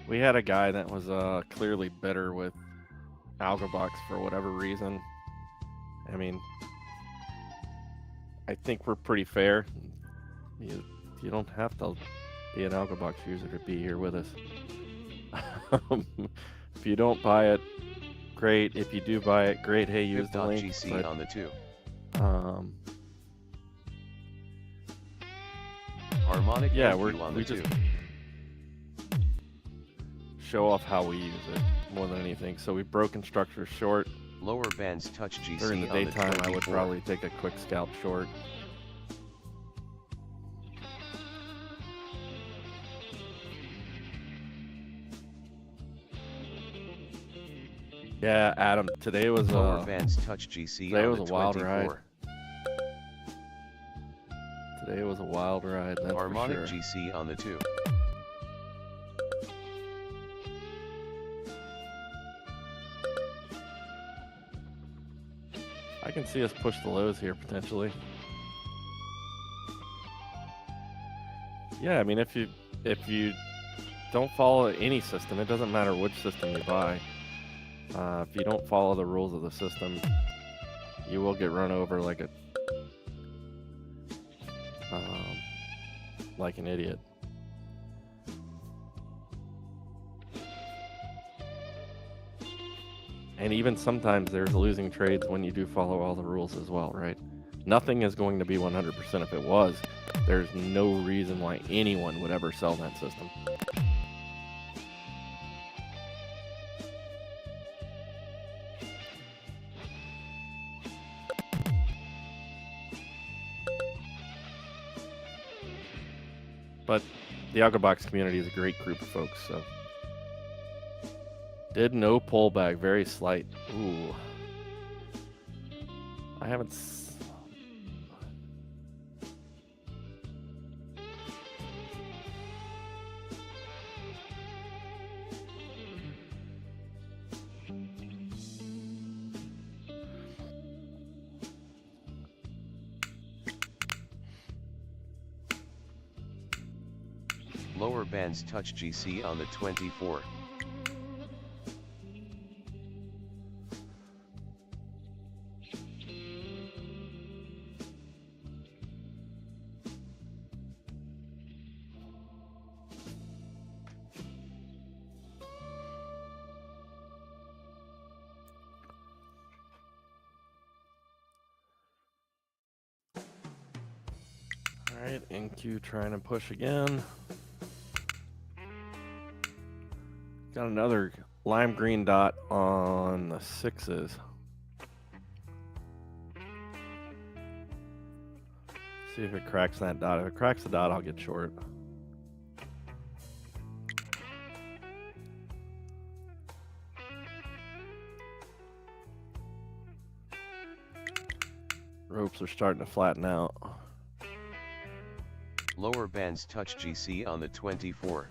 we had a guy that was clearly bitter with AlgoBox for whatever reason. I mean, I think we're pretty fair. You don't have to be an AlgoBox user to be here with us. If you don't buy it, great. If you do buy it, great. Hey, use the link. GC But, on the 2. Harmonic yeah, NQ on the we 2. just show off how we use it more than anything. So we've broken structure short. Lower bands touch GC During the on the daytime, I would 24. probably take a quick scalp short. Yeah, Adam, today was Lower bands touch GC today on was the a wild 24. ride. Today was a wild ride, that's Harmonic for sure. GC on the 2. I can see us push the lows here potentially. Yeah, I mean, if you don't follow any system, it doesn't matter which system you buy. If you don't follow the rules of the system, you will get run over like an idiot. And even sometimes there's losing trades when you do follow all the rules as well, right? Nothing is going to be 100%. If it was, there's no reason why anyone would ever sell that system. But the AlgoBox community is a great group of folks, so. Did no pullback, very slight. Ooh. I haven't. Lower bands touch GC on the 24. All right, NQ trying to push again. Got another lime green dot on the 6s. See if it cracks that dot. If it cracks the dot, I'll get short. Ropes are starting to flatten out. Lower bands touch GC on the 24.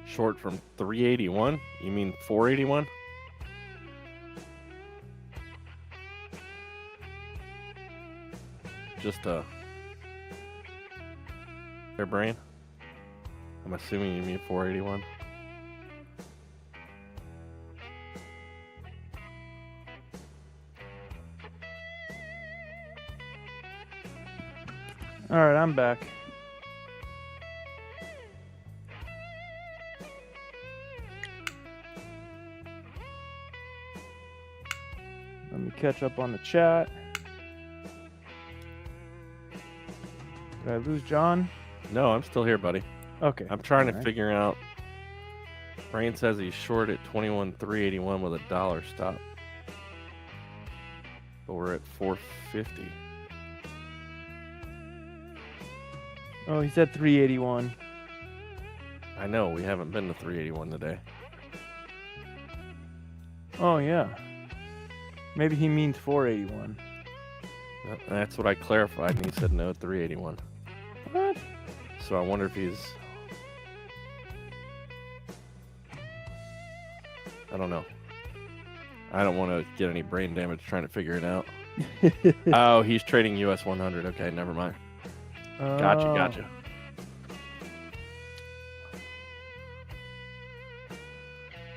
Short from 381? You mean 481? Just their brain? I'm assuming you mean 481. All right, I'm back. Let me catch up on the chat. Did I lose John? No, I'm still here, buddy. Okay. I'm trying to All right. figure out. Brain says he's short at 21,381 with a dollar stop. But we're at 450. Oh, he said 381. I know, we haven't been to 381 today. Oh, yeah. Maybe he means 481. That's what I clarified, and he said no, 381. What? So I wonder if he's... I don't know. I don't want to get any brain damage trying to figure it out. Oh, he's trading US 100. Okay, never mind. Gotcha.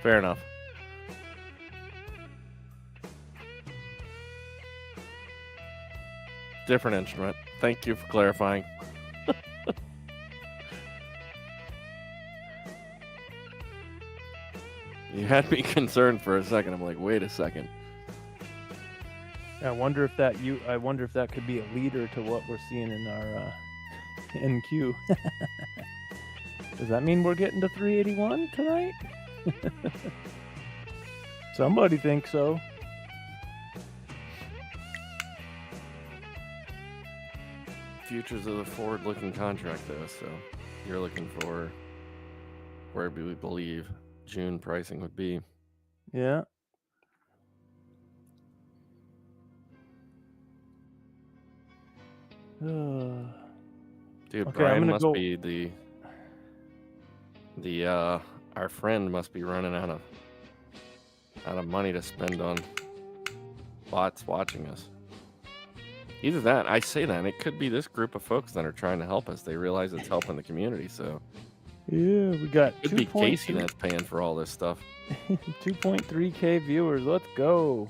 Fair enough. Different instrument. Thank you for clarifying. You had me concerned for a second. I'm like, wait a second. I wonder if that could be a leader to what we're seeing in our NQ. Does that mean we're getting to 381 tonight? Somebody thinks so. Futures of the forward-looking contract, though, so you're looking for where we believe June pricing would be. Yeah. Dude, Okay, I'm Brian gonna must go- be the our friend must be running out of money to spend on bots watching us. Either that, I say that, and it could be this group of folks that are trying to help us. They realize it's helping the community, so Yeah, we got it could be Casey that's paying for all this stuff. 2.3K viewers. Let's go.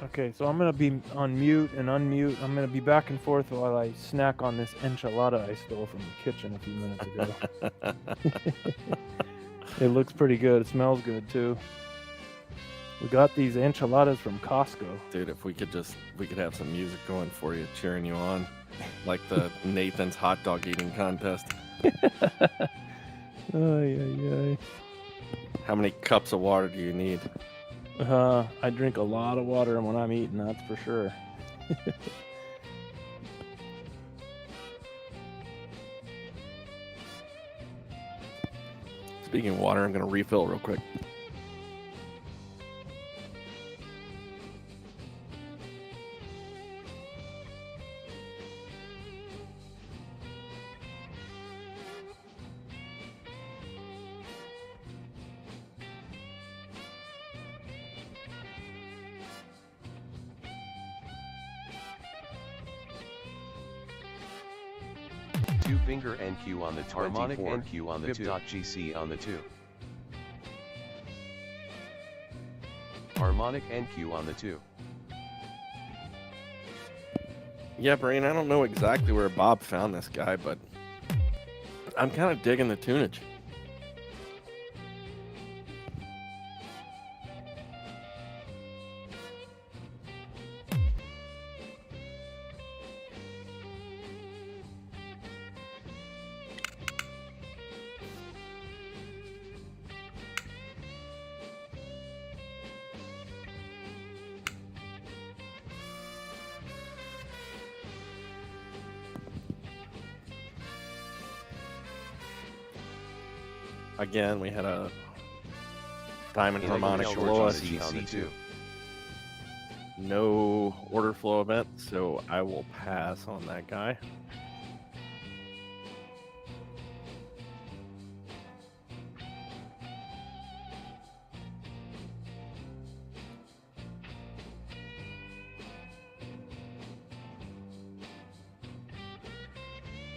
Okay, so I'm gonna be on mute and unmute. I'm gonna be back and forth while I snack on this enchilada I stole from the kitchen a few minutes ago. It looks pretty good. It smells good too. We got these enchiladas from Costco. Dude, if we could have some music going for you, cheering you on, like the Nathan's hot dog eating contest. Ay, ay, ay. How many cups of water do you need? I drink a lot of water when I'm eating, that's for sure. Speaking of water, I'm going to refill real quick. Two finger NQ on the 24. Harmonic NQ on the 2. GC on the 2. Harmonic NQ on the 2. Yeah, Brain, I don't know exactly where Bob found this guy, but I'm kind of digging the tunage. Again, we had a diamond harmonic below us. on the 2. No order flow event, so I will pass on that guy.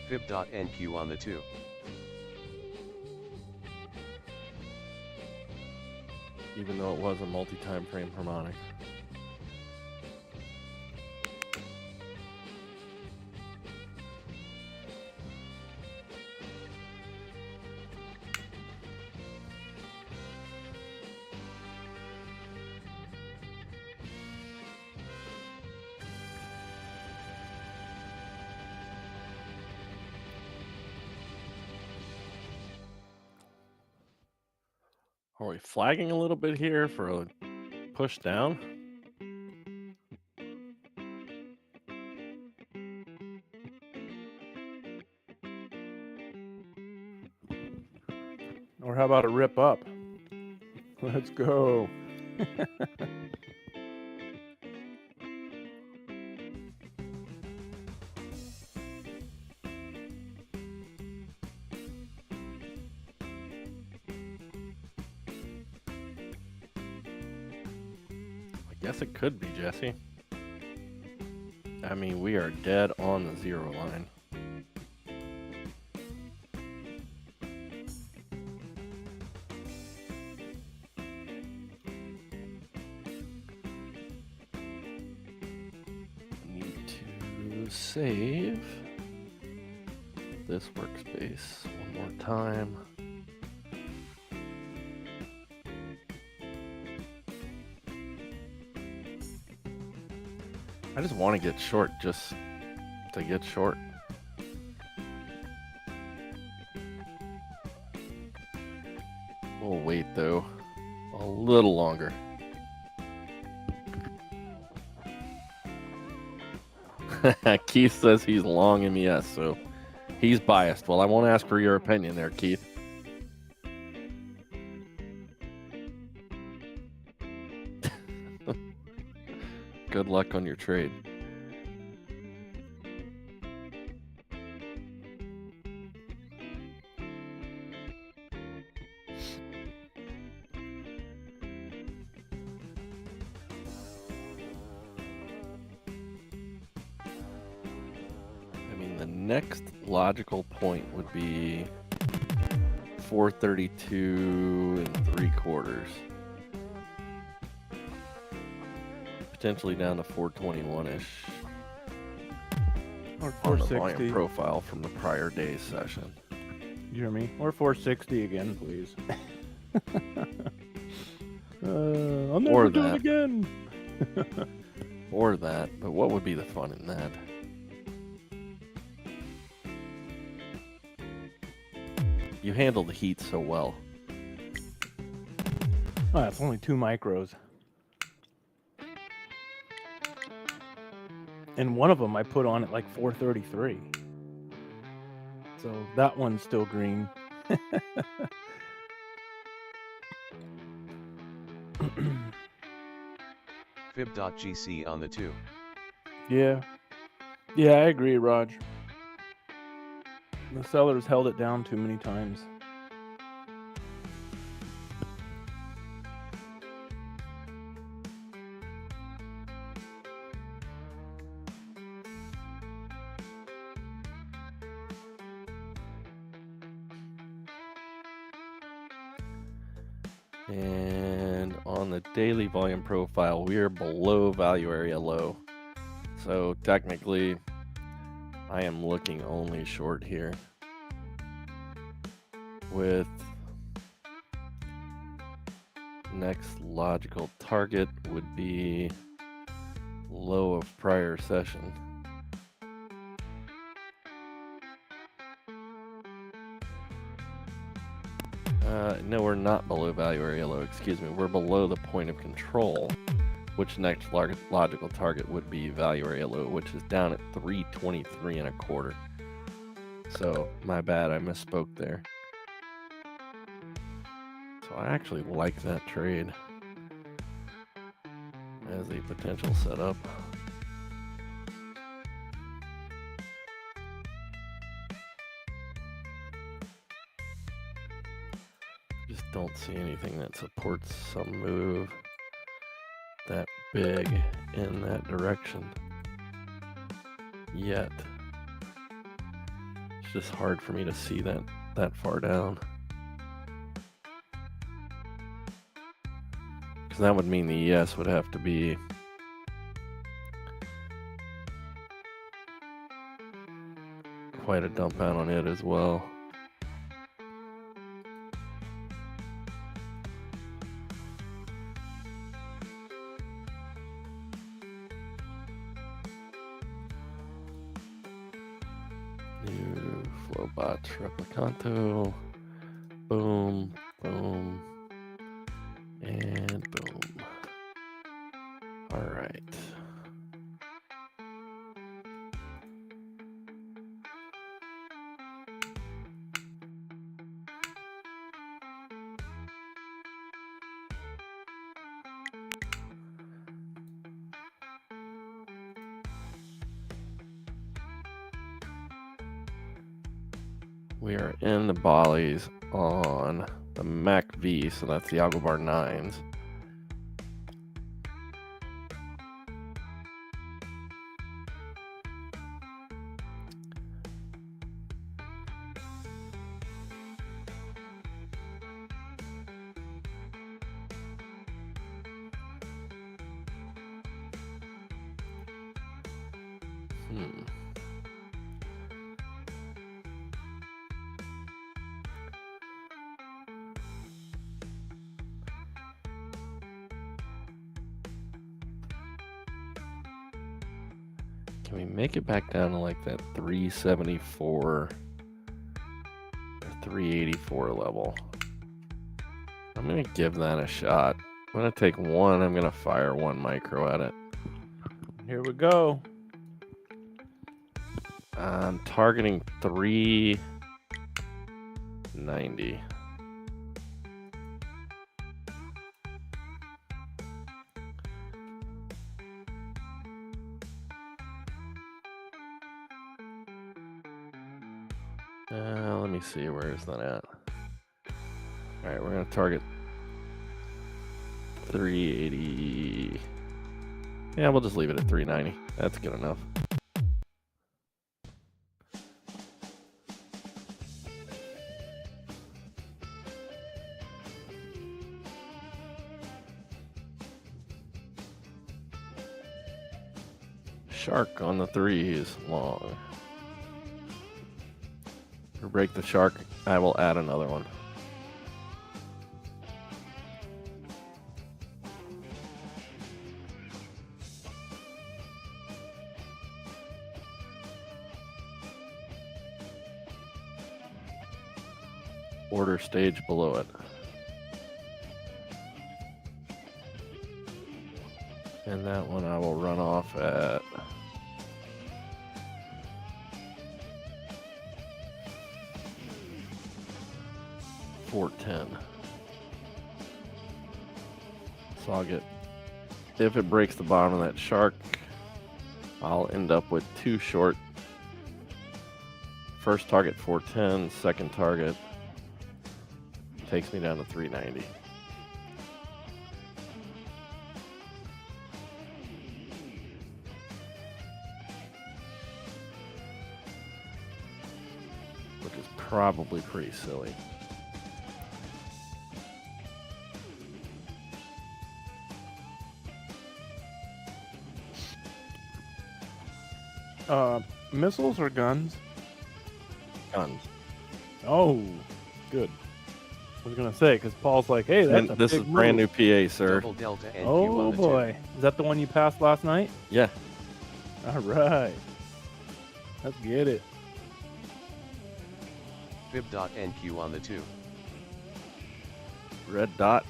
Fib.NQ on the 2. Even though it was a multi-time frame harmonic. Are we flagging a little bit here for a push down? Or how about a rip up? Let's go. I guess it could be, Jesse. I mean, we are dead on the zero line. Need to save this workspace one more time. I just want to get short just to get short. We'll wait though a little longer. Keith says he's long MES, so he's biased. Well, I won't ask for your opinion there, Keith. Good luck on your trade. The next logical point would be 432 3/4, potentially down to 421-ish Or on the 460. volume profile from the prior day's session. You hear me? Or 460 again, please. I'll never Or do that. it again. Or that, but what would be the fun in that? You handle the heat so well. Oh, it's only 2 micros. And one of them I put on at like 433. So that one's still green. Fib.gc on the 2. Yeah. Yeah, I agree, Raj. The sellers held it down too many times. And on the daily volume profile, we are below value area low. So technically, I am looking only short here. With next logical target would be low of prior session. No, we're not below value area low, excuse me. We're below the point of control, which next logical target would be value area low, which is down at 323 1/4. So, my bad, I misspoke there. So I actually like that trade as a potential setup. Just don't see anything that supports some move that big in that direction yet. It's just hard for me to see that far down. Because that would mean the ES would have to be quite a dump out on it as well. New Flowbots Replicanto. Boom, boom, and boom. All right. We are in the Bollies on the MACV, so that's the AlgoBar 9s. Can we make it back down to like that 374 or 384 level? I'm going to give that a shot. I'm going to take one. I'm going to fire one micro at it. Here we go. I'm targeting 390. Let me see, where is that at? All right, we're gonna target 380. Yeah, we'll just leave it at 390. That's good enough. Shark on the 3s long. To break the shark, I will add another one. Order stage below it. And that one I will run off at 410. So I'll get, if it breaks the bottom of that shark, I'll end up with 2 short. First target 410, second target takes me down to 390. Which is probably pretty silly. Missiles or guns? Guns. Oh, good. I was gonna say, because Paul's like, "Hey, that's And a this is big brand new move." PA, sir. Double delta NQ Oh on the boy, is that the one you passed last night? Yeah. All right, let's get it. 2. Fib.NQ on the 2. Red dot.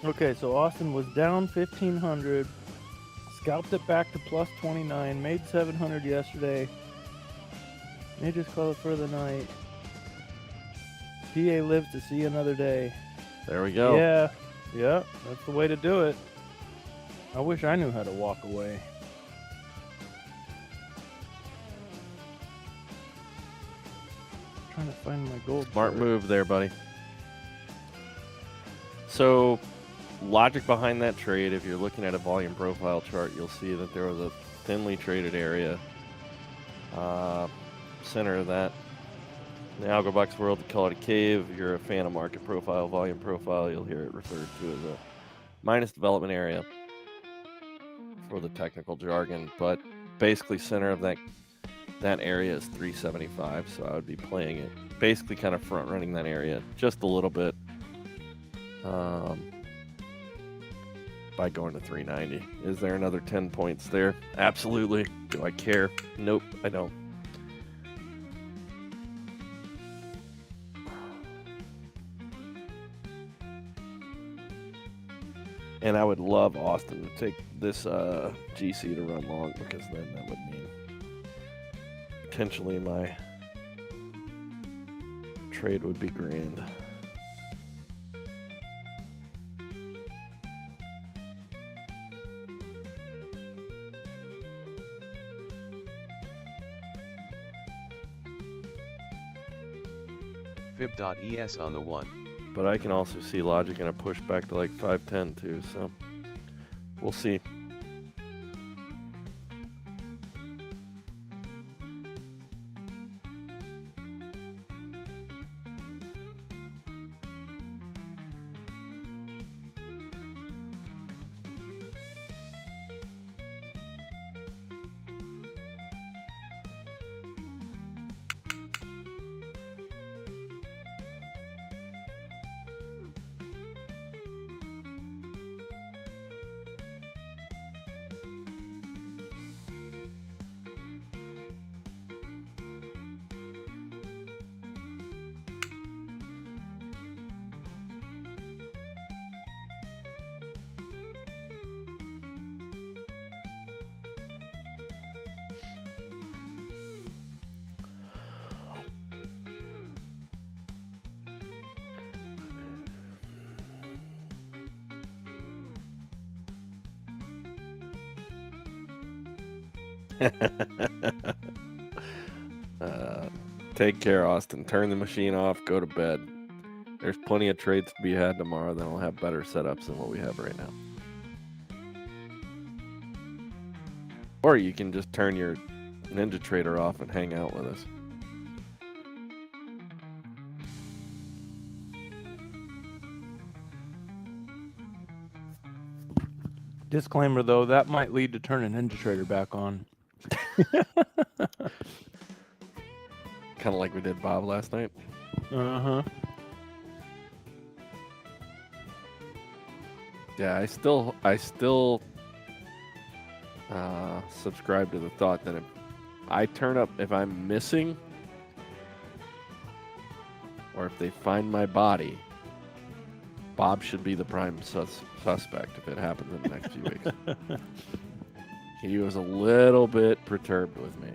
Okay, so Austin was down 1,500, scalped it back to plus 29, made 700 yesterday. May just call it for the night. PA lives to see another day. There we go. Yeah, that's the way to do it. I wish I knew how to walk away. Trying to find my gold. Smart chart. move there, buddy. So, logic behind that trade, if you're looking at a volume profile chart, you'll see that there was a thinly traded area. Center of that. In the AlgoBox world, they call it a cave. If you're a fan of market profile, volume profile, you'll hear it referred to as a minus development area for the technical jargon. But basically, center of that area is 375, so I would be playing it. Basically, kind of front running that area just a little bit by going to 390. Is there another 10 points there? Absolutely. Do I care? Nope, I don't. And I would love Austin to take this GC to run long, because then that would mean potentially my trade would be grand. Fib.ES on the 1. But I can also see logic in a push back to like 510 too, so we'll see. Take care, Austin. Turn the machine off. Go to bed. There's plenty of trades to be had tomorrow. Then we'll have better setups than what we have right now. Or you can just turn your Ninja Trader off and hang out with us. Disclaimer though, that might lead to turning Ninja Trader back on. Kind of like we did Bob last night. Uh-huh. Yeah, I still subscribe to the thought that if I turn up, if I'm missing, or if they find my body, Bob should be the prime suspect if it happens in the next few weeks. He was a little bit perturbed with me.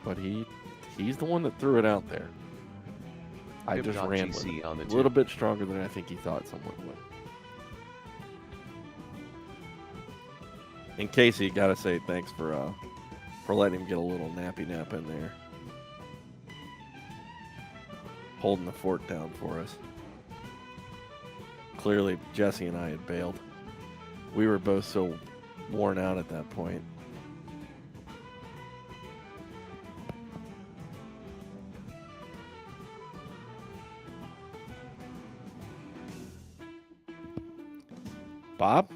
But he's the one that threw it out there. I just ran with it. on the A little bit stronger than I think he thought someone would. And Casey, gotta say thanks for letting him get a little nappy nap in there. Holding the fort down for us. Clearly, Jesse and I had bailed. We were both so worn out at that point. Bob?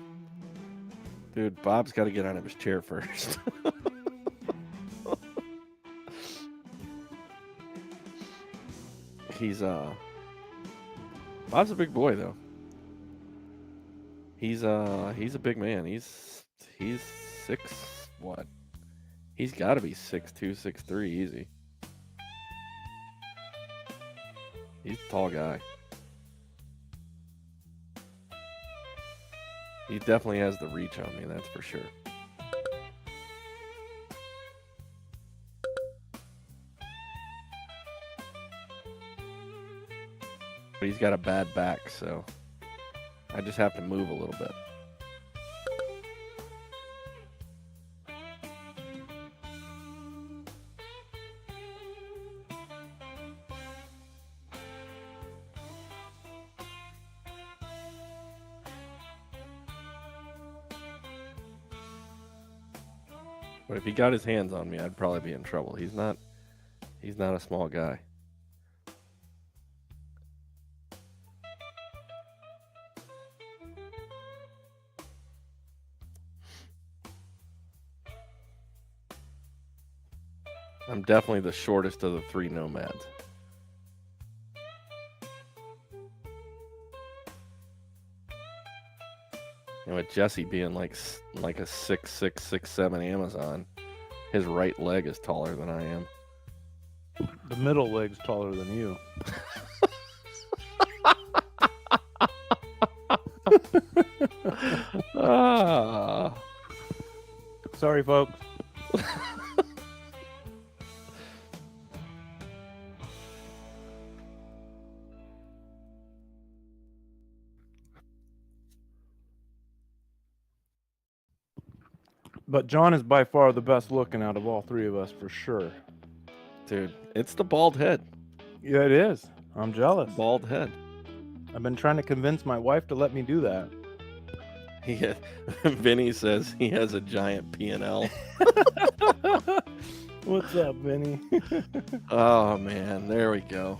Dude, Bob's got to get out of his chair first. Bob's a big boy though. He's a big man. He's 6 what? He's got to be 6'2", 6'3", easy. He's a tall guy. He definitely has the reach on me, that's for sure. But he's got a bad back, so I just have to move a little bit. But if he got his hands on me, I'd probably be in trouble. He's not a small guy. I'm definitely the shortest of the 3 nomads. And with Jesse being like a 6'6", 6'7" Amazon, his right leg is taller than I am. The middle leg's taller than you. Sorry, folks. But John is by far the best looking out of all 3 of us, for sure. Dude, it's the bald head. Yeah, it is. I'm jealous. Bald head. I've been trying to convince my wife to let me do that. Vinny says he has a giant P&L. What's up, Vinny? Oh, man. There we go.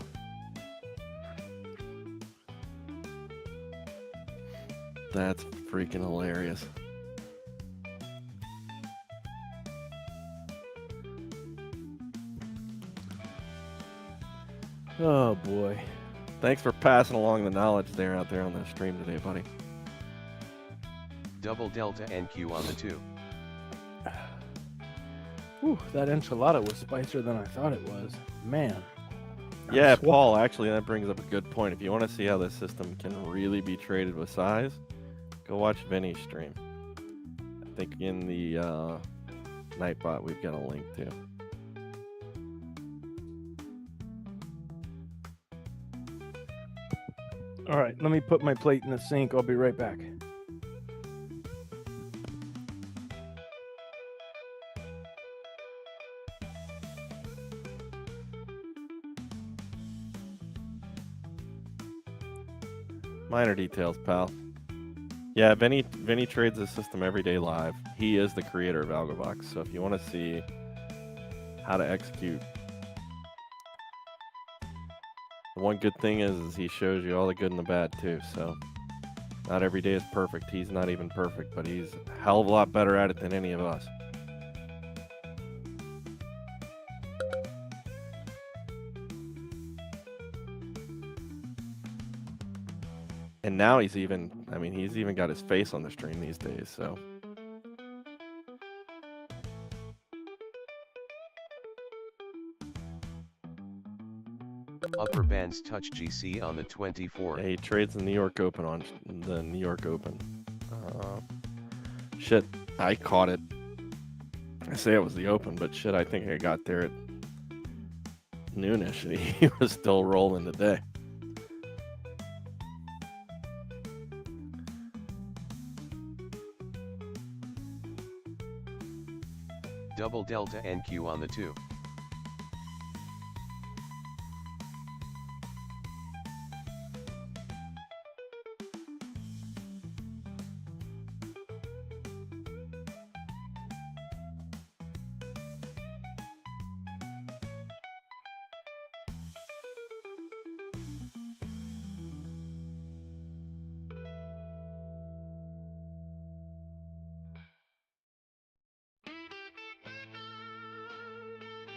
That's freaking hilarious. Oh, boy. Thanks for passing along the knowledge there out there on the stream today, buddy. Double Delta NQ on the 2. Whew, that enchilada was spicier than I thought it was. Man. Yeah, Paul, actually, that brings up a good point. If you want to see how this system can really be traded with size, go watch Vinny's stream. I think in the Nightbot we've got a link to. All right, let me put my plate in the sink. I'll be right back. Minor details, pal. Yeah, Vinny trades the system every day live. He is the creator of AlgoBox, so if you want to see how to execute, the one good thing is he shows you all the good and the bad too. So not every day is perfect. He's not even perfect, but he's a hell of a lot better at it than any of us. And now he's even got his face on the stream these days, so. Upper bands touch GC on the 24th. Yeah, he trades the New York Open on the New York Open. Shit, I caught it. I say it was the Open, but shit, I think I got there at noonish and he was still rolling today. Double delta NQ on the 2.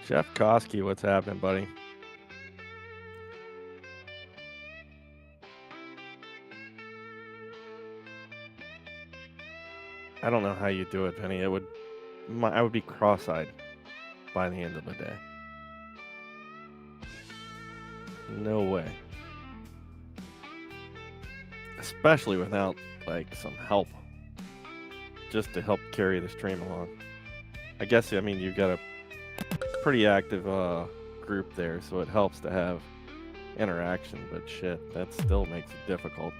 Chef Koski, what's happening, buddy? I don't know how you do it, Penny. I would be cross-eyed by the end of the day. No way. Especially without, like, some help. Just to help carry the stream along. I guess, I mean, you've got a pretty active group there, so it helps to have interaction, but shit, that still makes it difficult.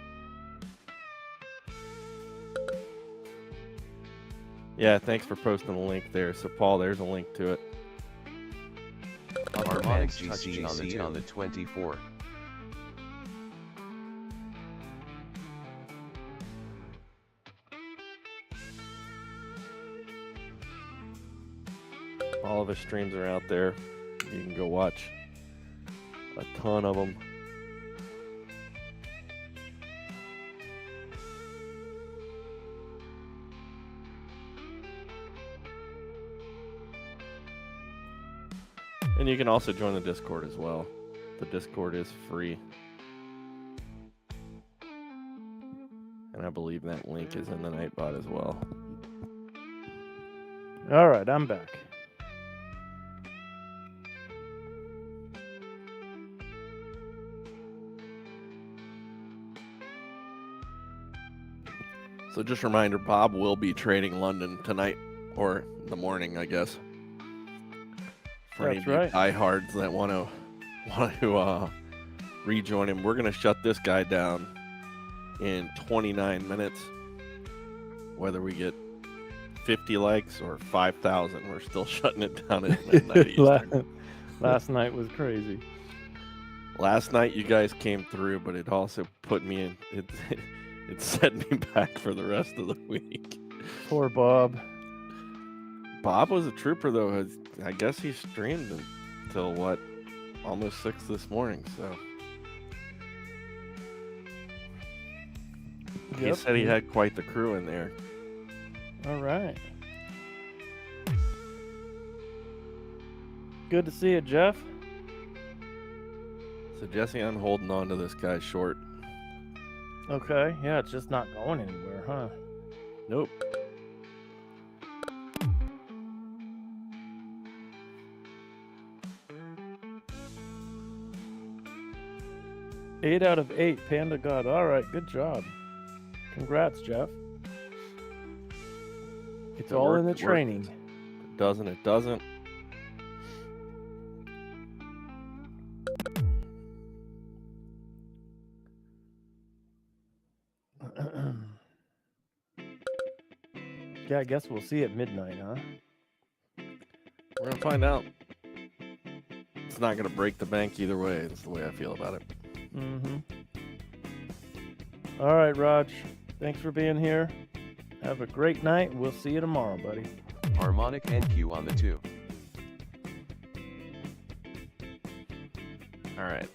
Yeah, thanks for posting the link there. So Paul, there's a link to it. Upper bands touch GC on the 24th. All of his streams are out there. You can go watch a ton of them. And you can also join the Discord as well. The Discord is free. And I believe that link is in the Nightbot as well. All right, I'm back. So just a reminder, Bob will be trading London tonight, or in the morning, I guess. For any That's right. diehards that want to rejoin him, we're gonna shut this guy down in 29 minutes. Whether we get 50 likes or 5,000, we're still shutting it down at midnight Eastern. Last night was crazy. Last night you guys came through, but it also put me in. It set me back for the rest of the week. Poor Bob. Bob was a trooper, though. I guess he streamed until, what, almost 6 this morning, so. He said he had quite the crew in there. All right. Good to see you, Jeff. So, Jesse, I'm holding on to this guy short. Okay, yeah, it's just not going anywhere, huh? Nope. Eight out of 8, Panda God. All right, good job. Congrats, Jeff. It's It all worked, in the it worked. training. It doesn't, it doesn't. Yeah, I guess we'll see at midnight, huh? We're going to find out. It's not going to break the bank either way. That's the way I feel about it. Mm-hmm. All right, Raj. Thanks for being here. Have a great night. We'll see you tomorrow, buddy. Harmonic NQ on the 2. All right.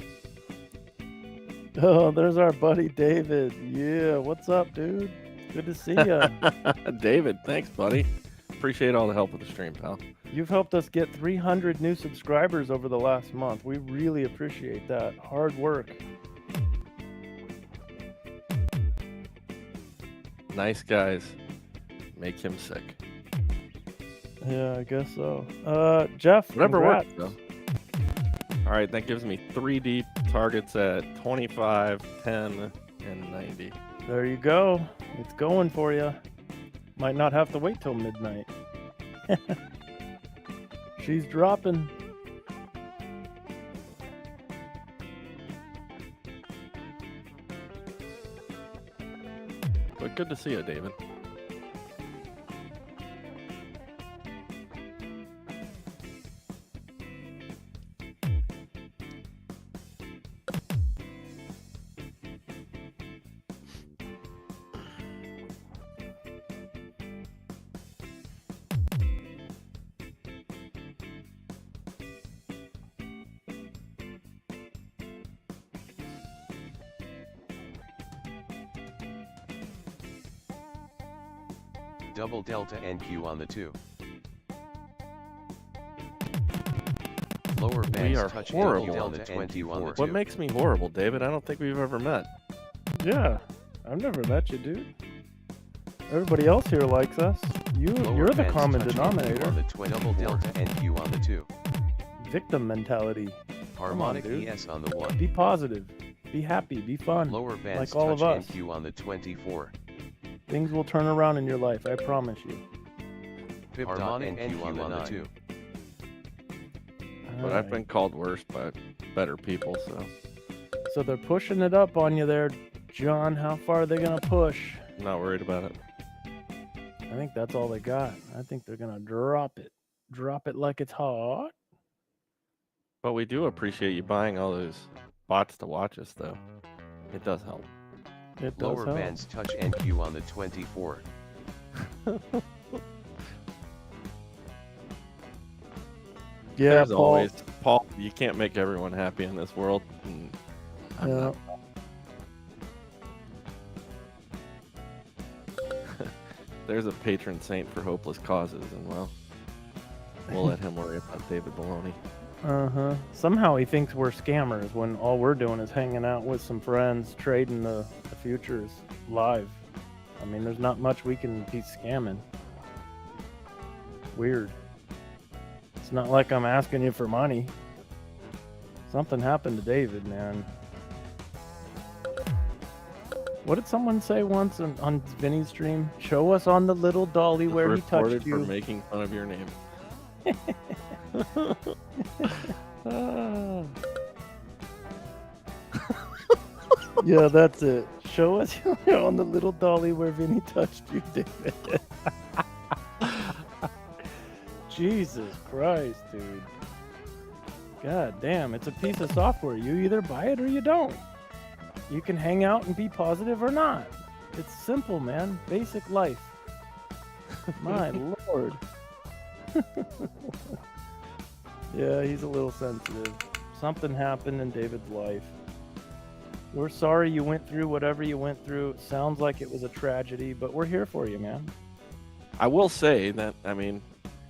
Oh, there's our buddy David. Yeah, what's up, dude? Good to see you. David, thanks, buddy. Appreciate all the help with the stream, pal. You've helped us get 300 new subscribers over the last month. We really appreciate that. Hard work. Nice guys. Make him sick. Yeah, I guess so. Jeff, Whatever congrats. works, though. All right, that gives me 3 deep targets at 25, 10, and 90. There you go. It's going for you. Might not have to wait till midnight. She's dropping. But good to see you, David. Double delta NQ on the 2. Lower bands are touch horrible. double delta NQ on the 2. What makes me horrible, David? I don't think we've ever met. Yeah, I've never met you, dude. Everybody else here likes us. You're the bands common touch NQ denominator. on the double delta NQ on the 2. Victim mentality. Harmonic dude. ES on the 1. Be positive. Be happy. Be fun. Lower bands like all of touch us. NQ on the 24. Things will turn around in your life. I promise you. Harmonic NQ on the 2. But I've been called worse by better people, so So they're pushing it up on you there, John. How far are they gonna push? I'm not worried about it. I think that's all they got. I think they're gonna drop it. Drop it like it's hot. But we do appreciate you buying all those bots to watch us, though. It does help. It does Lower help. bands touch NQ on the 24. Yeah, There's Paul. always Paul. You can't make everyone happy in this world. And I'm Yeah. not. There's a patron saint for hopeless causes, and well, we'll let him worry about David Maloney. Somehow he thinks we're scammers when all we're doing is hanging out with some friends, trading the futures live. I mean, there's not much we can be scamming. Weird. It's not like I'm asking you for money. Something happened to David, man. What did someone say once on Vinny's stream? Show us on the little dolly where he Reported touched for you. making fun of your name. Yeah, that's it. Show us on the little dolly where Vinny touched you, David. Jesus Christ, dude. God damn, it's a piece of software. You either buy it or you don't. You can hang out and be positive or not. It's simple, man. Basic life. My lord. Yeah, he's a little sensitive. Something happened in David's life. We're sorry you went through whatever you went through. It sounds like it was a tragedy, but we're here for you, man. I will say that, I mean,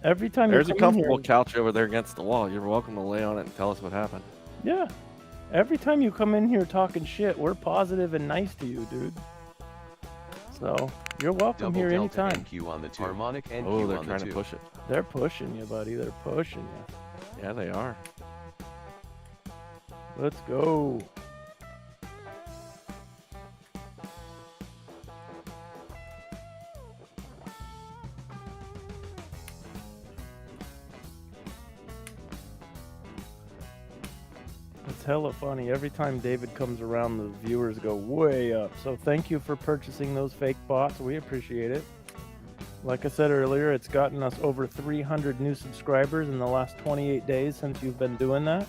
Every time there's you a come in comfortable here, couch over there against the wall. You're welcome to lay on it and tell us what happened. yeah. Every time you come in here talking shit, we're positive and nice to you, dude. So you're welcome Double here delta anytime. NQ on the 2. Harmonic NQ Oh, they're on trying the to 2. push it. They're pushing you, buddy. They're pushing you. Yeah, they are. Let's go. It's hella funny. Every time David comes around, the viewers go way up. So thank you for purchasing those fake bots. We appreciate it. Like I said earlier, it's gotten us over 300 new subscribers in the last 28 days since you've been doing that.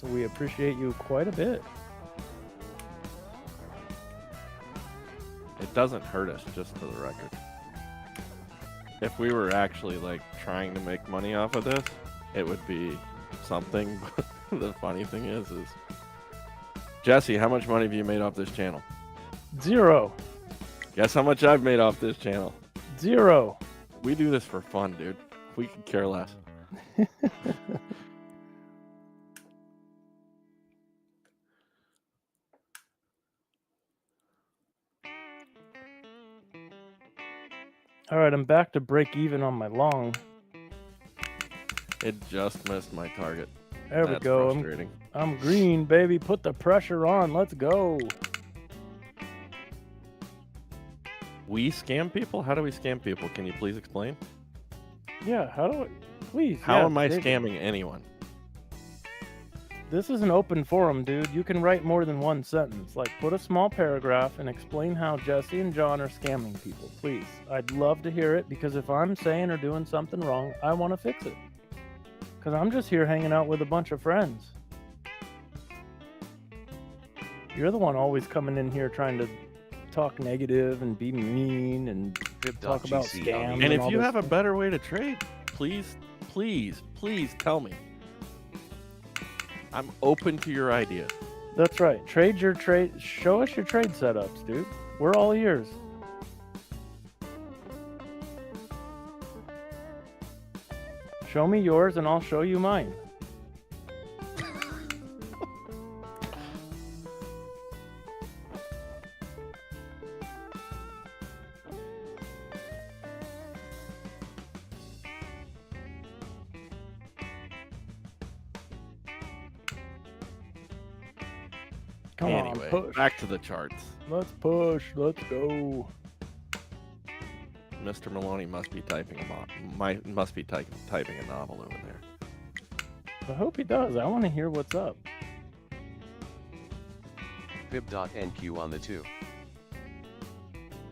So we appreciate you quite a bit. It doesn't hurt us, just for the record. If we were actually like trying to make money off of this, it would be something. But the funny thing is Jesse, how much money have you made off this channel? 0. Guess how much I've made off this channel? 0. We do this for fun, dude. We could care less. All right, I'm back to break even on my long. It just missed my target. There we That's go. frustrating. I'm green, baby. Put the pressure on. Let's go. We scam people? How do we scam people? Can you please explain? Yeah, how do I... Please. How yeah, am I David. scamming anyone? This is an open forum, dude. You can write more than one sentence. Like, put a small paragraph and explain how Jesse and John are scamming people, please. I'd love to hear it, because if I'm saying or doing something wrong, I want to fix it. Because I'm just here hanging out with a bunch of friends. You're the one always coming in here trying to talk negative and be mean and talk about scams. And if all you this have a stuff. better way to trade, please tell me. I'm open to your ideas. That's right. Trade your trade. Show us your trade setups, dude. We're all ears. Show me yours and I'll show you mine. Come Anyway, on, push. back to the charts. Let's push. Let's go. Mr. Maloney must be typing typing a novel over there. I hope he does. I want to hear what's up. Fib.NQ on the 2.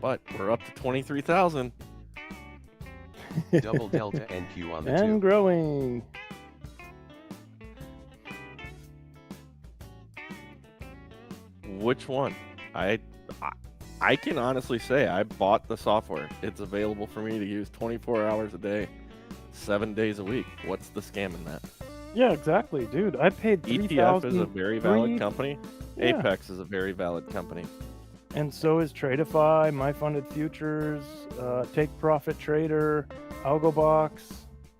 But we're up to 23,000. Double Delta NQ on the 2. And growing. Which one? I can honestly say I bought the software. It's available for me to use 24 hours a day, 7 days a week. What's the scam in that? Yeah, exactly, dude. I paid ETF is a $3,000. very valid company. Yeah. Apex is a very valid company. And so is Tradeify, My Funded Futures, Take Profit Trader, AlgoBox,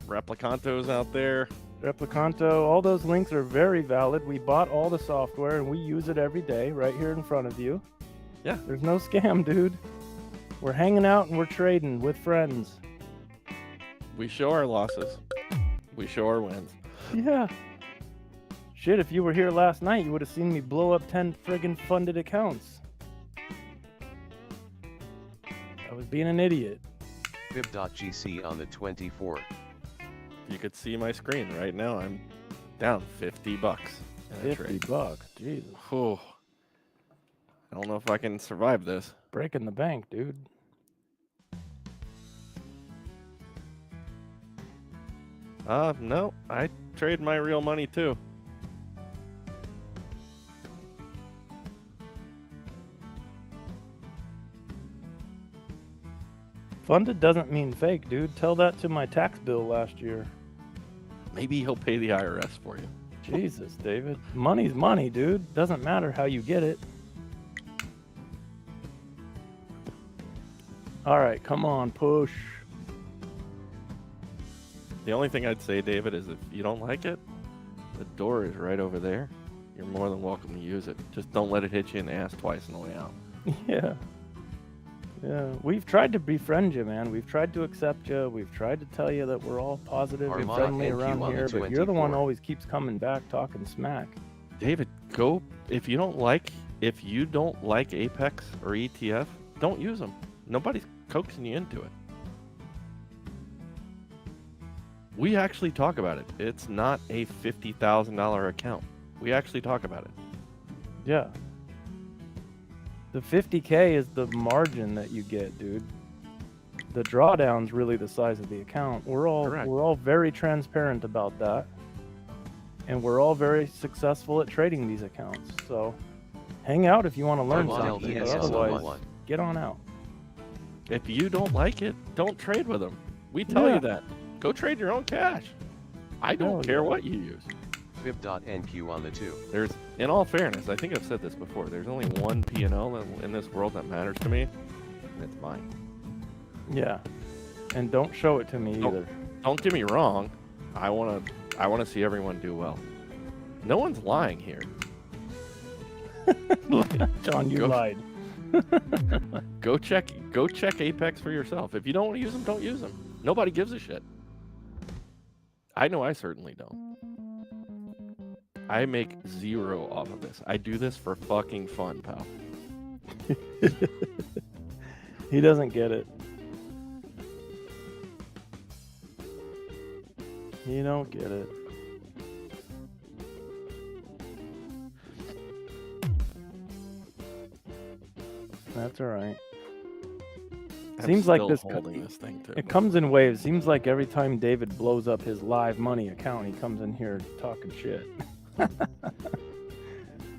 Replicanto's out there. Replicanto. All those links are very valid. We bought all the software and we use it every day right here in front of you. Yeah. There's no scam, dude. We're hanging out and we're trading with friends. We show our losses. We show our wins. Yeah. Shit, if you were here last night, you would have seen me blow up 10 friggin' funded accounts. I was being an idiot. Fib.GC on the 24. You could see my screen right now. I'm down $50 in a trade. $50. Jesus. Whew. I don't know if I can survive this. Breaking the bank, dude. No. I trade my real money too. Funded doesn't mean fake, dude. Tell that to my tax bill last year. Maybe he'll pay the IRS for you. Jesus, David. Money's money, dude. Doesn't matter how you get it. All right, come on, push. The only thing I'd say, David, is if you don't like it, the door is right over there. You're more than welcome to use it. Just don't let it hit you in the ass twice on the way out. Yeah. Yeah, we've tried to befriend you, man. We've tried to accept you. We've tried to tell you that we're all positive and Armada friendly NQ around on the here, but you're the one 24. always keeps coming back talking smack. David, go. If you don't like Apex or ETF, don't use them. Nobody's coaxing you into it. We actually talk about it. It's not a $50,000 account. We actually talk about it. Yeah. The 50K is the margin that you get, dude. The drawdown's really the size of the account. We're Correct. all very transparent about that. And we're all very successful at trading these accounts. So hang out if you want to learn Armada something. But ESS on otherwise, 1. Get on out. If you don't like it, don't trade with them. We tell Yeah. you that. Go trade your own cash. I don't Hell care yeah. what you use. Fib.NQ on the 2. There's, in all fairness, I think I've said this before. There's only one P&L in this world that matters to me, and it's mine. Yeah. And don't show it to me Nope. either. Don't get me wrong. I want to see everyone do well. No one's lying here. John, you Go- lied. Go check Apex for yourself. If you don't want to use them, don't use them. Nobody gives a shit. I know I certainly don't. I make zero off of this. I do this for fucking fun, pal. He doesn't get it. You don't get it. That's all right. I'm Seems like still this holding this thing too. It comes in waves. Seems like every time David blows up his live money account, he comes in here talking shit.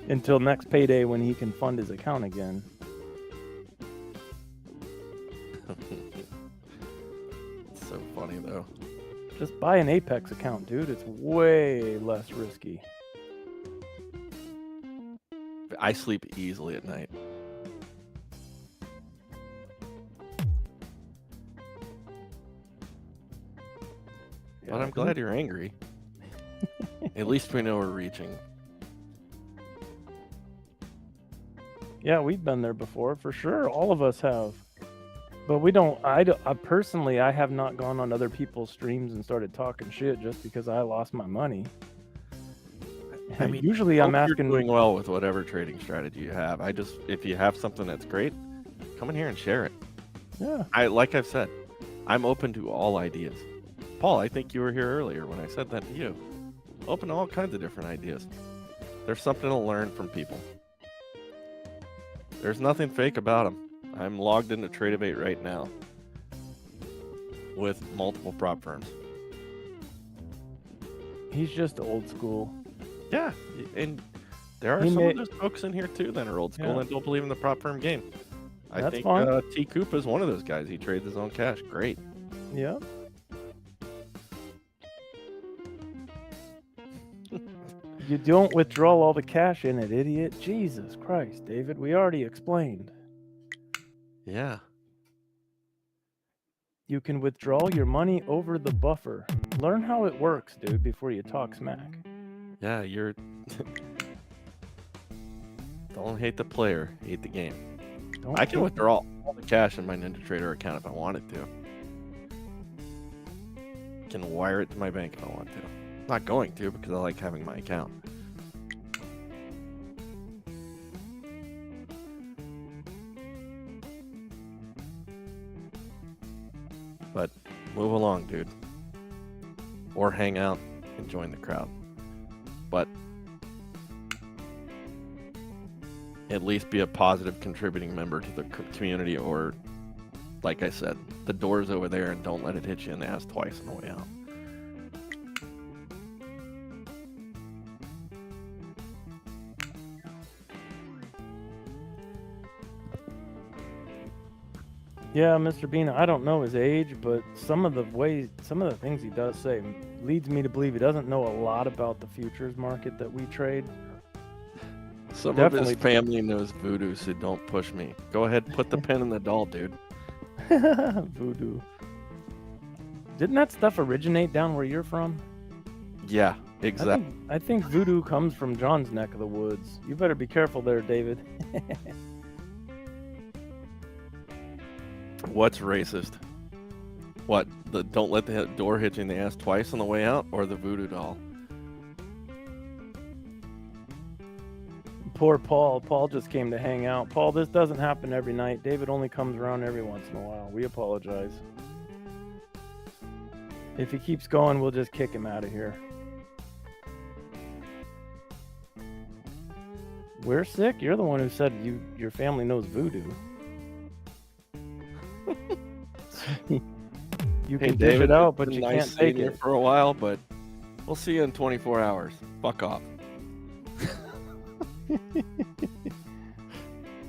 Until next payday when he can fund his account again. It's so funny though. Just buy an Apex account, dude. It's way less risky. I sleep easily at night. But I'm glad you're angry. At least we know we're reaching. Yeah, we've been there before, for sure. All of us have. But we don't, I personally, I have not gone on other people's streams and started talking shit just because I lost my money. I mean, usually I'm Hope asking. You're doing well with whatever trading strategy you have. If you have something that's great, come in here and share it. Yeah. Like I've said, I'm open to all ideas. Paul, I think you were here earlier when I said that to you. Open to all kinds of different ideas. There's something to learn from people. There's nothing fake about them. I'm logged into Tradibate right now with multiple prop firms. He's just old school. Yeah, and there are some of those folks in here too that are old school and don't believe in the prop firm game. I That's think fine. T. Coop is one of those guys. He trades his own cash. Great. Yeah. You don't withdraw all the cash in it, idiot. Jesus Christ, David. We already explained. Yeah. You can withdraw your money over the buffer. Learn how it works, dude, before you talk smack. Yeah, you're... Don't hate the player, hate the game. I can withdraw all the cash in my NinjaTrader account if I wanted to. Can wire it to my bank if I want to. I'm not going to because I like having my account. But move along, dude. Or hang out and join the crowd. But at least be a positive contributing member to the community, or like I said, the door's over there and don't let it hit you in the ass twice on the way out. Yeah, Mr. Bean, I don't know his age, but some of the things he does say leads me to believe he doesn't know a lot about the futures market that we trade. Some Definitely. of his family knows voodoo, so don't push me. Go ahead, put the pin in the doll, dude. Voodoo. Didn't that stuff originate down where you're from? Yeah, exactly. I think voodoo comes from John's neck of the woods. You better be careful there, David. What's racist? What? The don't let the door hit you in the ass twice on the way out, or the voodoo doll? Poor Paul. Paul just came to hang out. Paul, this doesn't happen every night. David only comes around every once in a while. We apologize. If he keeps going, we'll just kick him out of here. We're sick? You're the one who said your family knows voodoo. You Hey, can dish David, it out, it's but been you nice can't take seeing you it. for a while, but we'll see you in 24 hours. Fuck off.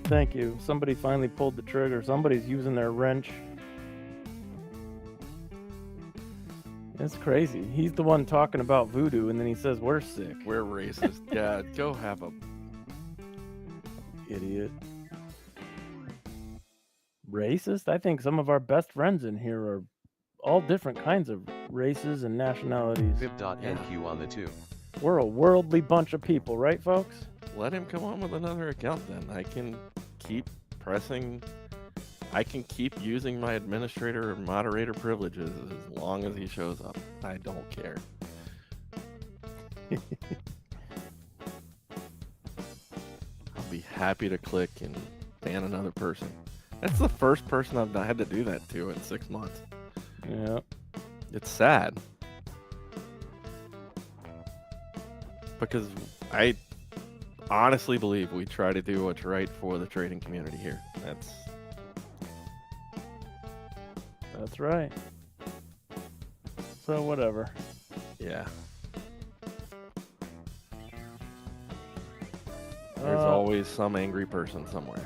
Thank you. Somebody finally pulled the trigger. Somebody's using their wrench. It's crazy. He's the one talking about voodoo, and then he says we're sick. We're racist. Yeah, go have a Idiot. Racist? I think some of our best friends in here are all different kinds of races and nationalities. Bib.nq on the 2. We're a worldly bunch of people, right, folks? let him come on with another account then. I can keep pressing. I can keep using my administrator or moderator privileges as long as he shows up. I don't care. I'll be happy to click and ban another person. That's the first person I've had to do that to in 6 months. Yeah. It's sad. Because I honestly believe we try to do what's right for the trading community here. That's right. So whatever. Yeah. There's always some angry person somewhere.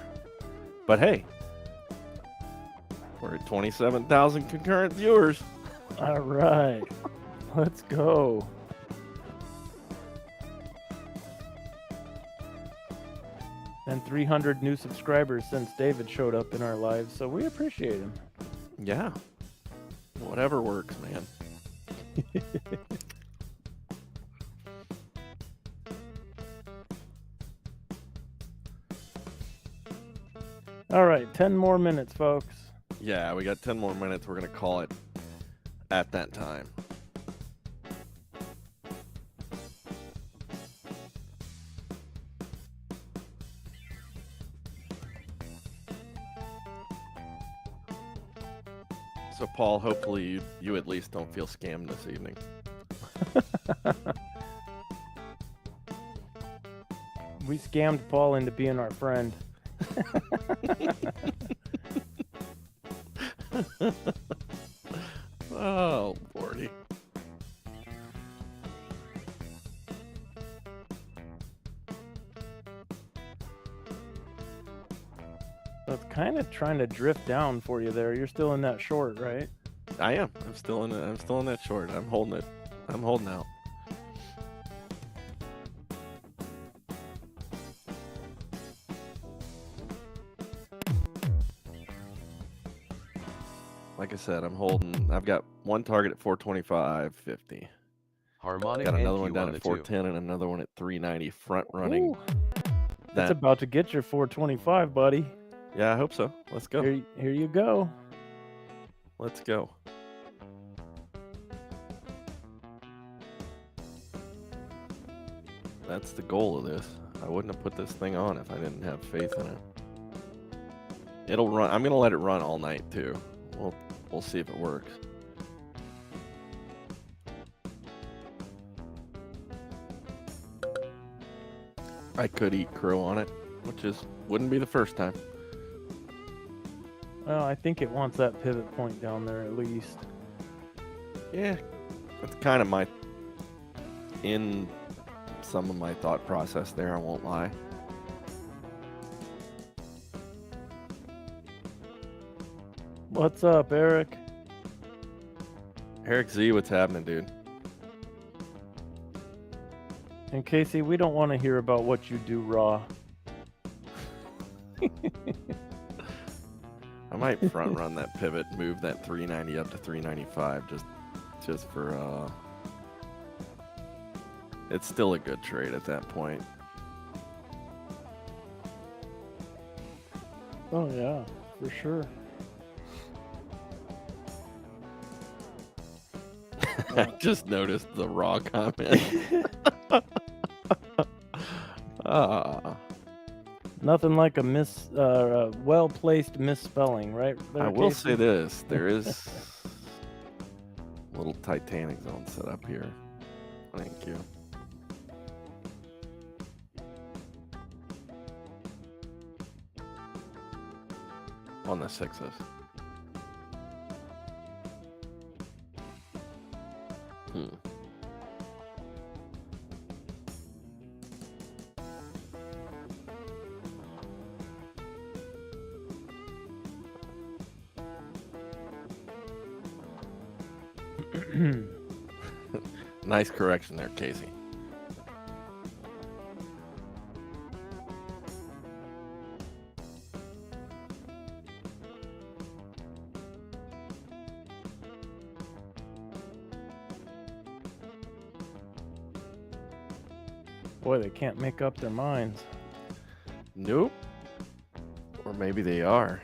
But hey, we're at 27,000 concurrent viewers. All right. Let's go. And 300 new subscribers since David showed up in our lives, so we appreciate him. Yeah. Whatever works, man. All right, 10 more minutes, folks. Yeah, we got 10 more minutes. We're going to call it at that time. So, Paul, hopefully you at least don't feel scammed this evening. We scammed Paul into being our friend. Oh, Lordy. So it's kind of trying to drift down for you there. You're still in that short, right? I am. I'm still in that short. I'm holding it. I'm holding out. Like I said, I'm holding. I've got one target at 425.50. Harmonic Got another NQ one down on at the 410 and another one at 390. Front running. Ooh. That's about to get your 425, buddy. Yeah, I hope so. Let's go. Here you go. Let's go. That's the goal of this. I wouldn't have put this thing on if I didn't have faith in it. It'll run. I'm gonna let it run all night too. We'll see if it works. I could eat crow on it, which wouldn't be the first time. Well, I think it wants that pivot point down there at least. Yeah, that's kind of in some of my thought process there, I won't lie. What's up, Eric? Eric Z, what's happening, dude? And Casey, we don't want to hear about what you do raw. I might front run that pivot, move that 390 up to 395 just for it's still a good trade at that point. Oh yeah, for sure. I just noticed the raw comment. Nothing like a well-placed misspelling, right? There, I will Casey? say this, there is a little Titanic zone set up here. Thank you. On the sixes. Nice correction there, Casey. Boy, they can't make up their minds. Nope. Or maybe they are.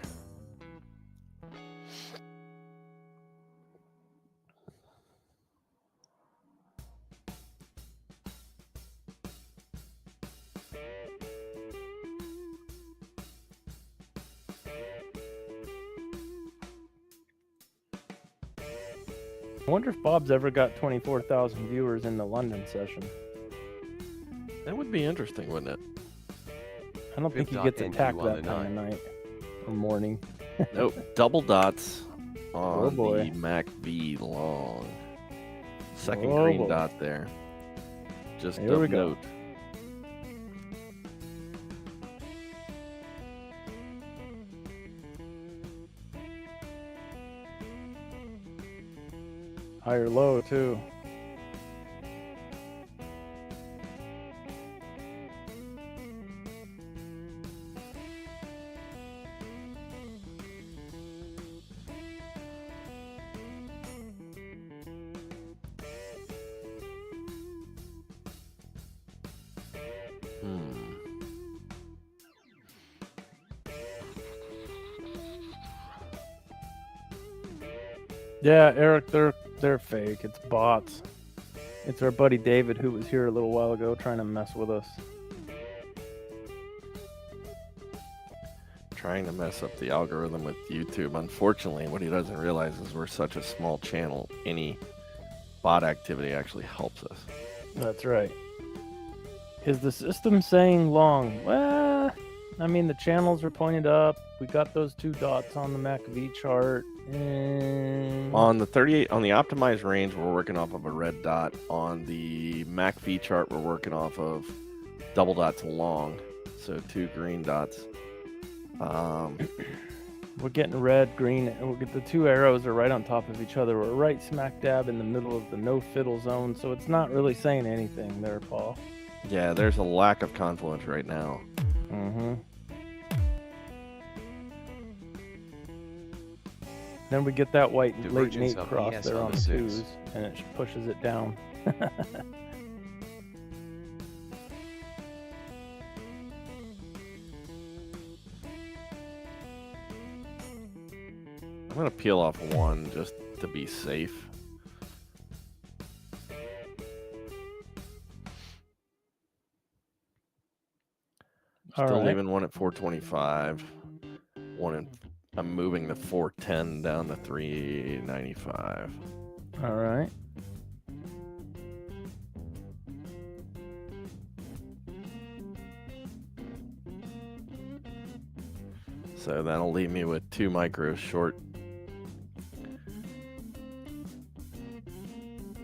I wonder if Bob's ever got 24,000 viewers in the London session. That would be interesting, wouldn't it? I don't think he gets attacked that time of night or morning. Nope. Double dots on boy. the MACV long. Second Oh, green boy. dot there. Just Here we of go. note. High or low, too. Yeah, Eric, they're fake. It's bots. It's our buddy David who was here a little while ago trying to mess with us. Trying to mess up the algorithm with YouTube. Unfortunately, what he doesn't realize is we're such a small channel. Any bot activity actually helps us. That's right. Is the system saying long? Well, I mean, the channels are pointed up. We got those 2 dots on the MACV chart. On the 38, on the optimized range, we're working off of a red dot. On the MACV chart, we're working off of double dots long. So 2 green dots. We're getting red, green, and we'll get the 2 arrows are right on top of each other. We're right smack dab in the middle of the no fiddle zone, so it's not really saying anything there, Paul. Yeah, there's a lack of confluence right now. Mm-hmm. Then we get that white late Divergence Nate of cross ES there on on the the 6. 2s, and it pushes it down. I'm going to peel off 1 just to be safe. All Still right. leaving 1 at 425. I'm moving the 410 down to 395. All right. So that'll leave me with 2 micros short.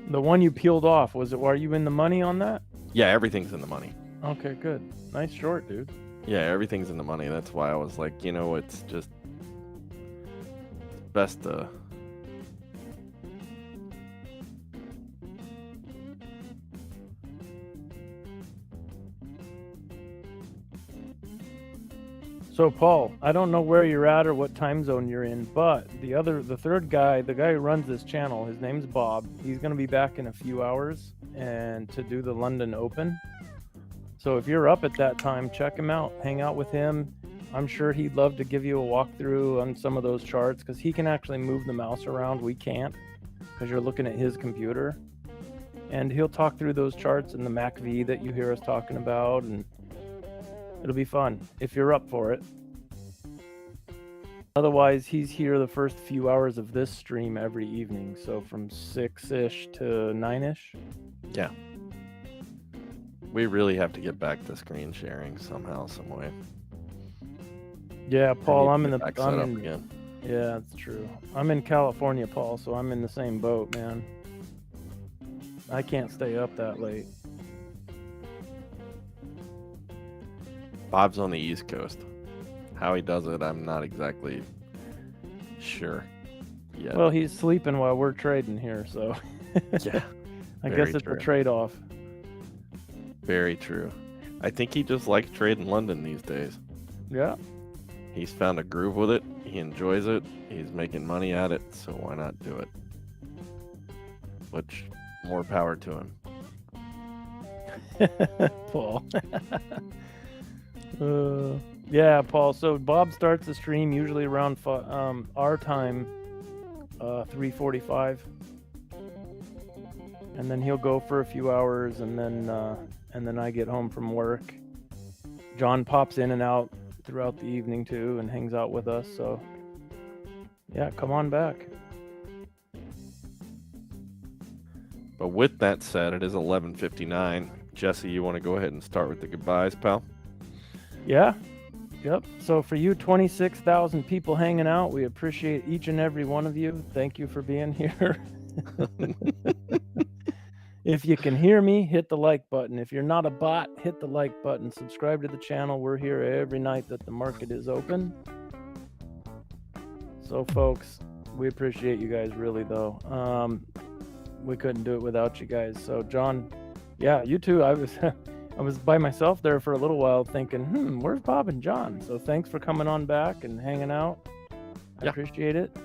The one you peeled off, are you in the money on that? Yeah, everything's in the money. Okay, good. Nice short, dude. Yeah, everything's in the money. That's why I was like, you know, it's just best to... So, Paul, I don't know where you're at or what time zone you're in, but the third guy, the guy who runs this channel, his name's Bob. He's going to be back in a few hours and to do the London Open. So if you're up at that time, check him out, hang out with him. I'm sure he'd love to give you a walkthrough on some of those charts because he can actually move the mouse around. We can't because you're looking at his computer. And he'll talk through those charts and the MACV that you hear us talking about, and it'll be fun if you're up for it. Otherwise, he's here the first few hours of this stream every evening. So from 6-ish to 9-ish. Yeah. We really have to get back to screen sharing somehow, some way. Yeah, Paul, I I'm need in to the... get back set up again. Yeah, that's true. I'm in California, Paul, so I'm in the same boat, man. I can't stay up that late. Bob's on the East Coast. How he does it, I'm not exactly sure yet. Well, he's sleeping while we're trading here, so... Yeah. I very guess it's true. a trade-off. Very true. I think he just likes trading London these days. Yeah. He's found a groove with it. He enjoys it. He's making money at it. So why not do it? Which, more power to him. Paul. Yeah, Paul. So Bob starts the stream usually around our time, 3:45, and then he'll go for a few hours, and then I get home from work. John pops in and out throughout the evening too, and hangs out with us. So yeah, come on back. But with that said, it is 11:59. Jesse, you want to go ahead and start with the goodbyes, pal? Yeah. Yep. So for you 26,000 people hanging out, we appreciate each and every one of you. Thank you for being here. If you can hear me, hit the like button. If you're not a bot, hit the like button. Subscribe to the channel. We're here every night that the market is open. So folks, we appreciate you guys really though. We couldn't do it without you guys. So John, yeah, you too. I was by myself there for a little while thinking, where's Bob and John? So thanks for coming on back and hanging out. I appreciate it.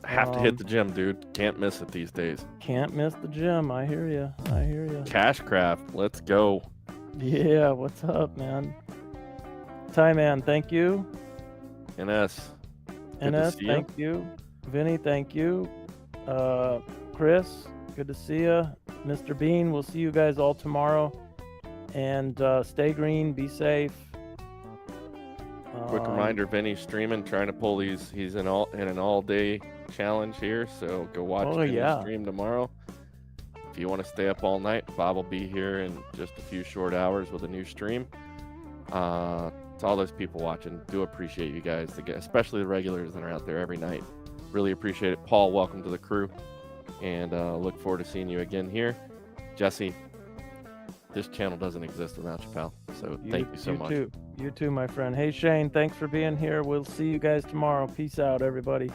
I have to hit the gym, dude. Can't miss it these days. Can't miss the gym. I hear you. I hear you. Cashcraft, let's go. Yeah, what's up, man? Ty Man, thank you. NS. NS, see thank you. Vinny, thank you. Chris, good to see you. Mr. Bean, we'll see you guys all tomorrow. And stay green, be safe. Quick reminder, Vinny's streaming, trying to pull these. He's in an all-day challenge here, so go watch Vinny's stream tomorrow. If you want to stay up all night, Bob will be here in just a few short hours with a new stream. To all those people watching, do appreciate you guys, especially the regulars that are out there every night. Really appreciate it. Paul, welcome to the crew, and look forward to seeing you again here. Jesse, this channel doesn't exist without you, pal. So thank you so much. You too, my friend. Hey, Shane, thanks for being here. We'll see you guys tomorrow. Peace out, everybody.